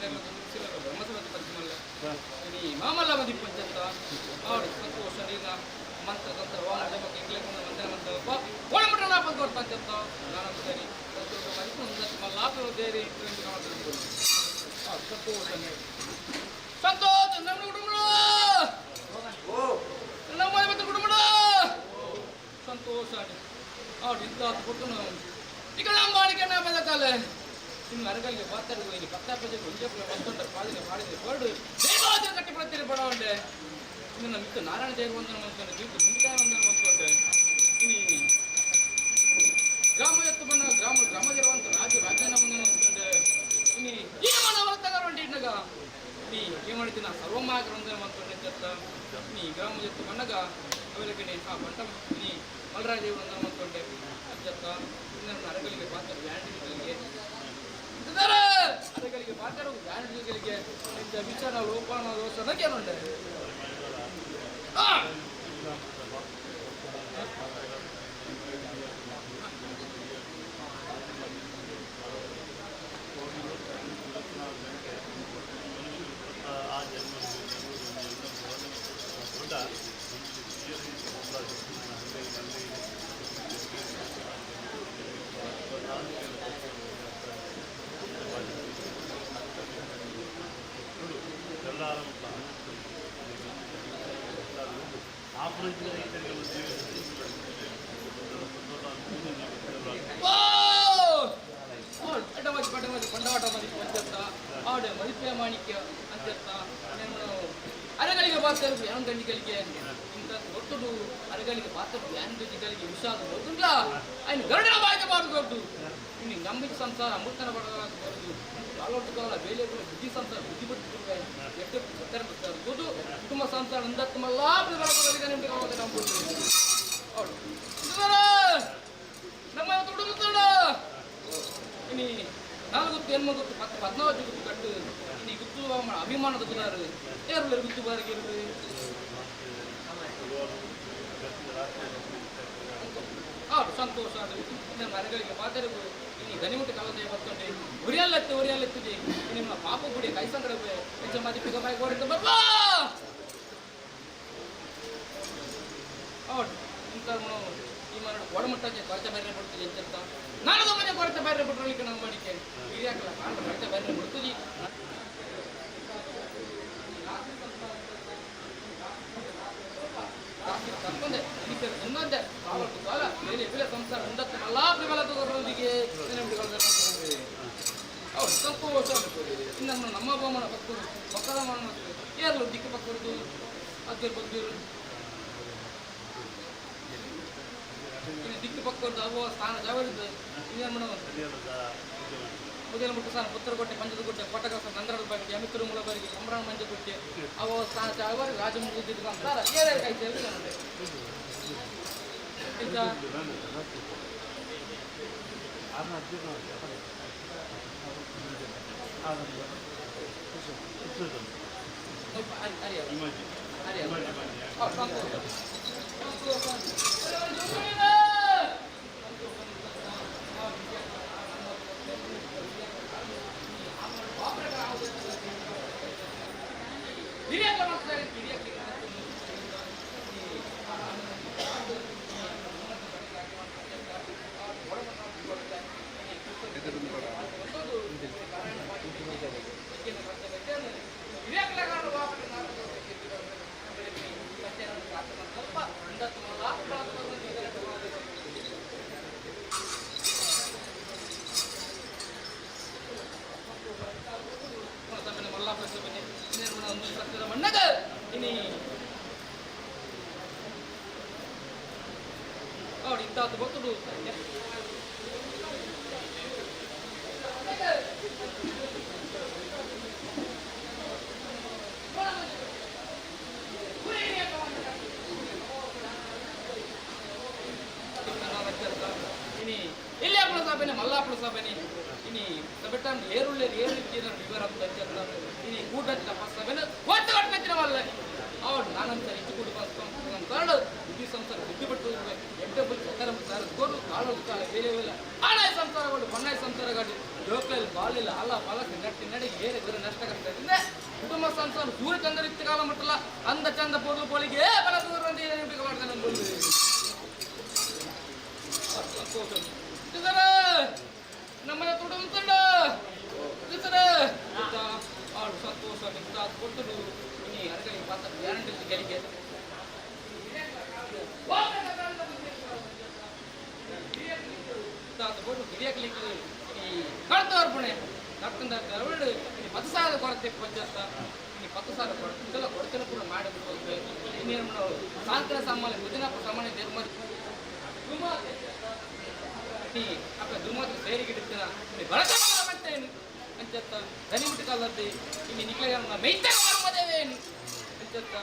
ಬ್ರಹ್ಮಸಭೆ ಪರಿಚಯ ini mama lama di penjata oh di satu sarina mantra mantra wang ada pakai klik mantra mantra apa boleh mantra apa kau penjata dalam dari satu kali pun tidak malah kalau dari itu kawan itu ah satu sarina satu tenang dulu oh tenang mana betul dulu satu sarina oh di tak betul nang jika lama ni kena apa kali ಇನ್ನು ಅರಗಲ್ಲಿಗೆ ಪಾತ್ರ ಇಲ್ಲಿ ಪತ್ತ ಪೂಜೆ ಮುಂಚೆ ಬಂದ ಪಾಲಿಗೆ ಪಾಡಿದೆ ಹೊರಡು ದೇವಾದ ಕಟ್ಟಿಬಿಡುತ್ತೀರಿ ಬಡವಂಡೆ ಇನ್ನು ನಮ್ಮ ಮಿಕ್ಕ ನಾರಾಯಣ ದೇವ ವಂದನ ಮಾಡ್ಕೊಂಡು ಜೀವಿತ ಮುಂತಾಯ ವಂದನ ಮಾಡ್ಕೊಂಡೆ ಇನ್ನು ಗ್ರಾಮ ಎತ್ತು ಬನ್ನ ಗ್ರಾಮದಿರುವಂತ ರಾಜನ ವಂದನ ಮಾಡ್ಕೊಂಡೆ ಇನ್ನು ಈ ಮನವರ ತಗೊಂಡು ಇನ್ನಗ ನೀ ಏನು ಮಾಡ್ತೀನಿ ಸರ್ವಮಾಗ್ರ ವಂದನ ಮಾಡ್ಕೊಂಡೆ ಅಂತ ನೀ ಗ್ರಾಮ ಎತ್ತು ಬನ್ನಗ ಅವರಿಗೆ ಆ ಬಂಟ ನೀ ಮಲರಾಜ ದೇವ ವಂದನ ಮಾಡ್ಕೊಂಡೆ ಅಂತ ಇನ್ನು ಅರಗಲ್ಲಿಗೆ ಪಾತ್ರ ವ್ಯಾಂಡಿಗಳಿಗೆ ಅದಗಳಿಗೆ ಮಾತಾಡುವ ಜ್ಞಾನಿಗಳಿಗೆ ಇಂಥ ವಿಚಾರ ಲೋಪಾನ ದೋಷ ಕೇಳುಂಡೆ ಮದಿಪೆ ಮಾಣಿಕ್ಯ ಅಂತ ಅರಗಳಿಗೆ ಪಾತ್ರ ಯಾನ್ ಗಂಡಿಗಳಿಗೆ ಇಂಥ ದೊಡ್ಡದು ಅರಗಳಿಗೆ ಪಾತ್ರ ಯಾನ್ ಗಂಡಿಗಳಿಗೆ ವಿಷಾದ ದೊಡ್ಡ ఆయన ಗರುಡನ ಬಾಯಿಗೆ ಬಾರದು ಇನ್ನು ನಂಬಿಕ ಸಂಸಾರ ಅಮೃತನ ಬಡಬಾರದು ಕಾಲೋಟುಕಾಲ ಬೇಲೆ ಬುದ್ಧಿ ಸಂಸಾರ ಬುದ್ಧಿ ಬಿಟ್ಟಿರುವೆ ಎಷ್ಟು ಸತ್ತರ ಬಿಡ್ತಾರೆ ದುಡ್ಡು ಕುಟುಂಬ ಸಂಸಾರ ಅಂದತ್ತು ಮಲ್ಲಾಪಿ ಬರಬಾರದು ನಿಮಗೆ ಹೋಗೋದು ನಂಬೋದು ಹೌದು ನಮ್ಮ ದುಡ್ಡು ಮುತ್ತೋಣ ಇನ್ನು 4 ಗುತ್ತು ಹೆಣ್ಣು ಗುತ್ತು 14 ಗುತ್ತು ಕಟ್ಟು ನೀ ಗುತ್ತು ಅಭಿಮಾನದ ಗುದಾರು ಯಾರು ಗುತ್ತು ಬಾರಿಗೆ ಹೌದು ಸಂತೋಷ ನಮ್ಮ ಮರಗಳಿಗೆ ಪಾತ್ರರು ಇನ್ನು ಗನಿಮುಟ್ಟ ಕಾಲದ ಬರ್ತೊಂಡೆ ಉರಿಯಲ್ಲತ್ತಿದೆ ನಿಮ್ಮ ಪಾಪ ಗುಡಿ ಕೈ ಸಂಕಡ ಹೆಚ್ಚು ಮಾತಿ ಪಿಗ ಬಾಯಿ ಕೊಡುತ್ತೆ ಬರ್ಬಾ ಹೌದು ಇಂಥ ಈ ಮರಡು ಒಡಮಟ್ಟಕ್ಕೆ ಕೊರತೆ ಬೇರೆ ಬಿಡ್ತೀವಿ ಅಂತ ನಾನದ ಮನೆ ಕೊರತೆ ಬೇರೆ ಬಿಟ್ರಲಿಕ್ಕೆ ನಾವು ಮಾಡಿಕೆ ಹಿರಿಯಾಕಲ್ಲ ಕಾರಣ ಕೊರತೆ ಬೇರೆ ಬಿಡ್ತೀವಿ ತಪ್ಪಂದೆ ಇನ್ನೊಂದೆ ಕಾಲ ಬೇರೆ ಬೆಲೆ ಸಂಸಾರ ಒಂದತ್ತು ಮಲ್ಲಾಪಿ ಬಲದವರೊಂದಿಗೆ ಹೌದು ಸಂತೋಷ ಇನ್ನು ನಮ್ಮ ಬೋಮನ ಪಕ್ಕರು ಪಕ್ಕದ ಮನ ಯಾರು ದಿಕ್ಕು ಪಕ್ಕರದು ಅದ್ರ ಬಗ್ಗಿರು ದಿಕ್ಕು ಪಕ್ಕದ್ದು ಅವ ಸ್ಥಾನ ಜಾವರಿದ್ದು ಇನ್ನೇನು ಮಾಡೋಣ ಮುದೇನ ಮುಟ್ಟು ಸ್ಥಾನ ಪುತ್ರಕೋಟೆ ಪಂಚದಕೋಟೆ ಪಟಕಸ ನಂದರದ ಬಗ್ಗೆ ಅಮಿತರು ಮೂಲ ಬಾರಿಗೆ ಸಂಭ್ರಮ ಮಂಜಕೋಟೆ ಅವ ಸ್ಥಾನ ಜಾವರಿ ರಾಜ ಮುಗಿದಿದ್ದು ಅಂತಾರ ಏನೇ ಕೈ ಸೇರಿ intanto molto brutta. ini ಇಲ್ಲಿ ಅಪ್ಪಳ ಸಭೆನೆ ಮಲ್ಲಾಪಳ ಸಭೆನೆ ini ಸಭೆಟನ್ ಏರುಳ್ಳೆ ಏರುಳ್ಳಿನ ವಿವರ ಅಂತ ini ಕೂಟದ ಸಭೆನೆ ಒಟ್ಟು ಕಟ್ಟತಿನ ವಲ್ಲ ಅವಳು ನಾನಂತ ಹೆಚ್ಚು ಕೂಡಿ ಬಂದು ಕಾರಣ ಬುದ್ಧಿ ಸಂಸಾರ ಬುದ್ಧಿ ಬಿಟ್ಟು ಎಡ್ಡೆ ಬುದ್ಧಿ ಸತ್ತರ ಸಾರ ಕೋಡು ಕಾಳು ಕಾಲ ಬೇರೆ ಬೇರೆ ಆನಾಯ ಸಂಸಾರಗಳು ಬಣ್ಣಾಯ ಸಂಸಾರಗಳು ಜೋಕ್ಲಲ್ಲಿ ಬಾಲಿಲ್ಲ ಅಲ್ಲ ಫಲಕ್ಕೆ ನಟ್ಟಿ ನಡಿಗೆ ಏರಿ ಗುರು ನಷ್ಟ ಕಷ್ಟದಿಂದ ಕುಟುಂಬ ಸಂಸಾರ ಸೂರ್ಯ ಚಂದ್ರ ಇತ್ತು ಕಾಲ ಮಟ್ಟಲ್ಲ ಅಂದ ಚಂದ ಪೊರ್ಲು ಪೋಳಿಗೆ ಬಲ ದೂರ ಮಾಡ್ತಾನೆ ನಮ್ಮನೆ ಕುಟುಂಬ ತಂಡ ಆಡು ಸಂತೋಷ ಕೊಟ್ಟು ಇನಿ ಅರ್ಗಲಿ ಪಾತ್ರ ಗ್ಯಾರಂಟಿ ಗೆಲಿಗೆ ಗಿರಿಯಕ್ಕೆ ಈ ಕಳ್ತವರ್ಪಣೆ ಕರ್ತಂದ ಎರಡು 10,000 ಕೊರತೆ ಪಂಚಾಯತ್ ಇನ್ನು 10,000 ಕೊರತೆ ಇದೆಲ್ಲ ಕೊರತೆನ ಕೂಡ ಮಾಡಿಬಿಟ್ಟು ಇನ್ನೇನು ಸಾಂಕರ ಸಾಮಾನ್ಯ ಬುದ್ಧಿನಪ್ಪ ಸಾಮಾನ್ಯ ಧರ್ಮ ಅಪ್ಪ ದುರ್ಮಾತ್ರ ಸೇರಿಗಿಡ್ತಾನ ಬಳಕೆ ಮಾಡ್ತೇನೆ ಅಂಚತ್ತ ದನಿ ಬಿಟ್ಟು ಕಾಲದ್ದಿ ಇನ್ನು ನಿಕ್ಲ ಮೈತ ಮದೇವೇನು ಅಂಚತ್ತ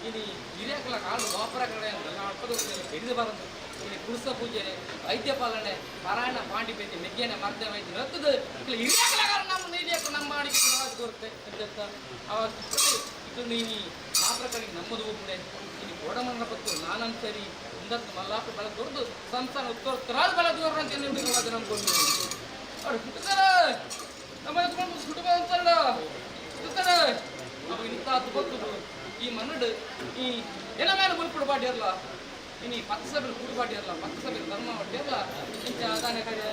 ಇನ್ನು ಹಿರಿಯಕಲ ಕಾಳು ಗೋಪುರ ಕಡೆ ಅಪ್ಪದ ಹಿಡಿದು ಬರೋದು ಇಲ್ಲಿ ಕುರುಸ ಪೂಜೆ ವೈದ್ಯ ಪಾಲನೆ ಪಾರಾಯಣ ಪಾಂಡಿಪೇತಿ ಮೆಗ್ಗೆನೆ ಮರ್ದೆ ವೈದ್ಯ ರತ್ತದ ಇಲ್ಲಿ ಹಿರಿಯಕಲ ನಮ್ಮ ಹಿರಿಯಕ್ಕೆ ನಮ್ಮ ಮಾಡಿಕೆ ಬರುತ್ತೆ ಅಂಚತ್ತ ಅವಾಗ ಇದು ನೀನು ಮಾತ್ರ ಕಡೆಗೆ ನಮ್ಮದು ಒಬ್ಬನೇ ಇಲ್ಲಿ ಕೋಡಮನ್ನ ಪತ್ತು ನಾನಂತ ಸರಿ ಮುಂದತ್ತು ಮಲ್ಲಾಪ ಬೆಳ ದೊಡ್ಡದು ಸಂಸ್ಥಾನ ಉತ್ತರಾದ ಬೆಳ ದೂರ ಅಂತ ಹೇಳಿ ನಂಬ್ಕೊಂಡು ಅವ್ರು ಹುಟ್ಟುತ್ತಾರೆ ನಮ್ಮ ಕುಟುಂಬ ಅಂತಲ್ಲ ಹುಟ್ಟುತ್ತಾರೆ ಅವಾಗ ಇಂಥ ಗೊತ್ತು ಈ ಮನ್ನಡು ಈ ಏನ ಮೇಲೆ ಮುಲ್ಪುಡು ಪಾಟಿ ಇರಲ್ಲ ಇನ್ನು 10 ಸಭೆಯಲ್ಲಿ ಕೂಡು ಪಾಟಿ ಇರಲ್ಲ 10 ಸಭೆಯಲ್ಲಿ ಧರ್ಮ ಪಾಟಿ ಇರಲ್ಲ ಇಂಚ ಅದಾನೆ ಕಡೆ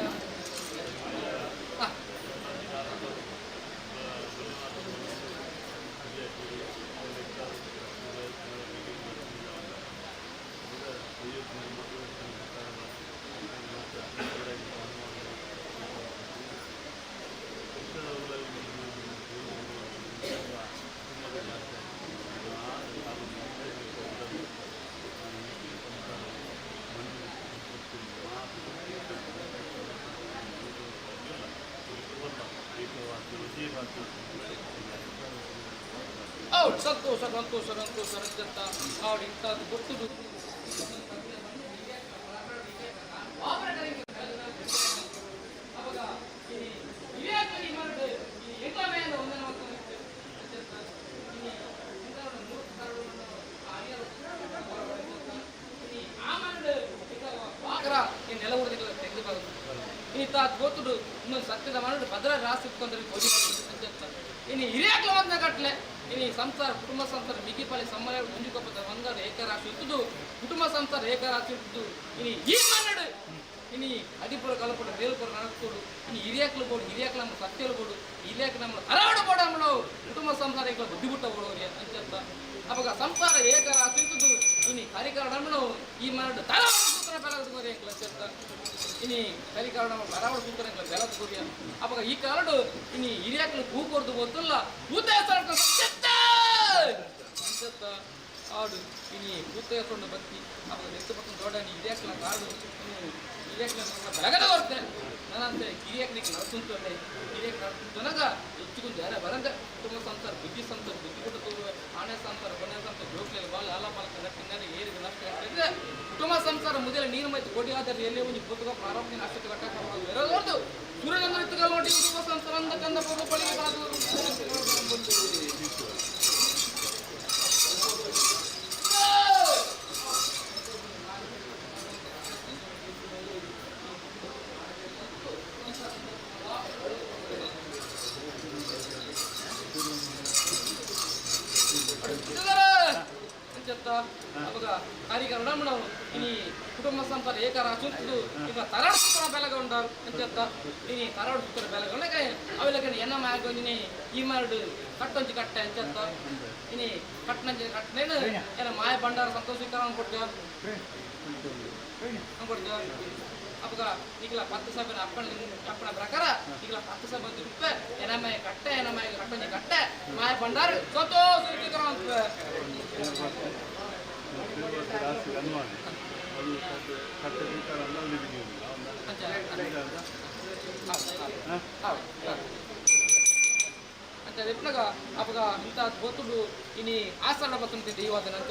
ಸಂತೋಷ ಸಂತೋಷ ಸಂತೋಷ ರಂಜಂತ ಅವ್ರು ಇಂಥದ್ದು ಗೊತ್ತುದು ನೆಲ ಉಳಿದಿಲ್ಲ ತೆಗೆದು ಬರೋದು ಇಂಥ ಗೊತ್ತುದು ಇನ್ನೊಂದು ಸತ್ಯದ ಮಾಡಿ ಭದ್ರ ರಾಸಿ ಇಟ್ಕೊಂಡ್ರೆ ಇನ್ನು ಹಿರಿಯಾಕ್ಲ ಒಂದ ಕಟ್ಲೆ ಇನ್ನು ಸಂಸಾರ ಕುಟುಂಬ ಸಂಸಾರ ಮಿಗಿಪಾಲಿ ಸಮ್ಮಲ ಮುಂಜಿಕೊಪ್ಪದ ಒಂದಾದ ಏಕರಾಶಿ ಇತ್ತು ಕುಟುಂಬ ಸಂಸಾರ ಏಕರಾಶಿ ಇತ್ತು ಇನ್ನು ಈ ಮನ್ನಡು ಇನ್ನು ಅದಿಪುರ ಕಲಪುರ ಬೇಲ್ಪುರ ನಡಕೋಡು ಇನ್ನು ಹಿರಿಯಾಕ್ಲು ಬೋಡು ಹಿರಿಯಾಕ್ಲ ನಮ್ಮ ಸತ್ಯಲು ಬೋಡು ಹಿರಿಯಾಕ್ ನಮ್ಮ ಹರವಾಡು ಬೋಡ ನಾವು ಕುಟುಂಬ ಸಂಸಾರ ಏಕಲ ಬುದ್ಧಿಬುಟ್ಟ ಬೋಡೋರಿ ಅಂಚಂತ ಅವಾಗ ಸಂಸಾರ ಏಕರಾಶಿ ಇತ್ತು ಇನ್ನು ಹರಿಕಾರಣ ಈ ಮನ್ನಡು ತಲವಾಡ ಸೂತ್ರ ಬೆಳಗೋರಿ ಏಕಲ ಅಂಚಂತ ಇನ್ನು ಕರಿಕಾರಣ ಹರವಾಡು ಸೂತ್ರ ಏಕಲ ಬೆಳಗೋರಿ ಅವಾಗ ಈ ಕಾರಣ ಇನ್ನು ಹಿರಿಯಾಕ್ಲು ಕೂಕೊರ್ದು ಗೊತ್ತಲ್ಲ ಅಂಚತ್ತ ಆಡು ಇನ್ನು ಕೂತ ಹೆಸರು ಬತ್ತಿ ಅವಾಗ ನೆತ್ತು ಪಕ್ಕ ದೊಡ್ಡ ಹಿರಿಯಾಕ್ಲ ಕಾಡು ಹಿರಿಯಾಕ್ಲ ಬೆಳಗದ ಬರುತ್ತೆ ನಾನಂತೆ ಹಿರಿಯಾಕ್ಲಿಕ್ಕೆ ನಡ್ಸುಂತಂಡೆ ಹಿರಿಯಾಕ್ ನಡ್ಸುಂತನಾಗ ಹೆಚ್ಚಿಗೊಂದು ಯಾರ ಬರಂದ ಕುಟುಂಬ ಸಂಸಾರ ಬುದ್ಧಿ ಕೊಟ್ಟು ತೋರುವೆ ಆಣೆ ಸಂಸಾರ ಕೊನೆ ಸಂಸಾರ ಜೋಕ್ಲೆ ಬಾಲ ಆಲ ಪಾಲಕ ನಟ್ಟಿನ ಏರಿಗೆ ನಷ್ಟ ಆಗ್ತದೆ ಕುಟುಂಬ ಸಂಸಾರ ಮುದಲ ನೀನು ಮೈತು ಕೊಡಿ ಆದರೆ ಎಲ್ಲೇ ಒಂದು ಪುಸ್ತಕ ಪ್ರಾರಂಭ ಅಷ್ಟಕ್ಕೆ ಕಟ್ಟಾಕ ಇರೋದು ಸೂರ್ಯಚಂದ್ರ ಇತ್ತು ನೋಡಿ ಕುಟುಂಬ ಸಂಸಾರ ಅಂದ ಕಂದ ಪೂರ್ವ ಪಳಿಗೆ ಅವಾಗ ಕಾರಿಗಾರ ನಮ್ಮನವು ಇನಿ ಕುಟುಂಬ ಸಂಸಾರ ಏಕರಾಶಿ ಈಗ ತರಾಡು ಸೂತ್ರ ಬೆಳಗ ಉಂಟಾರು ಅಂಚತ್ತ ಇನಿ ತರಾಡು ಸೂತ್ರ ಬೆಳಗ ಅವೆಲ್ಲ ಎನ್ನ ಮ್ಯಾಗೊಂದಿನಿ ಈ ಮಾಡು ಕಟ್ಟೊಂಚಿ ಕಟ್ಟೆ ಅಂಚತ್ತ ಇನಿ ಕಟ್ಟನಂಚಿ ಕಟ್ಟನೇನು ಏನ ಮಾಯ ಬಂಡಾರ ಸಂತೋಷೀಕರಣ ಕೊಡ್ತೇವೆ ಕೊಡ್ತೇವೆ ಅವಾಗ ಈಗಲ 10 ಸಭೆ ಅಪ್ಪನ ಪ್ರಕಾರ ಈಗಲ 10 ಸಭೆ ರೂಪಾಯಿ ಎನಮಯ ಕಟ್ಟೆ ಎನಮಯ ಕಟ್ಟೊಂಚಿ ಕಟ್ಟೆ ಮಾಯ ಬಂಡಾರ ಸಂತೋಷೀಕರಣ ಅಂತ ಅಂತ చెప్పినాక అప్పగ ఇంత పోతుడు ఇని ఆసరణ పత్రం దైవాదన ಅಂತ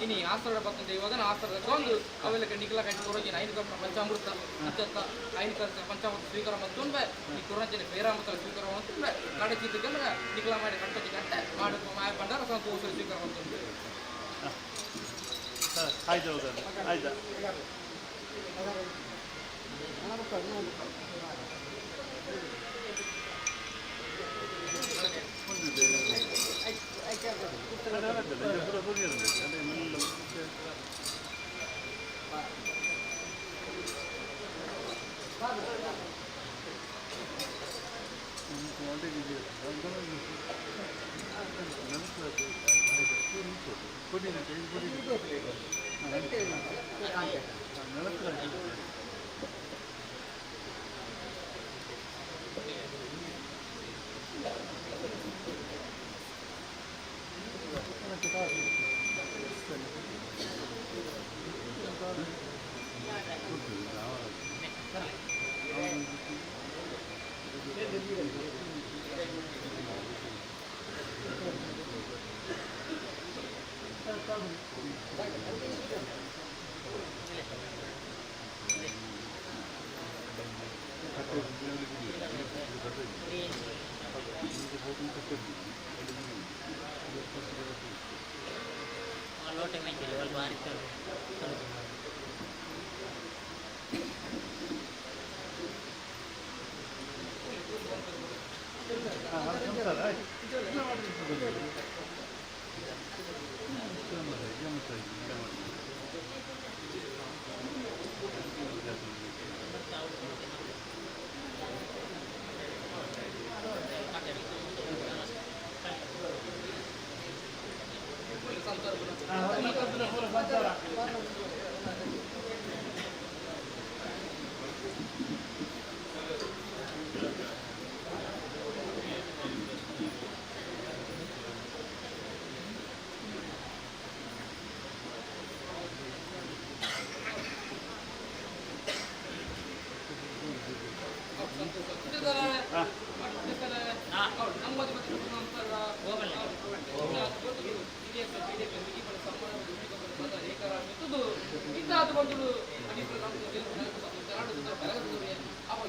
ఇని ఆసరణ పత్రం దైవాదన ఆసరణ ತಗೊಂಡು ಅವೆಲ್ಲ ನಿಕಲ ಕಟ್ಟಿ ಕೊರೋಗಿ ಐನಿಕ ಪಂಚಾಮೃತ ಅಂತ ಐನಿಕ ಪಂಚಾಮೃತ ಸ್ವೀಕಾರ ಮಾಡ್ಕೊಂಡ್ಬೆ ಈ ಕೊರಂಜನೆ ಬೇರಾಮತ ಸ್ವೀಕಾರ ಮಾಡ್ಕೊಂಡ್ಬೆ ಕಡಚಿದ್ದಕ್ಕೆ ನಿಕಲ ಮಾಡಿ ಕಟ್ಟೋಗಿ ಕಟ್ಟೆ ಮಾಡಿ ಮಾಯ ಬಂಡಾರ ಸಂತೋಷ ಸ್ವೀಕಾರ ಮಾಡ್ಕೊಂಡ್ಬೆ ಆಯ್ತು ಆಯ್ತಾ ಲೋಟೆ ಮೆಂಚಿಲ್ಲ ಸ್ವಲ್ಪ ಅರಿತಾರೆ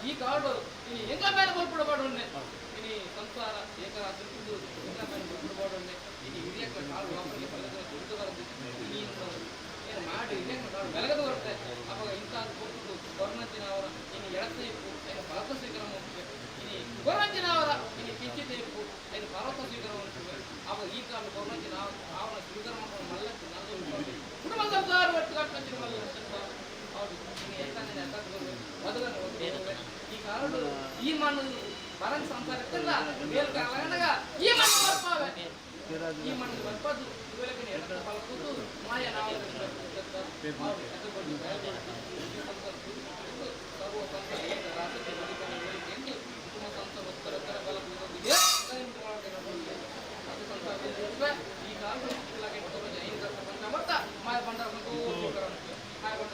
ಈ ಕಾರ್ಡು ಎಂಗ ಮೇಲೆ ಬಲ್ಪಡಬಾರ್ದು ಇನಿ ಸಂಸಾರ ಏಕರಾತ್ರಿದ್ದು ಎಂಗ ಮೇಲೆ ಬಲ್ಪಡಬಾರ್ದು ಇನಿ ಹಿರಿಯ ಕಾಳು ವಾಪರಿಗೆ ಬಲದ ದುಡ್ಡು ಬರುತ್ತೆ ಇನಿ ಏನು ಮಾಡಿ ಇನ್ನೇನು ಬೆಳಗದು ಬರುತ್ತೆ ಅವಾಗ ಇಂಥ ಕೊಟ್ಟು ಗೌರ್ಮೆಂಟಿನ ಅವರ ಇನಿ ಎಳತೆ ಇಪ್ಪು ಏನು ಭಾರತ ಸ್ವೀಕಾರ ಮಾಡ್ತೇವೆ ಇನಿ ಗೌರ್ಮೆಂಟಿನ ಅವರ ಇನಿ ಕಿಂಚಿತ ಇಪ್ಪು ಏನು ಭಾರತ ಸ್ವೀಕಾರ ಮಾಡ್ತೇವೆ ಅವಾಗ ಈ ಕಾಲ ಗೌರ್ಮೆಂಟಿನ ಅವನ ಸ್ವೀಕಾರ ಮಾಡೋದು ಮಲ್ಲಕ್ಕೆ ನಾನು ಕುಟುಂಬ ಸಂಸಾರ ಒಟ್ಟು ಕಟ್ಕೊಂತೀನಿ ಮಲ್ಲ ಹೌದು ಇನ್ನು ಎಂತಾನೆ ಈ ಕಾರ್ಡು ಈ ಮಣ್ಣು ಬರಂಗ್ ಸಂಸಾರಕ್ಕೆಲ್ಲ ಮೇಲ್ ಕಾರಣಗ ಈ ಮಣ್ಣು ಬರ್ಪಾವೆ ಈ ಮಣ್ಣು ಬರ್ಪದು ಇವೆಲ್ಲಕ್ಕೆ ಎರಡು ಪಲ್ಕುದು ಮಾಯ ನಾವು ಸರ್ವ ಸಂಸಾರ ಏಕ ರಾಷ್ಟ್ರ ಎಂದು ಕುಟುಂಬ ಸಂಸಾರ ಉತ್ತರ ಬಲ ಅದು ಸಂಸಾರ ಈ ಕಾರ್ಡು ಎಲ್ಲ ಕೆಟ್ಟು ಐದು ಬಂದ ಮತ್ತ ಮಾಯ ಬಂಡ ಮಾಯ ಬಂಡ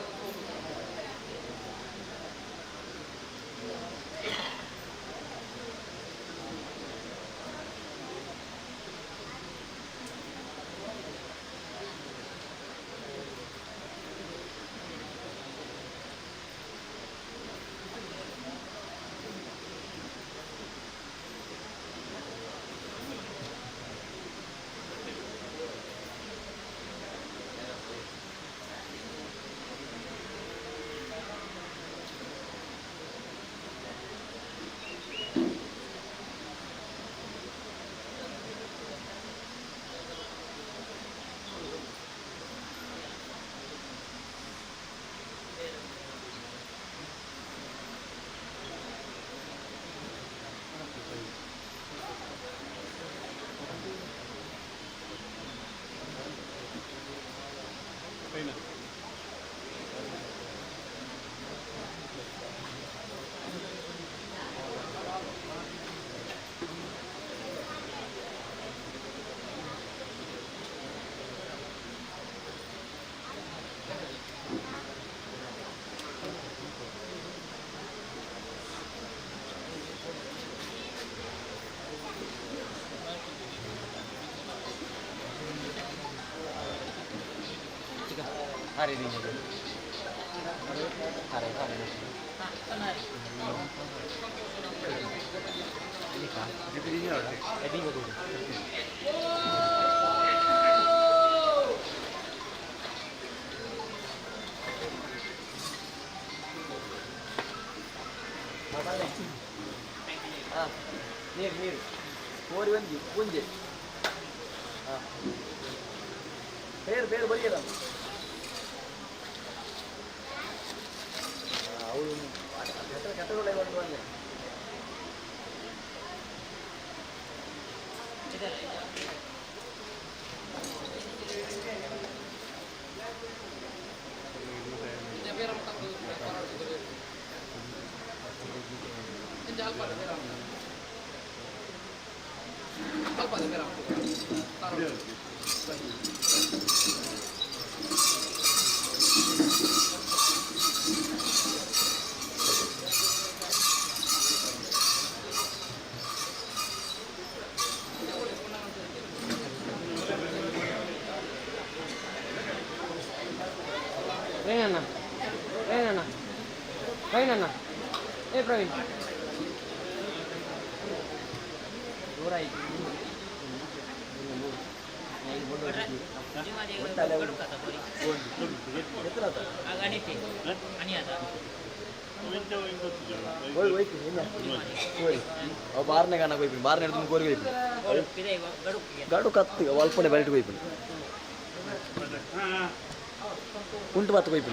Hari ini. Hari. Ini kan. Ini ada. Ini bagus. Mir. Kori wanji, punje. ಬೇರೆ ಬೇರೆ ಬರಿಯಲ್ಲ ಅವರು ಕೆಟ್ಟೊಳ್ಳೆ ಬಂದು ಬಂದೆ ಪ್ರವೀಣ್ ಏ ಪ್ರವೀಣ್ ದೂರ ಆಯ್ತು ಬಾರ್ನೆ ಕಾಣ ಹೋಯ್ತು ಬಾರ್ನೆ ಹಿಡಿದು ಕೋರಿಗೆ ಗಡು ಕತ್ತು ಒಲ್ಪನೆ ಬರಿಟ್ಟು ಹೋಯ್ತು ಉಂಟು ಬತ್ತು ಹೋಯ್ತು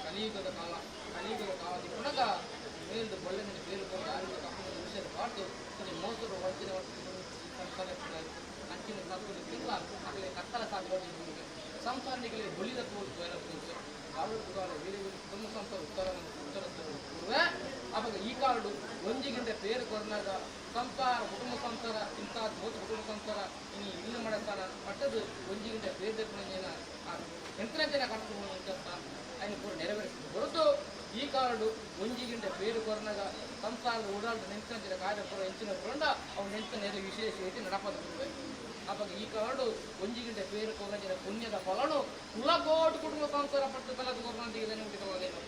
కలియుగದ ಕಾಲ ಪುನಃ ಮೇಲ್ದು ಒಳ್ಳೆ ಬೇರು ಕೊಂಡು ಆರೋಗ್ಯ ವಿಷಯದ ಪಾಟು ಮೋಸರು ಹೊರಚಿನ ಅಂಚಿನ ತತ್ವ ತಿಂಗಳ ಆಗಲೇ ಕತ್ತಲ ಸಾಗುವುದು ಸಂಸಾರಿಗಳಿಗೆ ಬಲಿದ ತೋರಿಸುವ ಆರೋಗ್ಯಗಳು ಬೇರೆ ಕುಟುಂಬ ಸಂಸ್ಥೆ ಉತ್ತರ ಅವಾಗ ಈ ಕಾರ್ಡು ಒಂಜಿಗಿಂತ ಬೇರೆ ಕೊರನಾಗ ಸಂಸಾರ ಕುಟುಂಬ ಸಂಸಾರ ಇಂಥ ಕುಟುಂಬ ಸಂಸಾರ ಇನ್ನು ಇನ್ನು ಮಾಡತ್ತಾನ ಪಟ್ಟದು ಒಂಜಿಗಿಂತ ಬೇರೆ ಎಂಟನೇ ಜನ ಕಟ್ಟುಕೊಂಡು ಅಂತ ఆయన కూడా నెరవేరుస్తుంది ಹೊರತು ಈ ಕಾರ್ಡು ಒಂಜಿಗಿಂತ ಬೇರು ಕೊರನಾಗ ಸಂಸಾರದ ಓಡಾಡದ ನೆಂಚಿನ ಕಾರ್ಯಕ್ರಮ ಹೆಂಚಿನ ಕೊಂಡ ಅವ್ರು ನೆಂಚಿನ ನೆರೆ ವಿಶೇಷ ರೀತಿ ನಡಪದಿರುತ್ತದೆ ಅವಾಗ ಈ ಕಾರ್ಡು ಒಂಜಿಗಿಂತ ಬೇರು ಕೊರಜಿನ ಪುಣ್ಯದ ಫಲನು ಕುಲಕೋಟು ಕುಟುಂಬ ಸಂಸಾರ ಪಟ್ಟು ಕಲದ ಕೊರನಂತಿಗೆ ಇದನ್ನು ಹುಟ್ಟಿಕೊಳ್ಳೋದೇನು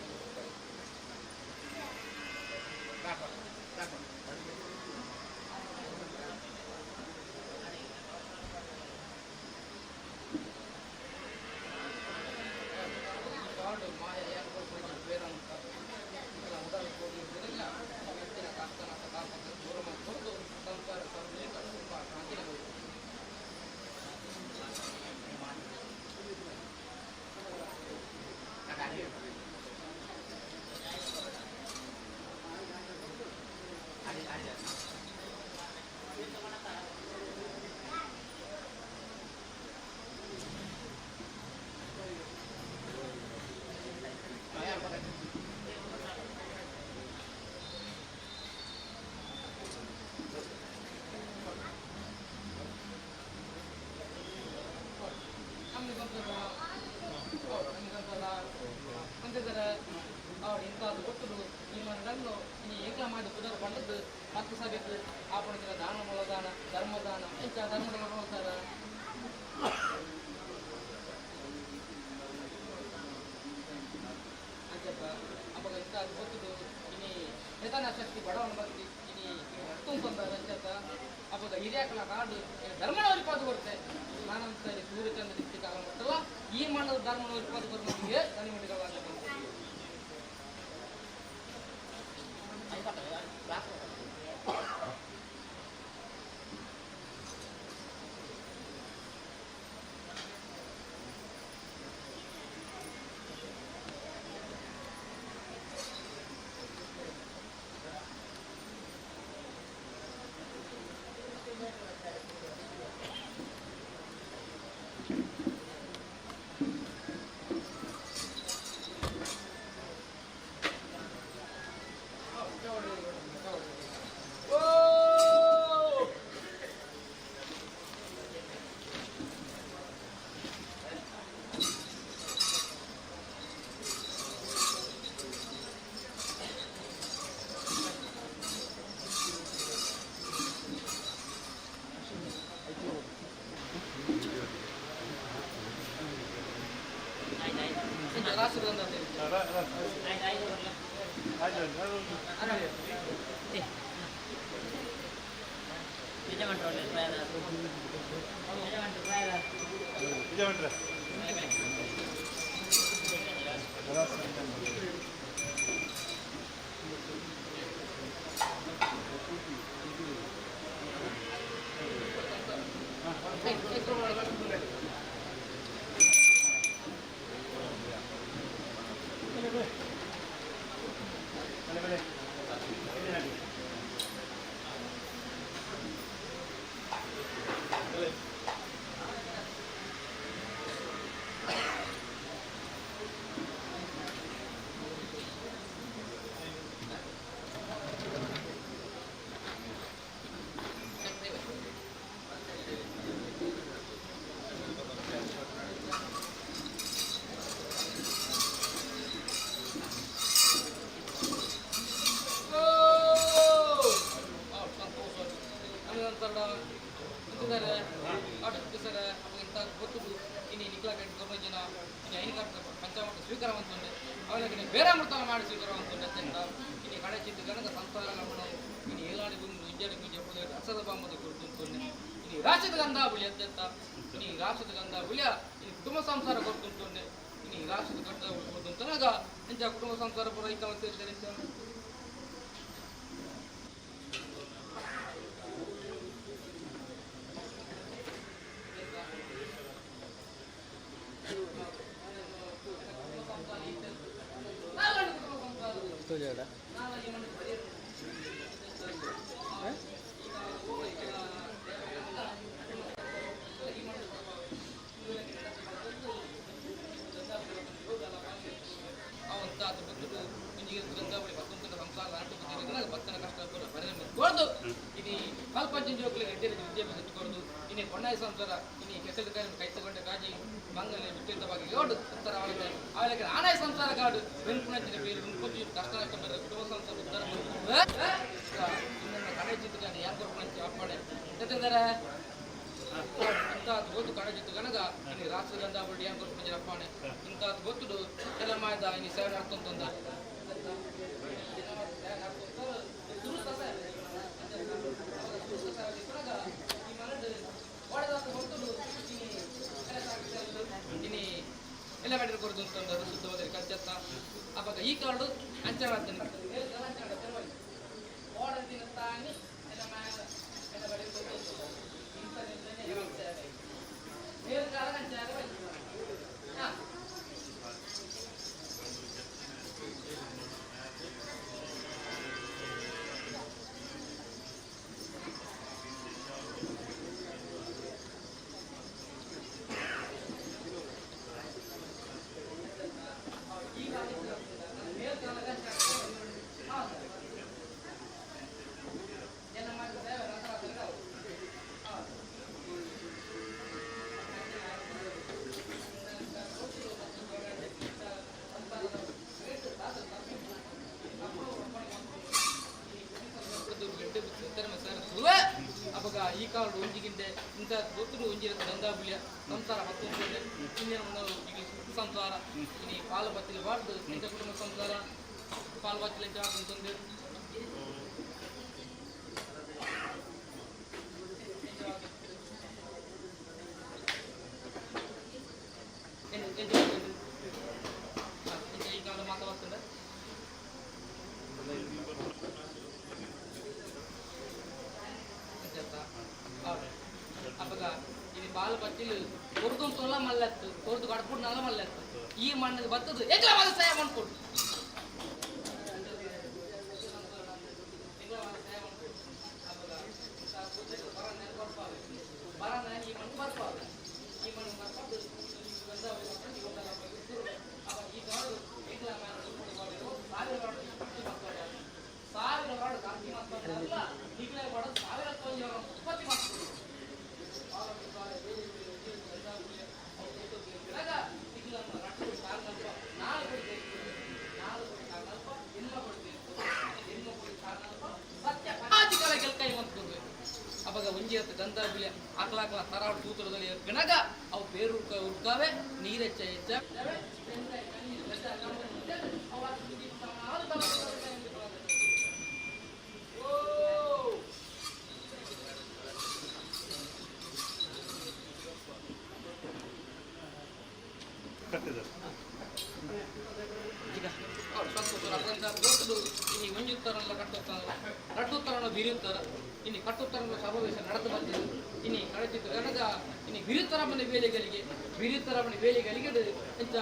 ಶಕ್ತಿ ಬಡವನ ಭಕ್ತಿ ತುಂಬ ಅವಾಗ ಹಿರಿಯಾಕಲ ಕಾಡು ಧರ್ಮನವರಿ ಪಾದು ಬರುತ್ತೆ ನಾನಂತ ಸೂರ್ಯಚಂದ್ರ ನಿತ್ಯ ಕಾಲ ಮಟ್ಟಲ್ಲ ಈ ಮಣ್ಣದ ಧರ್ಮನವರಿ ಪಾದು ಬರೋದಿಗೆ ಕನಿಮಡಿಗಳ ರಾಷ್ಟ್ರಗಂಧ ಸ್ವೀಕಾರವಂತುಂಡೆ ಅವಳಿಗೆ ಬೇರೆ ಮೃತ ಮಾಡಿ ಸ್ವೀಕಾರವಂತುಂಡೆ ಅತ್ಯಂತ ಇನ್ನು ಕಡೆ ಚಿತ್ತು ಗಣಕ ಸಂಸಾರ ನಮ್ಮ ಇನ್ನು ಏಲಾಡಿ ಗುಂಡು ಇಂಜಡಿ ಜಪ್ಪು ಅಸದ ಬಾಂಬದ ಕೊಡ್ತುಂಟುಂಡೆ ಇನ್ನು ರಾಷ್ಟ್ರದ ಗಂಧ ಬುಳಿ ಅತ್ಯಂತ ಇನ್ನು ರಾಷ್ಟ್ರದ ಗಂಧ ಬುಳಿಯ ಇನ್ನು ಕುಟುಂಬ ಸಂಸಾರ ಕೊಡ್ತುಂಟುಂಡೆ ಇನ್ನು ರಾಷ್ಟ್ರದ ಗಂಧ ಕೊಡ್ತುಂಟನಾಗ ಇಂಚ ಕುಟುಂಬ ಸಂಸಾರ ಪುರ ಐಕ ಸೇರ್ತಾರೆ ವಿದ್ಯಾಭ್ಯಾಸ ಇನ್ನೇ ಪೊನ್ನಾಯ ಸಂಸಾರ ಇನ್ನೇ ಕೆಸರು ಕೈ ತಗೊಂಡ ಕಾಜಿ ಮಂಗಲ ವಿಪರೀತವಾಗಿ ಯೋಡು ಅಂತರ ಅವಳಿಗೆ ಆನಾಯ ಸಂಸಾರ ಕಾಡು ಬೆಂಕುನಚ್ಚಿನ ಬೇರೆ ಮುನ್ಕೊಟ್ಟು ಕಷ್ಟ ಬಂದ ಕುಟುಂಬ ಸಂಸಾರ ಉದ್ಧಾರ ಇನ್ನೊಂದು ಕಡೆ ಚಿತ್ರಗಾನೆ ಯಾರು ಕೊಡ್ಕೊಂಡ್ರೆ ಅಪ್ಪಣೆ ಯಾಕಂದರೆ ಇಂಥದ್ದು ಗೊತ್ತು ಕಡೆ ಚಿತ್ರ ಗನಗ ಇನ್ನು ರಾಷ್ಟ್ರ ಗಂಧ ಬಡ್ಡಿ ಯಾರು ಕೊಡ್ಕೊಂಡ್ರೆ ಅಪ್ಪಣೆ ಇಂಥದ್ದು ಗೊತ್ತು ಎಲ್ಲ ಮಾಡಿದ ಇನ್ನು ಸೇವೆ ನಡ್ಕೊಂತಂದ ಎಲ್ಲ ಮಾಡಿದ್ರೆ ಕೊಡ್ದು ಅಂತಂದ್ರೆ ಶುದ್ಧವಾದ ಕಚ್ಚತ್ತ ಅವಾಗ ಈ ಕಾರ್ಡು ಅಂಚೆ ಮಾಡ್ತಾನೆ ಈ ಕಾರ್ಡು ಒಂಜಿಗಿಂತ ಇಂಥ ಗೊತ್ತು ಒಂಜಿರ ದಂದಾಬುಲಿಯ ಸಂಸಾರ ಮತ್ತೊಂದು ಇನ್ನೇನು ಸಂಸಾರ ಇನ್ನು ಪಾಲು ಬತ್ತಿಲಿ ಬಾರ್ದು ಇಂಥ ಕುಟುಂಬ ಸಂಸಾರ ಪಾಲು ಬತ್ತಿಲಿ ಅಂತ ಅಂತಂದು ಈ ಕಾರ್ಡು ಮಾತಾಡ್ತಂದ್ರೆ ಅಪ್ಪಗ ಇದು ಬಾಲ್ ಬಚ್ಚಿಲ್ ಕೊರ್ದು ತೊಲ್ಲ ಮಲ್ಲತ್ತು ಕೊರ್ದು ಕಡ್ಪುಡ್ ನಲ್ಲ ಮಲ್ಲತ್ತು ಈ ಮಣ್ಣಿಗೆ ಬತ್ತದು ಎಗ್ಲ ಬಾಲ ಸಹಾಯ ಮಾಡ್ಕೊಡು ಬರನ ಈ ಮಣ್ಣು ಬರ್ಪಾವ ಈ ಮಣ್ಣು ಬರ್ಪದು ಈ ಕಾಡು ಎಗ್ಲ ಸಾವಿರ ವಾರ್ಡ್ ಗಾಂಧಿ ಮಾತಾಡಲ್ಲ ಈಗಲೇ ಮಾಡೋದು ಸಾವಿರ ಉತ್ಪತ್ತಿ ಮಾಡ್ತಾರೆ ಅವಾಗ ಒಂಜಿ ಹತ್ತು ಗಂಧ ಬಿಲೆ ಆಕಲಾಕಲ ತರಾವಡು ತೂತರದಲ್ಲಿ ಗಣಗ ಅವು ಬೇರು ಉಡ್ಕಾವೆ ನೀರೆಚ್ಚ ಹೆಚ್ಚ ಇನ್ನು ಮುಂಜುತ್ತರಲ್ಲ ಕಟ್ಟುತ್ತರನ್ನು ಬಿರಿಯುತ್ತರ ಇನ್ನು ಕಟ್ಟುತ್ತರನ್ನು ಸಮಾವೇಶ ನಡೆದು ಬಂದಿದೆ ಇನ್ನು ಕಳೆದಿದ್ದು ಗಣದ ಇನ್ನು ಬಿರುತ್ತರ ಮನೆ ಬೇಲೆಗಳಿಗೆ ಬಿರುತ್ತರ ಮನೆ ಬೇಲೆಗಳಿಗೆ ಎಂತ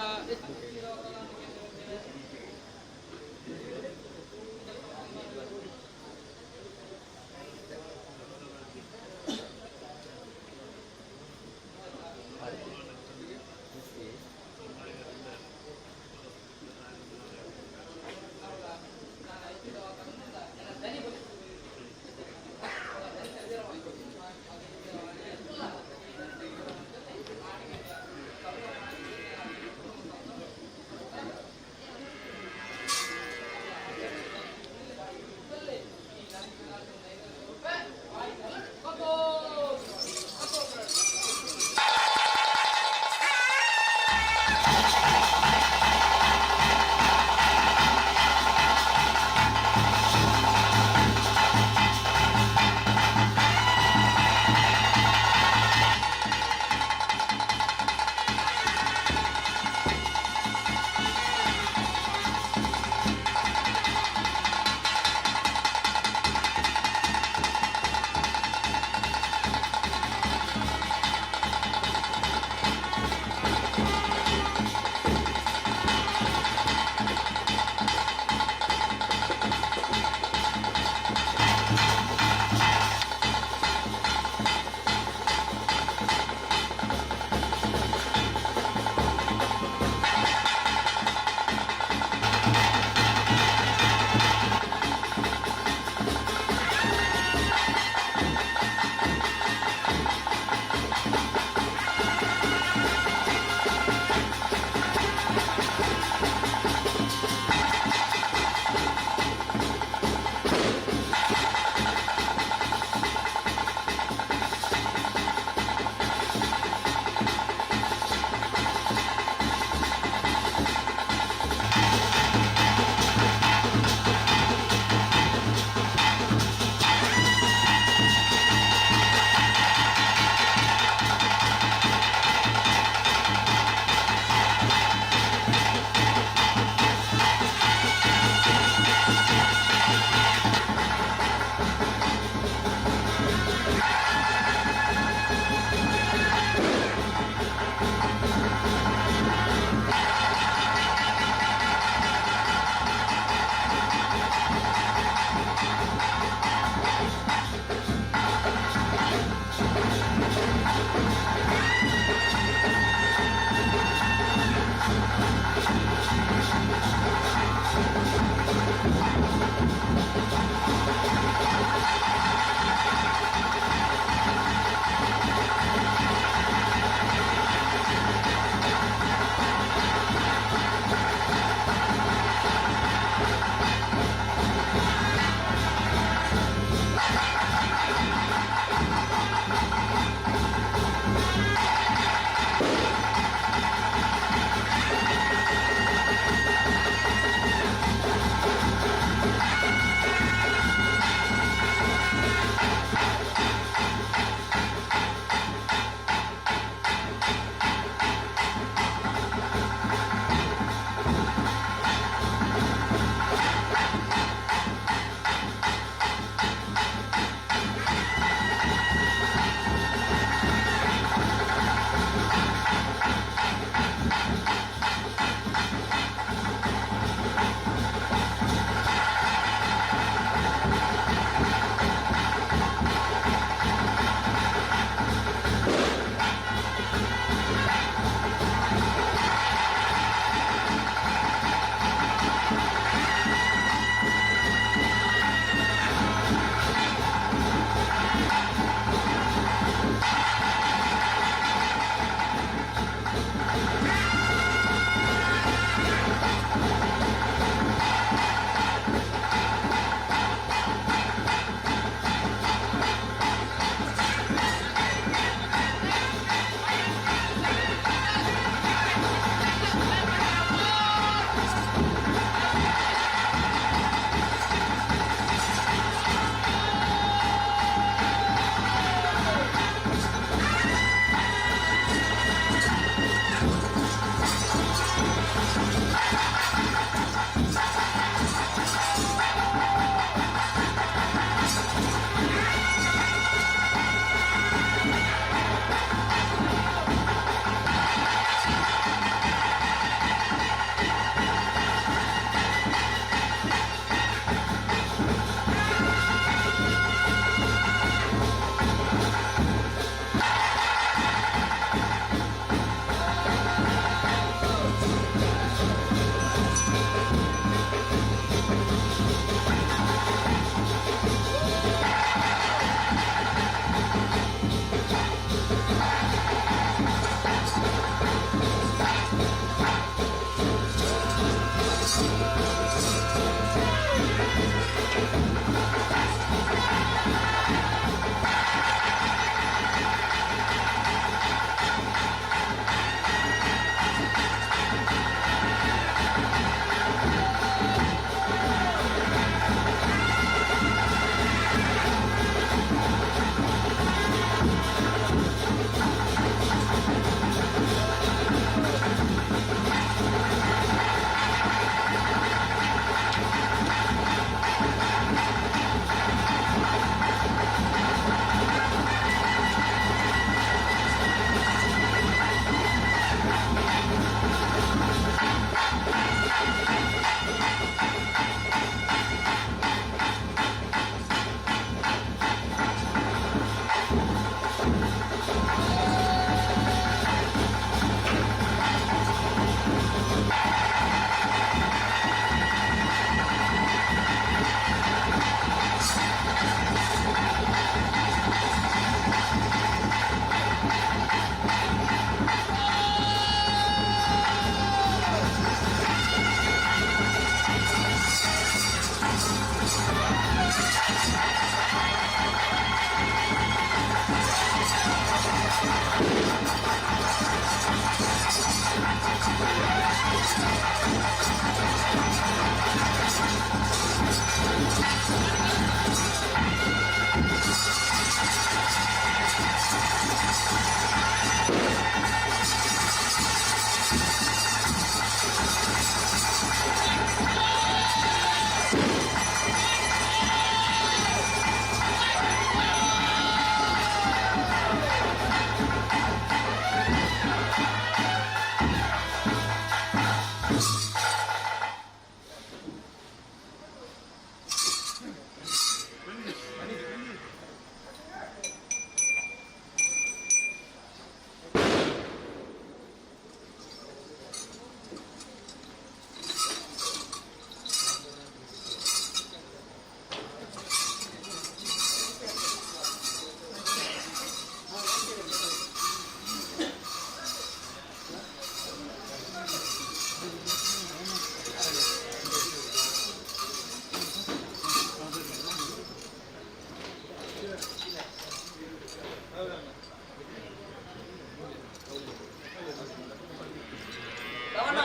ರಮಣ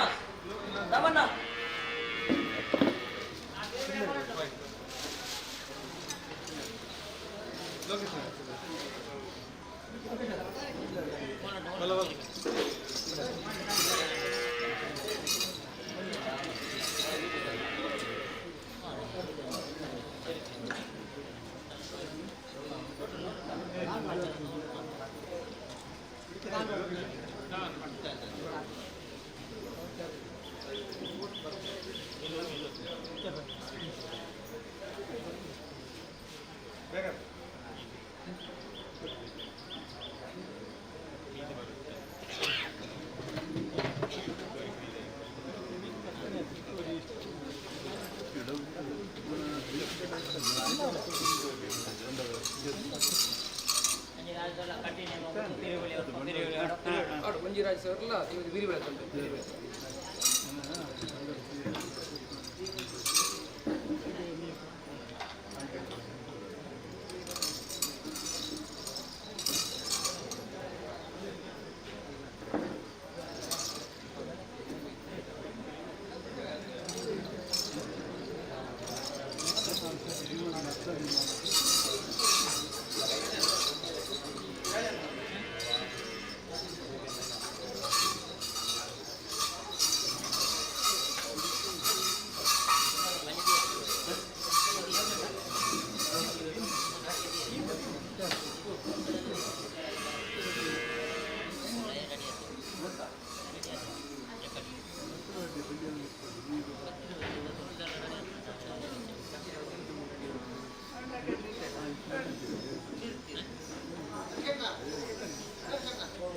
ರಮಣ ಮಂಜುರಾಜ್ ಸರ್ ಎಲ್ಲ ಇವತ್ತು ಬಿರಿ ಬೆಳೆತಂತೆ